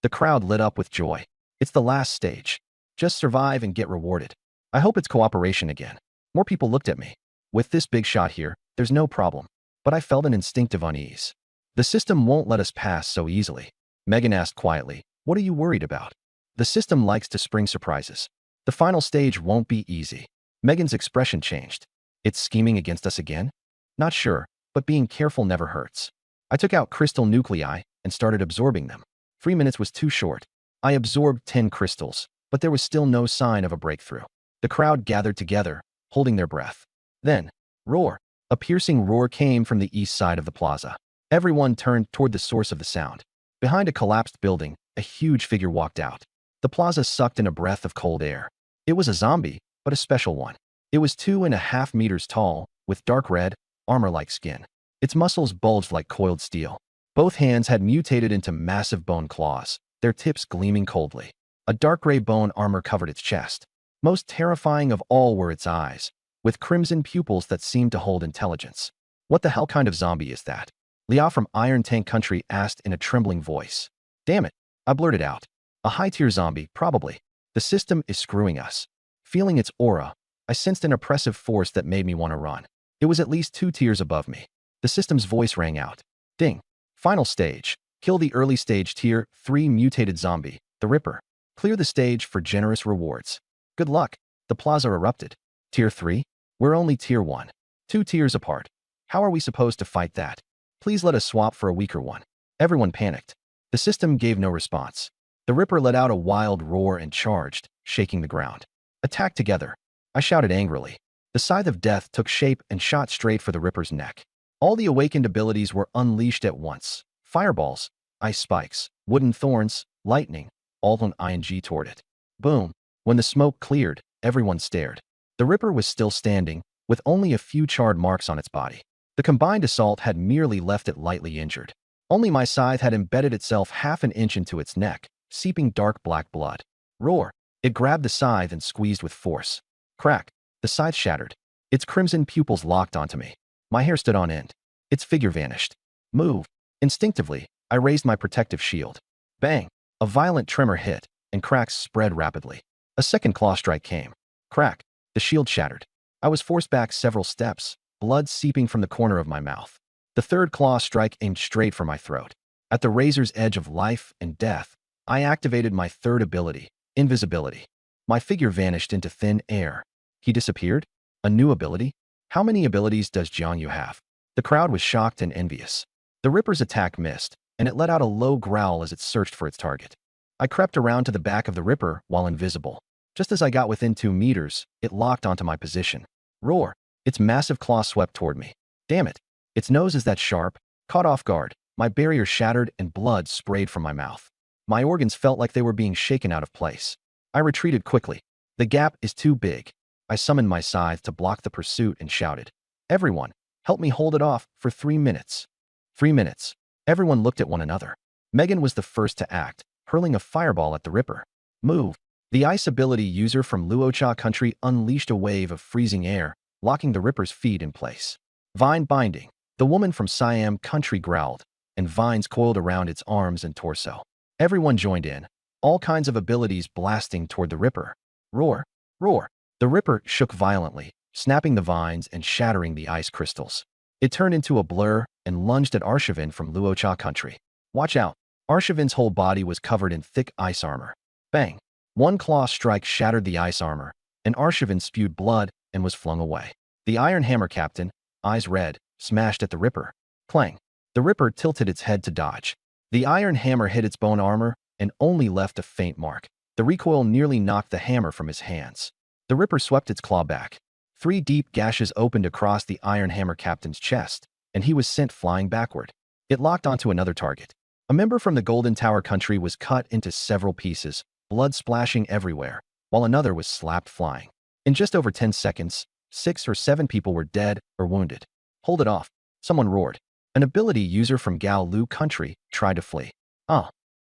The crowd lit up with joy. It's the last stage. Just survive and get rewarded. I hope it's cooperation again. More people looked at me. With this big shot here, there's no problem. But I felt an instinctive unease. The system won't let us pass so easily. Megan asked quietly, "What are you worried about?" The system likes to spring surprises. The final stage won't be easy. Megan's expression changed. It's scheming against us again? Not sure, but being careful never hurts. I took out crystal nuclei and started absorbing them. 3 minutes was too short. I absorbed 10 crystals, but there was still no sign of a breakthrough. The crowd gathered together, holding their breath. Then, roar. A piercing roar came from the east side of the plaza. Everyone turned toward the source of the sound. Behind a collapsed building, a huge figure walked out. The plaza sucked in a breath of cold air. It was a zombie, but a special one. It was 2.5 meters tall, with dark red, armor-like skin. Its muscles bulged like coiled steel. Both hands had mutated into massive bone claws, their tips gleaming coldly. A dark gray bone armor covered its chest. Most terrifying of all were its eyes, with crimson pupils that seemed to hold intelligence. What the hell kind of zombie is that? Liao from Iron Tank Country asked in a trembling voice. Damn it, I blurted out. A high-tier zombie, probably. The system is screwing us. Feeling its aura, I sensed an oppressive force that made me want to run. It was at least 2 tiers above me. The system's voice rang out. Ding. Final stage. Kill the early stage tier 3 mutated zombie, the Ripper. Clear the stage for generous rewards. Good luck. The plaza erupted. Tier 3? We're only tier 1. 2 tiers apart. How are we supposed to fight that? Please let us swap for a weaker one. Everyone panicked. The system gave no response. The Ripper let out a wild roar and charged, shaking the ground. Attack together. I shouted angrily. The Scythe of Death took shape and shot straight for the Ripper's neck. All the awakened abilities were unleashed at once. Fireballs, ice spikes, wooden thorns, lightning, all on ing toward it. Boom. When the smoke cleared, everyone stared. The Ripper was still standing, with only a few charred marks on its body. The combined assault had merely left it lightly injured. Only my scythe had embedded itself half an inch into its neck, seeping dark black blood. Roar. It grabbed the scythe and squeezed with force. Crack. The scythe shattered. Its crimson pupils locked onto me. My hair stood on end. Its figure vanished. Move. Instinctively, I raised my protective shield. Bang. A violent tremor hit, and cracks spread rapidly. A second claw strike came. Crack. The shield shattered. I was forced back several steps, blood seeping from the corner of my mouth. The third claw strike aimed straight for my throat. At the razor's edge of life and death, I activated my third ability, invisibility. My figure vanished into thin air. He disappeared? A new ability? How many abilities does Jiangyu have? The crowd was shocked and envious. The Ripper's attack missed, and it let out a low growl as it searched for its target. I crept around to the back of the Ripper while invisible. Just as I got within 2 meters, it locked onto my position. Roar. Its massive claw swept toward me. Damn it. Its nose is that sharp. Caught off guard, my barrier shattered and blood sprayed from my mouth. My organs felt like they were being shaken out of place. I retreated quickly. The gap is too big. I summoned my scythe to block the pursuit and shouted, "Everyone, help me hold it off for 3 minutes." 3 minutes. Everyone looked at one another. Megan was the first to act, hurling a fireball at the Ripper. Move. The ice ability user from Luocha Country unleashed a wave of freezing air, locking the Ripper's feet in place. Vine binding. The woman from Siam Country growled, and vines coiled around its arms and torso. Everyone joined in, all kinds of abilities blasting toward the Ripper. Roar. Roar. The Ripper shook violently, snapping the vines and shattering the ice crystals. It turned into a blur and lunged at Arshavin from Luocha Country. Watch out. Arshavin's whole body was covered in thick ice armor. Bang. One claw strike shattered the ice armor, and Arshavin spewed blood and was flung away. The Iron Hammer Captain, eyes red, smashed at the Ripper. Clang. The Ripper tilted its head to dodge. The iron hammer hit its bone armor, and only left a faint mark. The recoil nearly knocked the hammer from his hands. The Ripper swept its claw back. 3 deep gashes opened across the Iron Hammer captain's chest, and he was sent flying backward. It locked onto another target. A member from the Golden Tower country was cut into several pieces, blood splashing everywhere, while another was slapped flying. In just over 10 seconds, 6 or 7 people were dead or wounded. "Hold it off," someone roared. An ability user from Gao Lu country tried to flee.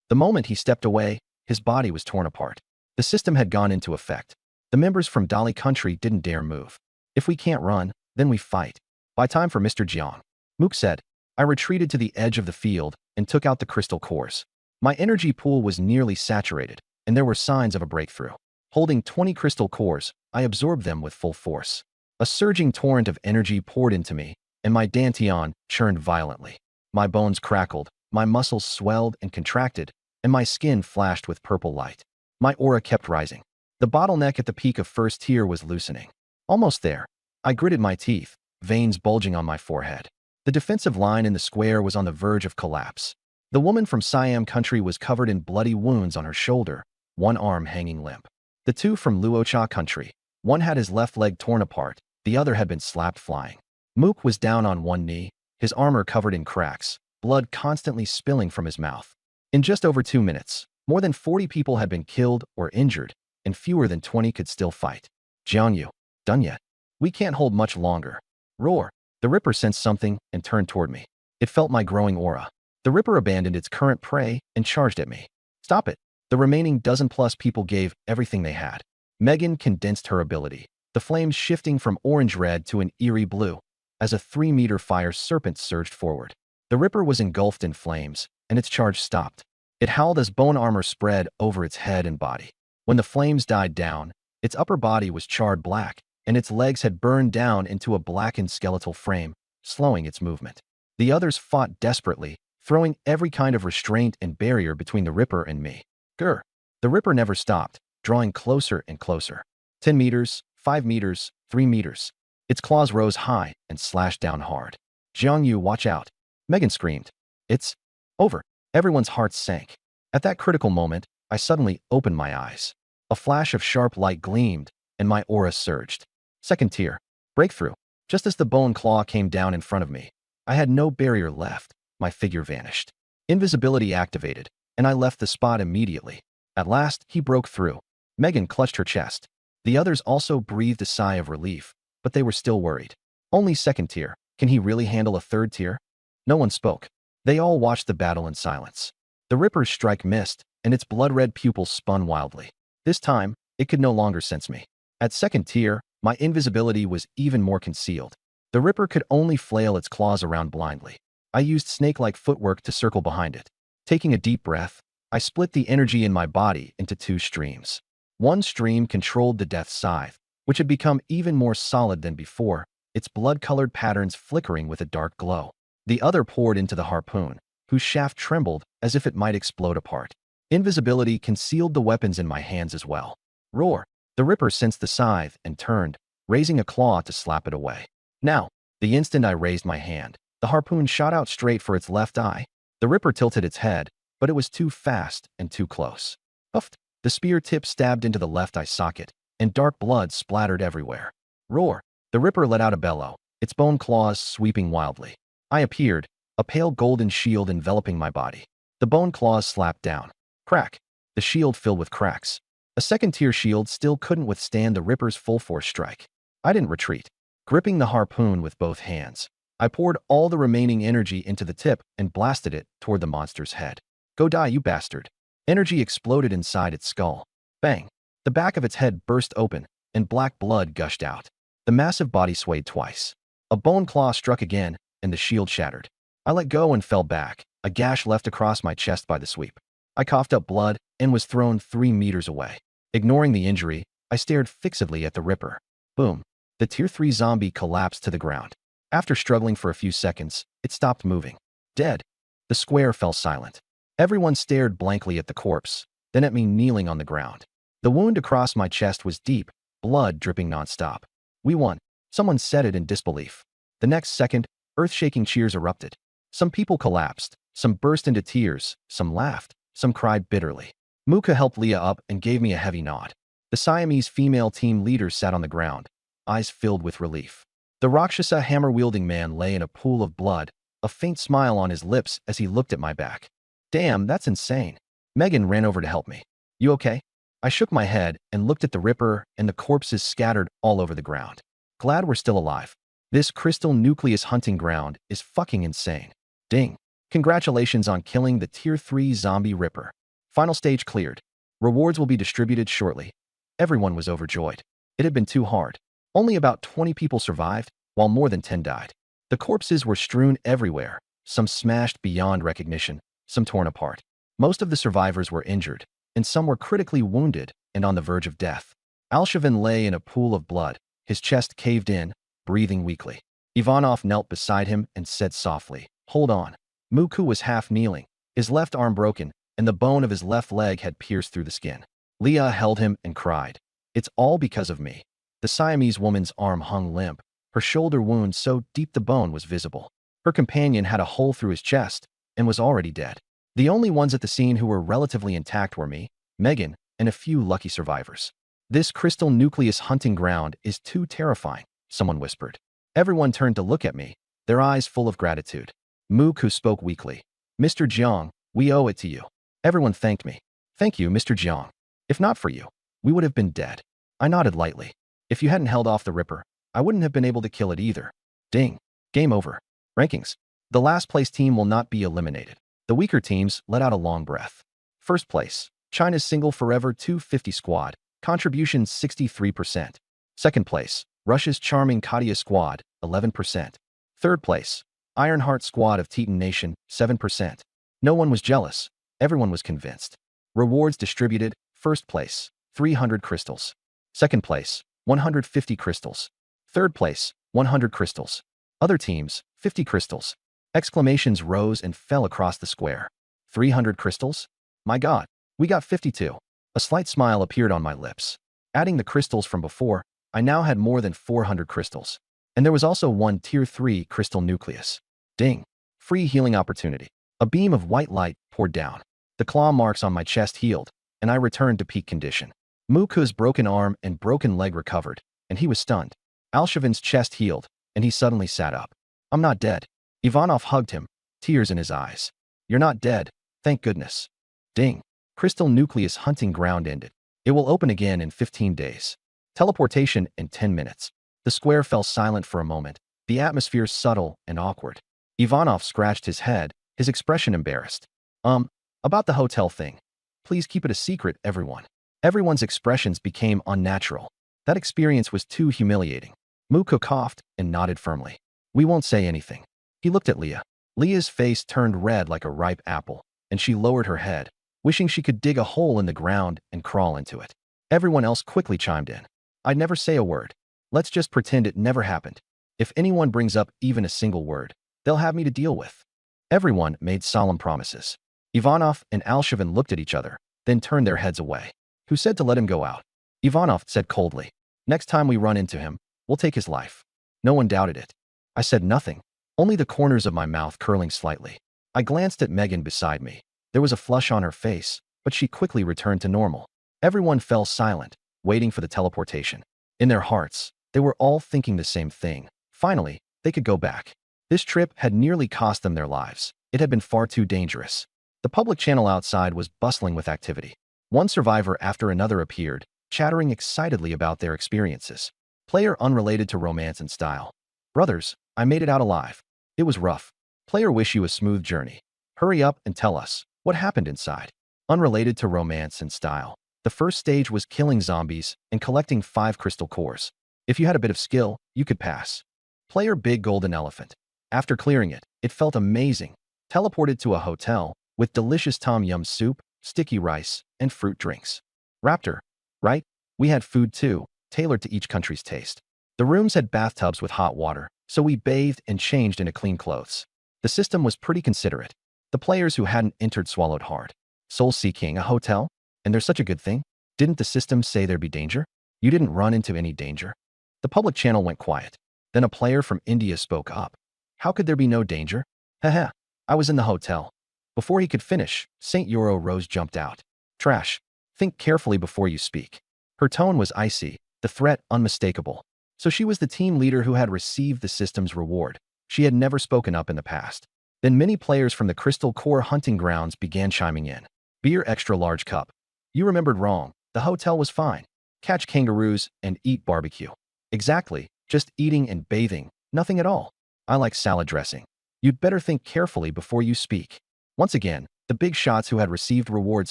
The moment he stepped away, his body was torn apart. The system had gone into effect. The members from Dali country didn't dare move. "If we can't run, then we fight." "By time for Mr. Jiang," Mook said. I retreated to the edge of the field and took out the crystal cores. My energy pool was nearly saturated, and there were signs of a breakthrough. Holding 20 crystal cores, I absorbed them with full force. A surging torrent of energy poured into me, and my dantian churned violently. My bones crackled, my muscles swelled and contracted, and my skin flashed with purple light. My aura kept rising. The bottleneck at the peak of first tier was loosening. Almost there. I gritted my teeth, veins bulging on my forehead. The defensive line in the square was on the verge of collapse. The woman from Siam country was covered in bloody wounds on her shoulder, one arm hanging limp. The 2 from Luocha country, one had his left leg torn apart, the other had been slapped flying. Mook was down on one knee, his armor covered in cracks, blood constantly spilling from his mouth. In just over 2 minutes, more than 40 people had been killed or injured, and fewer than 20 could still fight. "Jiangyu, done yet? We can't hold much longer." Roar. The Ripper sensed something and turned toward me. It felt my growing aura. The Ripper abandoned its current prey and charged at me. "Stop it." The remaining dozen-plus people gave everything they had. Megan condensed her ability, the flames shifting from orange-red to an eerie blue, as a 3-meter fire serpent surged forward. The Ripper was engulfed in flames, and its charge stopped. It howled as bone armor spread over its head and body. When the flames died down, its upper body was charred black, and its legs had burned down into a blackened skeletal frame, slowing its movement. The others fought desperately, throwing every kind of restraint and barrier between the Ripper and me. Grr. The Ripper never stopped, drawing closer and closer. 10 meters, 5 meters, 3 meters. Its claws rose high and slashed down hard. "Jiangyu, watch out!" Megan screamed. "It's over." Everyone's hearts sank. At that critical moment, I suddenly opened my eyes. A flash of sharp light gleamed, and my aura surged. Second tier. Breakthrough. Just as the bone claw came down in front of me, I had no barrier left. My figure vanished. Invisibility activated, and I left the spot immediately. At last, he broke through. Megan clutched her chest. The others also breathed a sigh of relief, but they were still worried. "Only second tier. Can he really handle a third tier?" No one spoke. They all watched the battle in silence. The Ripper's strike missed, and its blood-red pupils spun wildly. This time, it could no longer sense me. At second tier, my invisibility was even more concealed. The Ripper could only flail its claws around blindly. I used snake-like footwork to circle behind it. Taking a deep breath, I split the energy in my body into 2 streams. One stream controlled the Death Scythe, which had become even more solid than before, its blood-colored patterns flickering with a dark glow. The other poured into the harpoon, whose shaft trembled as if it might explode apart. Invisibility concealed the weapons in my hands as well. Roar. The Ripper sensed the scythe and turned, raising a claw to slap it away. Now, the instant I raised my hand, the harpoon shot out straight for its left eye. The Ripper tilted its head, but it was too fast and too close. Puffed. The spear tip stabbed into the left eye socket, and dark blood splattered everywhere. Roar. The Ripper let out a bellow, its bone claws sweeping wildly. I appeared, a pale golden shield enveloping my body. The bone claws slapped down. Crack. The shield filled with cracks. A second-tier shield still couldn't withstand the Ripper's full-force strike. I didn't retreat. Gripping the harpoon with both hands, I poured all the remaining energy into the tip and blasted it toward the monster's head. "Go die, you bastard." Energy exploded inside its skull. Bang. The back of its head burst open, and black blood gushed out. The massive body swayed twice. A bone claw struck again, and the shield shattered. I let go and fell back, a gash left across my chest by the sweep. I coughed up blood and was thrown 3 meters away. Ignoring the injury, I stared fixedly at the Ripper. Boom. The Tier 3 zombie collapsed to the ground. After struggling for a few seconds, it stopped moving. Dead. The square fell silent. Everyone stared blankly at the corpse, then at me kneeling on the ground. The wound across my chest was deep, blood dripping nonstop. "We won." Someone said it in disbelief. The next second, earth-shaking cheers erupted. Some people collapsed, some burst into tears, some laughed, Some cried bitterly. Muka helped Leah up and gave me a heavy nod. The Siamese female team leader sat on the ground, eyes filled with relief. The Rakshasa hammer-wielding man lay in a pool of blood, a faint smile on his lips as he looked at my back. Damn, that's insane. Megan ran over to help me. You okay? I shook my head and looked at the Ripper and the corpses scattered all over the ground. Glad we're still alive. This crystal nucleus hunting ground is fucking insane. Ding. Congratulations on killing the Tier 3 zombie Ripper. Final stage cleared. Rewards will be distributed shortly. Everyone was overjoyed. It had been too hard. Only about 20 people survived, while more than 10 died. The corpses were strewn everywhere, some smashed beyond recognition, some torn apart. Most of the survivors were injured, and some were critically wounded and on the verge of death. Alshavin lay in a pool of blood, his chest caved in, breathing weakly. Ivanov knelt beside him and said softly, "Hold on." Muku was half kneeling, his left arm broken, and the bone of his left leg had pierced through the skin. Leah held him and cried, "It's all because of me." The Siamese woman's arm hung limp, her shoulder wound so deep the bone was visible. Her companion had a hole through his chest and was already dead. The only ones at the scene who were relatively intact were me, Megan, and a few lucky survivors. "This crystal nucleus hunting ground is too terrifying," someone whispered. Everyone turned to look at me, their eyes full of gratitude. Muku spoke weakly. "Mr. Jiang, we owe it to you." Everyone thanked me. "Thank you, Mr. Jiang. If not for you, we would have been dead." I nodded lightly. "If you hadn't held off the Ripper, I wouldn't have been able to kill it either." Ding. Game over. Rankings. The last place team will not be eliminated. The weaker teams let out a long breath. First place, China's Single Forever 250 squad, contribution 63%. Second place, Russia's Charming Katia squad, 11%. Third place, Ironheart squad of Teton Nation, 7%. No one was jealous. Everyone was convinced. Rewards distributed. First place, 300 crystals. Second place, 150 crystals. Third place, 100 crystals. Other teams, 50 crystals. Exclamations rose and fell across the square. 300 crystals? My God, we got 52. A slight smile appeared on my lips. Adding the crystals from before, I now had more than 400 crystals. And there was also one Tier 3 crystal nucleus. Ding. Free healing opportunity. A beam of white light poured down. The claw marks on my chest healed, and I returned to peak condition. Muku's broken arm and broken leg recovered, and he was stunned. Alshavin's chest healed, and he suddenly sat up. "I'm not dead." Ivanov hugged him, tears in his eyes. "You're not dead, thank goodness." Ding. Crystal nucleus hunting ground ended. It will open again in 15 days. Teleportation in 10 minutes. The square fell silent for a moment, the atmosphere subtle and awkward. Ivanov scratched his head, his expression embarrassed. About the hotel thing. Please keep it a secret, everyone." Everyone's expressions became unnatural. That experience was too humiliating. Muku coughed and nodded firmly. "We won't say anything." He looked at Leah. Leah's face turned red like a ripe apple, and she lowered her head, wishing she could dig a hole in the ground and crawl into it. Everyone else quickly chimed in. "I'd never say a word. Let's just pretend it never happened. If anyone brings up even a single word, they'll have me to deal with." Everyone made solemn promises. Ivanov and Alshavin looked at each other, then turned their heads away. "Who said to let him go out?" Ivanov said coldly. "Next time we run into him, we'll take his life." No one doubted it. I said nothing, only the corners of my mouth curling slightly. I glanced at Megan beside me. There was a flush on her face, but she quickly returned to normal. Everyone fell silent, waiting for the teleportation. In their hearts, they were all thinking the same thing. Finally, they could go back. This trip had nearly cost them their lives. It had been far too dangerous. The public channel outside was bustling with activity. One survivor after another appeared, chattering excitedly about their experiences. Player unrelated to romance and style. "Brothers, I made it out alive. It was rough. Player wish you a smooth journey. Hurry up and tell us what happened inside." Unrelated to romance and style. The first stage was killing zombies and collecting 5 crystal cores. If you had a bit of skill, you could pass. Player Big Golden Elephant. After clearing it, it felt amazing. Teleported to a hotel with delicious tom yum soup, sticky rice, and fruit drinks. Raptor. Right? We had food too, tailored to each country's taste. The rooms had bathtubs with hot water, so we bathed and changed into clean clothes. The system was pretty considerate. The players who hadn't entered swallowed hard. Soul-seeking a hotel? And there's such a good thing? Didn't the system say there'd be danger? You didn't run into any danger. The public channel went quiet. Then a player from India spoke up. "How could there be no danger? Haha, I was in the hotel. Before he could finish, St. Euro Rose jumped out. Trash. Think carefully before you speak. Her tone was icy, the threat unmistakable. So she was the team leader who had received the system's reward. She had never spoken up in the past. Then many players from the Crystal Core hunting grounds began chiming in. Beer extra large cup. You remembered wrong. The hotel was fine. Catch kangaroos and eat barbecue. Exactly. Just eating and bathing. Nothing at all. I like salad dressing. You'd better think carefully before you speak. Once again, the big shots who had received rewards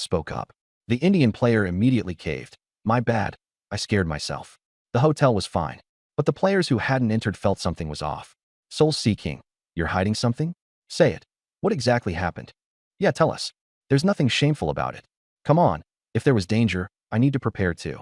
spoke up. The Indian player immediately caved. My bad. I scared myself. The hotel was fine. But the players who hadn't entered felt something was off. Soul Seeking. You're hiding something? Say it. What exactly happened? Yeah, tell us. There's nothing shameful about it. Come on. If there was danger, I need to prepare too.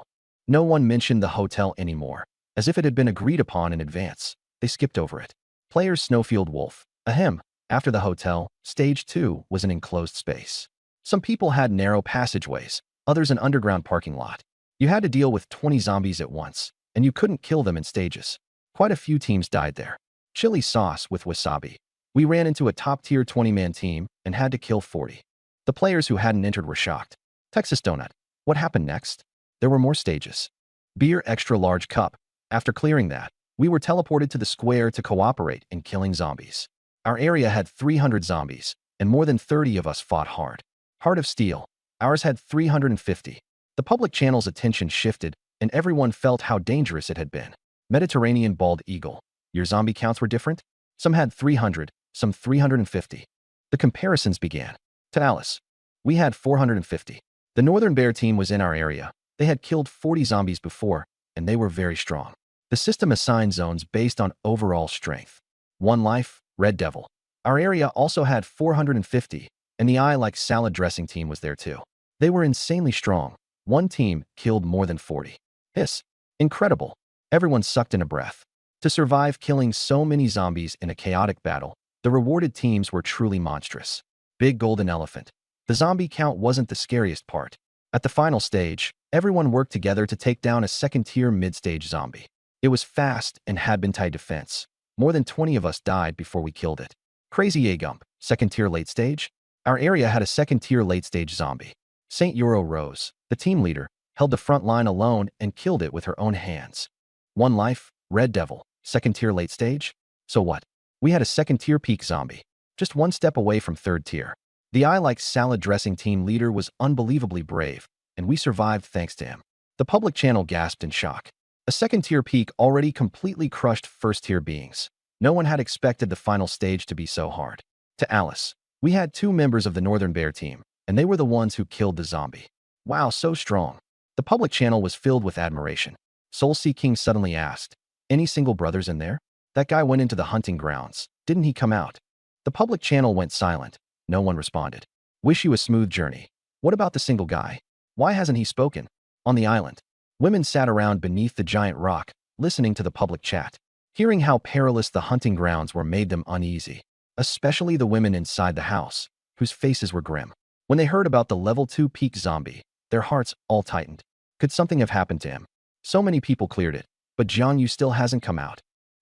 No one mentioned the hotel anymore. As if it had been agreed upon in advance, they skipped over it. Players Snowfield Wolf. Ahem. After the hotel, Stage 2 was an enclosed space. Some people had narrow passageways, others an underground parking lot. You had to deal with 20 zombies at once, and you couldn't kill them in stages. Quite a few teams died there. Chili sauce with wasabi. We ran into a top-tier 20-man team and had to kill 40. The players who hadn't entered were shocked. Texas Donut. What happened next? There were more stages. Beer extra large cup. After clearing that, we were teleported to the square to cooperate in killing zombies. Our area had 300 zombies, and more than 30 of us fought hard. Heart of Steel. Ours had 350. The public channel's attention shifted, and everyone felt how dangerous it had been. Mediterranean Bald Eagle. Your zombie counts were different? Some had 300, some 350. The comparisons began. To Alice. We had 450. The Northern Bear team was in our area. They had killed 40 zombies before, and they were very strong. The system assigned zones based on overall strength. One life, Red Devil. Our area also had 450, and the I Like Salad Dressing team was there too. They were insanely strong. One team killed more than 40. Hiss. Incredible. Everyone sucked in a breath. To survive killing so many zombies in a chaotic battle, the rewarded teams were truly monstrous. Big Golden Elephant. The zombie count wasn't the scariest part. At the final stage, everyone worked together to take down a second-tier mid-stage zombie. It was fast and had been tied to fence. More than 20 of us died before we killed it. Crazy Agump. Second-tier late stage? Our area had a second-tier late-stage zombie. St. Euro Rose, the team leader, held the front line alone and killed it with her own hands. One life, Red Devil. Second-tier late stage? So what? We had a second-tier peak zombie. Just one step away from third tier. The I Like Salad Dressing team leader was unbelievably brave, and we survived thanks to him. The public channel gasped in shock. A second-tier peak already completely crushed first-tier beings. No one had expected the final stage to be so hard. To Alice. We had 2 members of the Northern Bear team, and they were the ones who killed the zombie. Wow, so strong. The public channel was filled with admiration. Soul Seeking suddenly asked, any single brothers in there? That guy went into the hunting grounds. Didn't he come out? The public channel went silent. No one responded. Wish you a smooth journey. What about the single guy? Why hasn't he spoken? On the island, women sat around beneath the giant rock, listening to the public chat. Hearing how perilous the hunting grounds were made them uneasy, especially the women inside the house, whose faces were grim. When they heard about the level 2 peak zombie, their hearts all tightened. Could something have happened to him? So many people cleared it, but Jiang Yu still hasn't come out.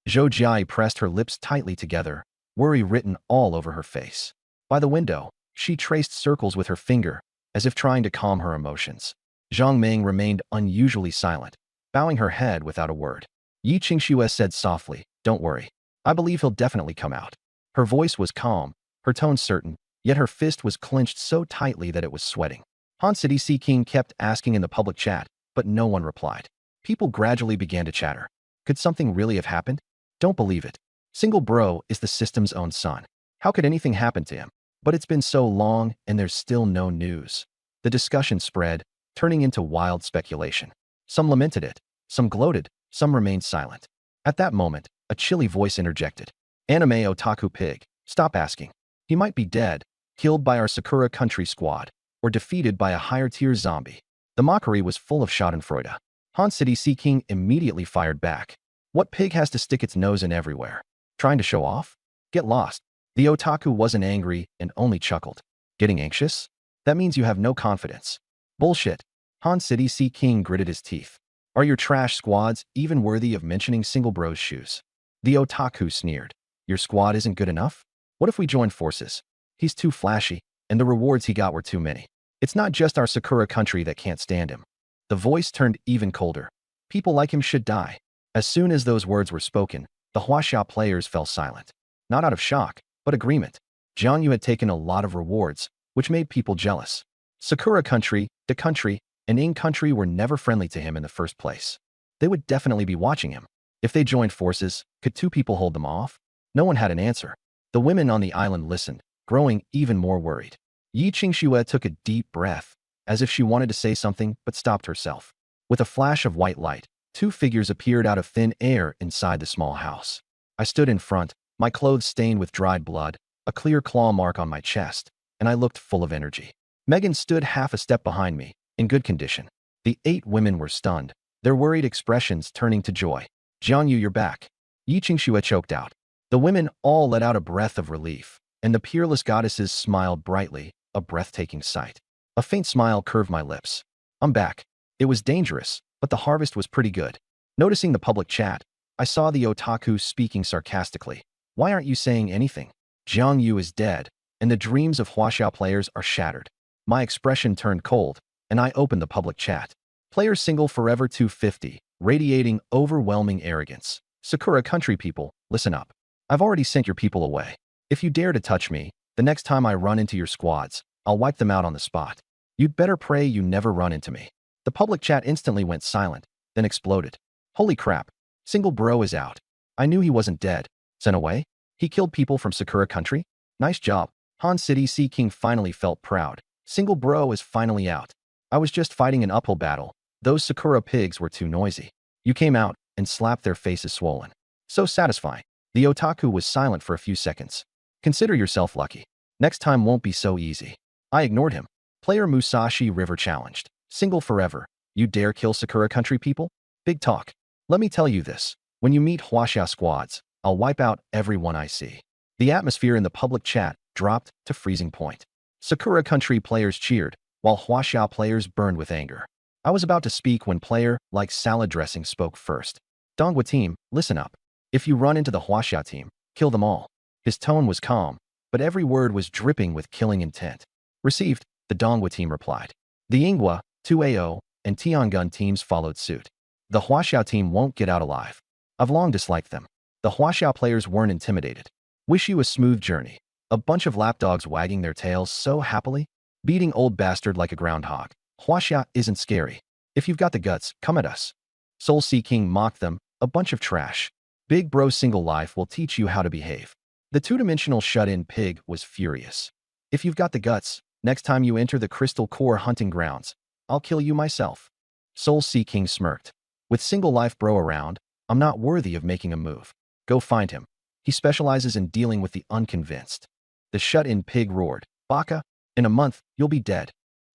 Zhou Jiai pressed her lips tightly together, worry written all over her face. By the window, she traced circles with her finger, as if trying to calm her emotions. Zhang Ming remained unusually silent, bowing her head without a word. Yi Qingxue said softly, don't worry. I believe he'll definitely come out. Her voice was calm, her tone certain, yet her fist was clenched so tightly that it was sweating. Han City Sea King kept asking in the public chat, but no one replied. People gradually began to chatter. Could something really have happened? Don't believe it. Single Bro is the system's own son. How could anything happen to him? But it's been so long and there's still no news. The discussion spread, turning into wild speculation. Some lamented it, some gloated, some remained silent. At that moment, a chilly voice interjected. Anime Otaku Pig, stop asking. He might be dead, killed by our Sakura Country squad, or defeated by a higher-tier zombie. The mockery was full of schadenfreude. Han City Sea King immediately fired back. What pig has to stick its nose in everywhere? Trying to show off? Get lost. The otaku wasn't angry and only chuckled. Getting anxious? That means you have no confidence. Bullshit. Han City Sea King gritted his teeth. Are your trash squads even worthy of mentioning Single Bro's shoes? The otaku sneered. Your squad isn't good enough? What if we join forces? He's too flashy. and the rewards he got were too many. It's not just our Sakura country that can't stand him. The voice turned even colder. People like him should die. As soon as those words were spoken, the Huaxia players fell silent. Not out of shock, but agreement. Jiang Yu had taken a lot of rewards, which made people jealous. Sakura country, the country, and Ing country were never friendly to him in the first place. They would definitely be watching him. If they joined forces, could two people hold them off? No one had an answer. The women on the island listened, growing even more worried. Yi Qingxue took a deep breath, as if she wanted to say something but stopped herself. With a flash of white light, two figures appeared out of thin air inside the small house. I stood in front, my clothes stained with dried blood, a clear claw mark on my chest, and I looked full of energy. Megan stood half a step behind me, in good condition. The 8 women were stunned, their worried expressions turning to joy. Jiang Yu, you're back. Yi Qingxue choked out. The women all let out a breath of relief, and the peerless goddesses smiled brightly, a breathtaking sight. A faint smile curved my lips. I'm back. It was dangerous, but the harvest was pretty good. Noticing the public chat, I saw the otaku speaking sarcastically. Why aren't you saying anything? Jiang Yu is dead, and the dreams of Huaxia players are shattered. My expression turned cold, and I opened the public chat. Player single forever 250, radiating overwhelming arrogance. Sakura country people, listen up. I've already sent your people away. If you dare to touch me, the next time I run into your squads, I'll wipe them out on the spot. You'd better pray you never run into me. The public chat instantly went silent, then exploded. Holy crap. Single bro is out. I knew he wasn't dead. Sent away? He killed people from Sakura country? Nice job. Han City Sea King finally felt proud. Single bro is finally out. I was just fighting an uphill battle. Those Sakura pigs were too noisy. You came out and slapped their faces swollen. So satisfying. The otaku was silent for a few seconds. Consider yourself lucky. Next time won't be so easy. I ignored him. Player Musashi River challenged. Single forever. You dare kill Sakura country people? Big talk. Let me tell you this. When you meet Huaxia squads, I'll wipe out everyone I see. The atmosphere in the public chat dropped to freezing point. Sakura country players cheered, while Huaxia players burned with anger. I was about to speak when player like salad dressing spoke first. Donghua team, listen up. If you run into the Huaxia team, kill them all. His tone was calm, but every word was dripping with killing intent. Received, the Donghua team replied. The Yinghua, 2AO, and Tiangun teams followed suit. The Huaxia team won't get out alive. I've long disliked them. The Huaxia players weren't intimidated. Wish you a smooth journey. A bunch of lapdogs wagging their tails so happily. Beating old bastard like a groundhog. Huaxia isn't scary. If you've got the guts, come at us. Soul Sea King mocked them, a bunch of trash. Big bro single life will teach you how to behave. The two-dimensional shut-in pig was furious. If you've got the guts, next time you enter the Crystal Core hunting grounds, I'll kill you myself. Soul Sea King smirked. With single life bro around, I'm not worthy of making a move. Go find him. He specializes in dealing with the unconvinced. The shut-in pig roared. Baka, in a month, you'll be dead.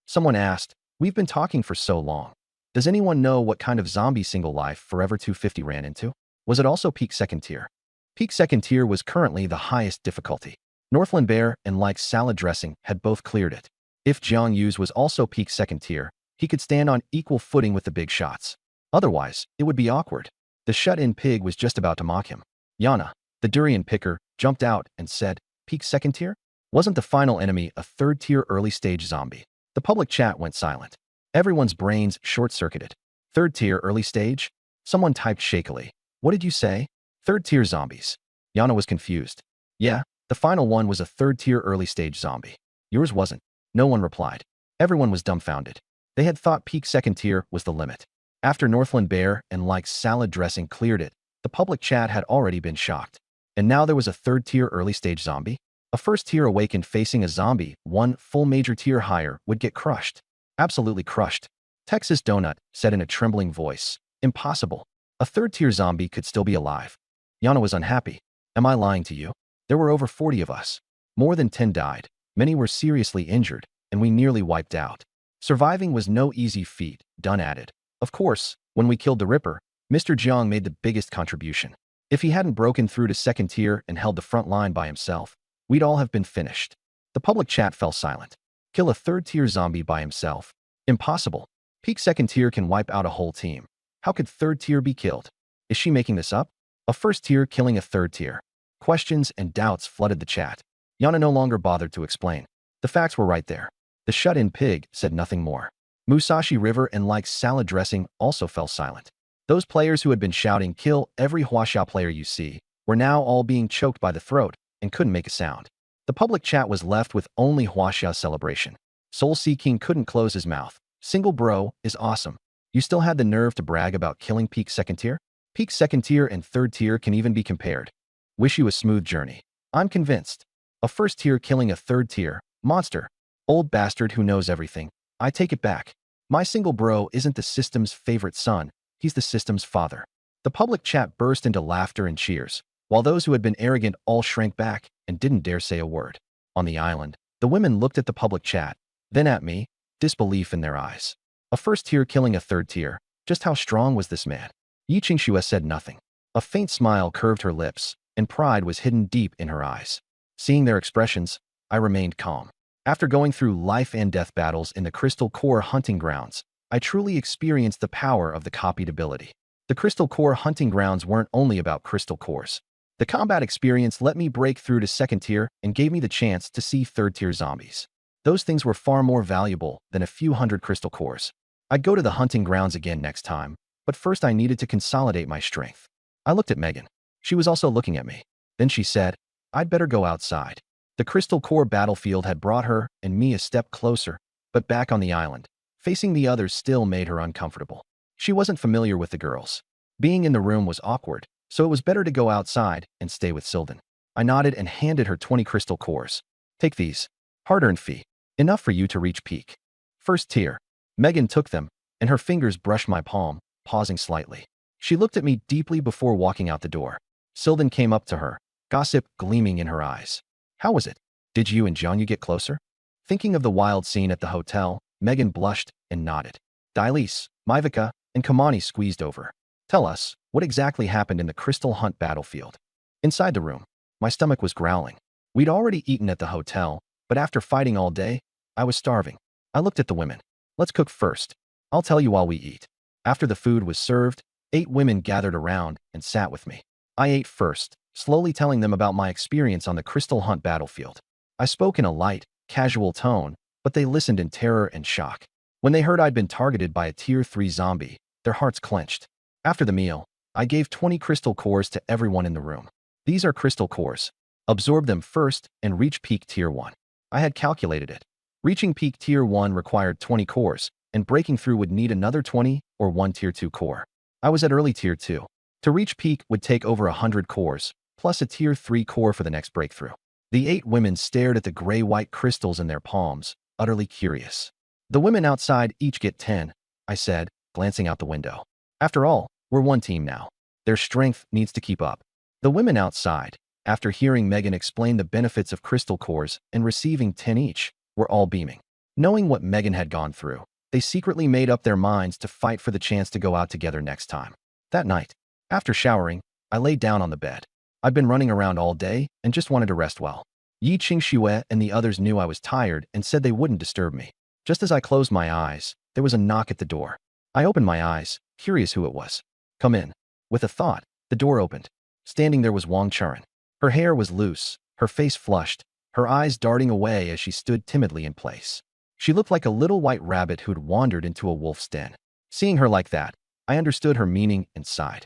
Someone asked, we've been talking for so long. Does anyone know what kind of zombie single life Forever 250 ran into? Was it also peak second tier? Peak second tier was currently the highest difficulty. Northland Bear and like salad dressing had both cleared it. If Jiang Yu's was also peak second tier, he could stand on equal footing with the big shots. Otherwise, it would be awkward. The shut-in pig was just about to mock him. Yana, the durian picker, jumped out and said, peak second tier? Wasn't the final enemy a third-tier early-stage zombie? The public chat went silent. Everyone's brains short-circuited. Third-tier early stage? Someone typed shakily. What did you say? Third-tier zombies. Yana was confused. Yeah, the final one was a third-tier early-stage zombie. Yours wasn't. No one replied. Everyone was dumbfounded. They had thought peak second tier was the limit. After Northland Bear and like salad dressing cleared it, the public chat had already been shocked. And now there was a third-tier early-stage zombie? A first-tier awakened facing a zombie, one full major tier higher, would get crushed. Absolutely crushed. Texas Donut said in a trembling voice. Impossible. A third-tier zombie could still be alive. Yana was unhappy. Am I lying to you? There were over 40 of us. More than 10 died. Many were seriously injured, and we nearly wiped out. Surviving was no easy feat, Dunn added. Of course, when we killed the Ripper, Mr. Jiang made the biggest contribution. If he hadn't broken through to second tier and held the front line by himself, we'd all have been finished. The public chat fell silent. Kill a third-tier zombie by himself? Impossible. Peak second tier can wipe out a whole team. How could third tier be killed? Is she making this up? A first tier killing a third tier. Questions and doubts flooded the chat. Yana no longer bothered to explain. The facts were right there. The shut-in pig said nothing more. Musashi River and like salad dressing also fell silent. Those players who had been shouting, "Kill every Huaxia player you see," were now all being choked by the throat and couldn't make a sound. The public chat was left with only Huaxia's celebration. Soul Sea King couldn't close his mouth. Single bro is awesome. You still had the nerve to brag about killing peak second tier? Peak second tier and third tier can even be compared. Wish you a smooth journey. I'm convinced. A first tier killing a third tier. Monster. Old bastard who knows everything. I take it back. My single bro isn't the system's favorite son. He's the system's father. The public chat burst into laughter and cheers, while those who had been arrogant all shrank back and didn't dare say a word. On the island, the women looked at the public chat, then at me, disbelief in their eyes. A first tier killing a third tier. Just how strong was this man? Yi Qingxue said nothing. A faint smile curved her lips, and pride was hidden deep in her eyes. Seeing their expressions, I remained calm. After going through life and death battles in the Crystal Core hunting grounds, I truly experienced the power of the copied ability. The Crystal Core hunting grounds weren't only about crystal cores. The combat experience let me break through to second tier and gave me the chance to see third tier zombies. Those things were far more valuable than a few hundred crystal cores. I'd go to the hunting grounds again next time, but first I needed to consolidate my strength. I looked at Megan. She was also looking at me. Then she said, "I'd better go outside." The Crystal Core battlefield had brought her and me a step closer, but back on the island, facing the others still made her uncomfortable. She wasn't familiar with the girls. Being in the room was awkward, so it was better to go outside and stay with Sylvan. I nodded and handed her 20 crystal cores. "Take these. Hard-earned fee. Enough for you to reach peak. First tier." Megan took them, and her fingers brushed my palm, pausing slightly. She looked at me deeply before walking out the door. Sylvan came up to her, gossip gleaming in her eyes. "How was it? Did you and Jianyu get closer?" Thinking of the wild scene at the hotel, Megan blushed and nodded. Dailise, Maivika, and Kamani squeezed over. "Tell us, what exactly happened in the Crystal Hunt battlefield?" Inside the room, my stomach was growling. We'd already eaten at the hotel, but after fighting all day, I was starving. I looked at the women. "Let's cook first. I'll tell you while we eat." After the food was served, 8 women gathered around and sat with me. I ate first, slowly telling them about my experience on the Crystal Hunt battlefield. I spoke in a light, casual tone, but they listened in terror and shock. When they heard I'd been targeted by a Tier 3 zombie, their hearts clenched. After the meal, I gave 20 crystal cores to everyone in the room. "These are crystal cores. Absorb them first and reach peak Tier 1. I had calculated it. Reaching peak Tier 1 required 20 cores, and breaking through would need another 20 or 1 Tier 2 core. I was at early Tier 2. To reach peak would take over 100 cores, plus a Tier 3 core for the next breakthrough. The 8 women stared at the gray-white crystals in their palms, utterly curious. "The women outside each get 10, I said, glancing out the window. "After all, we're one team now. Their strength needs to keep up." The women outside, after hearing Megan explain the benefits of crystal cores and receiving 10 each, were all beaming. Knowing what Megan had gone through, they secretly made up their minds to fight for the chance to go out together next time. That night, after showering, I lay down on the bed. I'd been running around all day and just wanted to rest well. Yi Qingxue and the others knew I was tired and said they wouldn't disturb me. Just as I closed my eyes, there was a knock at the door. I opened my eyes, curious who it was. "Come in." With a thought, the door opened. Standing there was Wang Churen. Her hair was loose, her face flushed, her eyes darting away as she stood timidly in place. She looked like a little white rabbit who'd wandered into a wolf's den. Seeing her like that, I understood her meaning and sighed.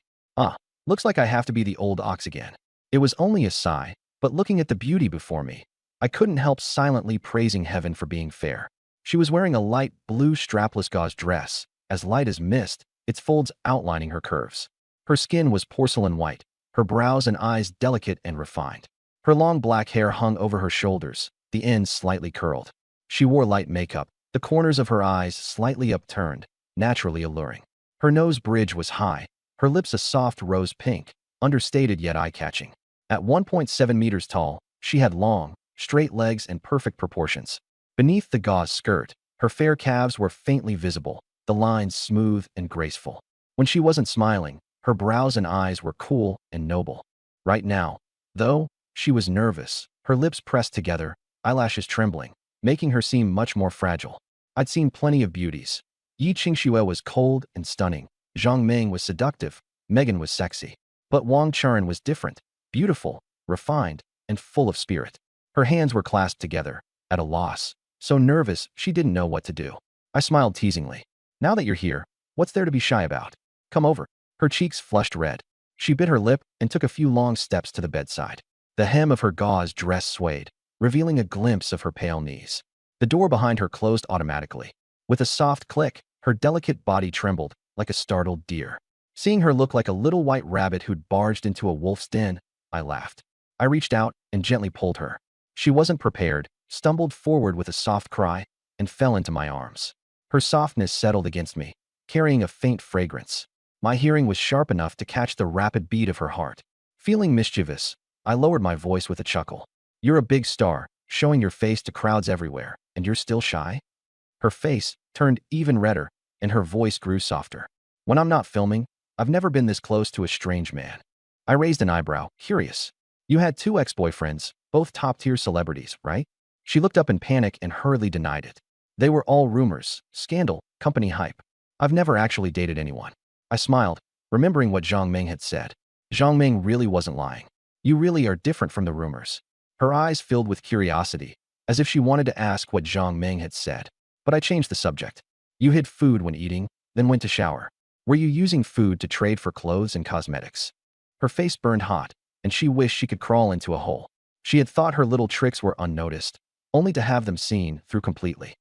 Looks like I have to be the old ox again. It was only a sigh, but looking at the beauty before me, I couldn't help silently praising heaven for being fair. She was wearing a light blue strapless gauze dress, as light as mist, its folds outlining her curves. Her skin was porcelain white, her brows and eyes delicate and refined. Her long black hair hung over her shoulders, the ends slightly curled. She wore light makeup, the corners of her eyes slightly upturned, naturally alluring. Her nose bridge was high, her lips a soft rose pink, understated yet eye-catching. At 1.7 meters tall, she had long, straight legs and perfect proportions. Beneath the gauze skirt, her fair calves were faintly visible, the lines smooth and graceful. When she wasn't smiling, her brows and eyes were cool and noble. Right now, though, she was nervous, her lips pressed together, eyelashes trembling, making her seem much more fragile. I'd seen plenty of beauties. Yi Qingxue was cold and stunning. Zhang Ming was seductive. Megan was sexy. But Wang Churen was different, beautiful, refined, and full of spirit. Her hands were clasped together, at a loss, so nervous she didn't know what to do. I smiled teasingly. Now that you're here, what's there to be shy about? Come over. Her cheeks flushed red. She bit her lip and took a few long steps to the bedside. The hem of her gauze dress swayed, revealing a glimpse of her pale knees. The door behind her closed automatically. With a soft click, her delicate body trembled like a startled deer. Seeing her look like a little white rabbit who'd barged into a wolf's den, I laughed. I reached out and gently pulled her. She wasn't prepared, stumbled forward with a soft cry, and fell into my arms. Her softness settled against me, carrying a faint fragrance. My hearing was sharp enough to catch the rapid beat of her heart. Feeling mischievous, I lowered my voice with a chuckle. You're a big star, showing your face to crowds everywhere, and you're still shy? Her face turned even redder, and her voice grew softer. When I'm not filming, I've never been this close to a strange man. I raised an eyebrow, curious. You had 2 ex-boyfriends, both top-tier celebrities, right? She looked up in panic and hurriedly denied it. They were all rumors, scandal, company hype. I've never actually dated anyone. I smiled, remembering what Zhang Ming had said. Zhang Ming really wasn't lying. You really are different from the rumors. Her eyes filled with curiosity, as if she wanted to ask what Zhang Ming had said. But I changed the subject. You hid food when eating, then went to shower. Were you using food to trade for clothes and cosmetics? Her face burned hot, and she wished she could crawl into a hole. She had thought her little tricks were unnoticed, only to have them seen through completely.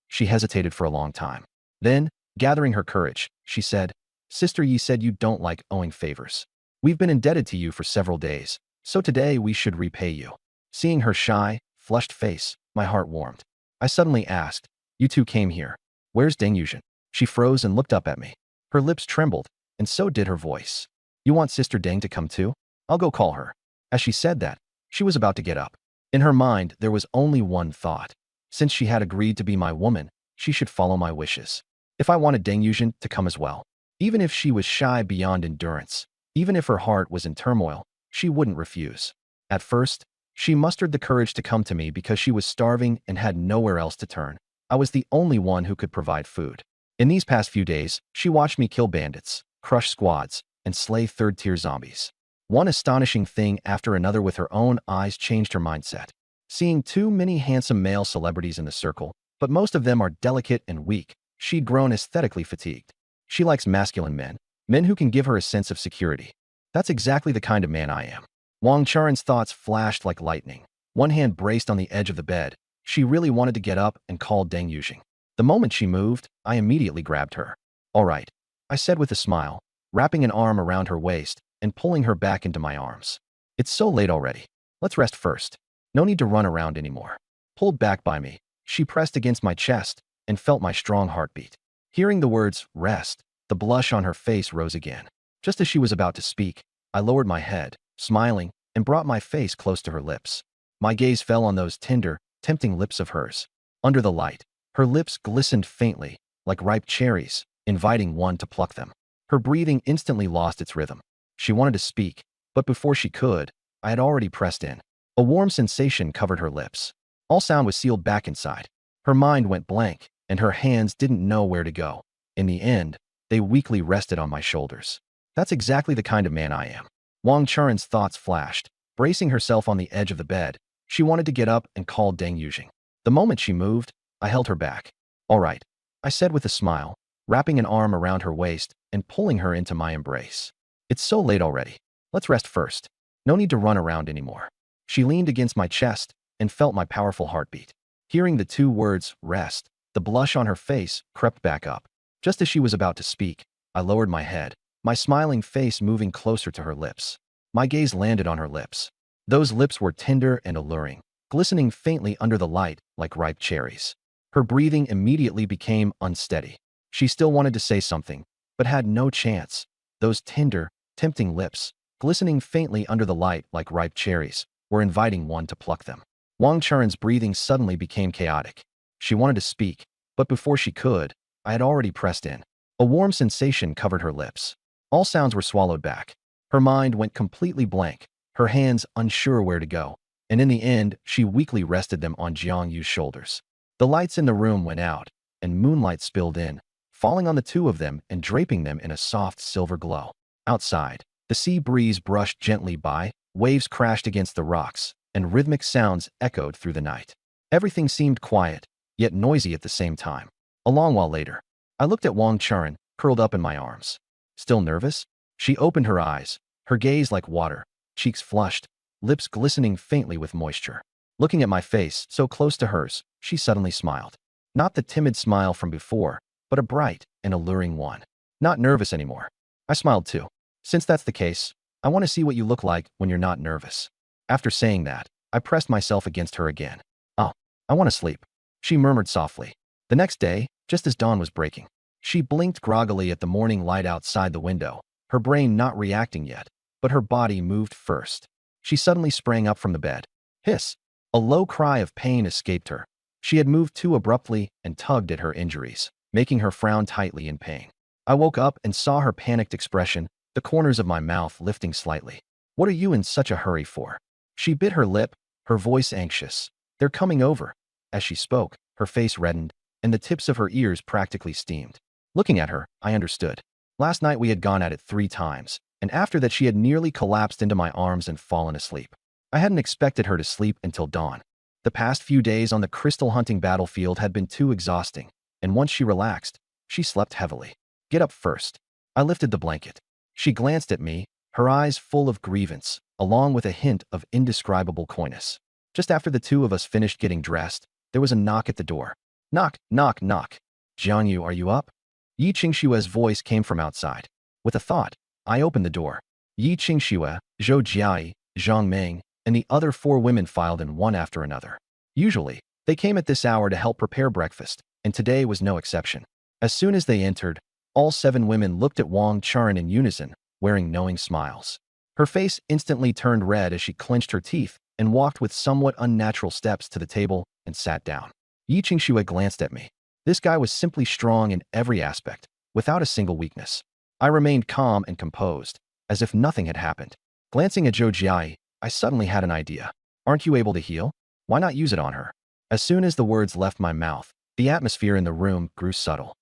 She hesitated for a long time. Then, gathering her courage, she said, Sister Yi said you don't like owing favors. We've been indebted to you for several days, so today we should repay you. Seeing her shy, flushed face, my heart warmed. I suddenly asked, You 2 came here. Where's Deng Yuzhen? She froze and looked up at me. Her lips trembled, and so did her voice. You want Sister Deng to come too? I'll go call her. As she said that, she was about to get up. In her mind, there was only one thought. Since she had agreed to be my woman, she should follow my wishes. If I wanted Deng Yuzhen to come as well, even if she was shy beyond endurance, even if her heart was in turmoil, she wouldn't refuse. At first, she mustered the courage to come to me because she was starving and had nowhere else to turn. I was the only one who could provide food. In these past few days, she watched me kill bandits, crush squads, and slay third-tier zombies. One astonishing thing after another with her own eyes changed her mindset. Seeing too many handsome male celebrities in the circle, but most of them are delicate and weak, she'd grown aesthetically fatigued. She likes masculine men, men who can give her a sense of security. That's exactly the kind of man I am. Wang Charan's thoughts flashed like lightning. One hand braced on the edge of the bed. She really wanted to get up and call Deng Yuzhen. The moment she moved, I immediately grabbed her. All right, I said with a smile, wrapping an arm around her waist and pulling her back into my arms. It's so late already. Let's rest first. No need to run around anymore. Pulled back by me, she pressed against my chest and felt my strong heartbeat. Hearing the words, rest, the blush on her face rose again. Just as she was about to speak, I lowered my head, smiling, and brought my face close to her lips. My gaze fell on those tender, tempting lips of hers. Under the light, her lips glistened faintly, like ripe cherries, inviting one to pluck them. Her breathing instantly lost its rhythm. She wanted to speak, but before she could, I had already pressed in. A warm sensation covered her lips. All sound was sealed back inside. Her mind went blank, and her hands didn't know where to go. In the end, they weakly rested on my shoulders. That's exactly the kind of man I am. Wang Charan's thoughts flashed. Bracing herself on the edge of the bed, she wanted to get up and call Deng Yuzhen. The moment she moved, I held her back. All right, I said with a smile, wrapping an arm around her waist and pulling her into my embrace. It's so late already. Let's rest first. No need to run around anymore. She leaned against my chest and felt my powerful heartbeat. Hearing the 2 words, rest, the blush on her face crept back up. Just as she was about to speak, I lowered my head, my smiling face moving closer to her lips. My gaze landed on her lips. Those lips were tender and alluring, glistening faintly under the light like ripe cherries. Her breathing immediately became unsteady. She still wanted to say something, but had no chance. Those tender, tempting lips, glistening faintly under the light like ripe cherries, were inviting one to pluck them. Wang Charan's breathing suddenly became chaotic. She wanted to speak, but before she could, I had already pressed in. A warm sensation covered her lips. All sounds were swallowed back. Her mind went completely blank, her hands unsure where to go, and in the end, she weakly rested them on Jiang Yu's shoulders. The lights in the room went out, and moonlight spilled in, falling on the 2 of them and draping them in a soft silver glow. Outside, the sea breeze brushed gently by, waves crashed against the rocks, and rhythmic sounds echoed through the night. Everything seemed quiet, yet noisy at the same time. A long while later, I looked at Wang Churen, curled up in my arms. Still nervous? She opened her eyes, her gaze like water, cheeks flushed, lips glistening faintly with moisture. Looking at my face, so close to hers, she suddenly smiled. Not the timid smile from before, but a bright and alluring one. Not nervous anymore. I smiled too. Since that's the case, I want to see what you look like when you're not nervous. After saying that, I pressed myself against her again. Oh, I want to sleep, she murmured softly. The next day, just as dawn was breaking, she blinked groggily at the morning light outside the window, her brain not reacting yet, but her body moved first. She suddenly sprang up from the bed. Hiss! A low cry of pain escaped her. She had moved too abruptly and tugged at her injuries, making her frown tightly in pain. I woke up and saw her panicked expression, the corners of my mouth lifting slightly. What are you in such a hurry for? She bit her lip, her voice anxious. They're coming over. As she spoke, her face reddened, and the tips of her ears practically steamed. Looking at her, I understood. Last night we had gone at it 3 times, and after that she had nearly collapsed into my arms and fallen asleep. I hadn't expected her to sleep until dawn. The past few days on the crystal hunting battlefield had been too exhausting, and once she relaxed, she slept heavily. Get up first. I lifted the blanket. She glanced at me, her eyes full of grievance, along with a hint of indescribable coyness. Just after the two of us finished getting dressed, there was a knock at the door. Knock, knock, knock. Jiangyu, are you up? Yi Qingshue's voice came from outside. With a thought, I opened the door. Yi Qingxue, Zhou Jiai, Zhang Meng, and the other 4 women filed in one after another. Usually, they came at this hour to help prepare breakfast, and today was no exception. As soon as they entered, all 7 women looked at Wang Churen in unison, wearing knowing smiles. Her face instantly turned red as she clenched her teeth and walked with somewhat unnatural steps to the table and sat down. Yi Qingxue glanced at me. This guy was simply strong in every aspect, without a single weakness. I remained calm and composed, as if nothing had happened. Glancing at Zhou Jiai, I suddenly had an idea. Aren't you able to heal? Why not use it on her? As soon as the words left my mouth, the atmosphere in the room grew subtle.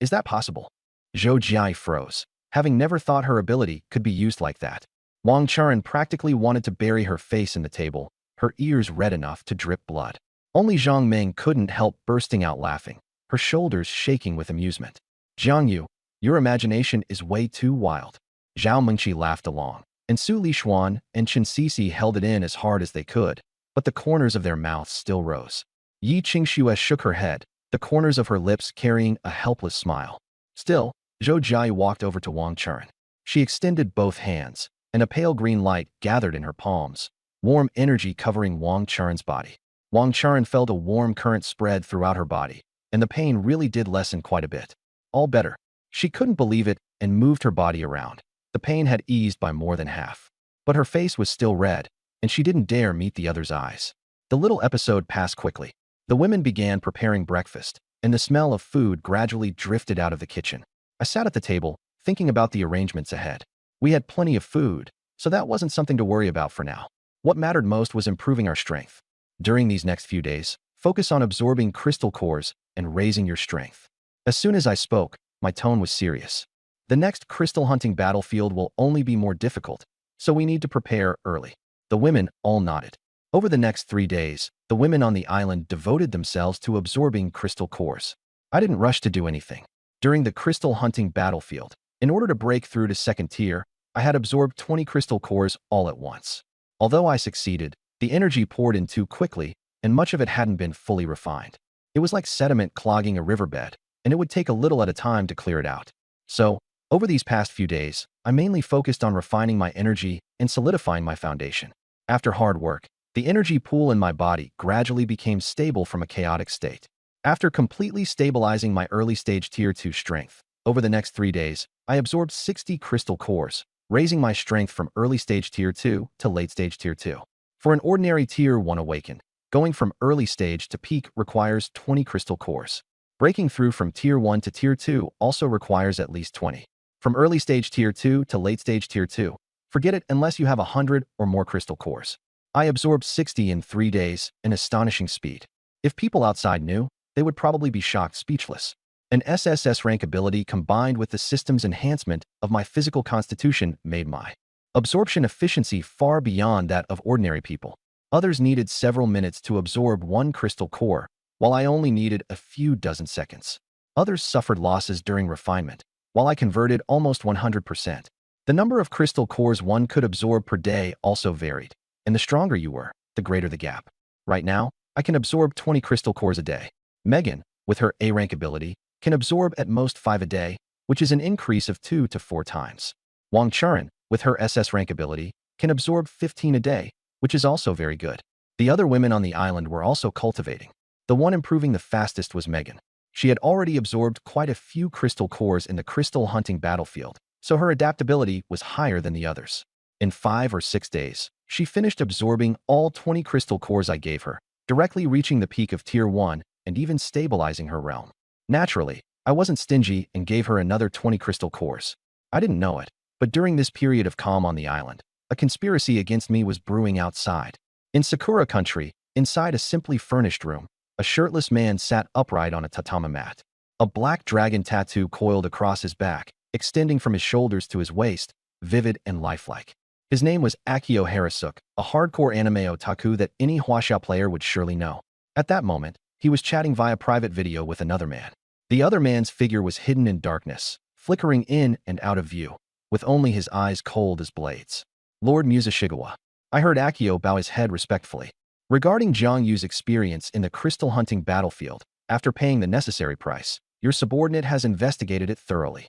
Is that possible? Zhou Jiai froze, having never thought her ability could be used like that. Wang Churen practically wanted to bury her face in the table, her ears red enough to drip blood. Only Zhang Meng couldn't help bursting out laughing, her shoulders shaking with amusement. Jiangyu, your imagination is way too wild. Zhao Mengqi laughed along, and Su Lishuan and Chen Sisi held it in as hard as they could, but the corners of their mouths still rose. Yi Qingxue shook her head, the corners of her lips carrying a helpless smile. Still, Zhou Jiai walked over to Wang Churen. She extended both hands, and a pale green light gathered in her palms, warm energy covering Wang Churen's body. Wang Churen felt a warm current spread throughout her body, and the pain really did lessen quite a bit. All better. She couldn't believe it and moved her body around. The pain had eased by more than half. But her face was still red, and she didn't dare meet the other's eyes. The little episode passed quickly. The women began preparing breakfast, and the smell of food gradually drifted out of the kitchen. I sat at the table, thinking about the arrangements ahead. We had plenty of food, so that wasn't something to worry about for now. What mattered most was improving our strength. During these next few days, focus on absorbing crystal cores and raising your strength. As soon as I spoke, my tone was serious. The next crystal hunting battlefield will only be more difficult, so we need to prepare early. The women all nodded. Over the next 3 days, the women on the island devoted themselves to absorbing crystal cores. I didn't rush to do anything. During the crystal hunting battlefield, in order to break through to 2nd tier, I had absorbed 20 crystal cores all at once. Although I succeeded, the energy poured in too quickly, and much of it hadn't been fully refined. It was like sediment clogging a riverbed, and it would take a little at a time to clear it out. So, over these past few days, I mainly focused on refining my energy and solidifying my foundation. After hard work, the energy pool in my body gradually became stable from a chaotic state. After completely stabilizing my early stage tier 2 strength, over the next 3 days, I absorbed 60 crystal cores, raising my strength from early stage tier 2 to late stage tier 2. For an ordinary tier 1 awakened, going from early stage to peak requires 20 crystal cores. Breaking through from tier 1 to tier 2 also requires at least 20. From early stage tier 2 to late stage tier 2, forget it unless you have 100 or more crystal cores. I absorbed 60 in 3 days, an astonishing speed. If people outside knew, they would probably be shocked speechless. An SSS rank ability combined with the system's enhancement of my physical constitution made my absorption efficiency far beyond that of ordinary people. Others needed several minutes to absorb one crystal core, while I only needed a few dozen seconds. Others suffered losses during refinement, while I converted almost 100%. The number of crystal cores one could absorb per day also varied, and the stronger you were, the greater the gap. Right now, I can absorb 20 crystal cores a day. Megan, with her A-rank ability, can absorb at most 5 a day, which is an increase of 2 to 4 times. Wang Churen, with her SS rank ability, can absorb 15 a day, which is also very good. The other women on the island were also cultivating. The one improving the fastest was Megan. She had already absorbed quite a few crystal cores in the crystal hunting battlefield, so her adaptability was higher than the others. In 5 or 6 days, she finished absorbing all 20 crystal cores I gave her, directly reaching the peak of Tier 1 and even stabilizing her realm. Naturally, I wasn't stingy and gave her another 20 crystal cores. I didn't know it, but during this period of calm on the island, a conspiracy against me was brewing outside. In Sakura country, inside a simply furnished room, a shirtless man sat upright on a tatami mat. A black dragon tattoo coiled across his back, extending from his shoulders to his waist, vivid and lifelike. His name was Akio Harasuke, a hardcore anime otaku that any Huaxia player would surely know. At that moment, he was chatting via private video with another man. The other man's figure was hidden in darkness, flickering in and out of view, with only his eyes cold as blades. Lord Musashigawa. I heard Akio bow his head respectfully. Regarding Jiang Yu's experience in the crystal hunting battlefield, after paying the necessary price, your subordinate has investigated it thoroughly.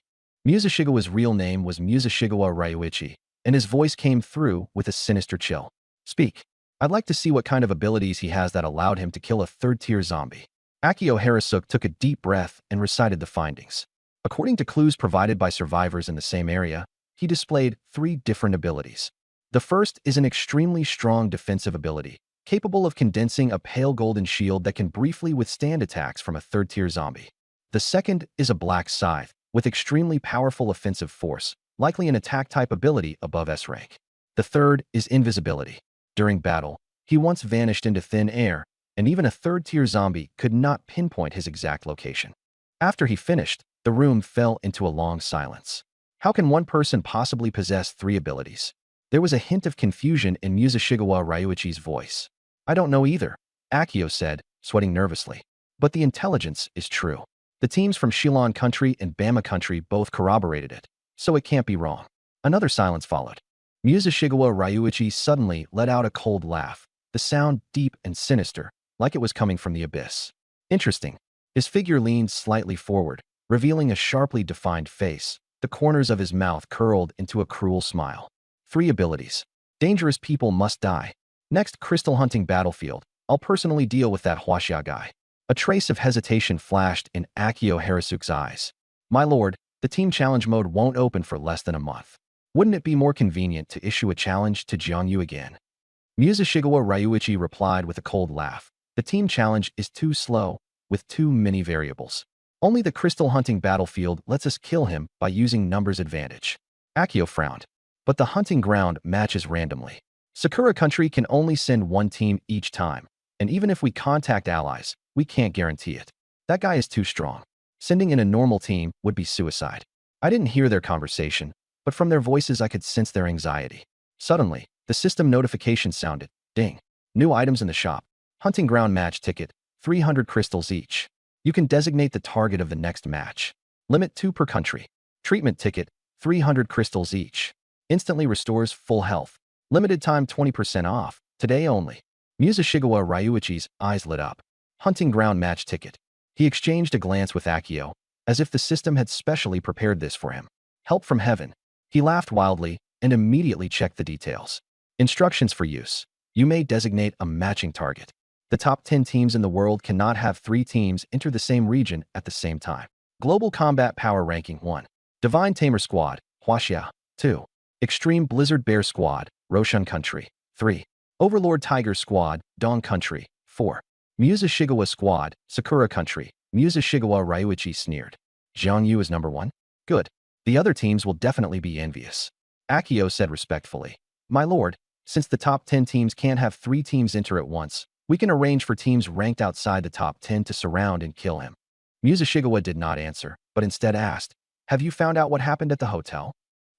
Musashigawa's real name was Musashigawa Ryuichi, and his voice came through with a sinister chill. Speak. I'd like to see what kind of abilities he has that allowed him to kill a third-tier zombie. Akio Harasuke took a deep breath and recited the findings. According to clues provided by survivors in the same area, he displayed 3 different abilities. The first is an extremely strong defensive ability, capable of condensing a pale golden shield that can briefly withstand attacks from a third-tier zombie. The second is a black scythe, with extremely powerful offensive force, likely an attack-type ability above S rank. The third is invisibility. During battle, he once vanished into thin air, and even a third-tier zombie could not pinpoint his exact location. After he finished, the room fell into a long silence. How can one person possibly possess 3 abilities? There was a hint of confusion in Musashigawa Ryuichi's voice. I don't know either, Akio said, sweating nervously. But the intelligence is true. The teams from Shilon country and Bama country both corroborated it, so it can't be wrong. Another silence followed. Musashigawa Ryuichi suddenly let out a cold laugh, the sound deep and sinister, like it was coming from the abyss. Interesting. His figure leaned slightly forward, revealing a sharply defined face. The corners of his mouth curled into a cruel smile. 3 abilities. Dangerous people must die. Next crystal hunting battlefield, I'll personally deal with that Huaxia guy. A trace of hesitation flashed in Akio Harasuke's eyes. My lord, the team challenge mode won't open for less than a month. Wouldn't it be more convenient to issue a challenge to Jiang Yu again? Musashigawa Ryuichi replied with a cold laugh. The team challenge is too slow, with too many variables. Only the crystal hunting battlefield lets us kill him by using numbers advantage. Akio frowned. But the hunting ground matches randomly. Sakura country can only send 1 team each time, and even if we contact allies, we can't guarantee it. That guy is too strong. Sending in a normal team would be suicide. I didn't hear their conversation, but from their voices I could sense their anxiety. Suddenly, the system notification sounded. Ding. New items in the shop. Hunting ground match ticket, 300 crystals each. You can designate the target of the next match. Limit 2 per country. Treatment ticket, 300 crystals each. Instantly restores full health. Limited time 20% off. Today only. Musashigawa Ryuichi's eyes lit up. Hunting ground match ticket. He exchanged a glance with Akio, as if the system had specially prepared this for him. Help from heaven. He laughed wildly and immediately checked the details. Instructions for use. You may designate a matching target. The top 10 teams in the world cannot have 3 teams enter the same region at the same time. Global Combat Power Ranking 1. Divine Tamer Squad, Huaxia. 2. Extreme Blizzard Bear Squad, Roshan Country. 3. Overlord Tiger Squad, Dong Country. 4. Musashigawa Squad, Sakura Country. Musashigawa Ryuichi sneered. Jiang Yu is number 1? Good. The other teams will definitely be envious. Akio said respectfully. My lord, since the top 10 teams can't have 3 teams enter at once, we can arrange for teams ranked outside the top 10 to surround and kill him. Musashigawa did not answer, but instead asked, have you found out what happened at the hotel?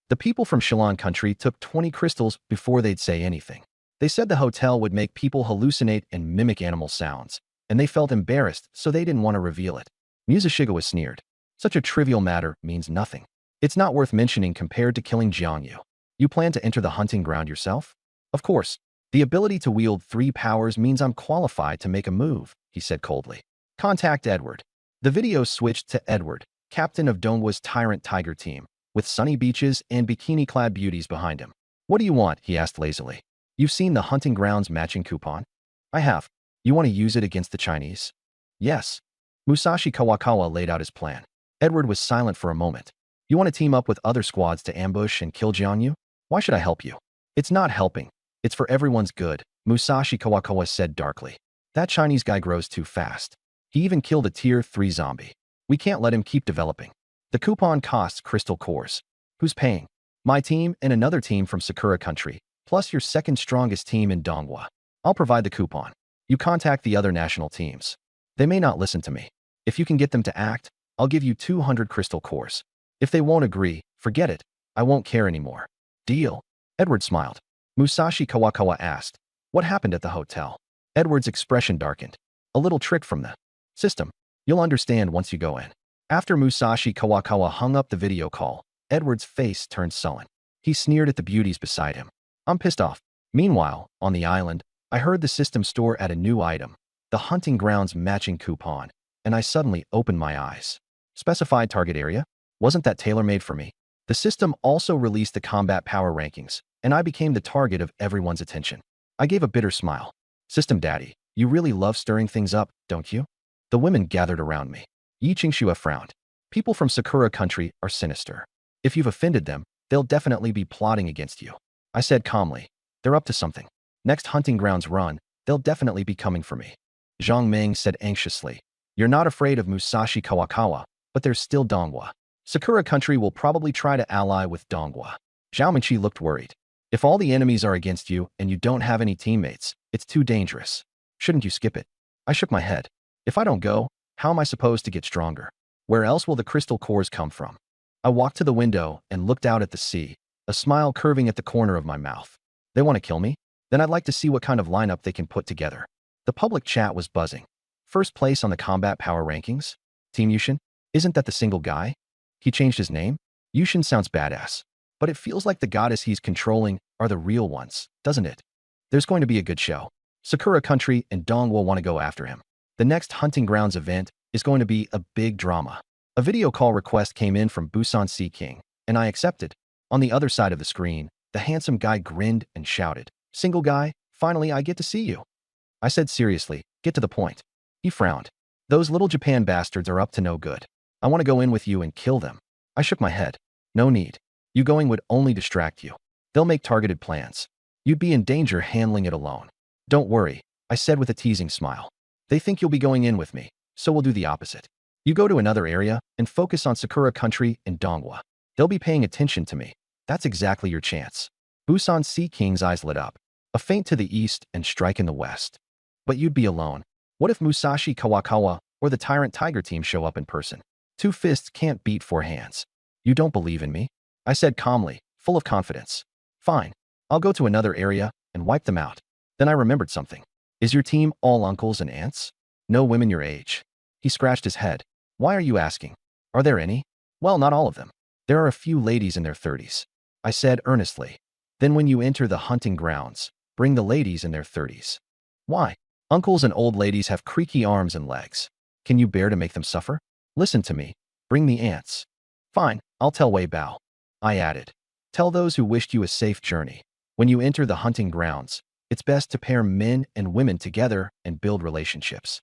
The people from Shilon country took 20 crystals before they'd say anything. They said the hotel would make people hallucinate and mimic animal sounds, and they felt embarrassed, so they didn't want to reveal it. Musashigawa sneered. Such a trivial matter means nothing. It's not worth mentioning compared to killing Jiangyu. You plan to enter the hunting ground yourself? Of course. The ability to wield 3 powers means I'm qualified to make a move, he said coldly. Contact Edward. The video switched to Edward, captain of Donghua's Tyrant Tiger team, with sunny beaches and bikini-clad beauties behind him. What do you want? He asked lazily. You've seen the hunting grounds matching coupon? I have. You want to use it against the Chinese? Yes. Musashi Kawakawa laid out his plan. Edward was silent for a moment. You want to team up with other squads to ambush and kill Jiangyu? Why should I help you? It's not helping. It's for everyone's good, Musashi Kawakawa said darkly. That Chinese guy grows too fast. He even killed a tier 3 zombie. We can't let him keep developing. The coupon costs crystal cores. Who's paying? My team and another team from Sakura country, plus your second strongest team in Donghua. I'll provide the coupon. You contact the other national teams. They may not listen to me. If you can get them to act, I'll give you 200 crystal cores. If they won't agree, forget it. I won't care anymore. Deal. Edward smiled. Musashi Kawakawa asked, what happened at the hotel? Edward's expression darkened. A little trick from the system. You'll understand once you go in. After Musashi Kawakawa hung up the video call, Edward's face turned sullen. He sneered at the beauties beside him. I'm pissed off. Meanwhile, on the island, I heard the system store add a new item, the hunting grounds matching coupon, and I suddenly opened my eyes. Specified target area? Wasn't that tailor-made for me? The system also released the combat power rankings, and I became the target of everyone's attention. I gave a bitter smile. System Daddy, you really love stirring things up, don't you? The women gathered around me. Yi Qingxue frowned. People from Sakura country are sinister. If you've offended them, they'll definitely be plotting against you. I said calmly. They're up to something. Next hunting grounds run, they'll definitely be coming for me. Zhang Ming said anxiously. You're not afraid of Musashi Kawakawa, but there's still Donghua. Sakura country will probably try to ally with Donghua. Zhao Minqi looked worried. If all the enemies are against you and you don't have any teammates, it's too dangerous. Shouldn't you skip it? I shook my head. If I don't go, how am I supposed to get stronger? Where else will the crystal cores come from? I walked to the window and looked out at the sea, a smile curving at the corner of my mouth. They want to kill me? Then I'd like to see what kind of lineup they can put together. The public chat was buzzing. First place on the combat power rankings? Team Yushin? Isn't that the single guy? He changed his name? Yushin sounds badass. But it feels like the goddess he's controlling are the real ones, doesn't it? There's going to be a good show. Sakura country and Dong will want to go after him. The next hunting grounds event is going to be a big drama. A video call request came in from Busan Sea King, and I accepted. On the other side of the screen, the handsome guy grinned and shouted, Single guy, finally I get to see you. I said seriously, get to the point. He frowned. Those little Japan bastards are up to no good. I want to go in with you and kill them. I shook my head. No need. You going would only distract you. They'll make targeted plans. You'd be in danger handling it alone. Don't worry, I said with a teasing smile. They think you'll be going in with me, so we'll do the opposite. You go to another area and focus on Sakura country and Donghua. They'll be paying attention to me. That's exactly your chance. Busan Sea King's eyes lit up. A feint to the east and strike in the west. But you'd be alone. What if Musashi Kawakawa or the Tyrant Tiger team show up in person? 2 fists can't beat 4 hands. You don't believe in me? I said calmly, full of confidence. Fine. I'll go to another area and wipe them out. Then I remembered something. Is your team all uncles and aunts? No women your age? He scratched his head. Why are you asking? Are there any? Well, not all of them. There are a few ladies in their 30s. I said earnestly. Then when you enter the hunting grounds, bring the ladies in their 30s. Why? Uncles and old ladies have creaky arms and legs. Can you bear to make them suffer? Listen to me. Bring the aunts. Fine, I'll tell Wei Bao. I added. Tell those who wished you a safe journey. When you enter the hunting grounds, it's best to pair men and women together and build relationships.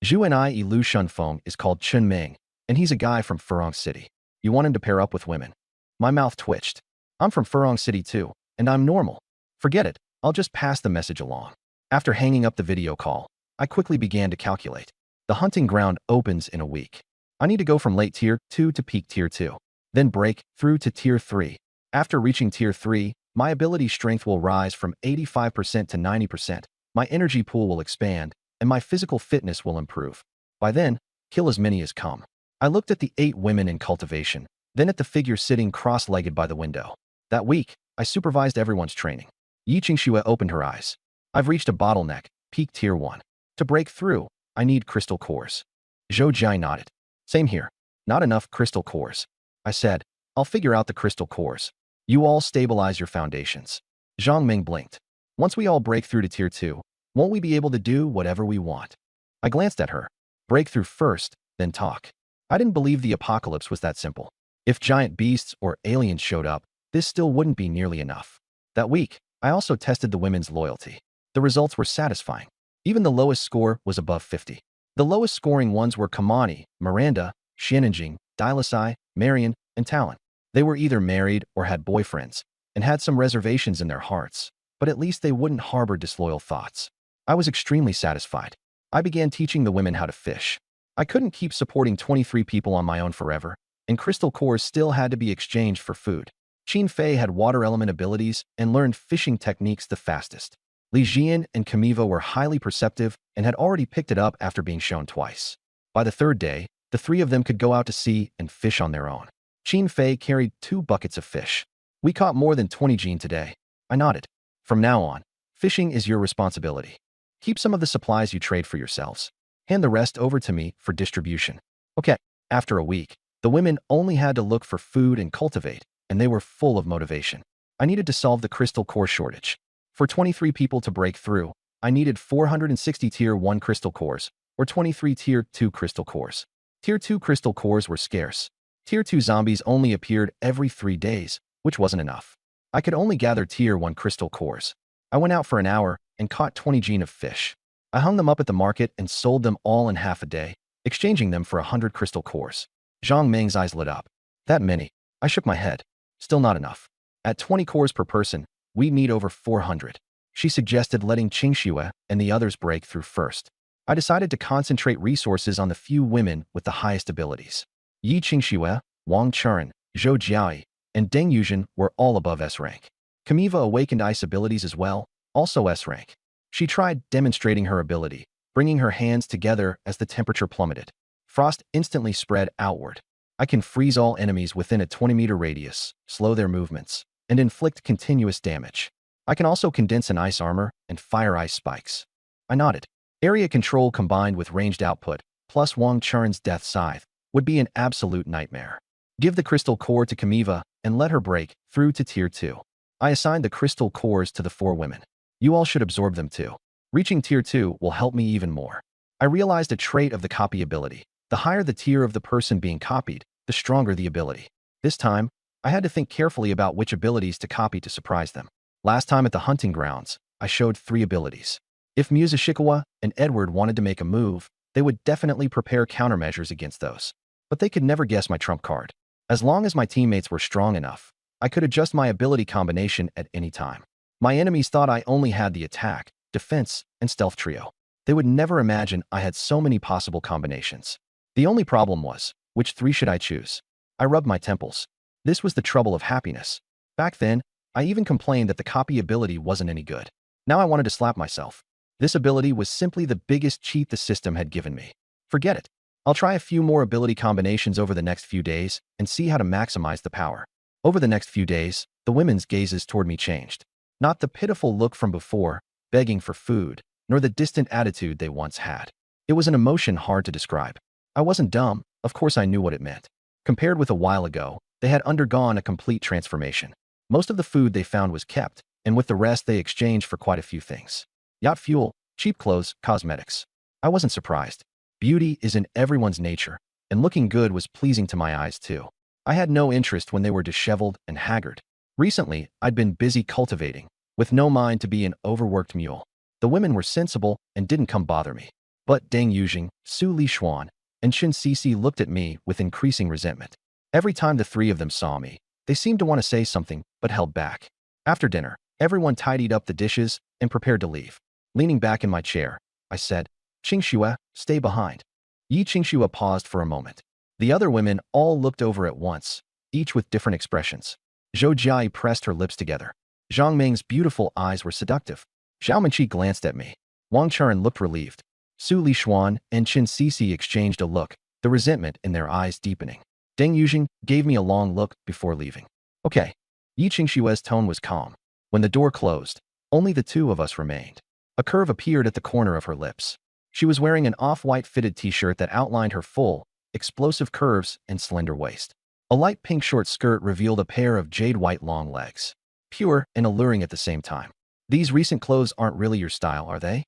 Zhu and I Lu Shunfeng is called Chun Ming, and he's a guy from Furong City. You want him to pair up with women. My mouth twitched. I'm from Furong City too, and I'm normal. Forget it, I'll just pass the message along. After hanging up the video call, I quickly began to calculate. The hunting ground opens in a week. I need to go from late tier 2 to peak tier 2, then break through to tier 3. After reaching tier 3, my ability strength will rise from 85% to 90%, my energy pool will expand, and my physical fitness will improve. By then, kill as many as come. I looked at the 8 women in cultivation, then at the figure sitting cross-legged by the window. That week, I supervised everyone's training. Yi Qingxue opened her eyes. I've reached a bottleneck, peak tier 1. To break through, I need crystal cores. Zhou Jai nodded. Same here. Not enough crystal cores. I said, I'll figure out the crystal cores. You all stabilize your foundations. Zhang Ming blinked. Once we all break through to tier 2, won't we be able to do whatever we want? I glanced at her. Breakthrough first, then talk. I didn't believe the apocalypse was that simple. If giant beasts or aliens showed up, this still wouldn't be nearly enough. That week, I also tested the women's loyalty. The results were satisfying. Even the lowest score was above 50. The lowest scoring ones were Kamani, Miranda, Xianjing, Dilasai, Marion, and Talon. They were either married or had boyfriends, and had some reservations in their hearts, but at least they wouldn't harbor disloyal thoughts. I was extremely satisfied. I began teaching the women how to fish. I couldn't keep supporting 23 people on my own forever, and crystal cores still had to be exchanged for food. Qin Fei had water element abilities and learned fishing techniques the fastest. Li Jian and Kamiva were highly perceptive and had already picked it up after being shown twice. By the third day, the three of them could go out to sea and fish on their own. Qin Fei carried 2 buckets of fish. We caught more than 20 Jin today. I nodded. From now on, fishing is your responsibility. Keep some of the supplies you trade for yourselves. Hand the rest over to me for distribution. Okay. After a week, the women only had to look for food and cultivate, and they were full of motivation. I needed to solve the crystal core shortage. For 23 people to break through, I needed 460 tier 1 crystal cores, or 23 tier 2 crystal cores. Tier 2 crystal cores were scarce. Tier 2 zombies only appeared every 3 days, which wasn't enough. I could only gather tier 1 crystal cores. I went out for an hour and caught 20 Jin of fish. I hung them up at the market and sold them all in half a day, exchanging them for 100 crystal cores. Zhang Ming's eyes lit up. That many? I shook my head. Still not enough. At 20 cores per person, we'd need over 400. She suggested letting Qingxue and the others break through first. I decided to concentrate resources on the few women with the highest abilities. Yi Qingxue, Wang Churen, Zhou Jiai, and Deng Yuzhen were all above S rank. Kamiva awakened ice abilities as well, also S rank. She tried demonstrating her ability, bringing her hands together as the temperature plummeted. Frost instantly spread outward. I can freeze all enemies within a 20-meter radius, slow their movements, and inflict continuous damage. I can also condense an ice armor and fire ice spikes. I nodded. Area control combined with ranged output, plus Wang Churen's death scythe, would be an absolute nightmare. Give the crystal core to Kamiva and let her break through to tier 2. I assigned the crystal cores to the 4 women. You all should absorb them too. Reaching tier 2 will help me even more. I realized a trait of the copy ability. The higher the tier of the person being copied, the stronger the ability. This time, I had to think carefully about which abilities to copy to surprise them. Last time at the hunting grounds, I showed 3 abilities. If Musashikawa and Edward wanted to make a move, they would definitely prepare countermeasures against those. But they could never guess my trump card. As long as my teammates were strong enough, I could adjust my ability combination at any time. My enemies thought I only had the attack, defense, and stealth trio. They would never imagine I had so many possible combinations. The only problem was, which 3 should I choose? I rubbed my temples. This was the trouble of happiness. Back then, I even complained that the copy ability wasn't any good. Now I wanted to slap myself. This ability was simply the biggest cheat the system had given me. Forget it. I'll try a few more ability combinations over the next few days and see how to maximize the power. Over the next few days, the women's gazes toward me changed. Not the pitiful look from before, begging for food, nor the distant attitude they once had. It was an emotion hard to describe. I wasn't dumb, of course I knew what it meant. Compared with a while ago, they had undergone a complete transformation. Most of the food they found was kept, and with the rest they exchanged for quite a few things. Yacht fuel, cheap clothes, cosmetics. I wasn't surprised. Beauty is in everyone's nature, and looking good was pleasing to my eyes too. I had no interest when they were disheveled and haggard. Recently, I'd been busy cultivating, with no mind to be an overworked mule. The women were sensible and didn't come bother me. But Deng Yuzheng, Su Lishuan, and Shin Sisi looked at me with increasing resentment. Every time the 3 of them saw me, they seemed to want to say something, but held back. After dinner, everyone tidied up the dishes and prepared to leave. Leaning back in my chair, I said, Qingxue, stay behind. Yi Qingxue paused for a moment. The other women all looked over at once, each with different expressions. Zhou Jiai pressed her lips together. Zhang Ming's beautiful eyes were seductive. Xiao Menqi glanced at me. Wang Churen looked relieved. Su Lishuan and Qin Sisi exchanged a look, the resentment in their eyes deepening. Deng Yuzheng gave me a long look before leaving. Okay. Yi Qingxue's tone was calm. When the door closed, only the 2 of us remained. A curve appeared at the corner of her lips. She was wearing an off-white fitted t-shirt that outlined her full, explosive curves and slender waist. A light pink short skirt revealed a pair of jade-white long legs. Pure and alluring at the same time. These recent clothes aren't really your style, are they?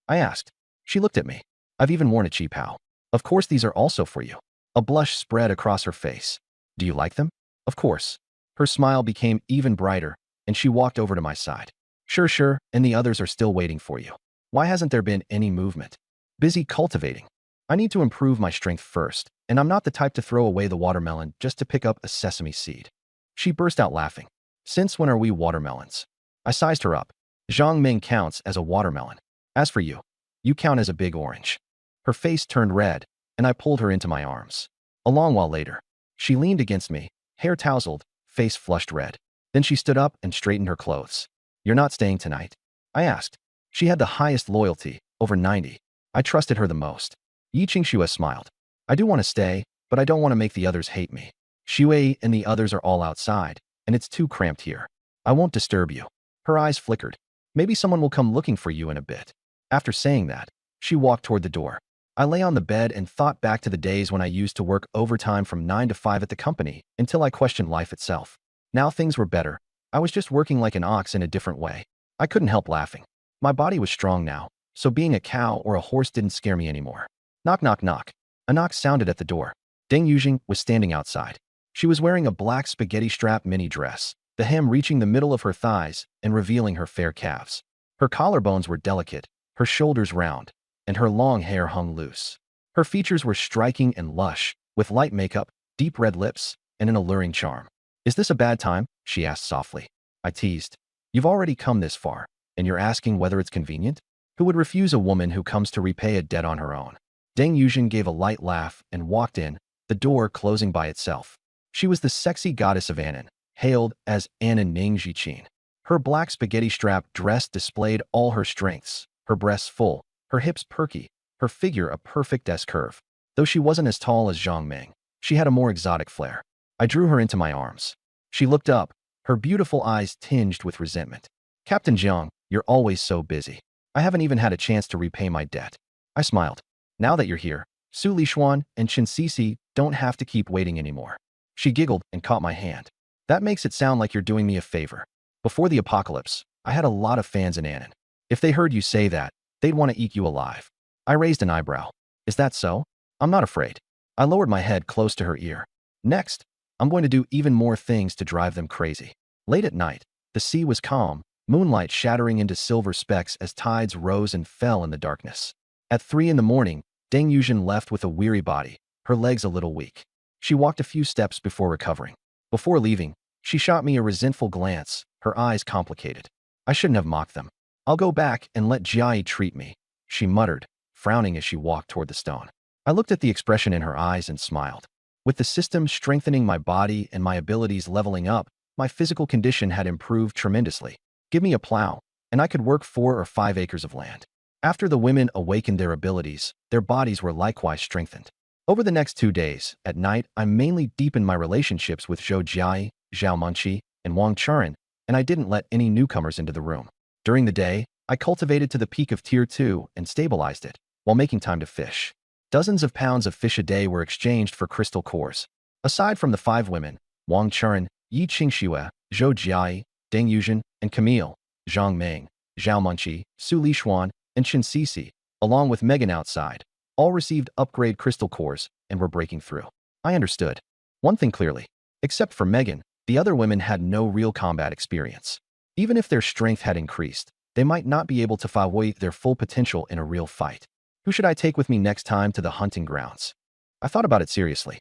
I asked. She looked at me. I've even worn a cheap how. Of course these are also for you. A blush spread across her face. Do you like them? Of course. Her smile became even brighter, and she walked over to my side. Sure, and the others are still waiting for you. Why hasn't there been any movement? Busy cultivating. I need to improve my strength first, and I'm not the type to throw away the watermelon just to pick up a sesame seed. She burst out laughing. Since when are we watermelons? I sized her up. Zhang Ming counts as a watermelon. As for you, you count as a big orange. Her face turned red, and I pulled her into my arms. A long while later, she leaned against me, hair tousled, face flushed red. Then she stood up and straightened her clothes. You're not staying tonight? I asked. She had the highest loyalty, over 90. I trusted her the most. Yi Qingxue smiled. I do want to stay, but I don't want to make the others hate me. Xue and the others are all outside, and it's too cramped here. I won't disturb you. Her eyes flickered. Maybe someone will come looking for you in a bit. After saying that, she walked toward the door. I lay on the bed and thought back to the days when I used to work overtime from 9 to 5 at the company until I questioned life itself. Now things were better. I was just working like an ox in a different way. I couldn't help laughing. My body was strong now, so being a cow or a horse didn't scare me anymore. Knock, knock, knock. A knock sounded at the door. Deng Yujing was standing outside. She was wearing a black spaghetti strap mini dress, the hem reaching the middle of her thighs and revealing her fair calves. Her collarbones were delicate, her shoulders round, and her long hair hung loose. Her features were striking and lush, with light makeup, deep red lips, and an alluring charm. Is this a bad time? She asked softly. I teased. You've already come this far, and you're asking whether it's convenient? Who would refuse a woman who comes to repay a debt on her own? Deng Yujin gave a light laugh and walked in, the door closing by itself. She was the sexy goddess of Annan, hailed as Annan Ning Jichin. Her black spaghetti strap dress displayed all her strengths, her breasts full, her hips perky, her figure a perfect S-curve. Though she wasn't as tall as Zhang Ming, she had a more exotic flair. I drew her into my arms. She looked up, her beautiful eyes tinged with resentment. Captain Jiang, you're always so busy. I haven't even had a chance to repay my debt. I smiled. Now that you're here, Su Lishuan and Chen Sisi don't have to keep waiting anymore. She giggled and caught my hand. That makes it sound like you're doing me a favor. Before the apocalypse, I had a lot of fans in Annan. If they heard you say that, they'd want to eat you alive. I raised an eyebrow. Is that so? I'm not afraid. I lowered my head close to her ear. Next, I'm going to do even more things to drive them crazy. Late at night, the sea was calm, moonlight shattering into silver specks as tides rose and fell in the darkness. At 3 in the morning, Deng Yujin left with a weary body, her legs a little weak. She walked a few steps before recovering. Before leaving, she shot me a resentful glance, her eyes complicated. I shouldn't have mocked them. I'll go back and let Jiai treat me, she muttered, frowning as she walked toward the stone. I looked at the expression in her eyes and smiled. With the system strengthening my body and my abilities leveling up, my physical condition had improved tremendously. Give me a plow, and I could work 4 or 5 acres of land. After the women awakened their abilities, their bodies were likewise strengthened. Over the next 2 days, at night, I mainly deepened my relationships with Zhou Jiai, Zhao Munqi, and Wang Churen, and I didn't let any newcomers into the room. During the day, I cultivated to the peak of Tier 2 and stabilized it, while making time to fish. Dozens of pounds of fish a day were exchanged for crystal cores. Aside from the 5 women, Wang Churen, Yi Qingxue, Zhou Jiai, Deng Yujin, and Camille, Zhang Ming, Zhao Munqi, Su Lishuan, and Chen Sisi, along with Megan outside, all received upgrade crystal cores and were breaking through. I understood one thing clearly. Except for Megan, the other women had no real combat experience. Even if their strength had increased, they might not be able to fawoy their full potential in a real fight. Who should I take with me next time to the hunting grounds? I thought about it seriously.